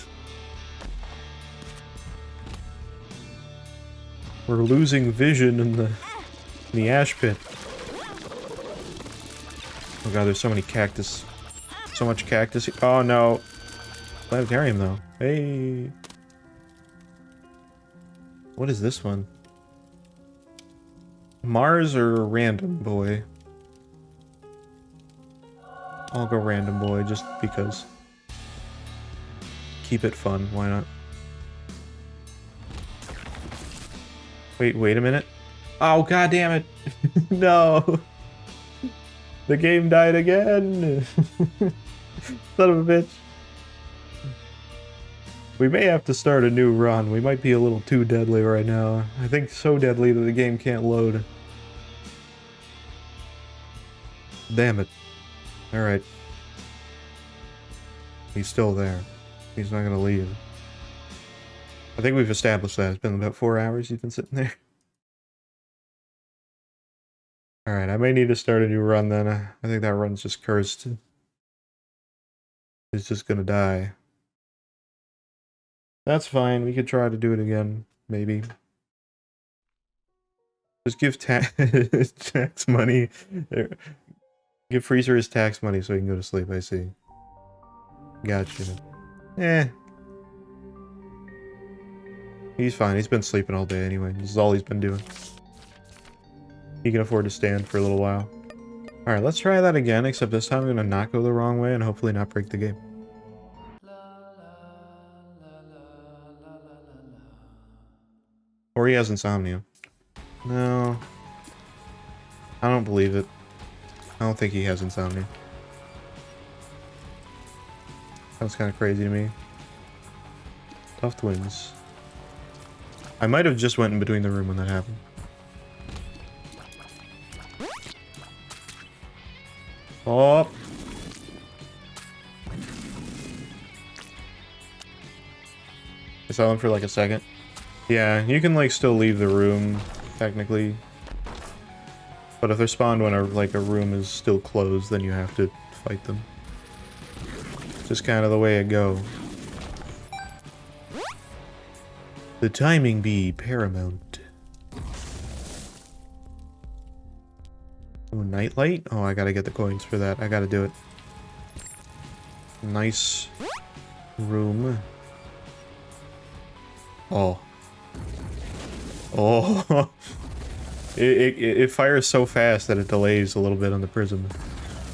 We're losing vision in the ash pit. Oh god, there's so many cactus. So much cactus. Oh no. Planetarium though. Hey. What is this one? Mars or random boy? I'll go random boy just because. Keep it fun, why not? Wait a minute. Oh god damn it. No. The game died again. Son of a bitch. We may have to start a new run. We might be a little too deadly right now. I think so deadly that the game can't load. Damn it. Alright. He's still there. He's not gonna leave. I think we've established that. It's been about 4 hours he's been sitting there. Alright, I may need to start a new run then. I think that run's just cursed. It's just gonna die. That's fine, we could try to do it again, maybe. Just give tax money. Give Freezer his tax money so he can go to sleep, I see. Gotcha. Eh. He's fine, he's been sleeping all day anyway. This is all he's been doing. He can afford to stand for a little while. Alright, let's try that again, except this time I'm gonna not go the wrong way and hopefully not break the game. Or he has insomnia. No. I don't believe it. I don't think he has insomnia. Sounds kind of crazy to me. Tough twins. I might have just went in between the room when that happened. Oh! I saw him for like a second. Yeah, you can like still leave the room, technically. But if they're spawned when a room is still closed, then you have to fight them. Just kind of the way it go. The timing be paramount. Oh, nightlight? Oh, I gotta get the coins for that. I gotta do it. Nice room. Oh. Oh. It fires so fast that it delays a little bit on the prism.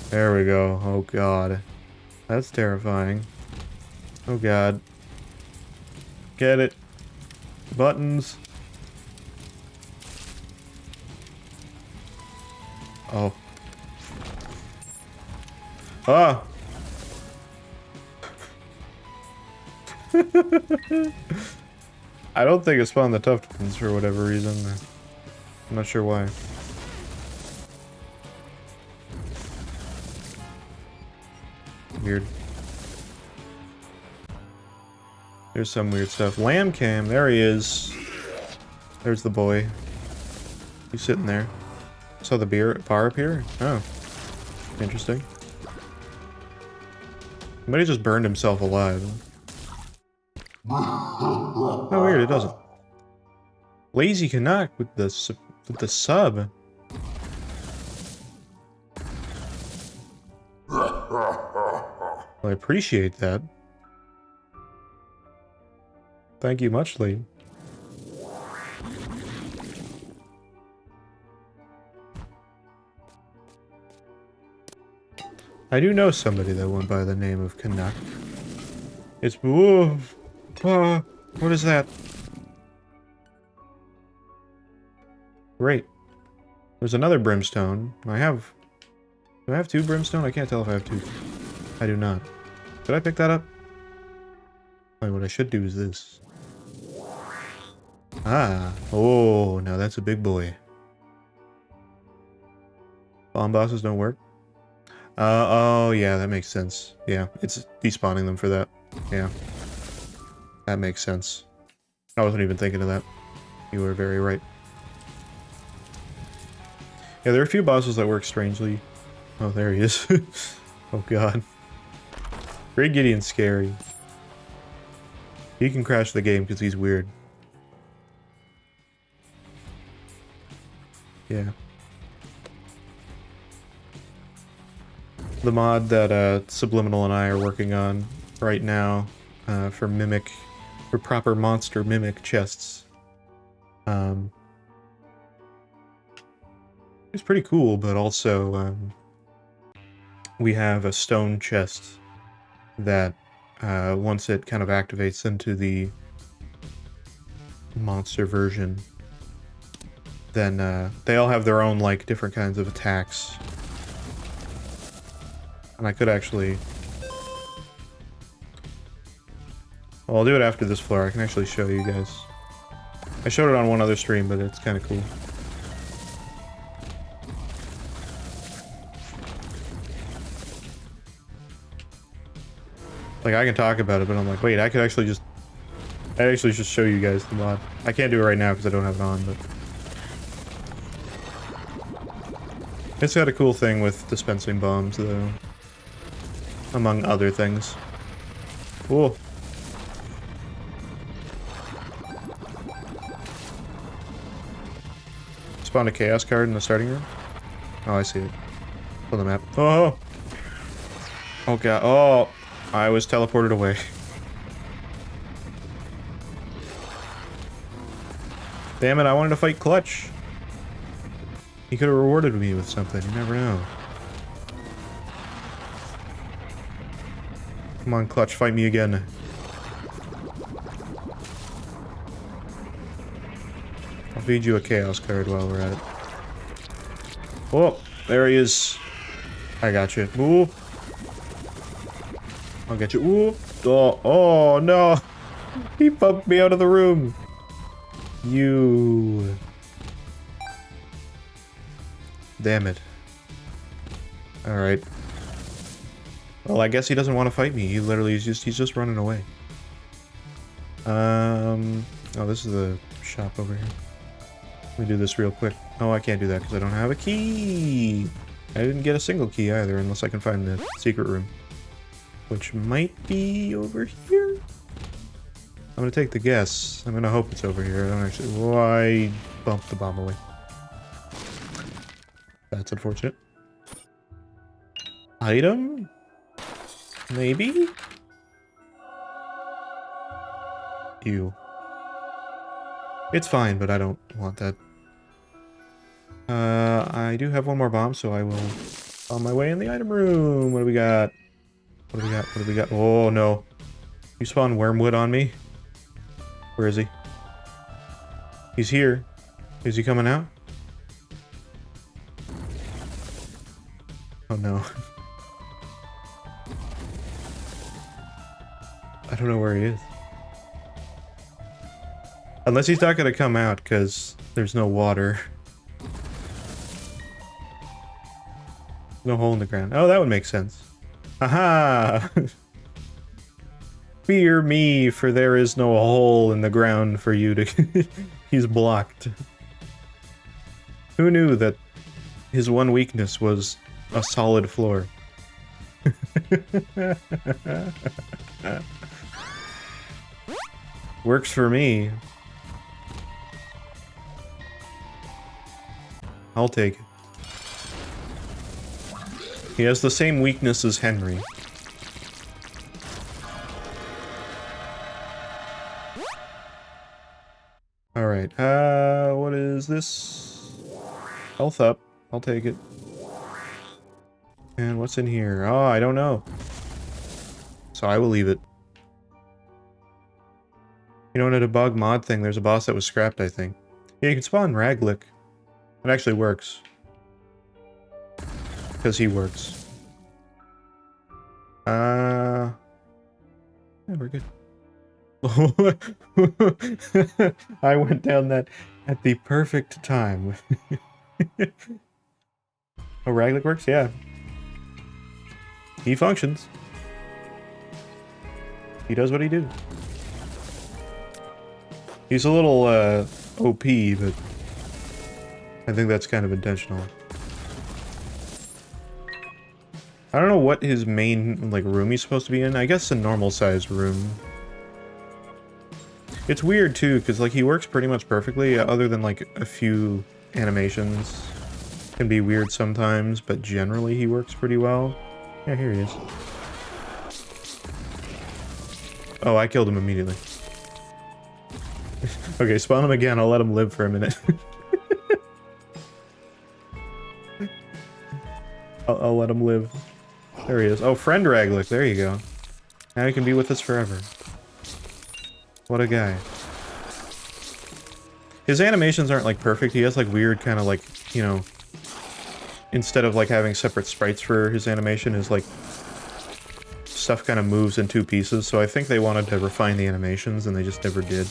There we go. Oh god. That's terrifying. Oh god. Get it. Buttons. Oh. Ah! I don't think it spawned the tough ones for whatever reason. I'm not sure why. Weird. There's some weird stuff. Lamb cam, there he is. There's the boy. He's sitting there. Saw the bar appear? Oh. Interesting. Somebody just burned himself alive. Oh, weird, it doesn't. Lazy Canuck with the sub. Well, I appreciate that. Thank you muchly. I do know somebody that went by the name of Canuck. It's... Whoa! What is that? Great. There's another brimstone. Do I have 2 brimstone? I can't tell if I have 2. I do not. Did I pick that up? Wait, what I should do is this. Ah. Oh, now that's a big boy. Bomb bosses don't work? Oh, yeah, that makes sense. Yeah, it's despawning them for that. Yeah. That makes sense. I wasn't even thinking of that. You were very right. Yeah, there are a few bosses that work strangely. Oh, there he is. Oh, God. Great Gideon's scary. He can crash the game because he's weird. Yeah. The mod that Subliminal and I are working on right now for proper monster mimic chests. It's pretty cool, but also we have a stone chest that once it kind of activates into the monster version, then they all have their own like different kinds of attacks. And I could actually... Well, I'll do it after this floor. I can actually show you guys. I showed it on one other stream, but it's kind of cool. Like, I can talk about it, but I'm like, wait, I actually just show you guys the mod. I can't do it right now because I don't have it on, but... It's got a cool thing with dispensing bombs, though. Among other things. Cool. Spawned a chaos card in the starting room? Oh, I see it. On the map. Oh! Oh god. Oh! I was teleported away. Damn it, I wanted to fight Clutch. He could have rewarded me with something, you never know. Come on, Clutch, fight me again. I'll feed you a chaos card while we're at it. Oh, there he is. I got you. Ooh. I'll get you. Ooh. Oh, oh no. He bumped me out of the room. You. Damn it. Alright. Well, I guess he doesn't want to fight me. He literally is he's just running away. Oh, this is the shop over here. Let me do this real quick. Oh, I can't do that because I don't have a key. I didn't get a single key either, unless I can find the secret room. Which might be over here? I'm gonna take the guess. I'm gonna hope it's over here. I don't actually... Why bumped the bomb away? That's unfortunate. Item? Maybe? Ew. It's fine, but I don't want that. I do have one more bomb, so I will on my way in the item room. What do we got? What do we got? What do we got? Oh no. You spawned wormwood on me? Where is he? He's here. Is he coming out? Oh no. I don't know where he is. Unless he's not gonna come out because there's no water. No hole in the ground. Oh, that would make sense. Aha! Fear me, for there is no hole in the ground for you to... He's blocked. Who knew that his one weakness was a solid floor? Works for me. I'll take it. He has the same weakness as Henry. Alright, what is this? Health up. I'll take it. And what's in here? Oh, I don't know. So I will leave it. You know, in a bug mod thing, there's a boss that was scrapped, I think. Yeah, you can spawn Rouge-like. It actually works. Because he works. Yeah, we're good. I went down that at the perfect time. Oh, Rouge-like works? Yeah. He functions. He does what he do. He's a little, OP, but I think that's kind of intentional. I don't know what his main, like, room he's supposed to be in. I guess a normal-sized room. It's weird, too, because, like, he works pretty much perfectly, other than, like, a few animations. Can be weird sometimes, but generally he works pretty well. Yeah, here he is. Oh, I killed him immediately. Okay, spawn him again, I'll let him live for a minute. I'll let him live. There he is. Oh, friend Rouge-like, there you go. Now he can be with us forever. What a guy. His animations aren't, like, perfect. He has, like, weird kind of, like, you know... Instead of, like, having separate sprites for his animation, is, like... Stuff kind of moves in two pieces, so I think they wanted to refine the animations, and they just never did.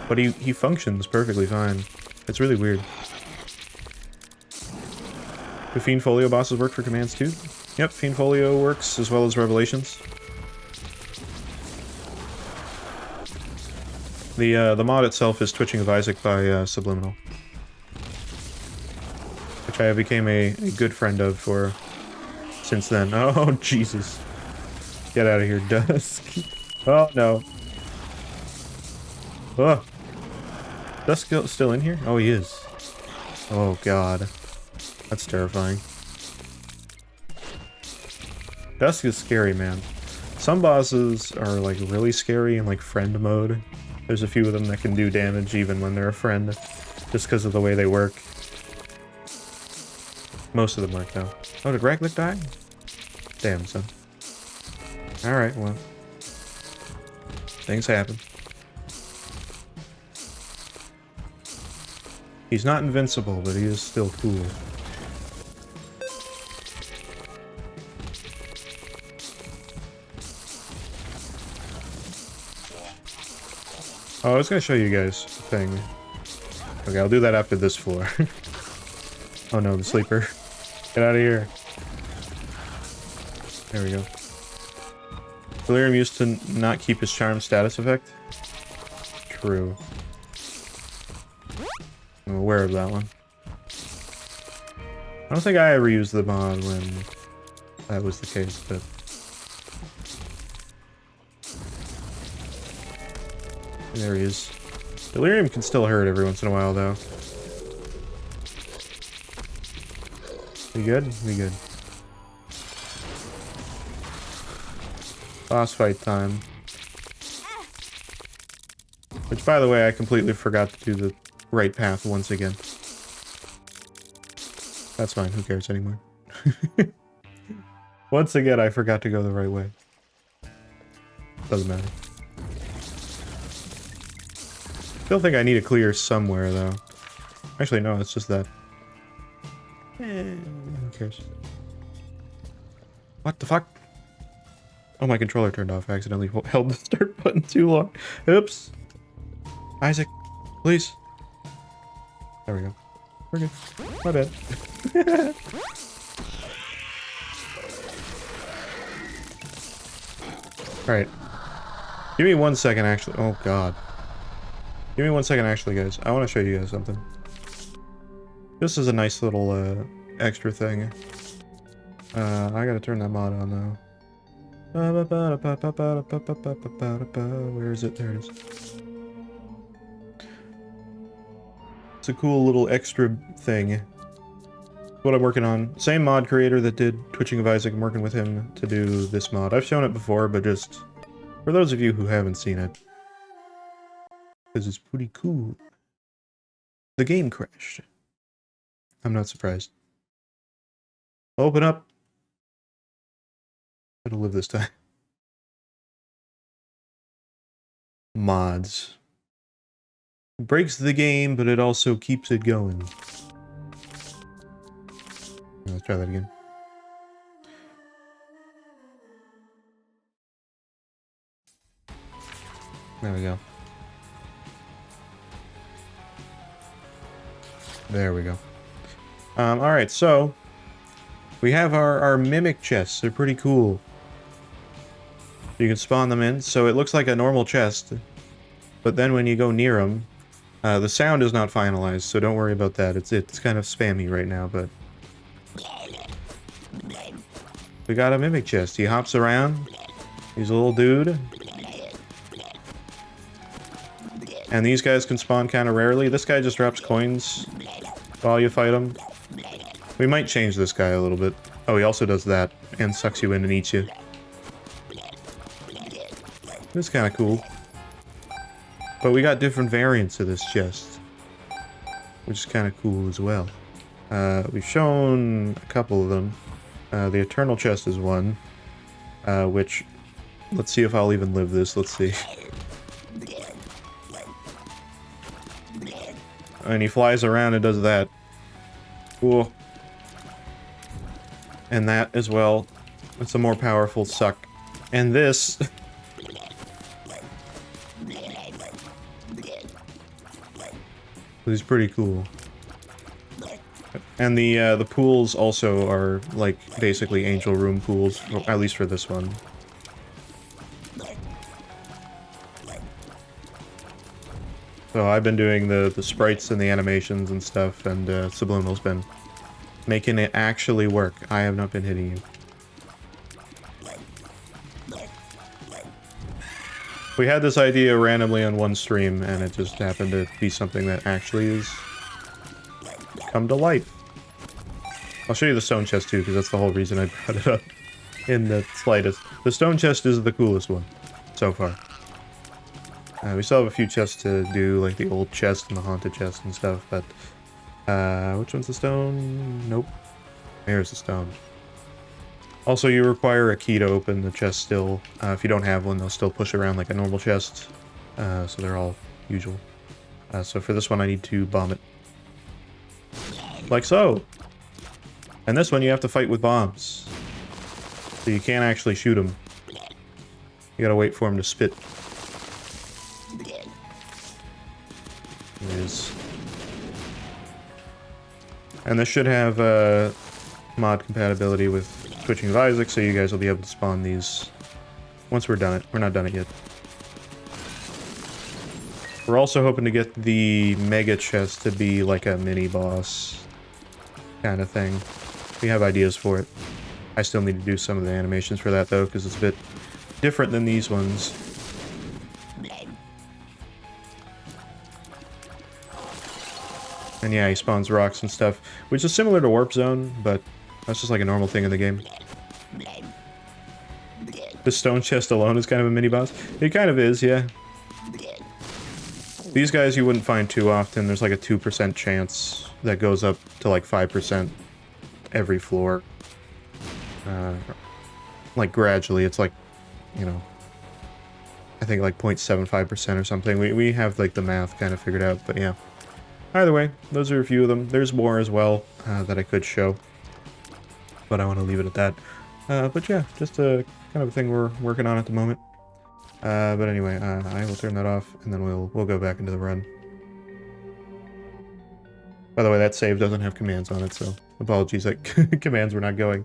But he functions perfectly fine. It's really weird. Do Fiend Folio bosses work for commands too? Yep, Fiend Folio works as well as Revelations. The mod itself is Twitching of Isaac by Subliminal, which I became a good friend of for since then. Oh Jesus! Get out of here, Dusk! Oh no! Oh, Dusk still in here? Oh, he is. Oh God. That's terrifying. Dusk is scary, man. Some bosses are, like, really scary in, like, friend mode. There's a few of them that can do damage even when they're a friend, just because of the way they work. Most of them work, though. Oh, did Rouge-like die? Damn, son. Alright, well. Things happen. He's not invincible, but he is still cool. Oh, I was gonna show you guys a thing. Okay, I'll do that after this floor. Oh no, the sleeper. Get out of here. There we go. Delirium used to not keep his charm status effect. True. I'm aware of that one. I don't think I ever used the mod when that was the case, but... There he is. Delirium can still hurt every once in a while, though. We good? We good. Boss fight time. Which, by the way, I completely forgot to do the right path once again. That's fine, who cares anymore? Once again, I forgot to go the right way. Doesn't matter. Still think I need to clear somewhere, though. Actually, no, it's just that. Who cares? What the fuck? Oh, my controller turned off. I accidentally held the start button too long. Oops. Isaac, please. There we go. We're good. My bad. Alright. Give me 1 second, actually. Oh, God. Give me 1 second, actually, guys. I want to show you guys something. This is a nice little, extra thing. I gotta turn that mod on, though. Where is it? There it is. It's a cool little extra thing. What I'm working on. Same mod creator that did Twitching of Isaac. I'm working with him to do this mod. I've shown it before, but just for those of you who haven't seen it. Because it's pretty cool. The game crashed. I'm not surprised. Open up. It'll live this time. Mods. It breaks the game, but it also keeps it going. Let's try that again. There we go. There we go. Alright, so we have our mimic chests. They're pretty cool. You can spawn them in, so it looks like a normal chest, but then when you go near them, the sound is not finalized, so don't worry about that. It's kind of spammy right now, but we got a mimic chest. He hops around. He's a little dude. And these guys can spawn kind of rarely. This guy just drops coins while you fight him. We might change this guy a little bit. Oh, he also does that and sucks you in and eats you. This is kind of cool. But we got different variants of this chest, which is kind of cool as well. We've shown a couple of them. The Eternal chest is one, which, let's see if I'll even live this. Let's see. And he flies around and does that. Cool. And that as well. It's a more powerful suck. And this... is pretty cool. And the pools also are, like, basically angel room pools, at least for this one. So I've been doing the sprites and the animations and stuff, and Subliminal's been making it actually work. I have not been hitting you. We had this idea randomly on one stream, and it just happened to be something that actually is come to life. I'll show you the stone chest too, because that's the whole reason I brought it up in the slightest. The stone chest is the coolest one so far. We still have a few chests to do, like the old chest and the haunted chest and stuff, but which one's the stone? Nope. There's the stone. Also, you require a key to open the chest still. If you don't have one, they'll still push around like a normal chest. So they're all usual. So for this one, I need to bomb it. Like so! And this one, you have to fight with bombs. So you can't actually shoot them. You gotta wait for them to spit. There it is. And this should have mod compatibility with Twitching of Isaac, so you guys will be able to spawn these once we're done it. We're not done it yet. We're also hoping to get the mega chest to be like a mini boss kind of thing. We have ideas for it. I still need to do some of the animations for that though, because it's a bit different than these ones. And yeah, he spawns rocks and stuff, which is similar to Warp Zone, but that's just like a normal thing in the game. The stone chest alone is kind of a mini-boss. It kind of is, yeah. These guys you wouldn't find too often. There's like a 2% chance that goes up to like 5%. every floor. Like gradually, it's like, you know, I think like 0.75% or something. We have like the math kind of figured out, but yeah. Either way, those are a few of them. There's more as well that I could show, but I want to leave it at that. But yeah, just a kind of a thing we're working on at the moment. But anyway, I will turn that off, and then we'll go back into the run. By the way, that save doesn't have commands on it, so apologies that commands were not going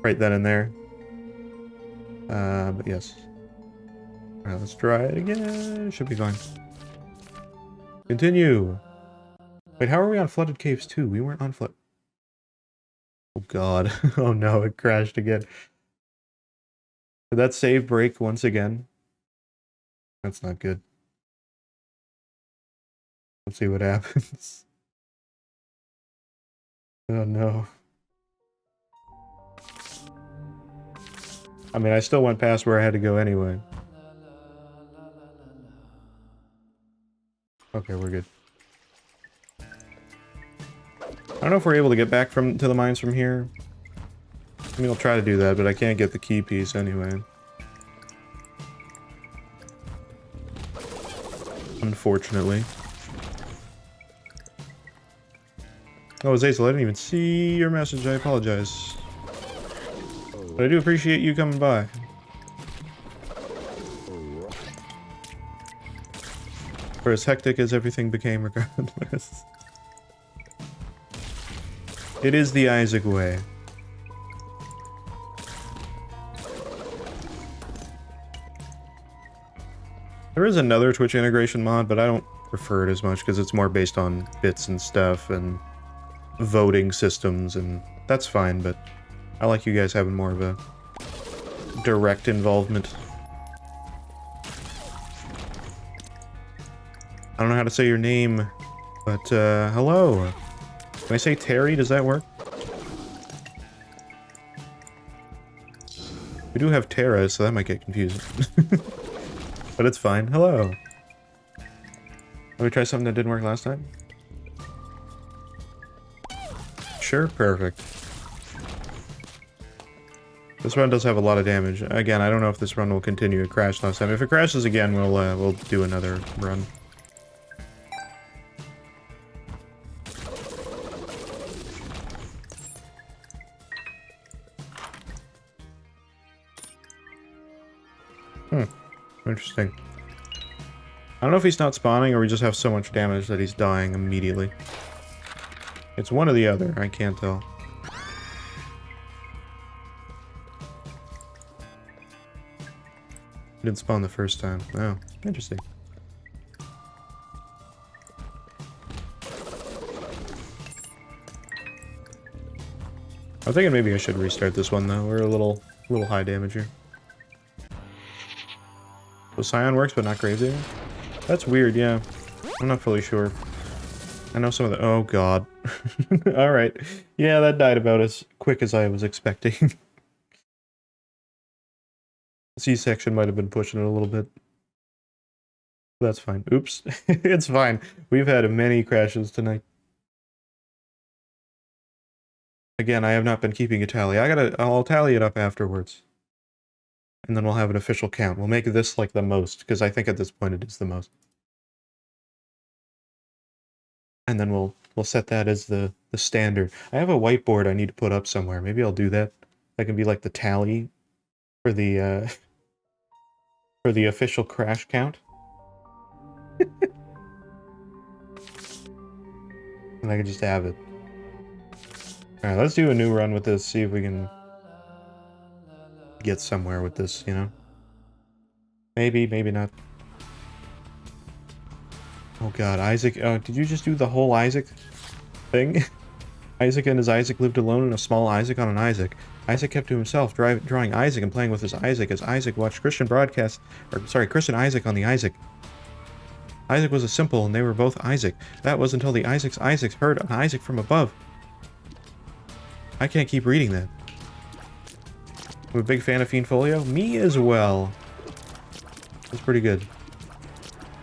right then and there. But yes. Alright, let's try it again. Should be fine. Continue. Wait, how are we on Flooded Caves 2? We weren't on Flood. Oh god. Oh no, it crashed again. Did that save break once again? That's not good. Let's see what happens. Oh no. I mean, I still went past where I had to go anyway. Okay, we're good. I don't know if we're able to get back to the mines from here. I mean, I'll try to do that, but I can't get the key piece anyway. Unfortunately. Oh, Zazel, I didn't even see your message. I apologize. But I do appreciate you coming by. For as hectic as everything became regardless. It is the Isaac way. There is another Twitch integration mod, but I don't prefer it as much because it's more based on bits and stuff and voting systems, and that's fine, but I like you guys having more of a direct involvement. I don't know how to say your name, but hello. Can I say Terry? Does that work? We do have Tara, so that might get confusing. But it's fine. Hello. Let me try something that didn't work last time. Sure, perfect. This run does have a lot of damage. Again, I don't know if this run will continue to crash last time. If it crashes again, we'll do another run. Interesting. I don't know if he's not spawning or we just have so much damage that he's dying immediately. It's one or the other, I can't tell. He didn't spawn the first time. Oh, interesting. I'm thinking maybe I should restart this one though. We're a little high damage here. So Scion works, but not Gravedigger? That's weird, yeah. I'm not fully sure. I know some of the... Oh, God. Alright. Yeah, that died about as quick as I was expecting. C-section might have been pushing it a little bit. That's fine. Oops. It's fine. We've had many crashes tonight. Again, I have not been keeping a tally. I'll tally it up afterwards. And then we'll have an official count. We'll make this like the most, because I think at this point it is the most. And then we'll set that as the standard. I have a whiteboard I need to put up somewhere. Maybe I'll do that. That can be like the tally for the official crash count. And I can just have it. Alright, let's do a new run with this, see if we can get somewhere with this, you know? Maybe, maybe not. Oh god, Isaac, did you just do the whole Isaac thing? Isaac and his Isaac lived alone in a small Isaac on an Isaac. Isaac kept to himself, drawing Isaac and playing with his Isaac as Isaac watched Christian broadcasts, Chris and Isaac on the Isaac. Isaac was a simple and they were both Isaac. That was until the Isaacs heard an Isaac from above. I can't keep reading that. I'm a big fan of Fiend Folio. Me as well. That's pretty good.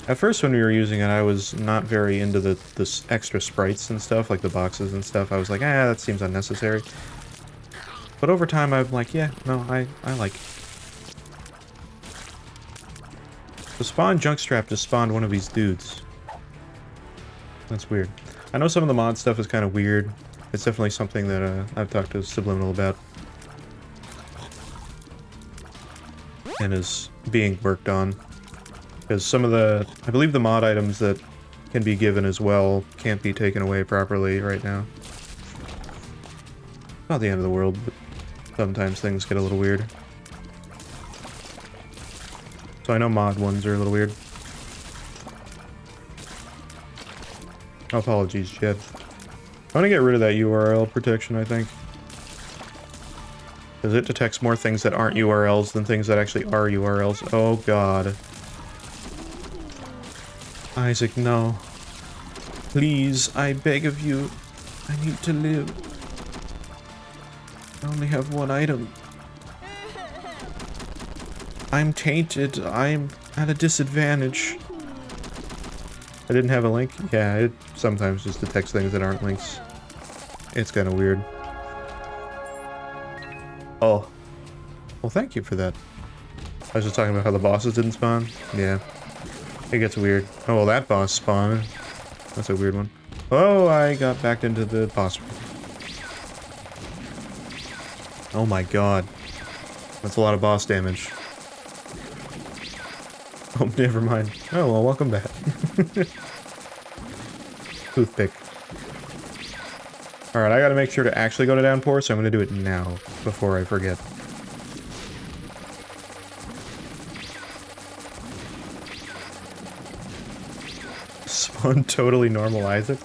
At first when we were using it, I was not very into the extra sprites and stuff, like the boxes and stuff. I was like, ah, that seems unnecessary. But over time, I'm like, yeah, no, I like it. The spawn Junkstrap just spawned one of these dudes. That's weird. I know some of the mod stuff is kind of weird. It's definitely something that I've talked to Subliminal about. And is being worked on. Because some of the... I believe the mod items that can be given as well can't be taken away properly right now. Not the end of the world, but sometimes things get a little weird. So I know mod ones are a little weird. Apologies, Jed. I want to get rid of that URL protection, I think. Because it detects more things that aren't URLs than things that actually are URLs. Oh god. Isaac, no. Please, I beg of you. I need to live. I only have one item. I'm tainted. I'm at a disadvantage. I didn't have a link? Yeah, it sometimes just detects things that aren't links. It's kind of weird. Oh. Well, thank you for that. I was just talking about how the bosses didn't spawn. Yeah. It gets weird. Oh, well, that boss spawned. That's a weird one. Oh, I got backed into the boss room. Oh my god. That's a lot of boss damage. Oh, never mind. Oh, well, welcome back. Toothpick. Alright, I gotta make sure to actually go to downpour, so I'm gonna do it now, before I forget. Spawn totally normal Isaac?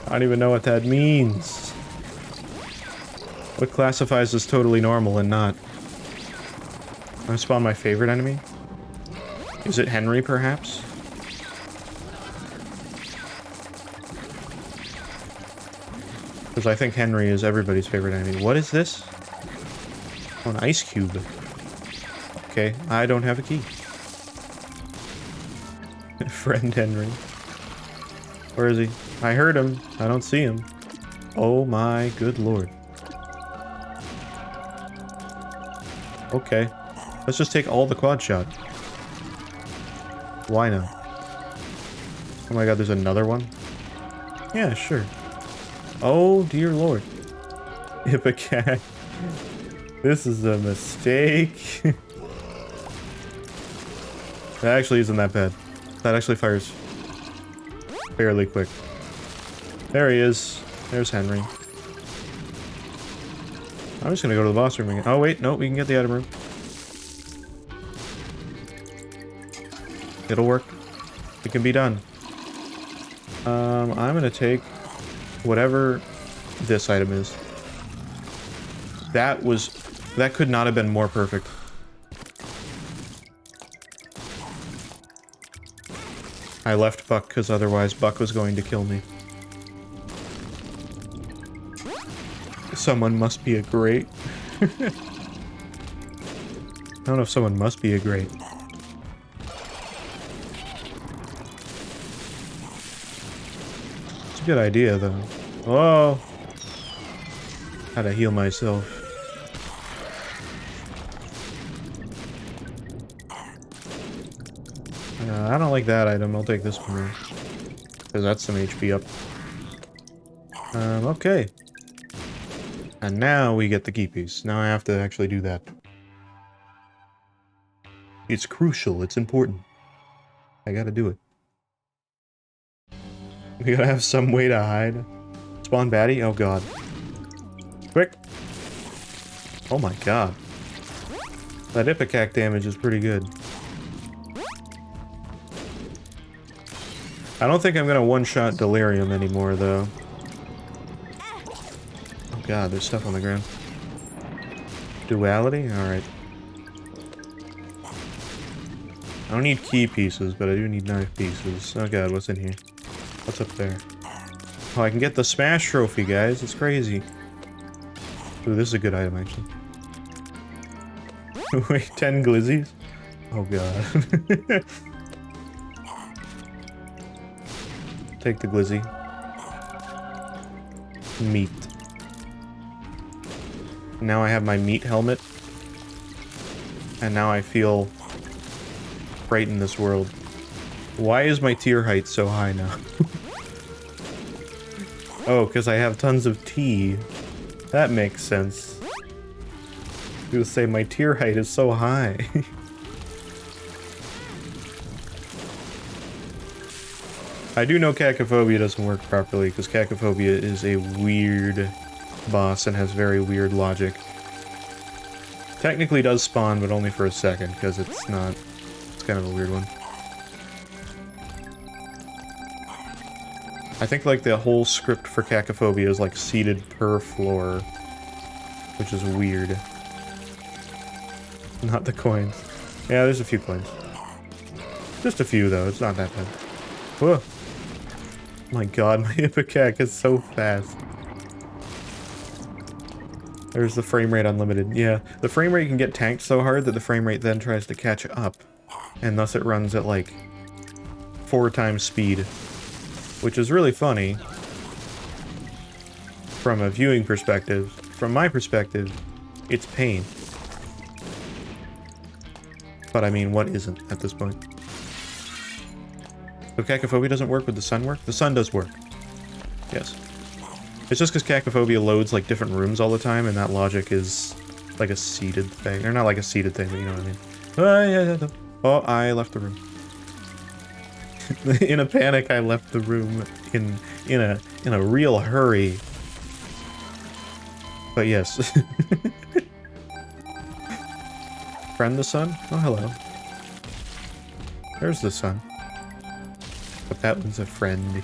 I don't even know what that means. What classifies as totally normal and not? I spawn my favorite enemy? Is it Henry, perhaps? Because I think Henry is everybody's favorite enemy. What is this? Oh, an ice cube. Okay, I don't have a key. Friend Henry. Where is he? I heard him. I don't see him. Oh my good lord. Okay. Let's just take all the quad shot. Why not? Oh my god, there's another one? Yeah, sure. Oh dear lord. Ipecac. This is a mistake. That actually isn't that bad. That actually fires fairly quick. There he is. There's Henry. I'm just gonna go to the boss room again. Oh wait, no, we can get the item room. It'll work. It can be done. I'm gonna take whatever this item is. That could not have been more perfect. I left Buck because otherwise Buck was going to kill me. Someone must be a great. I don't know if someone must be a great. It's a good idea, though. Oh! How to heal myself. I don't like that item. I'll take this one. Because that's some HP up. Okay. And now we get the key piece. Now I have to actually do that. It's crucial. It's important. I gotta do it. We gotta have some way to hide. Spawn baddie? Oh god. Quick! Oh my god. That Ipecac damage is pretty good. I don't think I'm gonna one-shot Delirium anymore, though. Oh god, there's stuff on the ground. Duality? Alright. I don't need key pieces, but I do need knife pieces. Oh god, what's in here? What's up there? Oh, I can get the Smash Trophy, guys. It's crazy. Ooh, this is a good item, actually. Wait, 10 glizzies? Oh god. Take the glizzy. Meat. Now I have my meat helmet. And now I feel right in this world. Why is my tier height so high now? Oh, because I have tons of tea. That makes sense. I was say my tier height is so high. I do know Cacophobia doesn't work properly, because Cacophobia is a weird boss and has very weird logic. Technically does spawn, but only for a second, because it's kind of a weird one. I think, like, the whole script for Cacophobia is, like, seated per floor, which is weird. Not the coins. Yeah, there's a few coins. Just a few, though. It's not that bad. Whoa. My god, my Ipecac is so fast. There's the frame rate unlimited. Yeah, the frame rate can get tanked so hard that the frame rate then tries to catch up. And thus it runs at, like, 4 times speed. Which is really funny. From a viewing perspective. From my perspective, it's pain. But I mean, what isn't at this point? So Cacophobia doesn't work, would the sun work? The sun does work. Yes. It's just because Cacophobia loads, like, different rooms all the time, and that logic is, like, a seated thing. Or not like a seated thing, but you know what I mean. Oh, I left the room. In a panic, I left the room in a real hurry. But yes. Friend the sun? Oh, hello. There's the sun. But that one's a friend.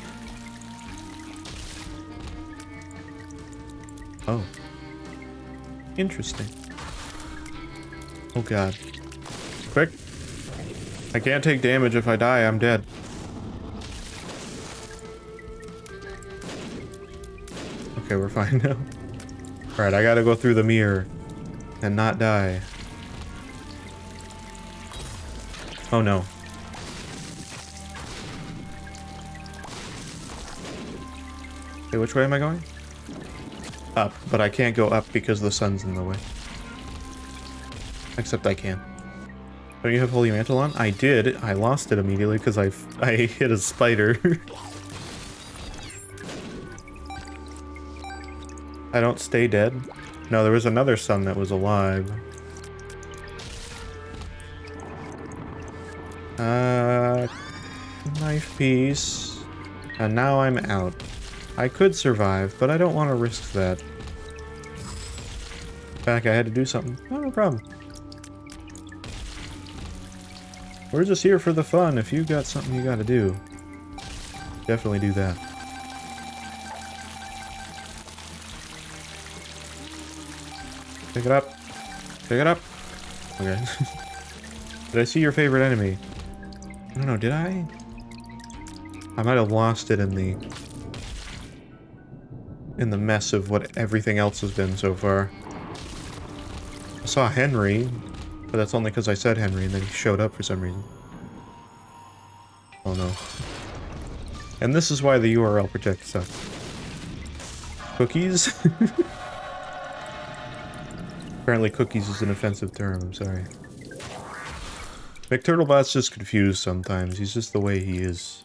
Oh. Interesting. Oh god. Quick! I can't take damage if I die, I'm dead. Okay, we're fine now. Alright, I gotta go through the mirror and not die. Oh no. Okay, which way am I going? Up, but I can't go up because the sun's in the way. Except I can. Don't you have Holy Mantle on? I did. I lost it immediately because I hit a spider. I don't stay dead. No, there was another sun that was alive. Knife piece. And now I'm out. I could survive, but I don't want to risk that. Back, I had to do something. Oh, no problem. We're just here for the fun. If you got something you gotta do, definitely do that. Pick it up. Pick it up. Okay. Did I see your favorite enemy? I don't know, did I? I might have lost it in the mess of what everything else has been so far. I saw Henry, but that's only because I said Henry and then he showed up for some reason. Oh no. And this is why the URL protects us. Cookies? Apparently cookies is an offensive term, I'm sorry. McTurtlebot's just confused sometimes, he's just the way he is.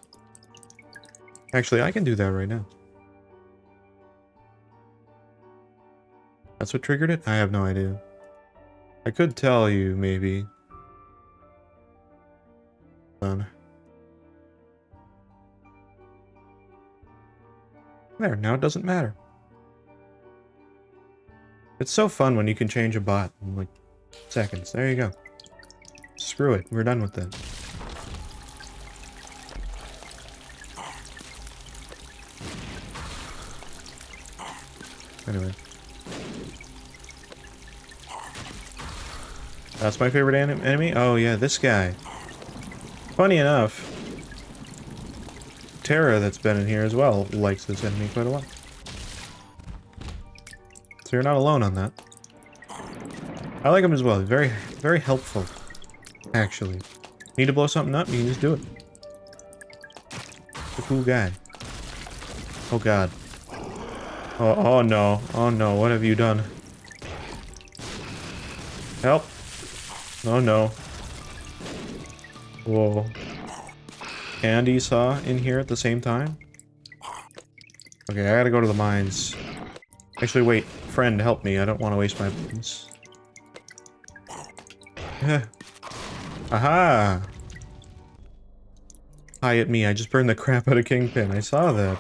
Actually, I can do that right now. That's what triggered it? I have no idea. I could tell you, maybe. There, now it doesn't matter. It's so fun when you can change a bot in, like, seconds. There you go. Screw it, we're done with that. Anyway. That's my favorite enemy? Oh yeah, this guy. Funny enough, Terra that's been in here as well likes this enemy quite a lot. So you're not alone on that. I like him as well, very, very helpful. Actually. Need to blow something up? You can just do it. The cool guy. Oh god. Oh no. Oh no, what have you done? Help! Oh no. Whoa. And Esau in here at the same time? Okay, I gotta go to the mines. Actually, wait. Friend, help me. I don't want to waste my buttons. Aha! Hi at me. I just burned the crap out of Kingpin. I saw that.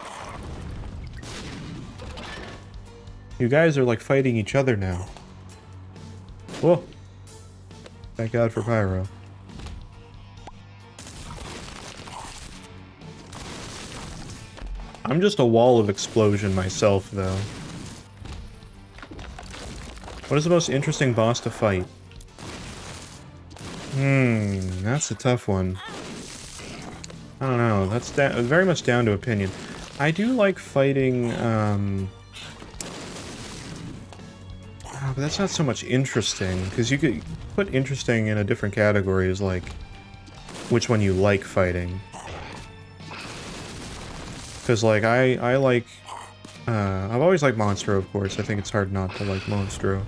You guys are like fighting each other now. Whoa. Thank God for Pyro. I'm just a wall of explosion myself, though. What is the most interesting boss to fight? That's a tough one. I don't know. That's very much down to opinion. I do like fighting, but that's not so much interesting, because you could put interesting in a different category as, like, which one you like fighting. Because, like, I like, I've always liked Monstro, of course. I think it's hard not to like Monstro.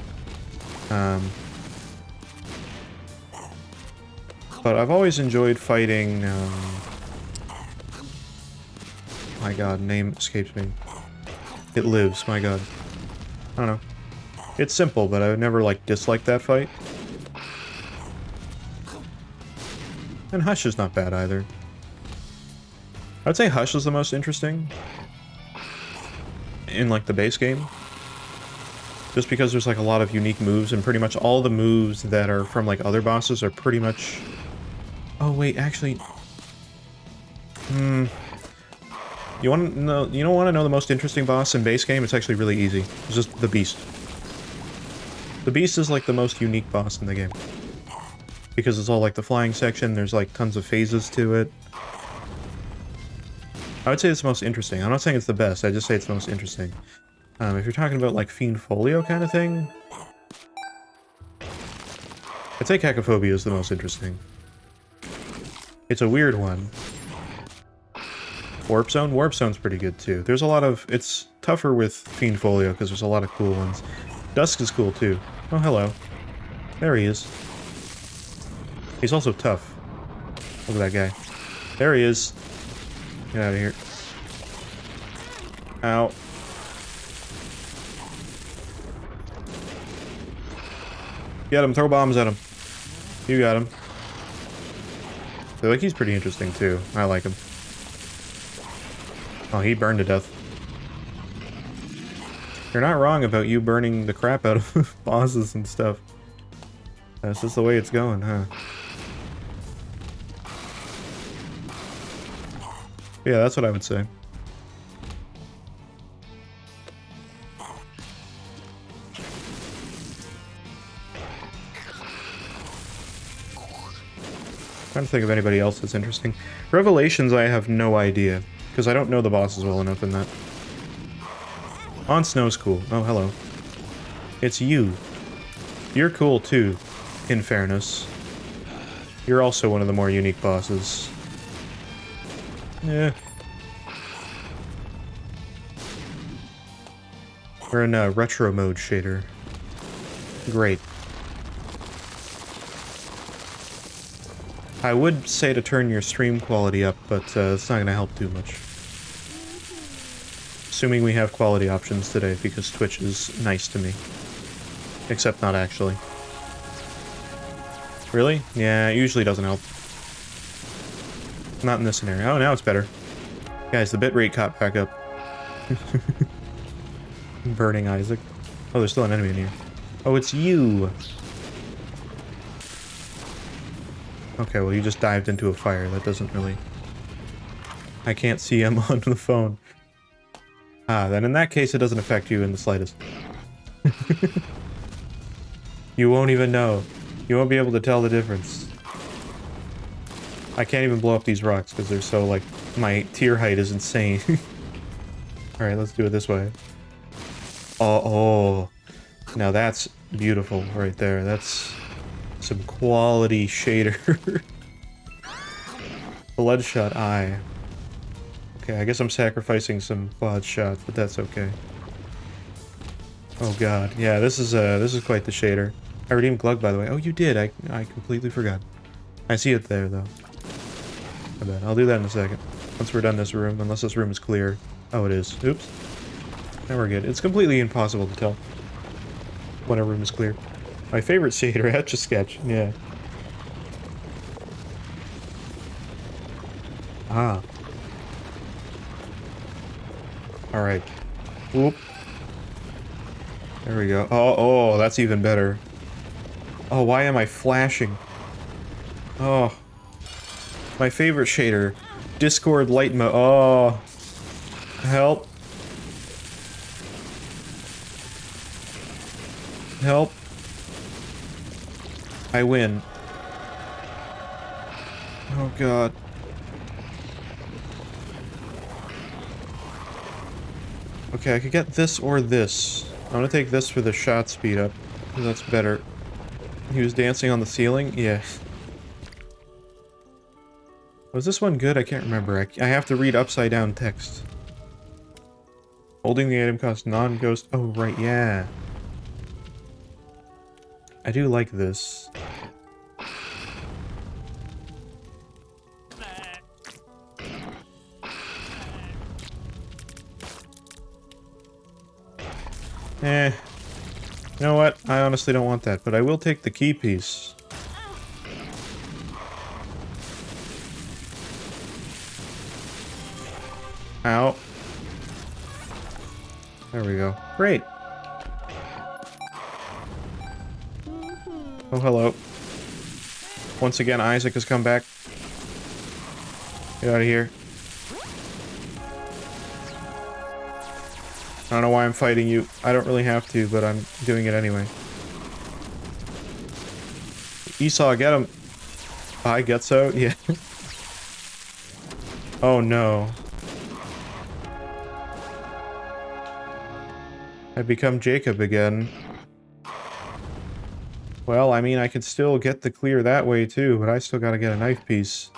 But I've always enjoyed fighting, my god, name escapes me. It lives, my god. I don't know. It's simple, but I would never, like, dislike that fight. And Hush is not bad either. I would say Hush is the most interesting in, like, the base game. Just because there's, like, a lot of unique moves, and pretty much all the moves that are from, like, other bosses are pretty much... Oh, wait, actually... You want to know? You don't want to know the most interesting boss in base game? It's actually really easy. It's just the Beast. The Beast is like the most unique boss in the game. Because it's all like the flying section, there's like tons of phases to it. I would say it's the most interesting. I'm not saying it's the best, I just say it's the most interesting. If you're talking about like Fiend Folio kind of thing, I'd say Cacophobia is the most interesting. It's a weird one. Warp Zone? Warp Zone's pretty good too. There's a lot of... It's tougher with Fiend Folio because there's a lot of cool ones. Dusk is cool too. Oh, hello. There he is. He's also tough. Look at that guy. There he is. Get out of here. Ow. Get him. Throw bombs at him. You got him. I feel like he's pretty interesting too. I like him. Oh, he burned to death. You're not wrong about you burning the crap out of bosses and stuff. That's just the way it's going, huh? Yeah, that's what I would say. Trying to think of anybody else that's interesting. Revelations, I have no idea. Because I don't know the bosses well enough in that. On Snow's cool. Oh, hello. It's you. You're cool too, in fairness. You're also one of the more unique bosses. Yeah. We're in a retro mode shader. Great. I would say to turn your stream quality up, but it's not going to help too much. Assuming we have quality options today, because Twitch is nice to me. Except not actually. Really? Yeah, it usually doesn't help. Not in this scenario. Oh, now it's better. Guys, the bitrate caught back up. Burning Isaac. Oh, there's still an enemy in here. Oh, it's you! Okay, well, you just dived into a fire. That doesn't really... I can't see him on the phone. Ah, then in that case, it doesn't affect you in the slightest. You won't even know. You won't be able to tell the difference. I can't even blow up these rocks because they're so, like, my tier height is insane. Alright, let's do it this way. Oh, now that's beautiful right there. That's some quality shader. Bloodshot eye. Okay, I guess I'm sacrificing some bloodshot, but that's okay. Oh god, yeah, this is quite the shader. I redeemed Glug, by the way. Oh, you did. I completely forgot. I see it there, though. I bet. I'll do that in a second. Once we're done this room, unless this room is clear. Oh, it is. Oops. Now we're good. It's completely impossible to tell when a room is clear. My favorite shader, Etch-a-Sketch. Yeah. Ah. Alright. Whoop. There we go. Oh, that's even better. Oh, why am I flashing? Oh. My favorite shader. Discord light mode. Oh. Help. Help. I win. Oh god. Okay, I could get this or this. I'm gonna take this for the shot speed up, because that's better. He was dancing on the ceiling? Yeah. Was this one good? I can't remember. I have to read upside down text. Holding the item costs non-ghost. Oh, right, yeah. I do like this. Eh. You know what? I honestly don't want that, but I will take the key piece. Ow. There we go. Great. Oh, hello. Once again, Isaac has come back. Get out of here. I don't know why I'm fighting you. I don't really have to, but I'm doing it anyway. Esau, get him. I get so? Yeah. Oh no. I've become Jacob again. Well, I mean, I could still get the clear that way too, but I still gotta get a knife piece.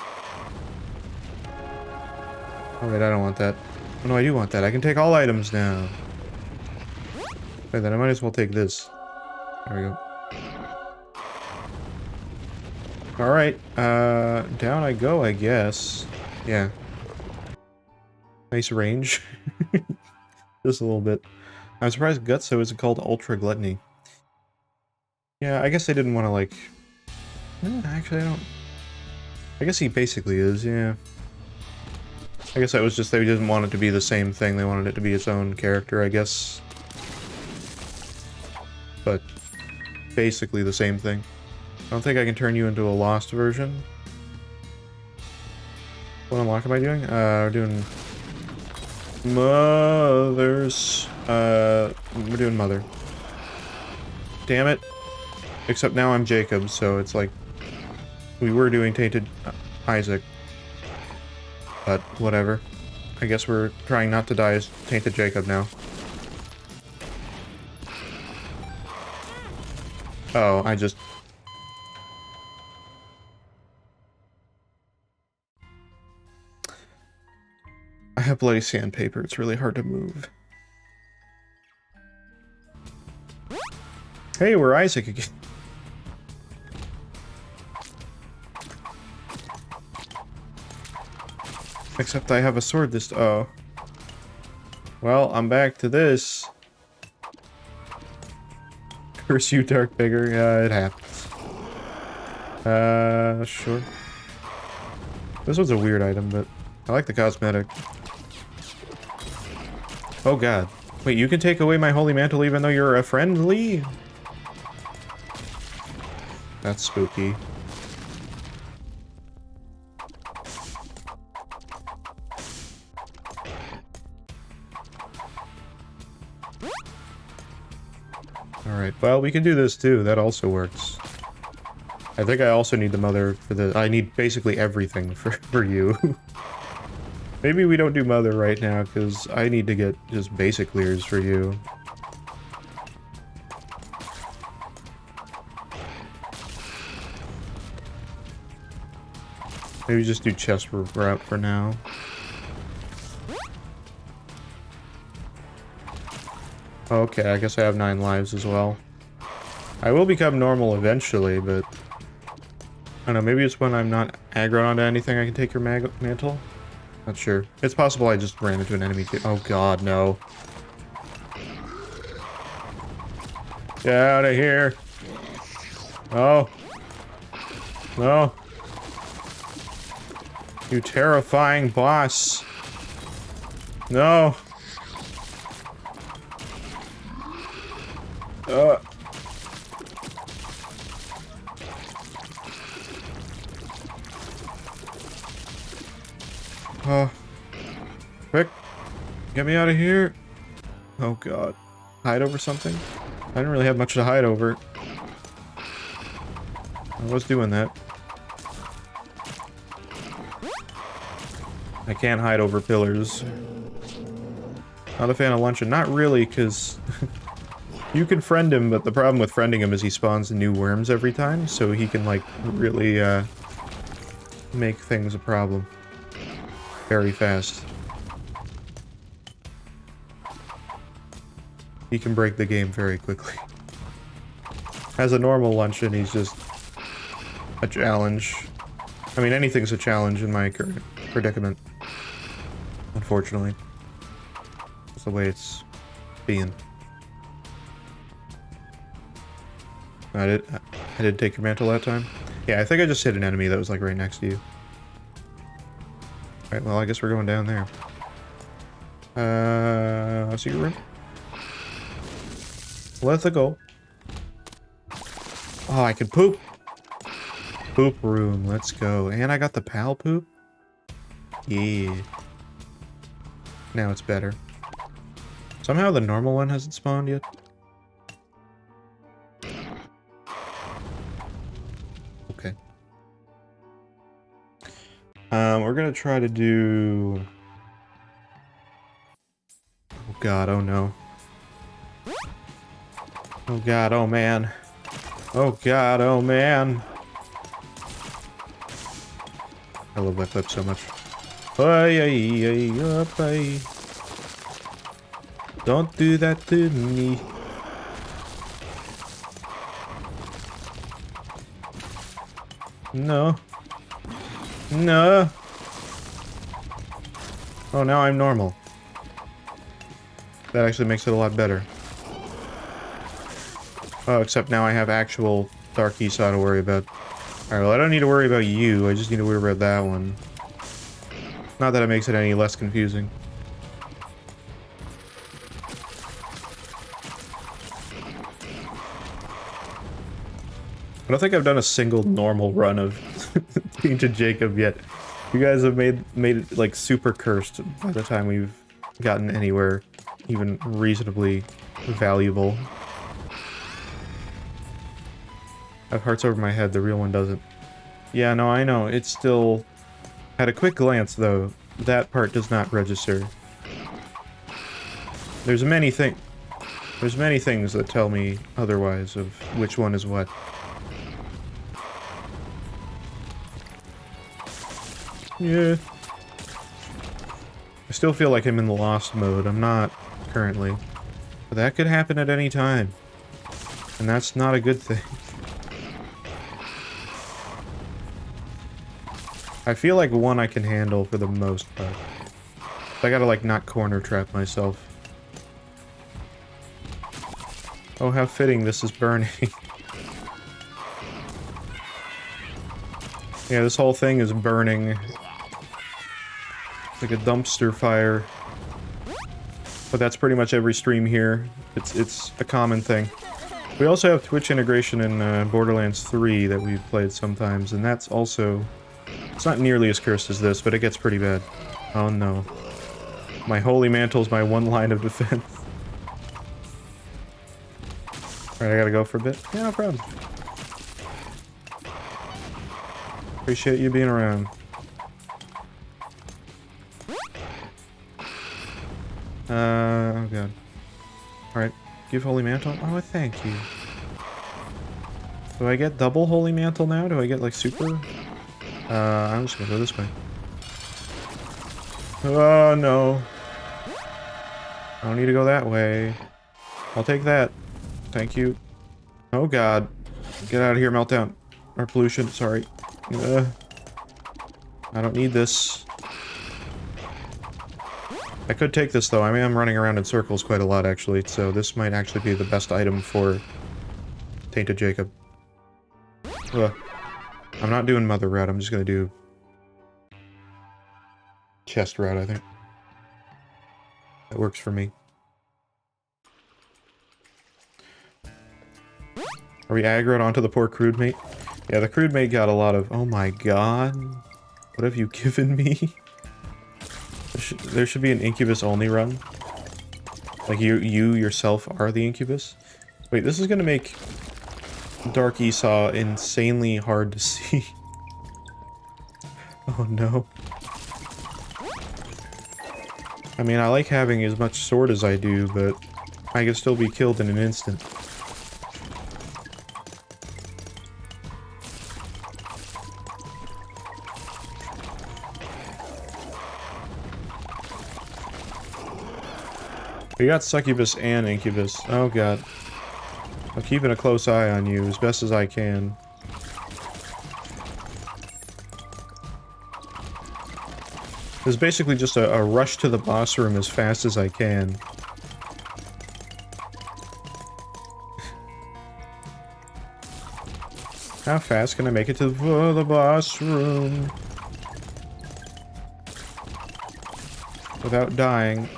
Oh wait, I don't want that. Oh no, I do want that. I can take all items now. Okay, then I might as well take this. There we go. Alright, down I go, I guess. Yeah. Nice range. Just a little bit. I'm surprised Gutso isn't called Ultra Gluttony. Yeah, I guess they didn't want to, like... actually, I don't... I guess he basically is, yeah. I guess that was just they didn't want it to be the same thing. They wanted it to be its own character, I guess. But basically the same thing. I don't think I can turn you into a lost version. What unlock am I doing? We're doing... Mothers. We're doing Mother. Damn it. Except now I'm Jacob, so it's like... We were doing Tainted Isaac. But whatever. I guess we're trying not to die as Tainted Jacob now. Oh, I just... I have bloody sandpaper. It's really hard to move. Hey, we're Isaac again. Except I have a sword this... Oh. Well, I'm back to this. Curse you, Dark Beggar. Yeah, it happens. Sure. This one's a weird item, but I like the cosmetic. Oh god. Wait, you can take away my holy mantle even though you're a friendly? That's spooky. Alright, well, we can do this too. That also works. I think I also need the mother for the... I need basically everything for you. Maybe we don't do mother right now, because I need to get just basic clears for you. Maybe just do chest route for now. Okay, I guess I have 9 lives as well. I will become normal eventually, but... I don't know, maybe it's when I'm not aggroed onto anything I can take your mantle? Not sure. It's possible I just ran into an enemy too. Oh god, no. Get out of here! Oh. No. You terrifying boss. No. Quick. Get me out of here. Oh god. Hide over something? I didn't really have much to hide over. I was doing that. I can't hide over pillars. Not a fan of luncheon. Not really, because you can friend him, but the problem with friending him is he spawns new worms every time, so he can, like, really, make things a problem. Very fast. He can break the game very quickly. As a normal luncheon, he's just a challenge. I mean, anything's a challenge in my current predicament. Unfortunately. That's the way it's being. I did take your mantle that time? Yeah, I think I just hit an enemy that was like right next to you. Alright, well I guess we're going down there. Secret room? Let's go. Oh, I can poop! Poop room, let's go. And I got the pal poop? Yeah. Now it's better. Somehow the normal one hasn't spawned yet. Okay. We're gonna try to do... Oh god, oh no. Oh god, oh man. Oh god, oh man. I love that clip so much. Don't do that to me. No. No. Oh, now I'm normal. That actually makes it a lot better. Oh, except now I have actual Dark Esau to worry about. Alright, well I don't need to worry about you, I just need to worry about that one. Not that it makes it any less confusing. I don't think I've done a single normal run of Ancient Jacob yet. You guys have made it like super cursed by the time we've gotten anywhere even reasonably valuable. I have hearts over my head, the real one doesn't. Yeah, no, I know. It's still... At a quick glance, though, that part does not register. There's many things that tell me otherwise of which one is what. Yeah. I still feel like I'm in the lost mode. I'm not currently. But that could happen at any time. And that's not a good thing. I feel like one I can handle for the most part. I gotta, like, not corner trap myself. Oh, how fitting this is burning. Yeah, this whole thing is burning. It's like a dumpster fire. But that's pretty much every stream here. It's a common thing. We also have Twitch integration in Borderlands 3 that we've played sometimes, and that's also... It's not nearly as cursed as this, but it gets pretty bad. Oh no. My holy mantle's my one line of defense. Alright, I gotta go for a bit. Yeah, no problem. Appreciate you being around. Oh god. Alright, give holy mantle? Oh, thank you. Do I get double holy mantle now? Do I get like super... I'm just gonna go this way. Oh, no. I don't need to go that way. I'll take that. Thank you. Oh, God. Get out of here, meltdown. Or pollution, sorry. I don't need this. I could take this, though. I mean, I'm running around in circles quite a lot, actually, so this might actually be the best item for Tainted Jacob. Ugh. I'm not doing Mother Route, I'm just gonna do Chest Route, I think. That works for me. Are we aggroed onto the poor crude mate? Yeah, the crude mate got a lot of... Oh my god. What have you given me? There should be an incubus only run. Like you yourself are the incubus. Wait, this is gonna make Dark Esau insanely hard to see. Oh no. I mean, I like having as much sword as I do, but I can still be killed in an instant. We got succubus and incubus. Oh god. I'm keeping a close eye on you as best as I can. It's basically just a rush to the boss room as fast as I can. How fast can I make it to the boss room without dying?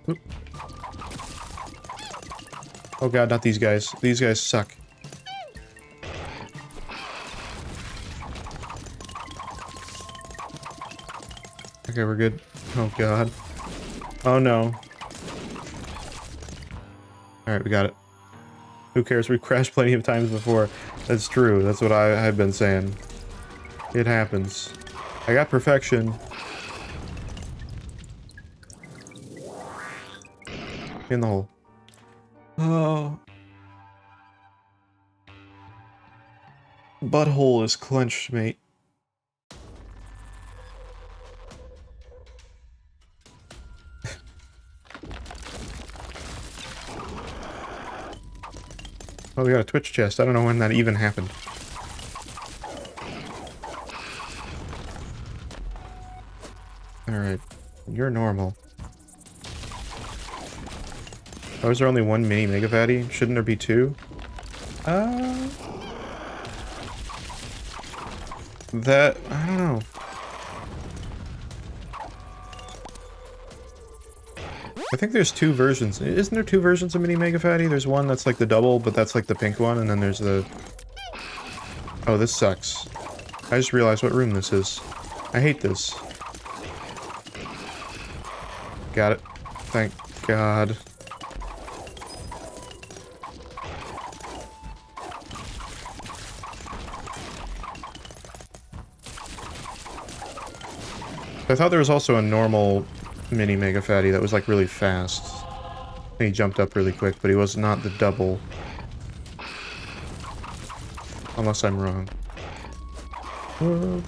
Oop. Oh god, not these guys. These guys suck. Okay, we're good. Oh god. Oh no. Alright, we got it. Who cares? We've crashed plenty of times before. That's true. That's what I've been saying. It happens. I got perfection. In the hole. Oh. Butthole is clenched, mate. Oh, we got a Twitch chest. I don't know when that even happened. Alright. You're normal. Oh, is there only one mini Mega Fatty? Shouldn't there be two? That... I don't know. I think there's two versions. Isn't there two versions of Mini Mega Fatty? There's one that's like the double, but that's like the pink one, and then there's the... Oh, this sucks. I just realized what room this is. I hate this. Got it. Thank God. I thought there was also a normal Mini Mega Fatty that was like really fast. And he jumped up really quick, but he was not the double. Unless I'm wrong. Want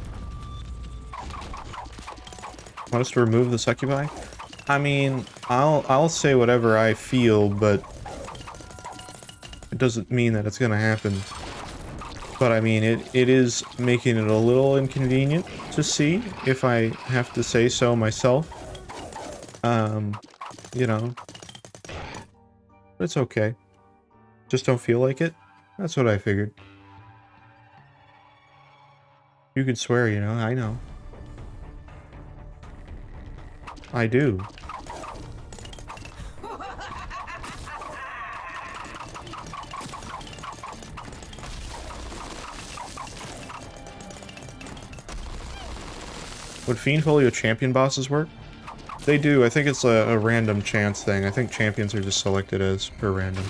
us to remove the succubi? I mean, I'll say whatever I feel, but it doesn't mean that it's gonna happen. But I mean, it is making it a little inconvenient to see, if I have to say so myself. You know. But it's okay. Just don't feel like it. That's what I figured. You could swear, you know, I know. I do. Would Fiendfolio champion bosses work? They do. I think it's a random chance thing. I think champions are just selected as per random.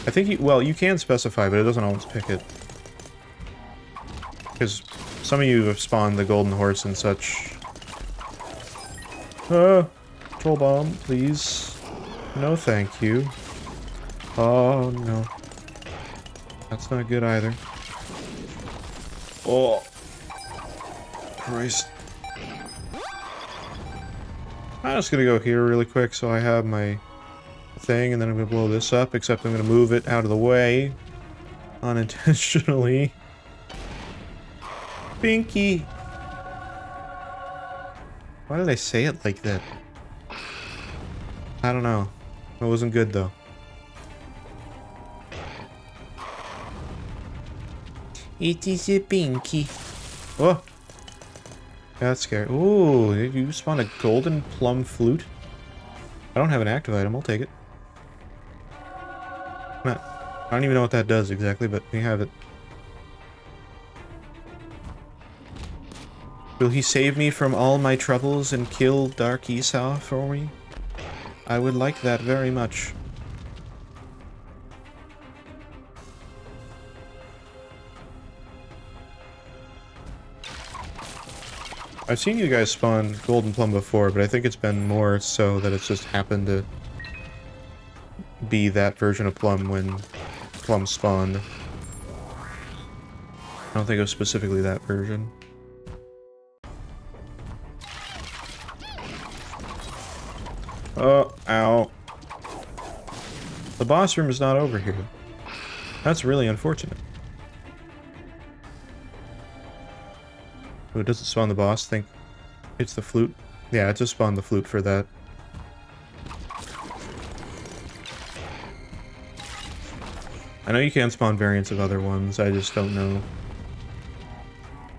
I think well, you can specify, but it doesn't always pick it. Because some of you have spawned the golden horse and such. Troll bomb, please. No, thank you. Oh, no. That's not good either. Oh. Christ. I'm just gonna go here really quick so I have my thing, and then I'm gonna blow this up, except I'm gonna move it out of the way. Unintentionally. Pinky! Why did I say it like that? I don't know. It wasn't good though. It is a pinky. Oh! That's scary. Ooh, you spawned a golden plum flute? I don't have an active item, I'll take it. I don't even know what that does exactly, but we have it. Will he save me from all my troubles and kill Dark Esau for me? I would like that very much. I've seen you guys spawn Golden Plum before, but I think it's been more so that it's just happened to be that version of Plum when Plum spawned. I don't think it was specifically that version. Oh, ow. The boss room is not over here. That's really unfortunate. Oh, does it spawn the boss? Think it's the flute? Yeah, it just spawned the flute for that. I know you can spawn variants of other ones, I just don't know.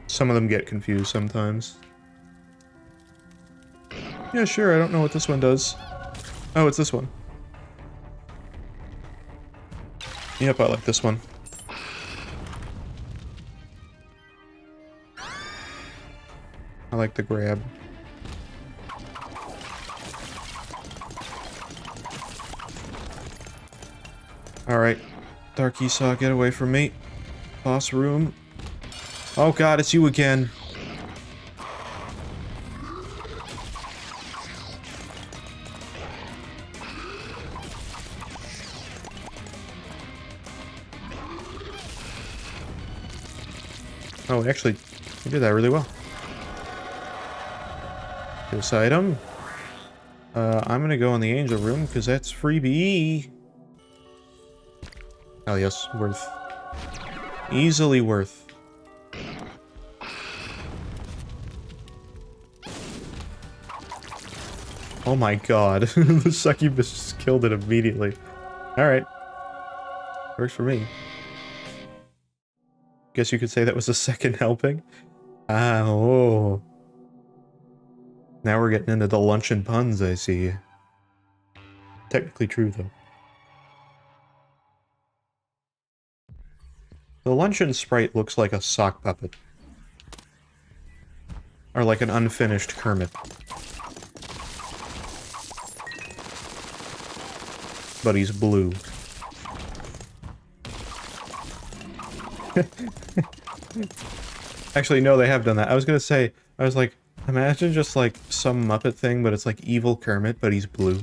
Some of them get confused sometimes. Yeah, sure, I don't know what this one does. Oh, it's this one. Yep, I like this one. I like the grab. Alright. Dark Esau, get away from me. Boss room. Oh god, it's you again. Oh, actually, you did that really well. This item. I'm gonna go in the angel room because that's freebie. Oh yes, worth. Easily worth. Oh my god, the succubus just killed it immediately. Alright. Works for me. Guess you could say that was a second helping. Ah, oh. Now we're getting into the luncheon puns, I see. Technically true, though. The luncheon sprite looks like a sock puppet. Or like an unfinished Kermit. But he's blue. Actually, no, they have done that. I was gonna say, I was like, imagine just like some Muppet thing, but it's like evil Kermit, but he's blue.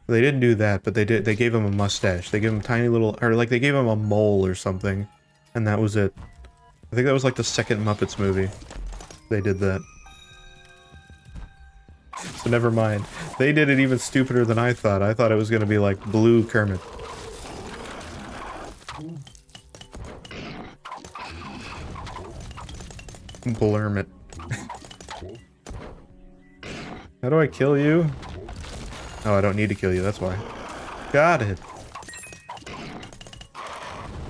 They didn't do that, but they did. They gave him a mustache. They gave him tiny little, or like they gave him a mole or something, and that was it. I think that was like the second Muppets movie. They did that. So never mind. They did it even stupider than I thought. I thought it was gonna be like blue Kermit. Blurmit. How do I kill you? Oh, I don't need to kill you, that's why. Got it.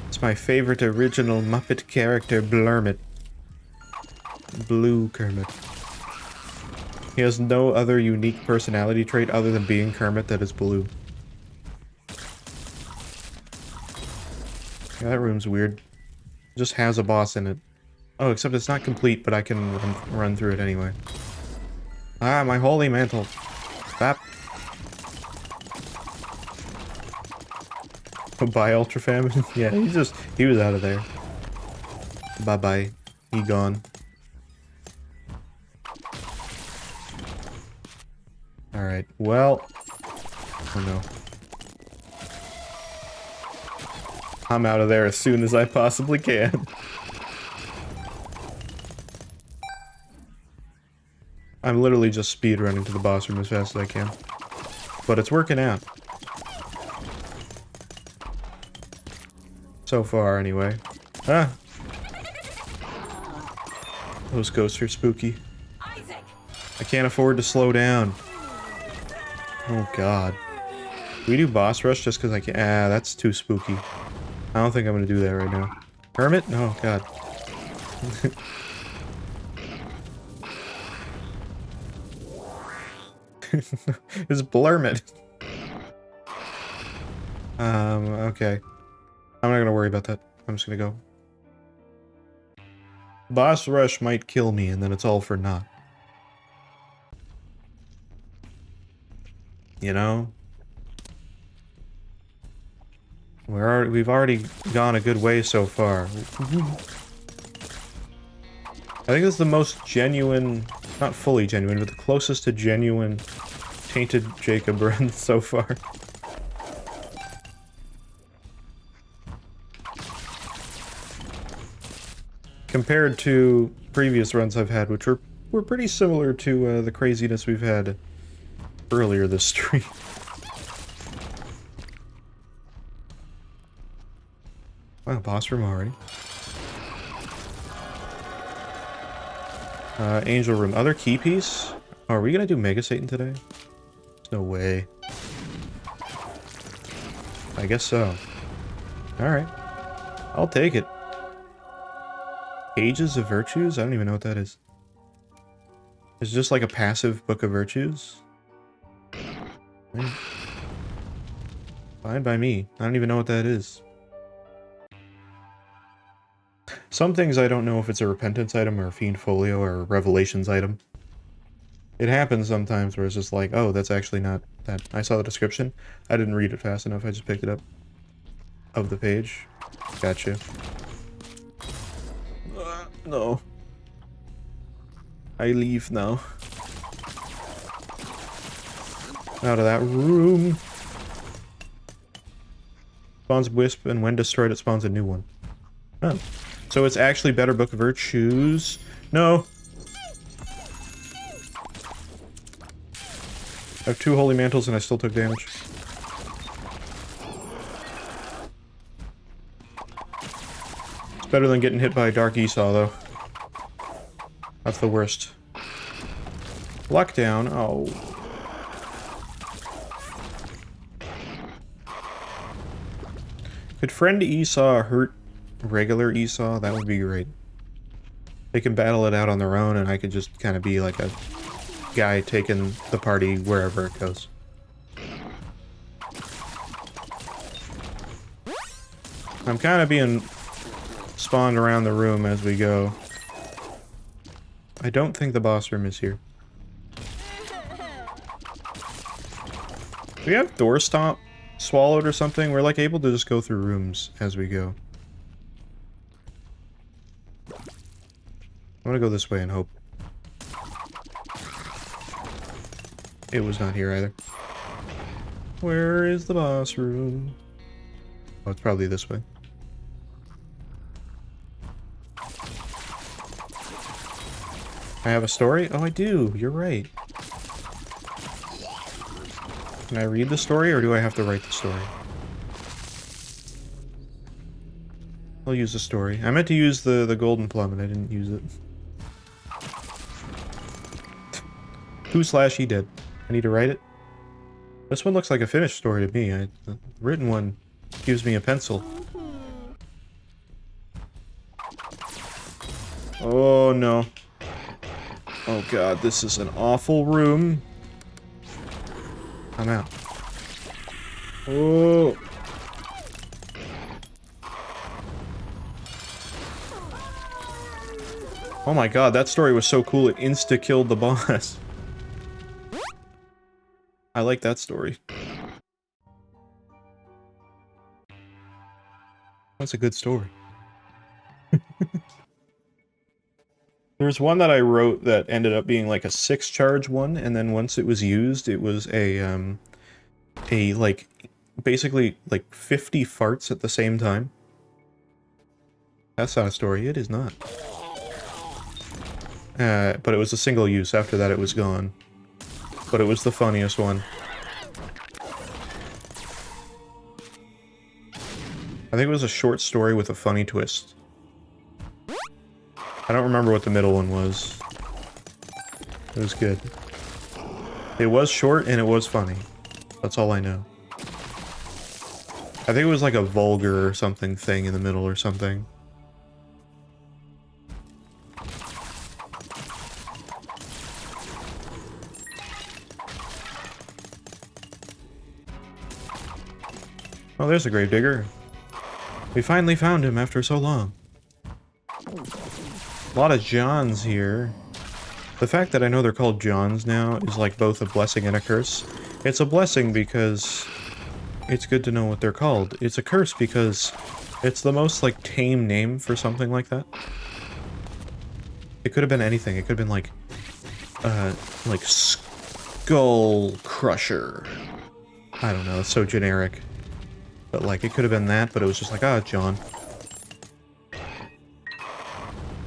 It's my favorite original Muppet character, Blurmit. Blue Kermit. He has no other unique personality trait other than being Kermit that is blue. Yeah, that room's weird. It just has a boss in it. Oh, except it's not complete, but I can run through it anyway. Ah, my holy mantle. Bap. Oh, bye, Ultra Famine. Yeah, he was out of there. Bye-bye. He gone. Alright, well... Oh no. I'm out of there as soon as I possibly can. I'm literally just speedrunning to the boss room as fast as I can. But it's working out. So far, anyway. Ah! Those ghosts are spooky. I can't afford to slow down. Oh god. Do we do boss rush just because I can? Ah, that's too spooky. I don't think I'm gonna do that right now. Hermit? No, god. It's Blurmit. Okay. I'm not gonna worry about that. I'm just gonna go. Boss rush might kill me, and then it's all for naught. You know? We've already gone a good way so far. I think this is the most genuine, not fully genuine, but the closest to genuine Tainted Jacob run so far. Compared to previous runs I've had, which were pretty similar to the craziness we've had earlier this stream. Wow, boss room already. Angel room. Other key piece? Oh, are we gonna do Mega Satan today? There's no way. I guess so. Alright. I'll take it. Pages of Virtues? I don't even know what that is. It's just like a passive book of virtues? Fine by me. I don't even know what that is. Some things I don't know if it's a repentance item or a fiend folio or a revelations item. It happens sometimes where it's just like, oh, that's actually not that. I saw the description. I didn't read it fast enough. I just picked it up. Of the page. Gotcha. No. I leave now. Out of that room. Spawns Wisp, and when destroyed, it spawns a new one. Oh. So it's actually better Book of Virtues. No. I have 2 Holy Mantles and I still took damage. It's better than getting hit by a Dark Esau, though. That's the worst. Lockdown. Oh. Could friend Esau hurt regular Esau? That would be great. They can battle it out on their own, and I could just kind of be like a guy taking the party wherever it goes. I'm kind of being spawned around the room as we go. I don't think the boss room is here. Do we have door stomp swallowed or something? We're like able to just go through rooms as we go. I'm gonna go this way and hope. It was not here either. Where is the boss room? Oh, it's probably this way. I have a story? Oh, I do. You're right. Can I read the story, or do I have to write the story? I'll use the story. I meant to use the golden plum, and I didn't use it. Who/he did. I need to write it? This one looks like a finished story to me. The written one gives me a pencil. Oh, no. Oh god, this is an awful room. I'm out. Oh. Oh my god, that story was so cool it insta-killed the boss. I like that story. That's a good story. There's one that I wrote that ended up being like a 6-charge one, and then once it was used, it was a like, basically like 50 farts at the same time. That's not a story. It is not. But it was a single use. After that, it was gone. But it was the funniest one. I think it was a short story with a funny twist. I don't remember what the middle one was. It was good. It was short and it was funny. That's all I know. I think it was like a vulgar or something thing in the middle or something. Oh, there's a gravedigger. We finally found him after so long. A lot of Johns here. The fact that I know they're called Johns now is like both a blessing and a curse. It's a blessing because it's good to know what they're called. It's a curse because it's the most like tame name for something like that. It could have been anything. It could have been like Skull Crusher. I don't know, it's so generic. But like, it could have been that, but it was just like, ah, John.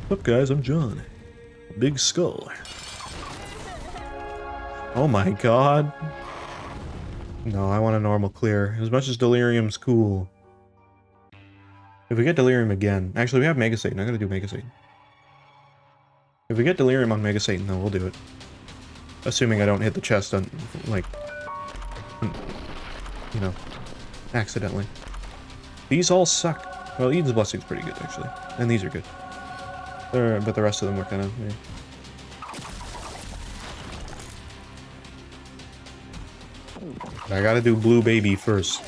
What's up, guys? I'm John. Big skull. Oh my god. No, I want a normal clear. As much as Delirium's cool. If we get Delirium again... Actually, we have Mega Satan. I'm gonna do Mega Satan. If we get Delirium on Mega Satan, then we'll do it. Assuming I don't hit the chest on, like... You know... accidentally. These all suck. Well, Eden's Blessing's pretty good, actually. And these are good. But the rest of them were kind of... Eh. I gotta do Blue Baby first.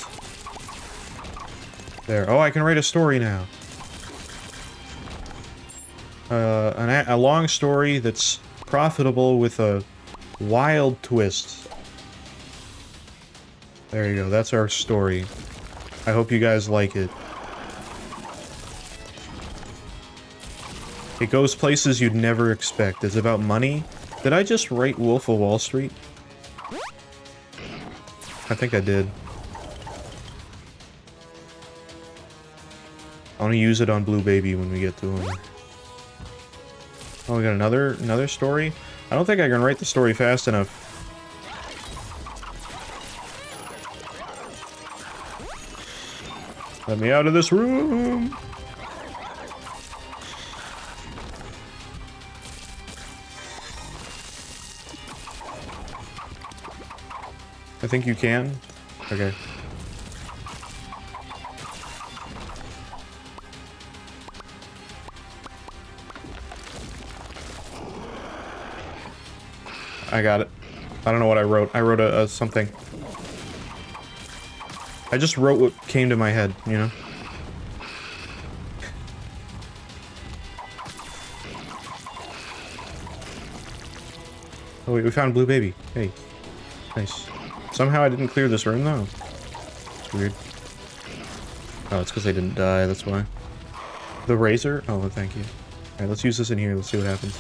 There. Oh, I can write a story now. A long story that's profitable with a wild twist. There you go, that's our story. I hope you guys like it. It goes places you'd never expect. It's about money. Did I just write Wolf of Wall Street? I think I did. I want to use it on Blue Baby when we get to him. Oh, we got another story? I don't think I can write the story fast enough. Let me out of this room! I think you can. Okay. I got it. I don't know what I wrote. I wrote a something. I just wrote what came to my head, you know? Oh wait, we found Blue Baby. Hey. Nice. Somehow I didn't clear this room though. Weird. Oh, it's because they didn't die, that's why. The razor? Oh, thank you. Alright, let's use this in here, let's see what happens.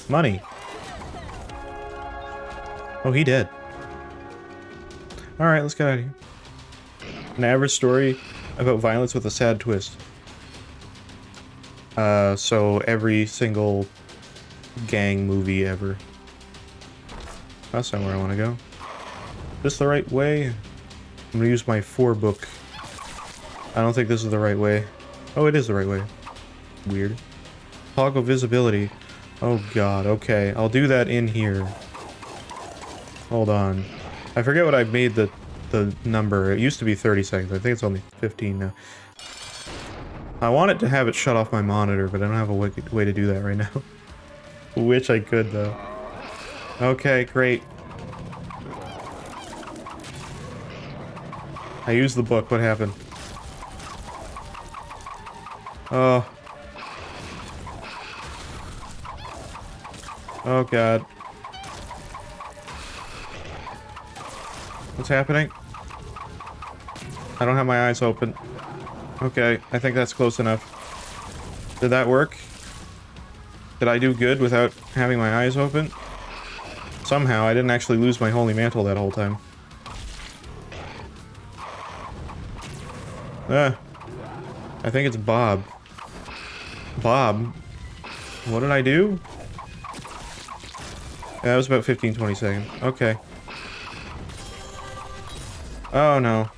Money! Oh, he dead. Alright, let's get out of here. An average story about violence with a sad twist. So every single gang movie ever. That's not where I want to go. Is this the right way? I'm gonna use my 4-book. I don't think this is the right way. Oh, it is the right way. Weird. Toggle visibility. Oh god, okay. I'll do that in here. Hold on. I forget what I made the number. It used to be 30 seconds. I think it's only 15 now. I wanted to have it shut off my monitor, but I don't have a way to do that right now. Which I could, though. Okay, great. I used the book. What happened? Oh. Oh, God. What's happening? I don't have my eyes open. Okay, I think that's close enough. Did that work? Did I do good without having my eyes open? Somehow, I didn't actually lose my holy mantle that whole time. Ah. I think it's Bob. Bob. What did I do? Yeah, that was about 15-20 seconds. Okay. Oh no.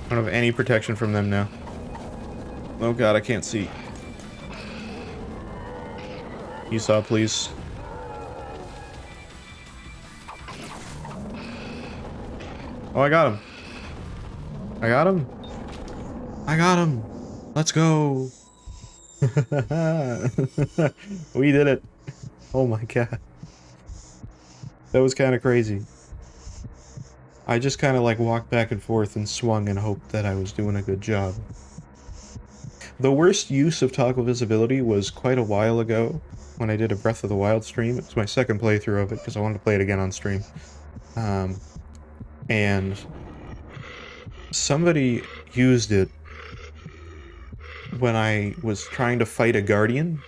I don't have any protection from them now. Oh god, I can't see. You saw, please. Oh, I got him. I got him. I got him. Let's go. We did it. Oh my god. That was kind of crazy. I just kind of like walked back and forth and swung and hoped that I was doing a good job. The worst use of toggle visibility was quite a while ago when I did a Breath of the Wild stream. It's my second playthrough of it because I wanted to play it again on stream. And somebody used it when I was trying to fight a guardian,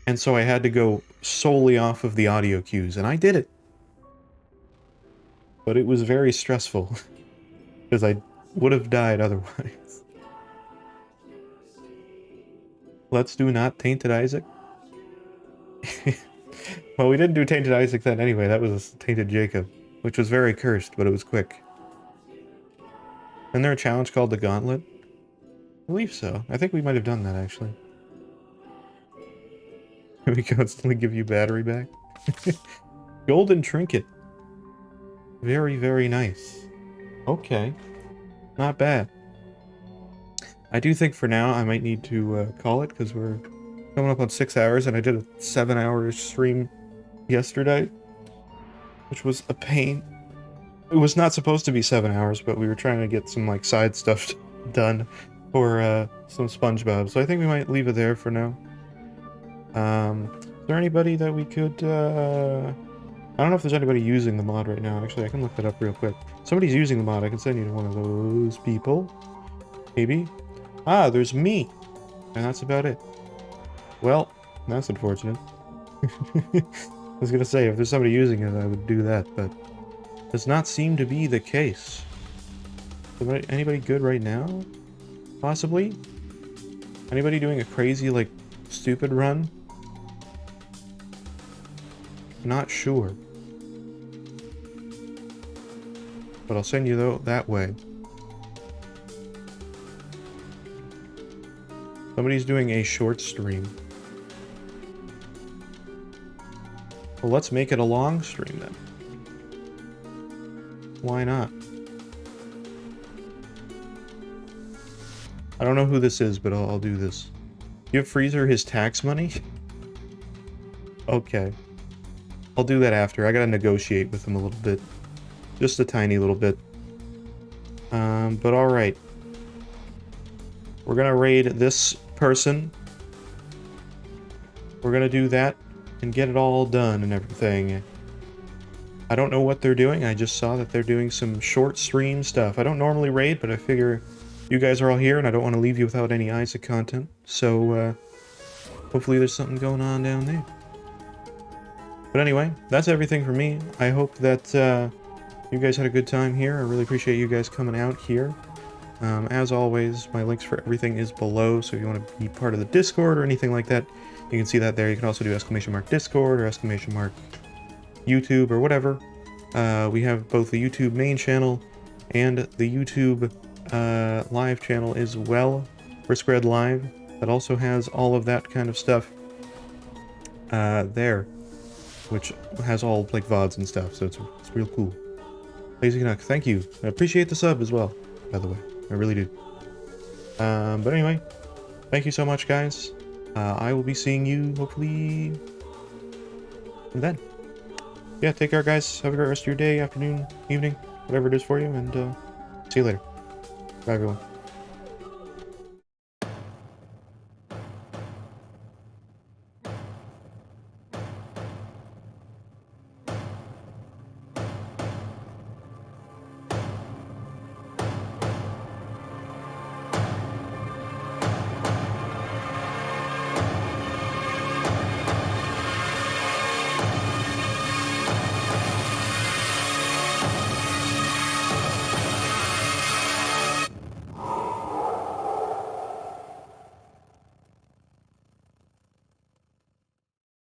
and so I had to go solely off of the audio cues, and I did it. But it was very stressful, because I would have died otherwise. Let's do not Tainted Isaac. Well, we didn't do Tainted Isaac then anyway, that was Tainted Jacob, which was very cursed, but it was quick. Isn't there a challenge called the Gauntlet? I believe so. I think we might have done that, actually. We constantly give you battery back. Golden Trinket. Very, very nice. Okay. Not bad. I do think for now I might need to call it, because we're coming up on 6 hours, and I did a 7-hour stream yesterday, which was a pain. It was not supposed to be 7 hours, but we were trying to get some like side stuff done for some SpongeBob, so I think we might leave it there for now. Is there anybody that we could, I don't know if there's anybody using the mod right now. Actually, I can look that up real quick. Somebody's using the mod. I can send you to one of those people. Maybe. Ah, there's me. And that's about it. Well, that's unfortunate. I was gonna say, if there's somebody using it, I would do that, but does not seem to be the case. Anybody good right now? Possibly? Anybody doing a crazy, like, stupid run? Not sure. But I'll send you though that way. Somebody's doing a short stream. Well, let's make it a long stream then. Why not? I don't know who this is, but I'll do this. Give Freezer his tax money? Okay. I'll do that after. I gotta negotiate with him a little bit. Just a tiny little bit. But alright. We're gonna raid this person. We're gonna do that and get it all done and everything. I don't know what they're doing. I just saw that they're doing some short stream stuff. I don't normally raid, but I figure you guys are all here and I don't want to leave you without any Isaac content. So, hopefully there's something going on down there. But anyway, that's everything for me. I hope that you guys had a good time here. I really appreciate you guys coming out here. As always, my links for everything is below, so if you want to be part of the Discord or anything like that, you can see that there. You can also do !Discord or !YouTube or whatever. We have both the YouTube main channel and the YouTube live channel as well for Spread Live. That also has all of that kind of stuff there, which has all like VODs and stuff, so it's real cool. Lazy Canuck, thank you. I appreciate the sub as well, by the way. I really do. But anyway, thank you so much, guys. I will be seeing you, hopefully, then. Yeah, take care, guys. Have a great rest of your day, afternoon, evening, whatever it is for you, and see you later. Bye, everyone.